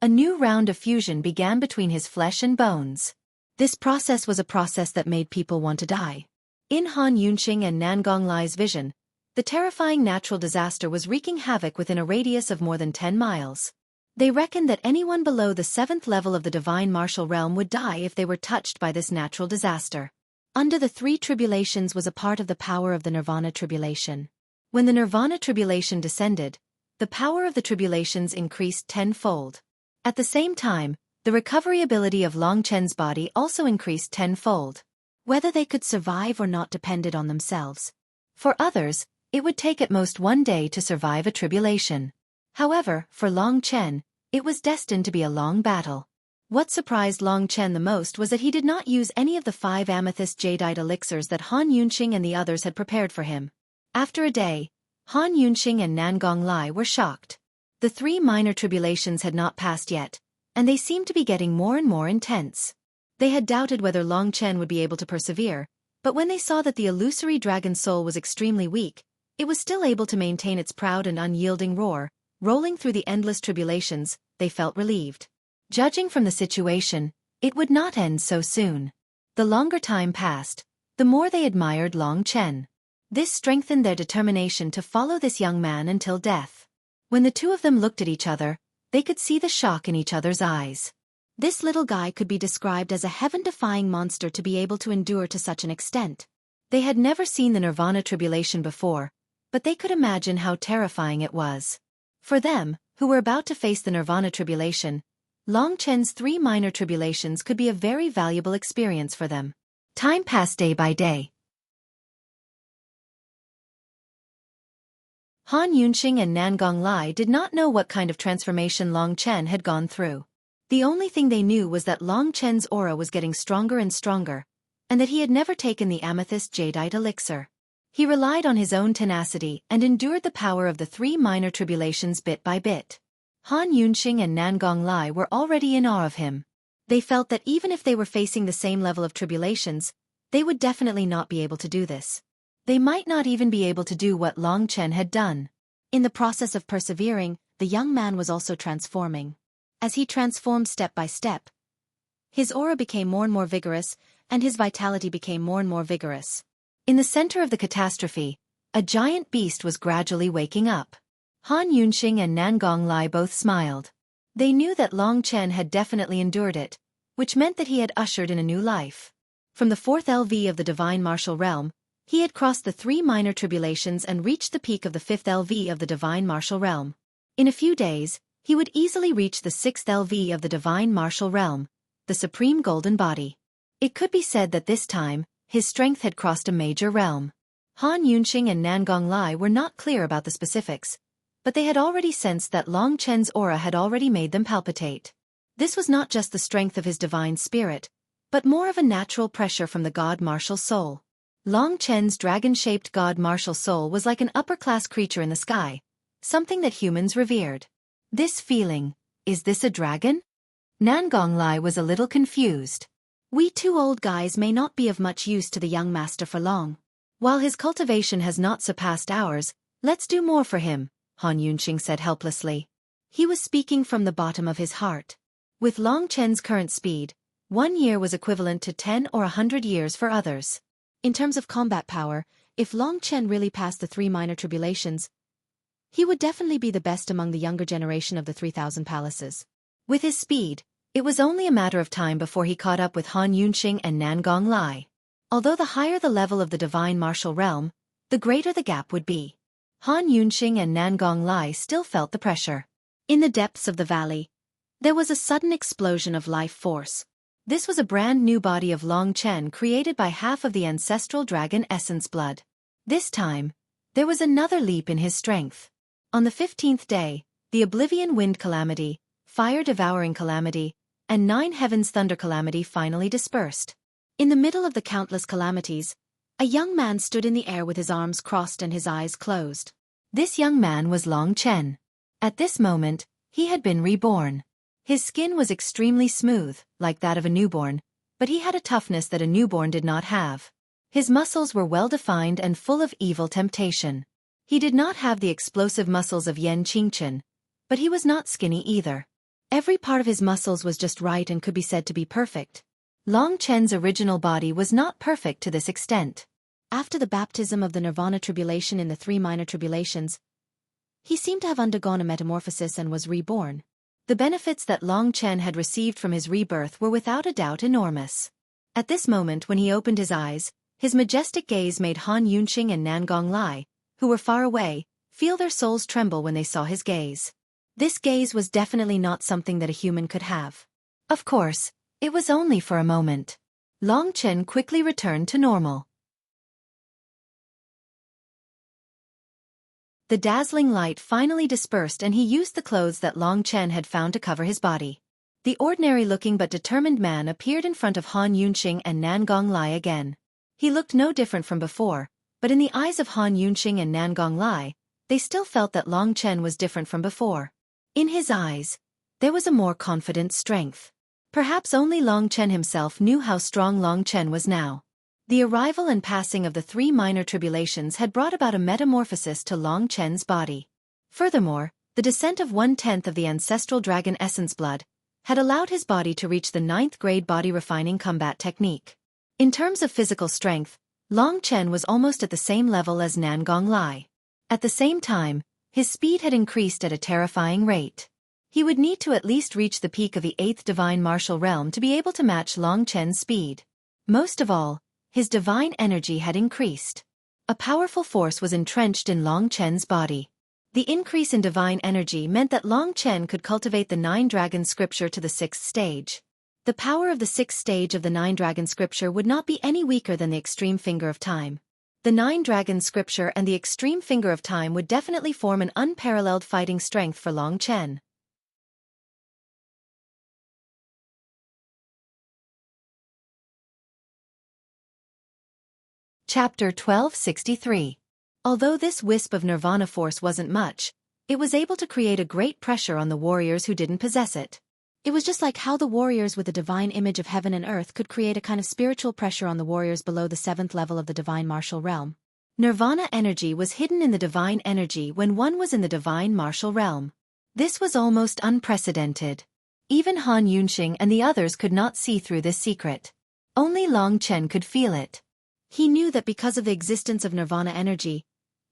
A new round of fusion began between his flesh and bones. This process was a process that made people want to die. In Han Yunxing and Nangong Lai's vision, the terrifying natural disaster was wreaking havoc within a radius of more than 10 miles. They reckoned that anyone below the 7th level of the Divine Martial Realm would die if they were touched by this natural disaster. Under the 3 tribulations was a part of the power of the Nirvana Tribulation. When the Nirvana Tribulation descended, the power of the tribulations increased 10-fold. At the same time, the recovery ability of Long Chen's body also increased 10-fold. Whether they could survive or not depended on themselves. For others, it would take at most 1 day to survive a tribulation. However, for Long Chen, it was destined to be a long battle. What surprised Long Chen the most was that he did not use any of the 5 amethyst jadeite elixirs that Han Yunxing and the others had prepared for him. After a day, Han Yunxing and Nangong Lai were shocked. The 3 minor tribulations had not passed yet, and they seemed to be getting more and more intense. They had doubted whether Long Chen would be able to persevere, but when they saw that the illusory dragon soul was extremely weak, it was still able to maintain its proud and unyielding roar, rolling through the endless tribulations, they felt relieved. Judging from the situation, it would not end so soon. The longer time passed, the more they admired Long Chen. This strengthened their determination to follow this young man until death. When the 2 of them looked at each other, they could see the shock in each other's eyes. This little guy could be described as a heaven-defying monster to be able to endure to such an extent. They had never seen the Nirvana Tribulation before, but they could imagine how terrifying it was. For them, who were about to face the Nirvana Tribulation, Long Chen's 3 minor tribulations could be a very valuable experience for them. Time passed day by day. Han Yunxing and Nangong Lai did not know what kind of transformation Long Chen had gone through. The only thing they knew was that Long Chen's aura was getting stronger and stronger, and that he had never taken the amethyst jadeite elixir. He relied on his own tenacity and endured the power of the 3 minor tribulations bit by bit. Han Yunxing and Nangong Lai were already in awe of him. They felt that even if they were facing the same level of tribulations, they would definitely not be able to do this. They might not even be able to do what Long Chen had done. In the process of persevering, the young man was also transforming. As he transformed step by step, his aura became more and more vigorous, and his vitality became more and more vigorous. In the center of the catastrophe, a giant beast was gradually waking up. Han Yunxing and Nangong Lai both smiled. They knew that Long Chen had definitely endured it, which meant that he had ushered in a new life. From the 4th LV of the Divine Martial Realm, he had crossed the 3 minor tribulations and reached the peak of the 5th LV of the Divine Martial Realm. In a few days, he would easily reach the 6th LV of the Divine Martial Realm, the Supreme Golden Body. It could be said that this time, his strength had crossed a major realm. Han Yunxing and Nangong Lai were not clear about the specifics, but they had already sensed that Long Chen's aura had already made them palpitate. This was not just the strength of his divine spirit, but more of a natural pressure from the God Martial Soul. Long Chen's dragon-shaped God Martial Soul was like an upper-class creature in the sky, something that humans revered. This feeling, is this a dragon? Nangong Lai was a little confused. We two old guys may not be of much use to the young master for long. While his cultivation has not surpassed ours, let's do more for him, Han Yunqing said helplessly. He was speaking from the bottom of his heart. With Long Chen's current speed, 1 year was equivalent to 10 or 100 years for others. In terms of combat power, if Long Chen really passed the 3 minor tribulations, he would definitely be the best among the younger generation of the 3,000 palaces. With his speed, it was only a matter of time before he caught up with Han Yunqing and Nangong Lai. Although the higher the level of the divine martial realm, the greater the gap would be. Han Yunqing and Nangong Lai still felt the pressure. In the depths of the valley, there was a sudden explosion of life force. This was a brand new body of Long Chen created by half of the ancestral dragon essence blood. This time, there was another leap in his strength. On the 15th day, the Oblivion Wind Calamity, Fire Devouring Calamity, and 9 Heavens Thunder Calamity finally dispersed. In the middle of the countless calamities, a young man stood in the air with his arms crossed and his eyes closed. This young man was Long Chen. At this moment, he had been reborn. His skin was extremely smooth, like that of a newborn, but he had a toughness that a newborn did not have. His muscles were well-defined and full of evil temptation. He did not have the explosive muscles of Yan Qingchen, but he was not skinny either. Every part of his muscles was just right and could be said to be perfect. Long Chen's original body was not perfect to this extent. After the baptism of the Nirvana tribulation in the 3 minor tribulations, he seemed to have undergone a metamorphosis and was reborn. The benefits that Long Chen had received from his rebirth were without a doubt enormous. At this moment when he opened his eyes, his majestic gaze made Han Yunqing and Nangong Lai, who were far away, feel their souls tremble when they saw his gaze. This gaze was definitely not something that a human could have. Of course, it was only for a moment. Long Chen quickly returned to normal. The dazzling light finally dispersed and he used the clothes that Long Chen had found to cover his body. The ordinary-looking but determined man appeared in front of Han Yunqing and Nangong Lai again. He looked no different from before, but in the eyes of Han Yunqing and Nangong Lai, they still felt that Long Chen was different from before. In his eyes, there was a more confident strength. Perhaps only Long Chen himself knew how strong Long Chen was now. The arrival and passing of the 3 minor tribulations had brought about a metamorphosis to Long Chen's body. Furthermore, the descent of 1/10 of the ancestral dragon essence blood had allowed his body to reach the 9th grade body refining combat technique. In terms of physical strength, Long Chen was almost at the same level as Nangong Lai. At the same time, his speed had increased at a terrifying rate. He would need to at least reach the peak of the 8th divine martial realm to be able to match Long Chen's speed. Most of all, his divine energy had increased. A powerful force was entrenched in Long Chen's body. The increase in divine energy meant that Long Chen could cultivate the 9 dragon scripture to the 6th stage. The power of the 6th stage of the 9 dragon scripture would not be any weaker than the extreme finger of time. The 9 dragon scripture and the extreme finger of time would definitely form an unparalleled fighting strength for Long Chen. Chapter 1263. Although this wisp of nirvana force wasn't much, it was able to create a great pressure on the warriors who didn't possess it. It was just like how the warriors with the divine image of heaven and earth could create a kind of spiritual pressure on the warriors below the 7th level of the divine martial realm. Nirvana energy was hidden in the divine energy when one was in the divine martial realm. This was almost unprecedented. Even Han Yunqing and the others could not see through this secret. Only Long Chen could feel it. He knew that because of the existence of nirvana energy,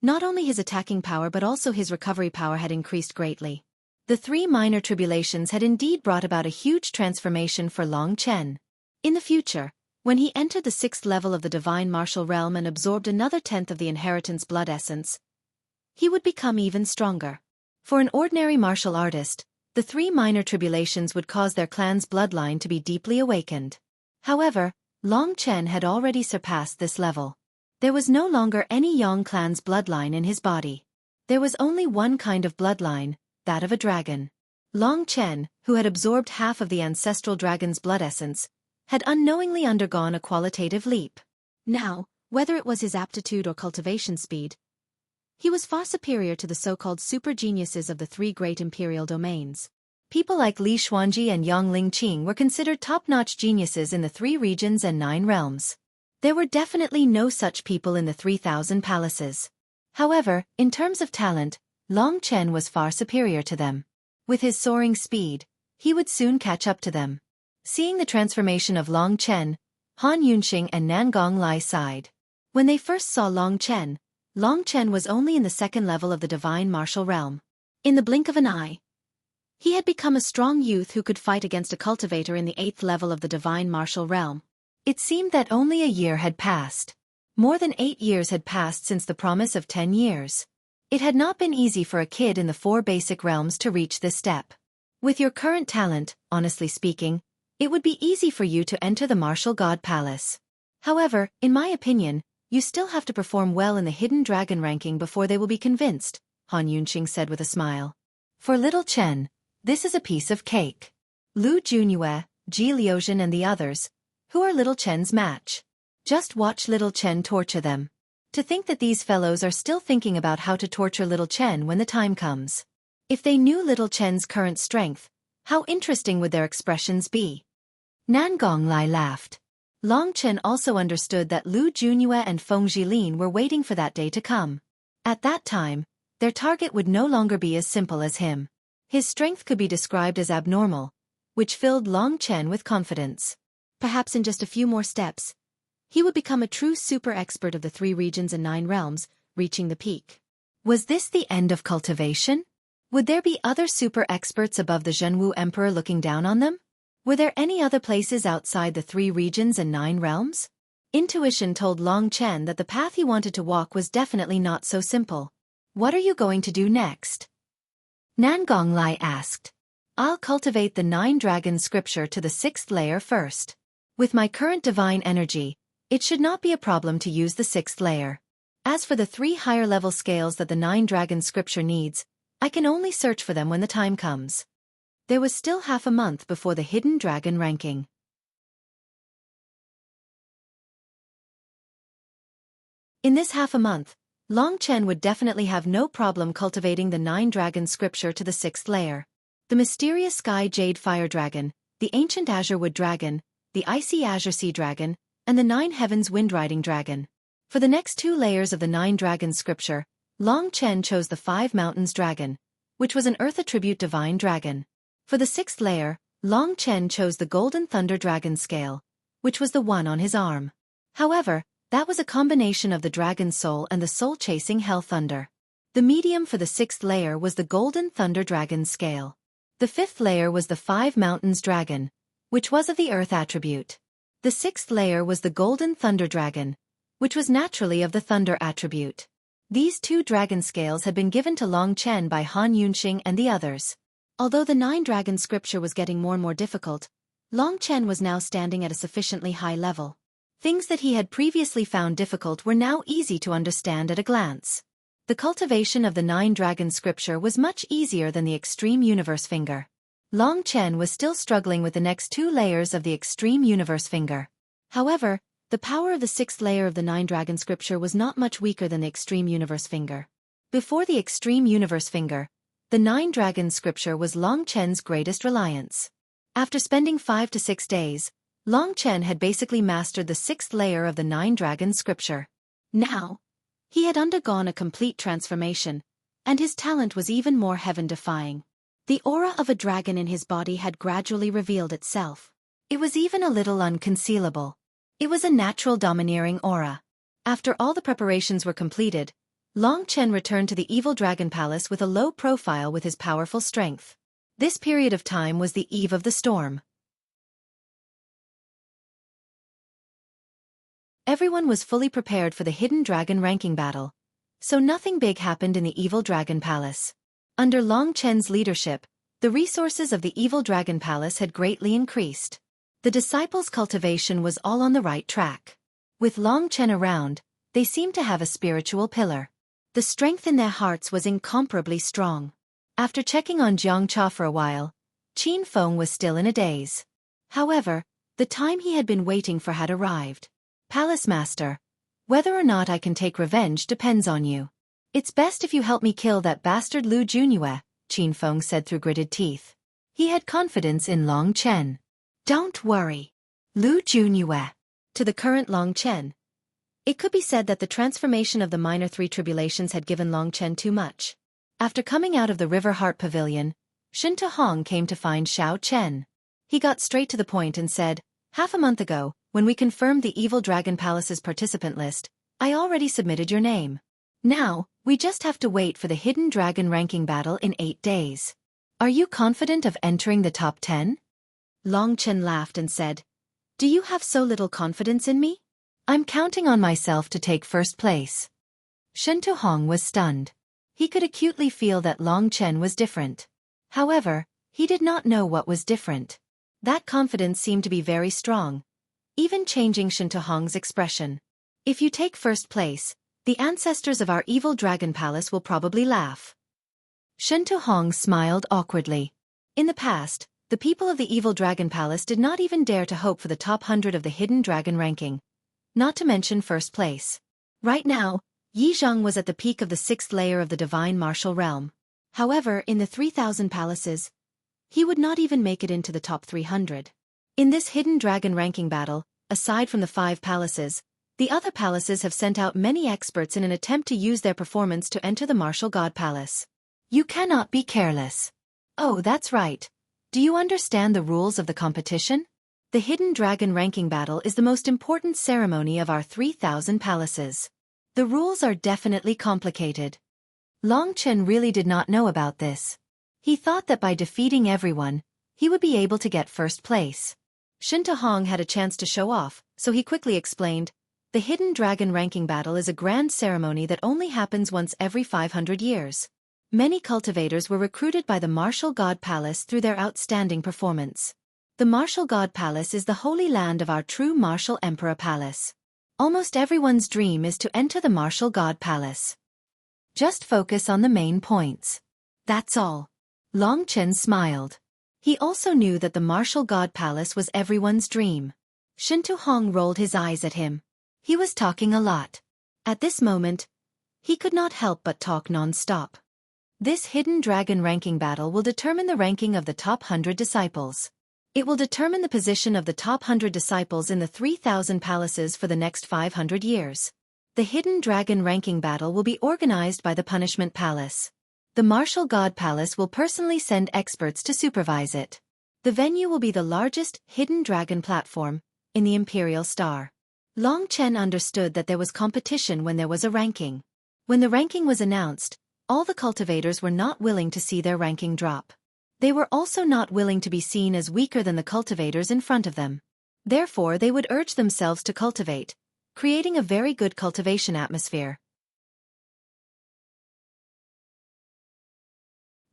not only his attacking power but also his recovery power had increased greatly. The 3 minor tribulations had indeed brought about a huge transformation for Long Chen. In the future, when he entered the 6th level of the divine martial realm and absorbed another 10th of the inheritance blood essence, he would become even stronger. For an ordinary martial artist, the 3 minor tribulations would cause their clan's bloodline to be deeply awakened. However, Long Chen had already surpassed this level. There was no longer any Yang clan's bloodline in his body. There was only one kind of bloodline, that of a dragon. Long Chen, who had absorbed half of the ancestral dragon's blood essence, had unknowingly undergone a qualitative leap. Now, whether it was his aptitude or cultivation speed, he was far superior to the so-called super geniuses of the 3 great imperial domains. People like Li Xuanji and Yang Lingqing were considered top-notch geniuses in the 3 regions and 9 realms. There were definitely no such people in the 3,000 palaces. However, in terms of talent, Long Chen was far superior to them. With his soaring speed, he would soon catch up to them. Seeing the transformation of Long Chen, Han Yunxing and Nan Gonglai sighed. When they first saw Long Chen was only in the 2nd level of the divine martial realm. In the blink of an eye, he had become a strong youth who could fight against a cultivator in the 8th level of the divine martial realm. It seemed that only a year had passed. More than 8 years had passed since the promise of 10 years. It had not been easy for a kid in the 4 basic realms to reach this step. With your current talent, honestly speaking, it would be easy for you to enter the Martial God Palace. However, in my opinion, you still have to perform well in the Hidden Dragon ranking before they will be convinced, Han Yunxing said with a smile. For little Chen, this is a piece of cake. Lu Junyue, Ji Liuzhen and the others, who are little Chen's match. Just watch little Chen torture them. To think that these fellows are still thinking about how to torture little Chen when the time comes. If they knew little Chen's current strength, how interesting would their expressions be? Nan Gonglai laughed. Long Chen also understood that Lu Junyue and Feng Jilin were waiting for that day to come. At that time, their target would no longer be as simple as him. His strength could be described as abnormal, which filled Long Chen with confidence. Perhaps in just a few more steps, he would become a true super expert of the 3 regions and 9 realms, reaching the peak. Was this the end of cultivation? Would there be other super experts above the Zhenwu Emperor looking down on them? Were there any other places outside the 3 regions and 9 realms? Intuition told Long Chen that the path he wanted to walk was definitely not so simple. What are you going to do next? Nan Gonglai asked. I'll cultivate the 9 dragon scripture to the 6th layer first. With my current divine energy, it should not be a problem to use the 6th layer. As for the 3 higher level scales that the 9 dragon scripture needs, I can only search for them when the time comes. There was still half a month before the Hidden Dragon ranking. In this half a month, Long Chen would definitely have no problem cultivating the 9 dragon scripture to the 6th layer. The mysterious Sky Jade Fire Dragon, the Ancient Azure Wood Dragon, the Icy Azure Sea Dragon, and the 9 Heavens Windriding Dragon. For the next 2 layers of the 9 dragon scripture, Long Chen chose the 5 Mountains Dragon, which was an Earth attribute divine dragon. For the 6th layer, Long Chen chose the Golden Thunder Dragon Scale, which was the one on his arm. However, that was a combination of the Dragon Soul and the soul-chasing Hell Thunder. The medium for the 6th layer was the Golden Thunder Dragon Scale. The 5th layer was the 5 Mountains Dragon, which was of the Earth attribute. The 6th layer was the Golden Thunder Dragon, which was naturally of the Thunder attribute. These 2 dragon scales had been given to Long Chen by Han Yunxing and the others. Although the 9 dragon scripture was getting more and more difficult, Long Chen was now standing at a sufficiently high level. Things that he had previously found difficult were now easy to understand at a glance. The cultivation of the 9 dragon scripture was much easier than the Extreme Universe Finger. Long Chen was still struggling with the next 2 layers of the Extreme Universe Finger. However, the power of the 6th layer of the 9 dragon scripture was not much weaker than the Extreme Universe Finger. Before the Extreme Universe Finger, the 9 dragon scripture was Long Chen's greatest reliance. After spending 5 to 6 days, Long Chen had basically mastered the 6th layer of the 9 dragon scripture. Now, he had undergone a complete transformation, and his talent was even more heaven-defying. The aura of a dragon in his body had gradually revealed itself. It was even a little unconcealable. It was a natural domineering aura. After all the preparations were completed, Long Chen returned to the Evil Dragon Palace with a low profile with his powerful strength. This period of time was the eve of the storm. Everyone was fully prepared for the Hidden Dragon ranking battle, so nothing big happened in the Evil Dragon Palace. Under Long Chen's leadership, the resources of the Evil Dragon Palace had greatly increased. The disciples' cultivation was all on the right track. With Long Chen around, they seemed to have a spiritual pillar. The strength in their hearts was incomparably strong. After checking on Jiang Cha for a while, Qin Feng was still in a daze. However, the time he had been waiting for had arrived. Palace Master, whether or not I can take revenge depends on you. It's best if you help me kill that bastard Lu Junyue, Qin Feng said through gritted teeth. He had confidence in Long Chen. Don't worry, Lu Junyue. To the current Long Chen, it could be said that the transformation of the minor three tribulations had given Long Chen too much. After coming out of the River Heart Pavilion, Shinta Hong came to find Xiao Chen. He got straight to the point and said, "Half a month ago, when we confirmed the Evil Dragon Palace's participant list, I already submitted your name. Now, we just have to wait for the Hidden Dragon ranking battle in 8 days. Are you confident of entering the top 10? Long Chen laughed and said, "Do you have so little confidence in me? I'm counting on myself to take first place." Shen Tuhong was stunned. He could acutely feel that Long Chen was different. However, he did not know what was different. That confidence seemed to be very strong, even changing Shen Tuhong's expression. "If you take first place, the ancestors of our evil dragon palace will probably laugh." Shen Tuhong smiled awkwardly. In the past, the people of the evil dragon palace did not even dare to hope for the top 100 of the hidden dragon ranking, not to mention first place. Right now, Yi Zhang was at the peak of the 6th layer of the divine martial realm. However, in the 3,000 palaces, he would not even make it into the top 300. In this hidden dragon ranking battle, aside from the 5 palaces, the other palaces have sent out many experts in an attempt to use their performance to enter the martial god palace. You cannot be careless. Oh, that's right. Do you understand the rules of the competition? The hidden dragon ranking battle is the most important ceremony of our 3,000 palaces. The rules are definitely complicated. Long Chen really did not know about this. He thought that by defeating everyone, he would be able to get first place. Shin Tahong had a chance to show off, so he quickly explained, "The hidden dragon ranking battle is a grand ceremony that only happens once every 500 years. Many cultivators were recruited by the Martial God Palace through their outstanding performance. The Martial God Palace is the holy land of our true Martial Emperor Palace. Almost everyone's dream is to enter the Martial God Palace. Just focus on the main points. That's all." Long Chen smiled. He also knew that the Martial God Palace was everyone's dream. Shin Tu-hong rolled his eyes at him. He was talking a lot. At this moment, he could not help but talk non-stop. This hidden dragon ranking battle will determine the ranking of the top 100 disciples. It will determine the position of the top 100 disciples in the 3,000 palaces for the next 500 years. The hidden dragon ranking battle will be organized by the Punishment Palace. The Martial God Palace will personally send experts to supervise it. The venue will be the largest hidden dragon platform in the Imperial Star. Long Chen understood that there was competition when there was a ranking. When the ranking was announced, all the cultivators were not willing to see their ranking drop. They were also not willing to be seen as weaker than the cultivators in front of them. Therefore, they would urge themselves to cultivate, creating a very good cultivation atmosphere.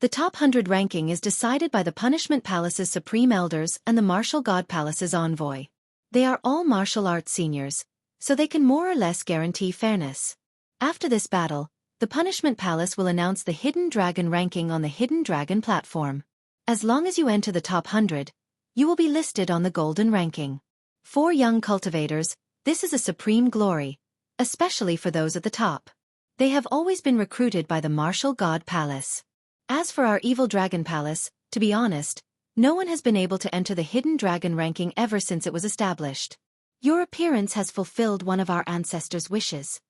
The top 100 ranking is decided by the Punishment Palace's Supreme Elders and the Martial God Palace's Envoy. They are all martial arts seniors, so they can more or less guarantee fairness. After this battle, the Punishment Palace will announce the Hidden Dragon ranking on the Hidden Dragon platform. As long as you enter the top 100, you will be listed on the Golden ranking. For young cultivators, this is a supreme glory, especially for those at the top. They have always been recruited by the Martial God Palace. As for our Evil Dragon Palace, to be honest, no one has been able to enter the Hidden Dragon ranking ever since it was established. Your appearance has fulfilled one of our ancestors' wishes,"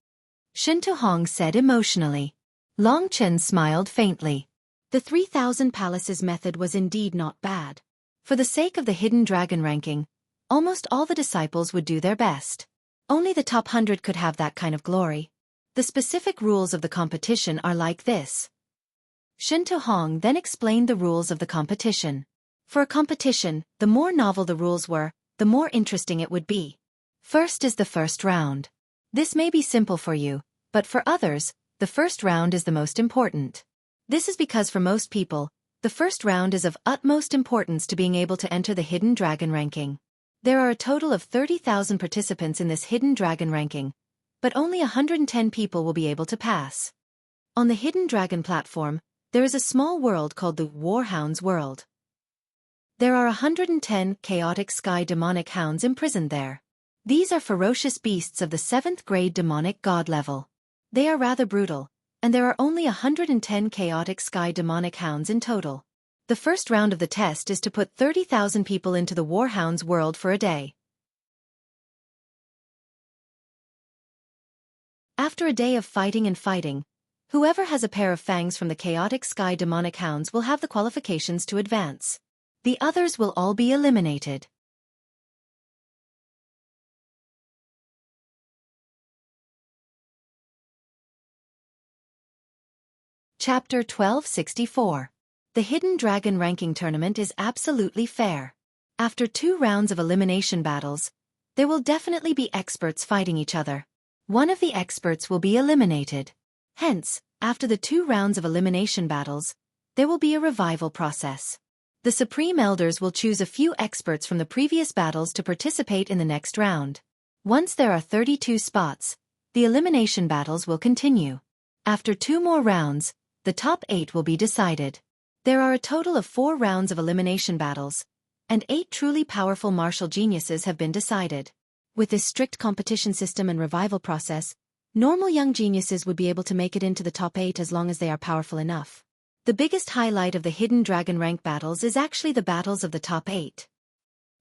Shin Tu-hong said emotionally. Long Chen smiled faintly. The 3,000 palaces method was indeed not bad. For the sake of the hidden dragon ranking, almost all the disciples would do their best. Only the top 100 could have that kind of glory. The specific rules of the competition are like this. Shin Tu-hong then explained the rules of the competition. For a competition, the more novel the rules were, the more interesting it would be. First is the first round. This may be simple for you, but for others, the first round is the most important. This is because for most people, the first round is of utmost importance to being able to enter the Hidden Dragon ranking. There are a total of 30,000 participants in this Hidden Dragon ranking, but only 110 people will be able to pass. On the Hidden Dragon platform, there is a small world called the Warhounds world. There are 110 chaotic sky demonic hounds imprisoned there. These are ferocious beasts of the 7th grade demonic god level. They are rather brutal, and there are only 110 chaotic sky demonic hounds in total. The first round of the test is to put 30,000 people into the Warhound's world for a day. After a day of fighting and fighting, whoever has a pair of fangs from the chaotic sky demonic hounds will have the qualifications to advance. The others will all be eliminated. Chapter 1264. The Hidden Dragon Ranking Tournament is absolutely fair. After 2 rounds of elimination battles, there will definitely be experts fighting each other. One of the experts will be eliminated. Hence, after the 2 rounds of elimination battles, there will be a revival process. The Supreme Elders will choose a few experts from the previous battles to participate in the next round. Once there are 32 spots, the elimination battles will continue. After 2 more rounds, the top 8 will be decided. There are a total of 4 rounds of elimination battles, and 8 truly powerful martial geniuses have been decided. With this strict competition system and revival process, normal young geniuses would be able to make it into the top 8 as long as they are powerful enough. The biggest highlight of the Hidden Dragon rank battles is actually the battles of the top 8.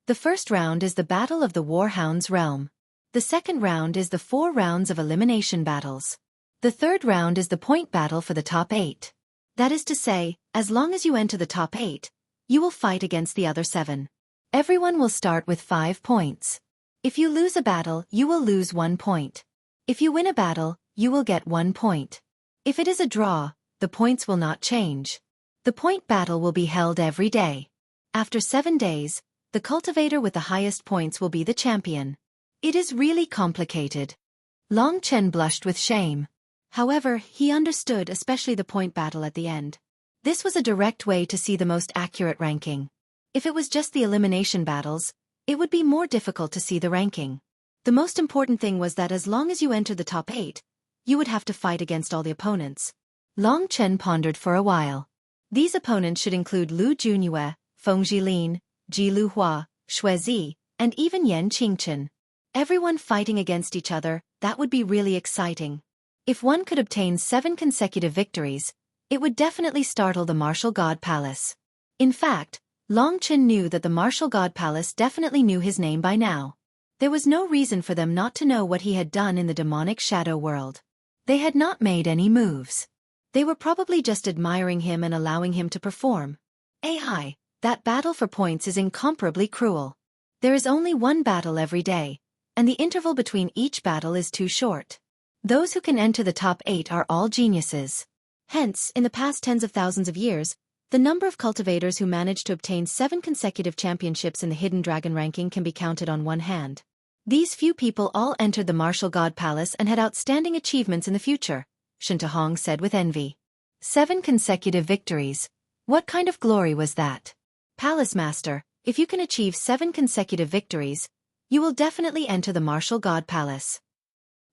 The first round is the Battle of the Warhound's Realm. The second round is the 4 rounds of elimination battles. The third round is the point battle for the top 8. That is to say, as long as you enter the top 8, you will fight against the other 7. Everyone will start with 5 points. If you lose a battle, you will lose 1 point. If you win a battle, you will get 1 point. If it is a draw, the points will not change. The point battle will be held every day. After 7 days, the cultivator with the highest points will be the champion. It is really complicated. Long Chen blushed with shame. However, he understood especially the point battle at the end. This was a direct way to see the most accurate ranking. If it was just the elimination battles, it would be more difficult to see the ranking. The most important thing was that as long as you entered the top 8, you would have to fight against all the opponents. Long Chen pondered for a while. These opponents should include Lu Junyue, Feng Jilin, Ji Luhua, Xueqi, and even Yan Qingchen. Everyone fighting against each other, that would be really exciting. If one could obtain 7 consecutive victories, it would definitely startle the Martial God Palace. In fact, Long Chen knew that the Martial God Palace definitely knew his name by now. There was no reason for them not to know what he had done in the demonic shadow world. They had not made any moves. They were probably just admiring him and allowing him to perform. Ai, that battle for points is incomparably cruel. There is only 1 battle every day, and the interval between each battle is too short. Those who can enter the top 8 are all geniuses. Hence, in the past tens of thousands of years, the number of cultivators who managed to obtain 7 consecutive championships in the Hidden Dragon ranking can be counted on one hand. These few people all entered the Martial God Palace and had outstanding achievements in the future, Shintahong said with envy. 7 consecutive victories. What kind of glory was that? Palace Master, if you can achieve 7 consecutive victories, you will definitely enter the Martial God Palace.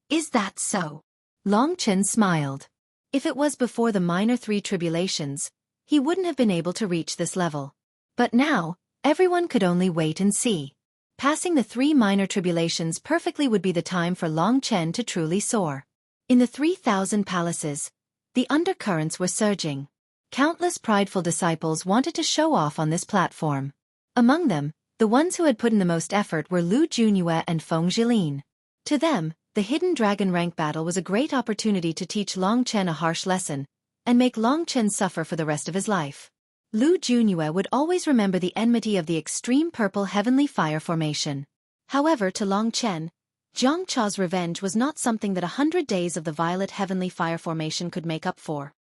Is that so? Long Chen smiled. If it was before the minor 3 tribulations, he wouldn't have been able to reach this level. But now, everyone could only wait and see. Passing the 3 minor tribulations perfectly would be the time for Long Chen to truly soar. In the 3,000 palaces, the undercurrents were surging. Countless prideful disciples wanted to show off on this platform. Among them, the ones who had put in the most effort were Lu Junyue and Feng Jilin. To them, the Hidden Dragon rank battle was a great opportunity to teach Long Chen a harsh lesson, and make Long Chen suffer for the rest of his life. Lu Junyue would always remember the enmity of the extreme purple heavenly fire formation. However, to Long Chen, Jiang Cha's revenge was not something that 100 days of the violet heavenly fire formation could make up for.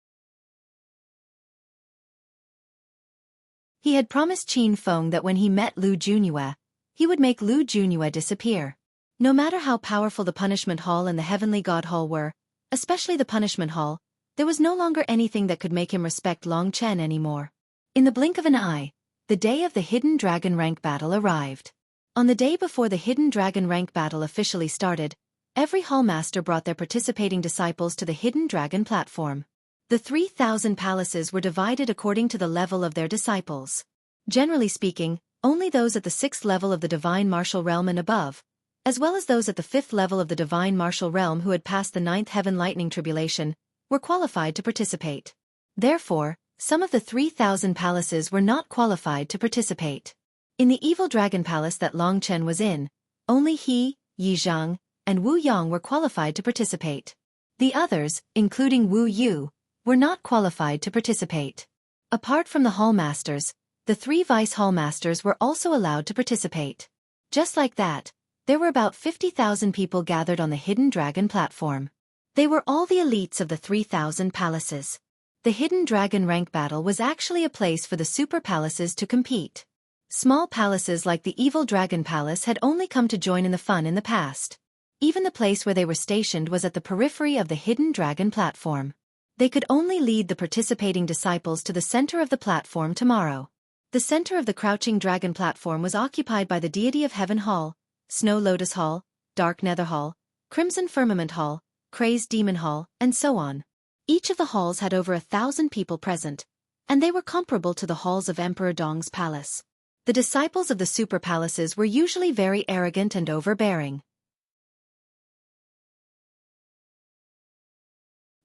He had promised Qin Feng that when he met Lu Junyue, he would make Lu Junyue disappear. No matter how powerful the Punishment Hall and the Heavenly God Hall were, especially the Punishment Hall, there was no longer anything that could make him respect Long Chen anymore. In the blink of an eye, the day of the Hidden Dragon rank battle arrived. On the day before the Hidden Dragon rank battle officially started, every hall master brought their participating disciples to the Hidden Dragon platform. The 3,000 palaces were divided according to the level of their disciples. Generally speaking, only those at the 6th level of the Divine Martial Realm and above, as well as those at the 5th level of the Divine Martial Realm who had passed the 9th Heaven Lightning Tribulation, were qualified to participate. Therefore, some of the 3,000 palaces were not qualified to participate. In the evil dragon palace that Long Chen was in, only he, Yi Zhang, and Wu Yang were qualified to participate. The others, including Wu Yu, were not qualified to participate. Apart from the hallmasters, the 3 vice hallmasters were also allowed to participate. Just like that, there were about 50,000 people gathered on the Hidden Dragon platform. They were all the elites of the 3,000 palaces. The Hidden Dragon rank battle was actually a place for the super palaces to compete. Small palaces like the Evil Dragon Palace had only come to join in the fun in the past. Even the place where they were stationed was at the periphery of the Hidden Dragon platform. They could only lead the participating disciples to the center of the platform tomorrow. The center of the Crouching Dragon platform was occupied by the Deity of Heaven Hall, Snow Lotus Hall, Dark Nether Hall, Crimson Firmament Hall, Crazed Demon Hall, and so on. Each of the halls had over 1,000 people present, and they were comparable to the halls of Emperor Dong's palace. The disciples of the super palaces were usually very arrogant and overbearing.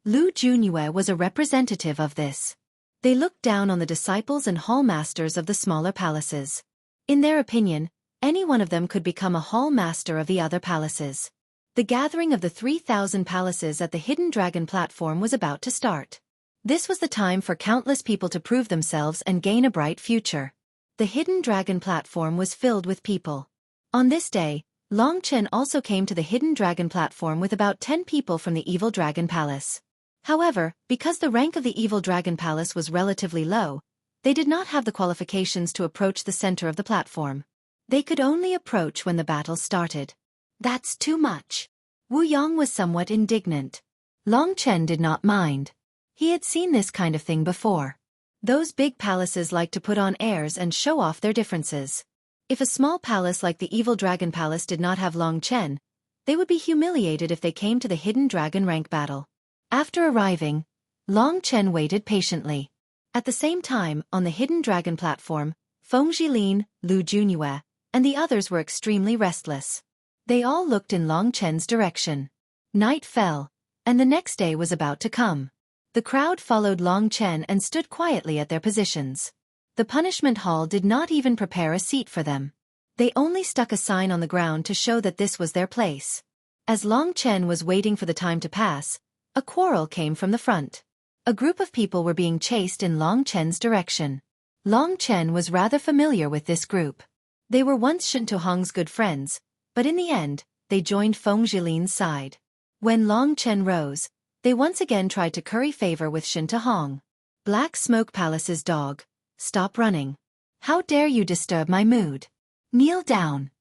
Lu Junyue was a representative of this. They looked down on the disciples and hall masters of the smaller palaces. In their opinion, any one of them could become a hall master of the other palaces. The gathering of the 3,000 palaces at the Hidden Dragon platform was about to start. This was the time for countless people to prove themselves and gain a bright future. The Hidden Dragon platform was filled with people. On this day, Long Chen also came to the Hidden Dragon platform with about 10 people from the Evil Dragon Palace. However, because the rank of the Evil Dragon Palace was relatively low, they did not have the qualifications to approach the center of the platform. They could only approach when the battle started. That's too much. Wu Yang was somewhat indignant. Long Chen did not mind. He had seen this kind of thing before. Those big palaces like to put on airs and show off their differences. If a small palace like the Evil Dragon Palace did not have Long Chen, they would be humiliated if they came to the Hidden Dragon rank battle. After arriving, Long Chen waited patiently. At the same time, on the Hidden Dragon platform, Feng Jilin, Lu Junyue, and the others were extremely restless. They all looked in Long Chen's direction. Night fell, and the next day was about to come. The crowd followed Long Chen and stood quietly at their positions. The punishment hall did not even prepare a seat for them. They only stuck a sign on the ground to show that this was their place. As Long Chen was waiting for the time to pass, a quarrel came from the front. A group of people were being chased in Long Chen's direction. Long Chen was rather familiar with this group. They were once Shen Tuhong's good friends, but in the end, they joined Feng Jilin's side. When Long Chen rose, they once again tried to curry favor with Shen Tuhong. Black Smoke Palace's dog, stop running. How dare you disturb my mood? Kneel down.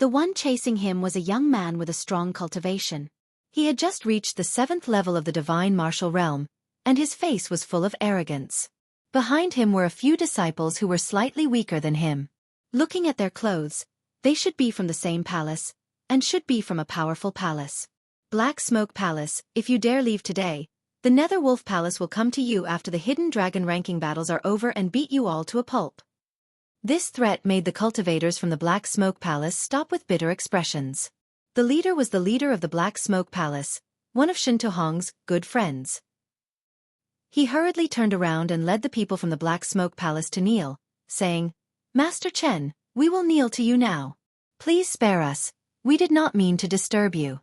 The one chasing him was a young man with a strong cultivation. He had just reached the 7th level of the divine martial realm, and his face was full of arrogance. Behind him were a few disciples who were slightly weaker than him. Looking at their clothes, they should be from the same palace, and should be from a powerful palace. Black Smoke Palace, if you dare leave today, the Nether Wolf Palace will come to you after the Hidden Dragon ranking battles are over and beat you all to a pulp. This threat made the cultivators from the Black Smoke Palace stop with bitter expressions. The leader was the leader of the Black Smoke Palace, one of Shen Tuhong's good friends. He hurriedly turned around and led the people from the Black Smoke Palace to kneel, saying, "Master Chen, we will kneel to you now. Please spare us, we did not mean to disturb you."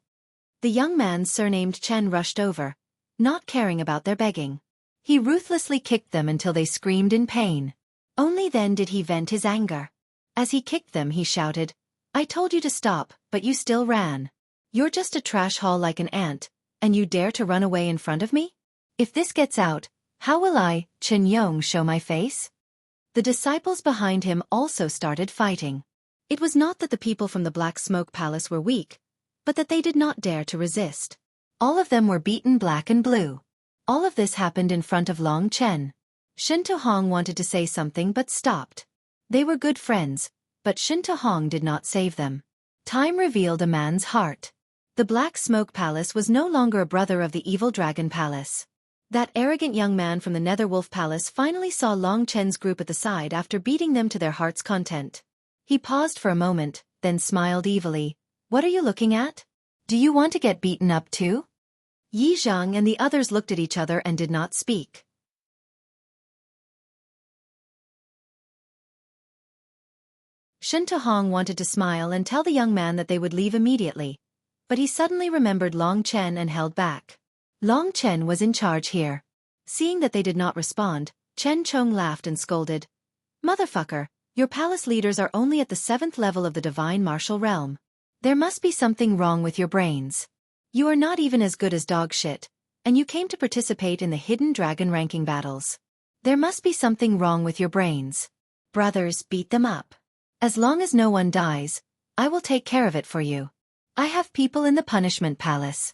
The young man surnamed Chen rushed over, not caring about their begging. He ruthlessly kicked them until they screamed in pain. Only then did he vent his anger. As he kicked them he shouted, "I told you to stop, but you still ran. You're just a trash haul like an ant, and you dare to run away in front of me? If this gets out, how will I, Chen Yong, show my face?" The disciples behind him also started fighting. It was not that the people from the Black Smoke Palace were weak, but that they did not dare to resist. All of them were beaten black and blue. All of this happened in front of Long Chen. Shen Tuhong wanted to say something but stopped. They were good friends, but Shen Tuhong did not save them. Time revealed a man's heart. The Black Smoke Palace was no longer a brother of the Evil Dragon Palace. That arrogant young man from the Nether Wolf Palace finally saw Long Chen's group at the side after beating them to their heart's content. He paused for a moment, then smiled evilly. "What are you looking at? Do you want to get beaten up too?" Yi Zhang and the others looked at each other and did not speak. Shen Tuhong wanted to smile and tell the young man that they would leave immediately, but he suddenly remembered Long Chen and held back. Long Chen was in charge here. Seeing that they did not respond, Chen Chong laughed and scolded. Motherfucker, your palace leaders are only at the 7th level of the divine martial realm. There must be something wrong with your brains. You are not even as good as dog shit, and you came to participate in the hidden dragon ranking battles. There must be something wrong with your brains. Brothers, beat them up. As long as no one dies, I will take care of it for you. I have people in the punishment palace.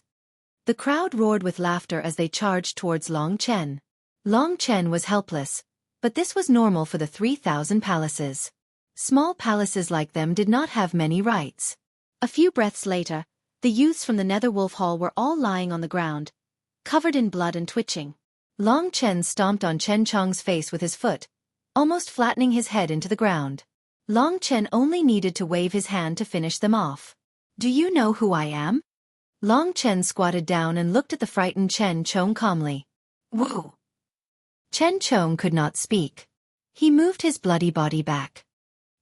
The crowd roared with laughter as they charged towards Long Chen. Long Chen was helpless, but this was normal for the 3,000 palaces. Small palaces like them did not have many rights. A few breaths later, the youths from the Netherwolf Hall were all lying on the ground, covered in blood and twitching. Long Chen stomped on Chen Chong's face with his foot, almost flattening his head into the ground. Long Chen only needed to wave his hand to finish them off. Do you know who I am? Long Chen squatted down and looked at the frightened Chen Chong calmly. Whoa! Chen Chong could not speak. He moved his bloody body back.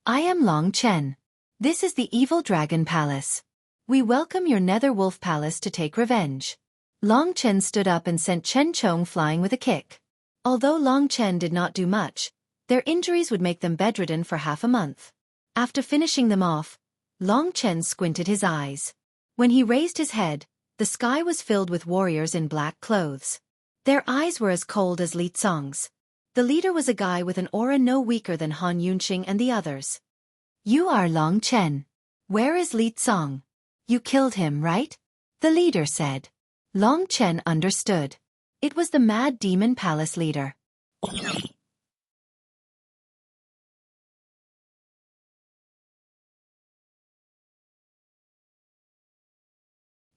I am Long Chen. This is the evil dragon palace. We welcome your Nether Wolf palace to take revenge. Long Chen stood up and sent Chen Chong flying with a kick. Although Long Chen did not do much, their injuries would make them bedridden for half a month. After finishing them off, Long Chen squinted his eyes. When he raised his head, the sky was filled with warriors in black clothes. Their eyes were as cold as Li Tsong's. The leader was a guy with an aura no weaker than Han Yunqing and the others. You are Long Chen. Where is Li Tsong? You killed him, right? The leader said. Long Chen understood. It was the Mad Demon Palace leader.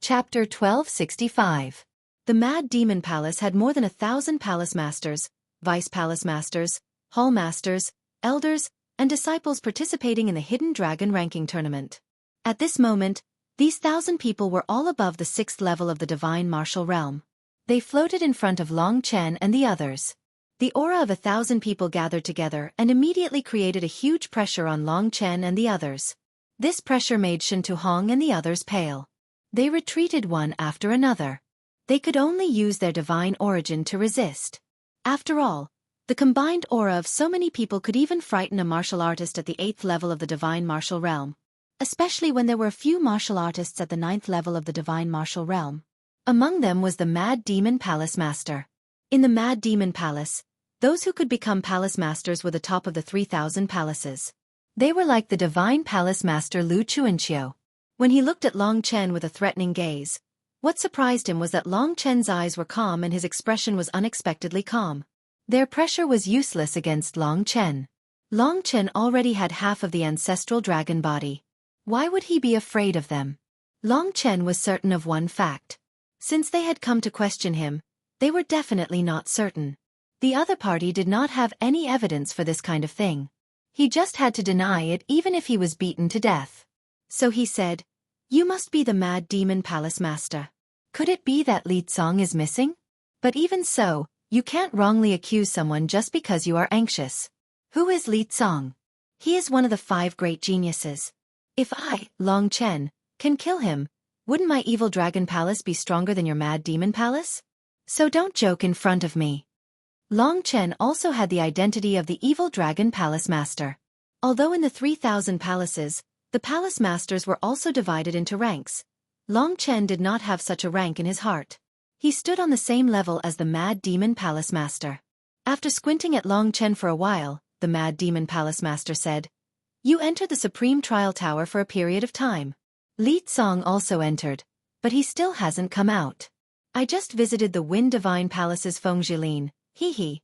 Chapter 1265. The Mad Demon Palace had more than 1,000 palace masters, vice palace masters, hall masters, elders, and disciples participating in the Hidden Dragon ranking tournament. At this moment, these 1,000 people were all above the 6th level of the divine martial realm. They floated in front of Long Chen and the others. The aura of 1,000 people gathered together and immediately created a huge pressure on Long Chen and the others. This pressure made Shen Tuhong and the others pale. They retreated one after another. They could only use their divine origin to resist. After all, the combined aura of so many people could even frighten a martial artist at the 8th level of the divine martial realm. Especially when there were a few martial artists at the 9th level of the divine martial realm. Among them was the Mad Demon Palace Master. In the Mad Demon Palace, those who could become palace masters were the top of the 3,000 palaces. They were like the divine palace master Lu Chuanqiu. When he looked at Long Chen with a threatening gaze, what surprised him was that Long Chen's eyes were calm and his expression was unexpectedly calm. Their pressure was useless against Long Chen. Long Chen already had half of the ancestral dragon body. Why would he be afraid of them? Long Chen was certain of one fact. Since they had come to question him, they were definitely not certain. The other party did not have any evidence for this kind of thing. He just had to deny it even if he was beaten to death. So he said, "You must be the Mad Demon Palace Master. Could it be that Li Tsong is missing? But even so, you can't wrongly accuse someone just because you are anxious. Who is Li Tsong? He is one of the 5 great geniuses. If I, Long Chen, can kill him, wouldn't my evil dragon palace be stronger than your Mad Demon Palace? So don't joke in front of me." Long Chen also had the identity of the evil dragon palace master. Although in the 3,000 palaces, the palace masters were also divided into ranks, Long Chen did not have such a rank in his heart. He stood on the same level as the Mad Demon Palace Master. After squinting at Long Chen for a while, the Mad Demon Palace Master said, "You entered the Supreme Trial Tower for a period of time. Li Tsong also entered, but he still hasn't come out. I just visited the Wind Divine Palace's Feng Jilin, hee.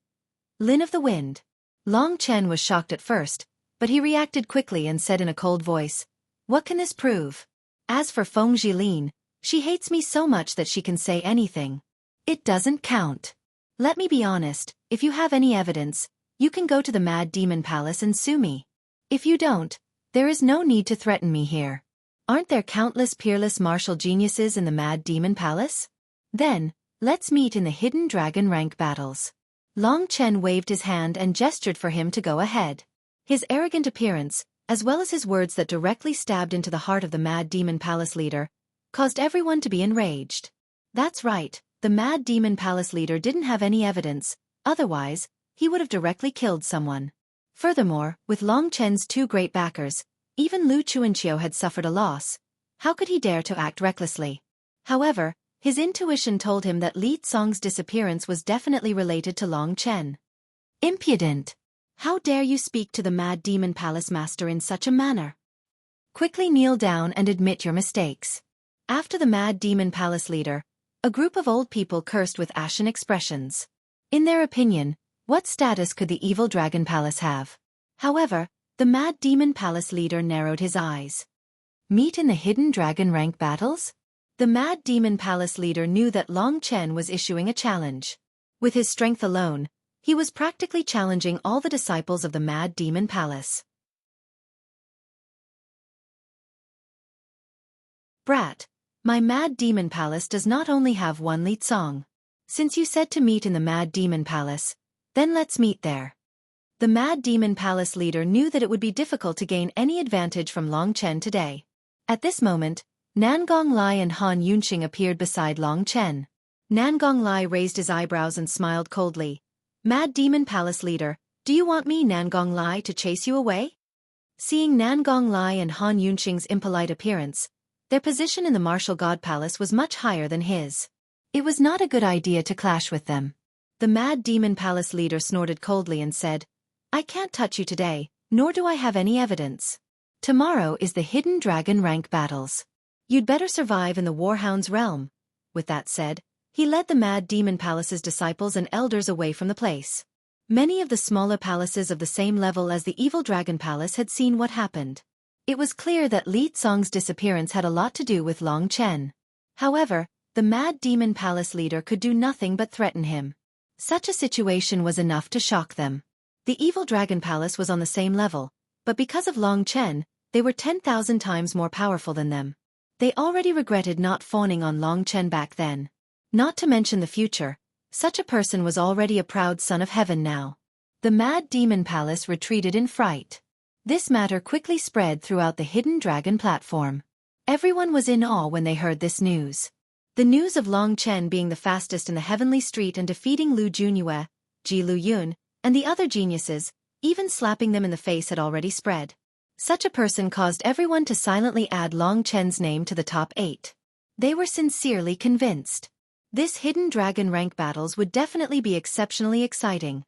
Lin of the Wind." Long Chen was shocked at first, but he reacted quickly and said in a cold voice, "What can this prove? As for Feng Jilin, she hates me so much that she can say anything. It doesn't count. Let me be honest, if you have any evidence, you can go to the Mad Demon Palace and sue me. If you don't, there is no need to threaten me here. Aren't there countless peerless martial geniuses in the Mad Demon Palace? Then, let's meet in the Hidden Dragon rank battles." Long Chen waved his hand and gestured for him to go ahead. His arrogant appearance, as well as his words that directly stabbed into the heart of the Mad Demon Palace leader, caused everyone to be enraged. That's right, the Mad Demon Palace leader didn't have any evidence, otherwise, he would have directly killed someone. Furthermore, with Long Chen's two great backers, even Lu Chuanqiu had suffered a loss. How could he dare to act recklessly? However, his intuition told him that Li Tsong's disappearance was definitely related to Long Chen. Impudent! How dare you speak to the Mad Demon Palace Master in such a manner? Quickly kneel down and admit your mistakes. After the Mad Demon Palace leader, a group of old people cursed with ashen expressions. In their opinion, what status could the evil Dragon Palace have? However, the Mad Demon Palace leader narrowed his eyes. Meet in the hidden dragon rank battles? The Mad Demon Palace leader knew that Long Chen was issuing a challenge. With his strength alone, he was practically challenging all the disciples of the Mad Demon Palace. Brat, my Mad Demon Palace does not only have one Li Tsong. Since you said to meet in the Mad Demon Palace, then let's meet there. The Mad Demon Palace leader knew that it would be difficult to gain any advantage from Long Chen today. At this moment, Nangong Lai and Han Yunxing appeared beside Long Chen. Nangong Lai raised his eyebrows and smiled coldly. Mad Demon Palace leader, do you want me, Nangong Lai, to chase you away? Seeing Nangong Lai and Han Yunxing's impolite appearance, their position in the Martial God Palace was much higher than his. It was not a good idea to clash with them. The Mad Demon Palace leader snorted coldly and said, I can't touch you today, nor do I have any evidence. Tomorrow is the Hidden Dragon rank battles. You'd better survive in the Warhound's realm. With that said, he led the Mad Demon Palace's disciples and elders away from the place. Many of the smaller palaces of the same level as the Evil Dragon Palace had seen what happened. It was clear that Li Tsong's disappearance had a lot to do with Long Chen. However, the Mad Demon Palace leader could do nothing but threaten him. Such a situation was enough to shock them. The Evil Dragon Palace was on the same level, but because of Long Chen, they were 10,000 times more powerful than them. They already regretted not fawning on Long Chen back then. Not to mention the future, such a person was already a proud son of heaven now. The Mad Demon Palace retreated in fright. This matter quickly spread throughout the Hidden Dragon platform. Everyone was in awe when they heard this news. The news of Long Chen being the fastest in the Heavenly Street and defeating Lu Junyue, Ji Lu Yun, and the other geniuses, even slapping them in the face, had already spread. Such a person caused everyone to silently add Long Chen's name to the top 8. They were sincerely convinced. This Hidden Dragon rank battles would definitely be exceptionally exciting.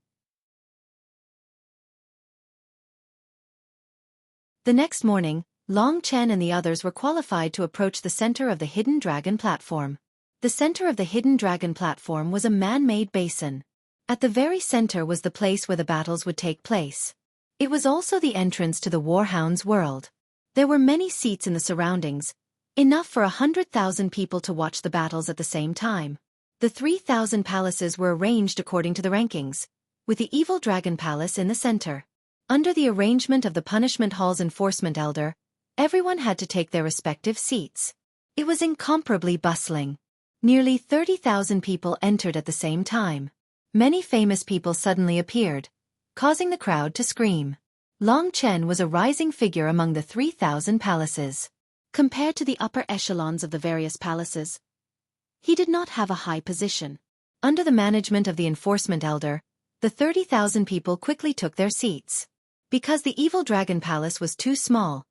The next morning, Long Chen and the others were qualified to approach the center of the Hidden Dragon platform. The center of the Hidden Dragon platform was a man-made basin. At the very center was the place where the battles would take place. It was also the entrance to the Warhound's world. There were many seats in the surroundings, enough for 100,000 people to watch the battles at the same time. The 3,000 palaces were arranged according to the rankings, with the Evil Dragon Palace in the center. Under the arrangement of the Punishment Hall's enforcement elder, everyone had to take their respective seats. It was incomparably bustling. Nearly 30,000 people entered at the same time. Many famous people suddenly appeared, causing the crowd to scream. Long Chen was a rising figure among the 3,000 palaces. Compared to the upper echelons of the various palaces, he did not have a high position. Under the management of the enforcement elder, the 30,000 people quickly took their seats. Because the Evil Dragon Palace was too small,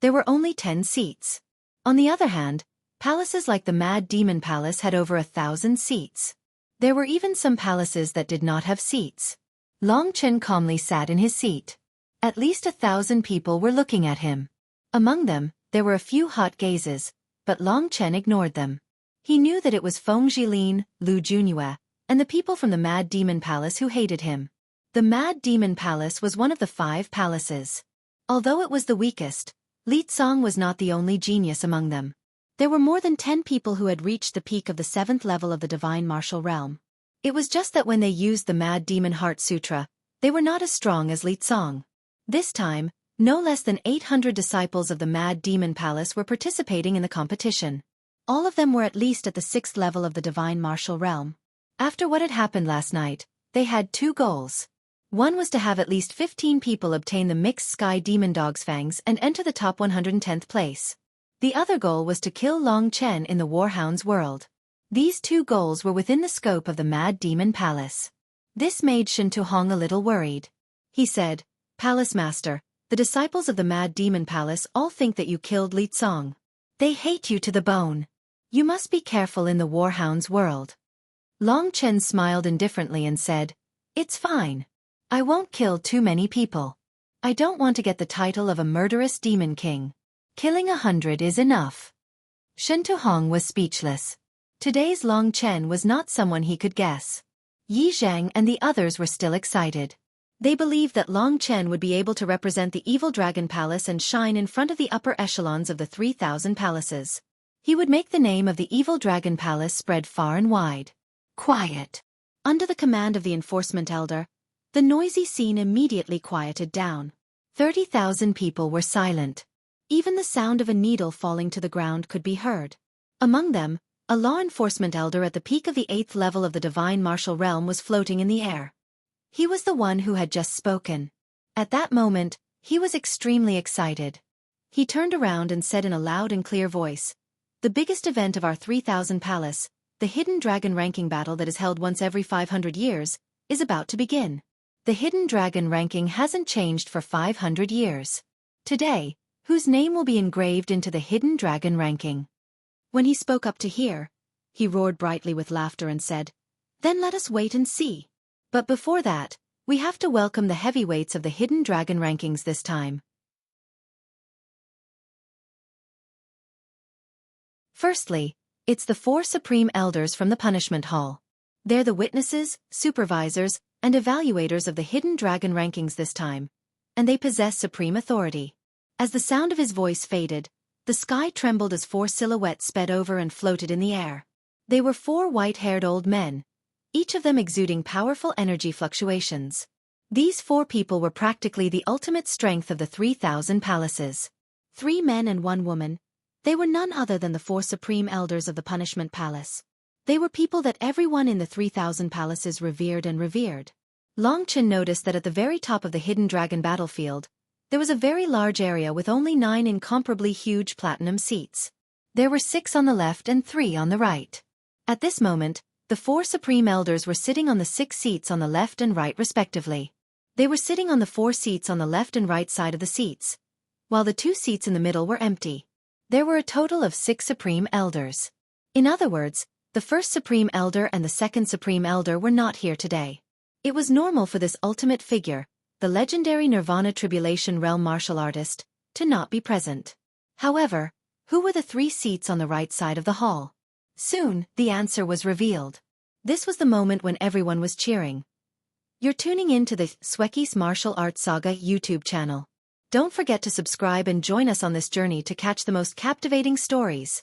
there were only 10 seats. On the other hand, palaces like the Mad Demon Palace had over 1,000 seats. There were even some palaces that did not have seats. Long Chen calmly sat in his seat. At least 1,000 people were looking at him. Among them, there were a few hot gazes, but Long Chen ignored them. He knew that it was Feng Jilin, Lu Junyue, and the people from the Mad Demon Palace who hated him. The Mad Demon Palace was one of the 5 palaces. Although it was the weakest, Li Tsong was not the only genius among them. There were more than 10 people who had reached the peak of the 7th level of the Divine Martial Realm. It was just that when they used the Mad Demon Heart Sutra, they were not as strong as Li Tsong. This time, no less than 800 disciples of the Mad Demon Palace were participating in the competition. All of them were at least at the 6th level of the Divine Martial Realm. After what had happened last night, they had 2 goals. One was to have at least 15 people obtain the mixed sky demon dog's fangs and enter the top 110th place. The other goal was to kill Long Chen in the Warhound's world. These two goals were within the scope of the Mad Demon Palace. This made Xueqi a little worried. He said, "Palace Master, the disciples of the Mad Demon Palace all think that you killed Li Cong. They hate you to the bone. You must be careful in the Warhound's world." Long Chen smiled indifferently and said, "It's fine. I won't kill too many people. I don't want to get the title of a murderous demon king. Killing 100 is enough." Xueqi was speechless. Today's Long Chen was not someone he could guess. Yi Zhang and the others were still excited. They believed that Long Chen would be able to represent the Evil Dragon Palace and shine in front of the upper echelons of the 3,000 palaces. He would make the name of the Evil Dragon Palace spread far and wide. Quiet. Under the command of the enforcement elder, the noisy scene immediately quieted down. 30,000 people were silent. Even the sound of a needle falling to the ground could be heard. Among them, a law enforcement elder at the peak of the 8th level of the divine martial realm was floating in the air. He was the one who had just spoken. At that moment, he was extremely excited. He turned around and said in a loud and clear voice, "The biggest event of our 3,000 palace, the Hidden Dragon ranking battle that is held once every 500 years, is about to begin. The Hidden Dragon ranking hasn't changed for 500 years. Today, whose name will be engraved into the Hidden Dragon ranking?" When he spoke up to hear, he roared brightly with laughter and said, "Then let us wait and see. But before that, we have to welcome the heavyweights of the Hidden Dragon rankings this time." Firstly, it's the 4 Supreme Elders from the Punishment Hall. They're the witnesses, supervisors, and evaluators of the Hidden Dragon rankings this time, and they possess supreme authority. As the sound of his voice faded, the sky trembled as 4 silhouettes sped over and floated in the air. They were 4 white-haired old men, each of them exuding powerful energy fluctuations. These 4 people were practically the ultimate strength of the 3,000 palaces. 3 men and 1 woman, they were none other than the 4 Supreme Elders of the Punishment Palace. They were people that everyone in the 3,000 palaces revered and revered. Long Chen noticed that at the very top of the Hidden Dragon battlefield, there was a very large area with only 9 incomparably huge platinum seats. There were 6 on the left and 3 on the right. At this moment, the 4 Supreme Elders were sitting on the 6 seats on the left and right respectively. They were sitting on the 4 seats on the left and right side of the seats, while the 2 seats in the middle were empty. There were a total of 6 Supreme Elders. In other words, the first Supreme Elder and the second Supreme Elder were not here today. It was normal for this ultimate figure, the legendary Nirvana Tribulation Realm martial artist, to not be present. However, who were the 3 seats on the right side of the hall? Soon, the answer was revealed. This was the moment when everyone was cheering. You're tuning in to the Xueqi's Martial Arts Saga YouTube channel. Don't forget to subscribe and join us on this journey to catch the most captivating stories.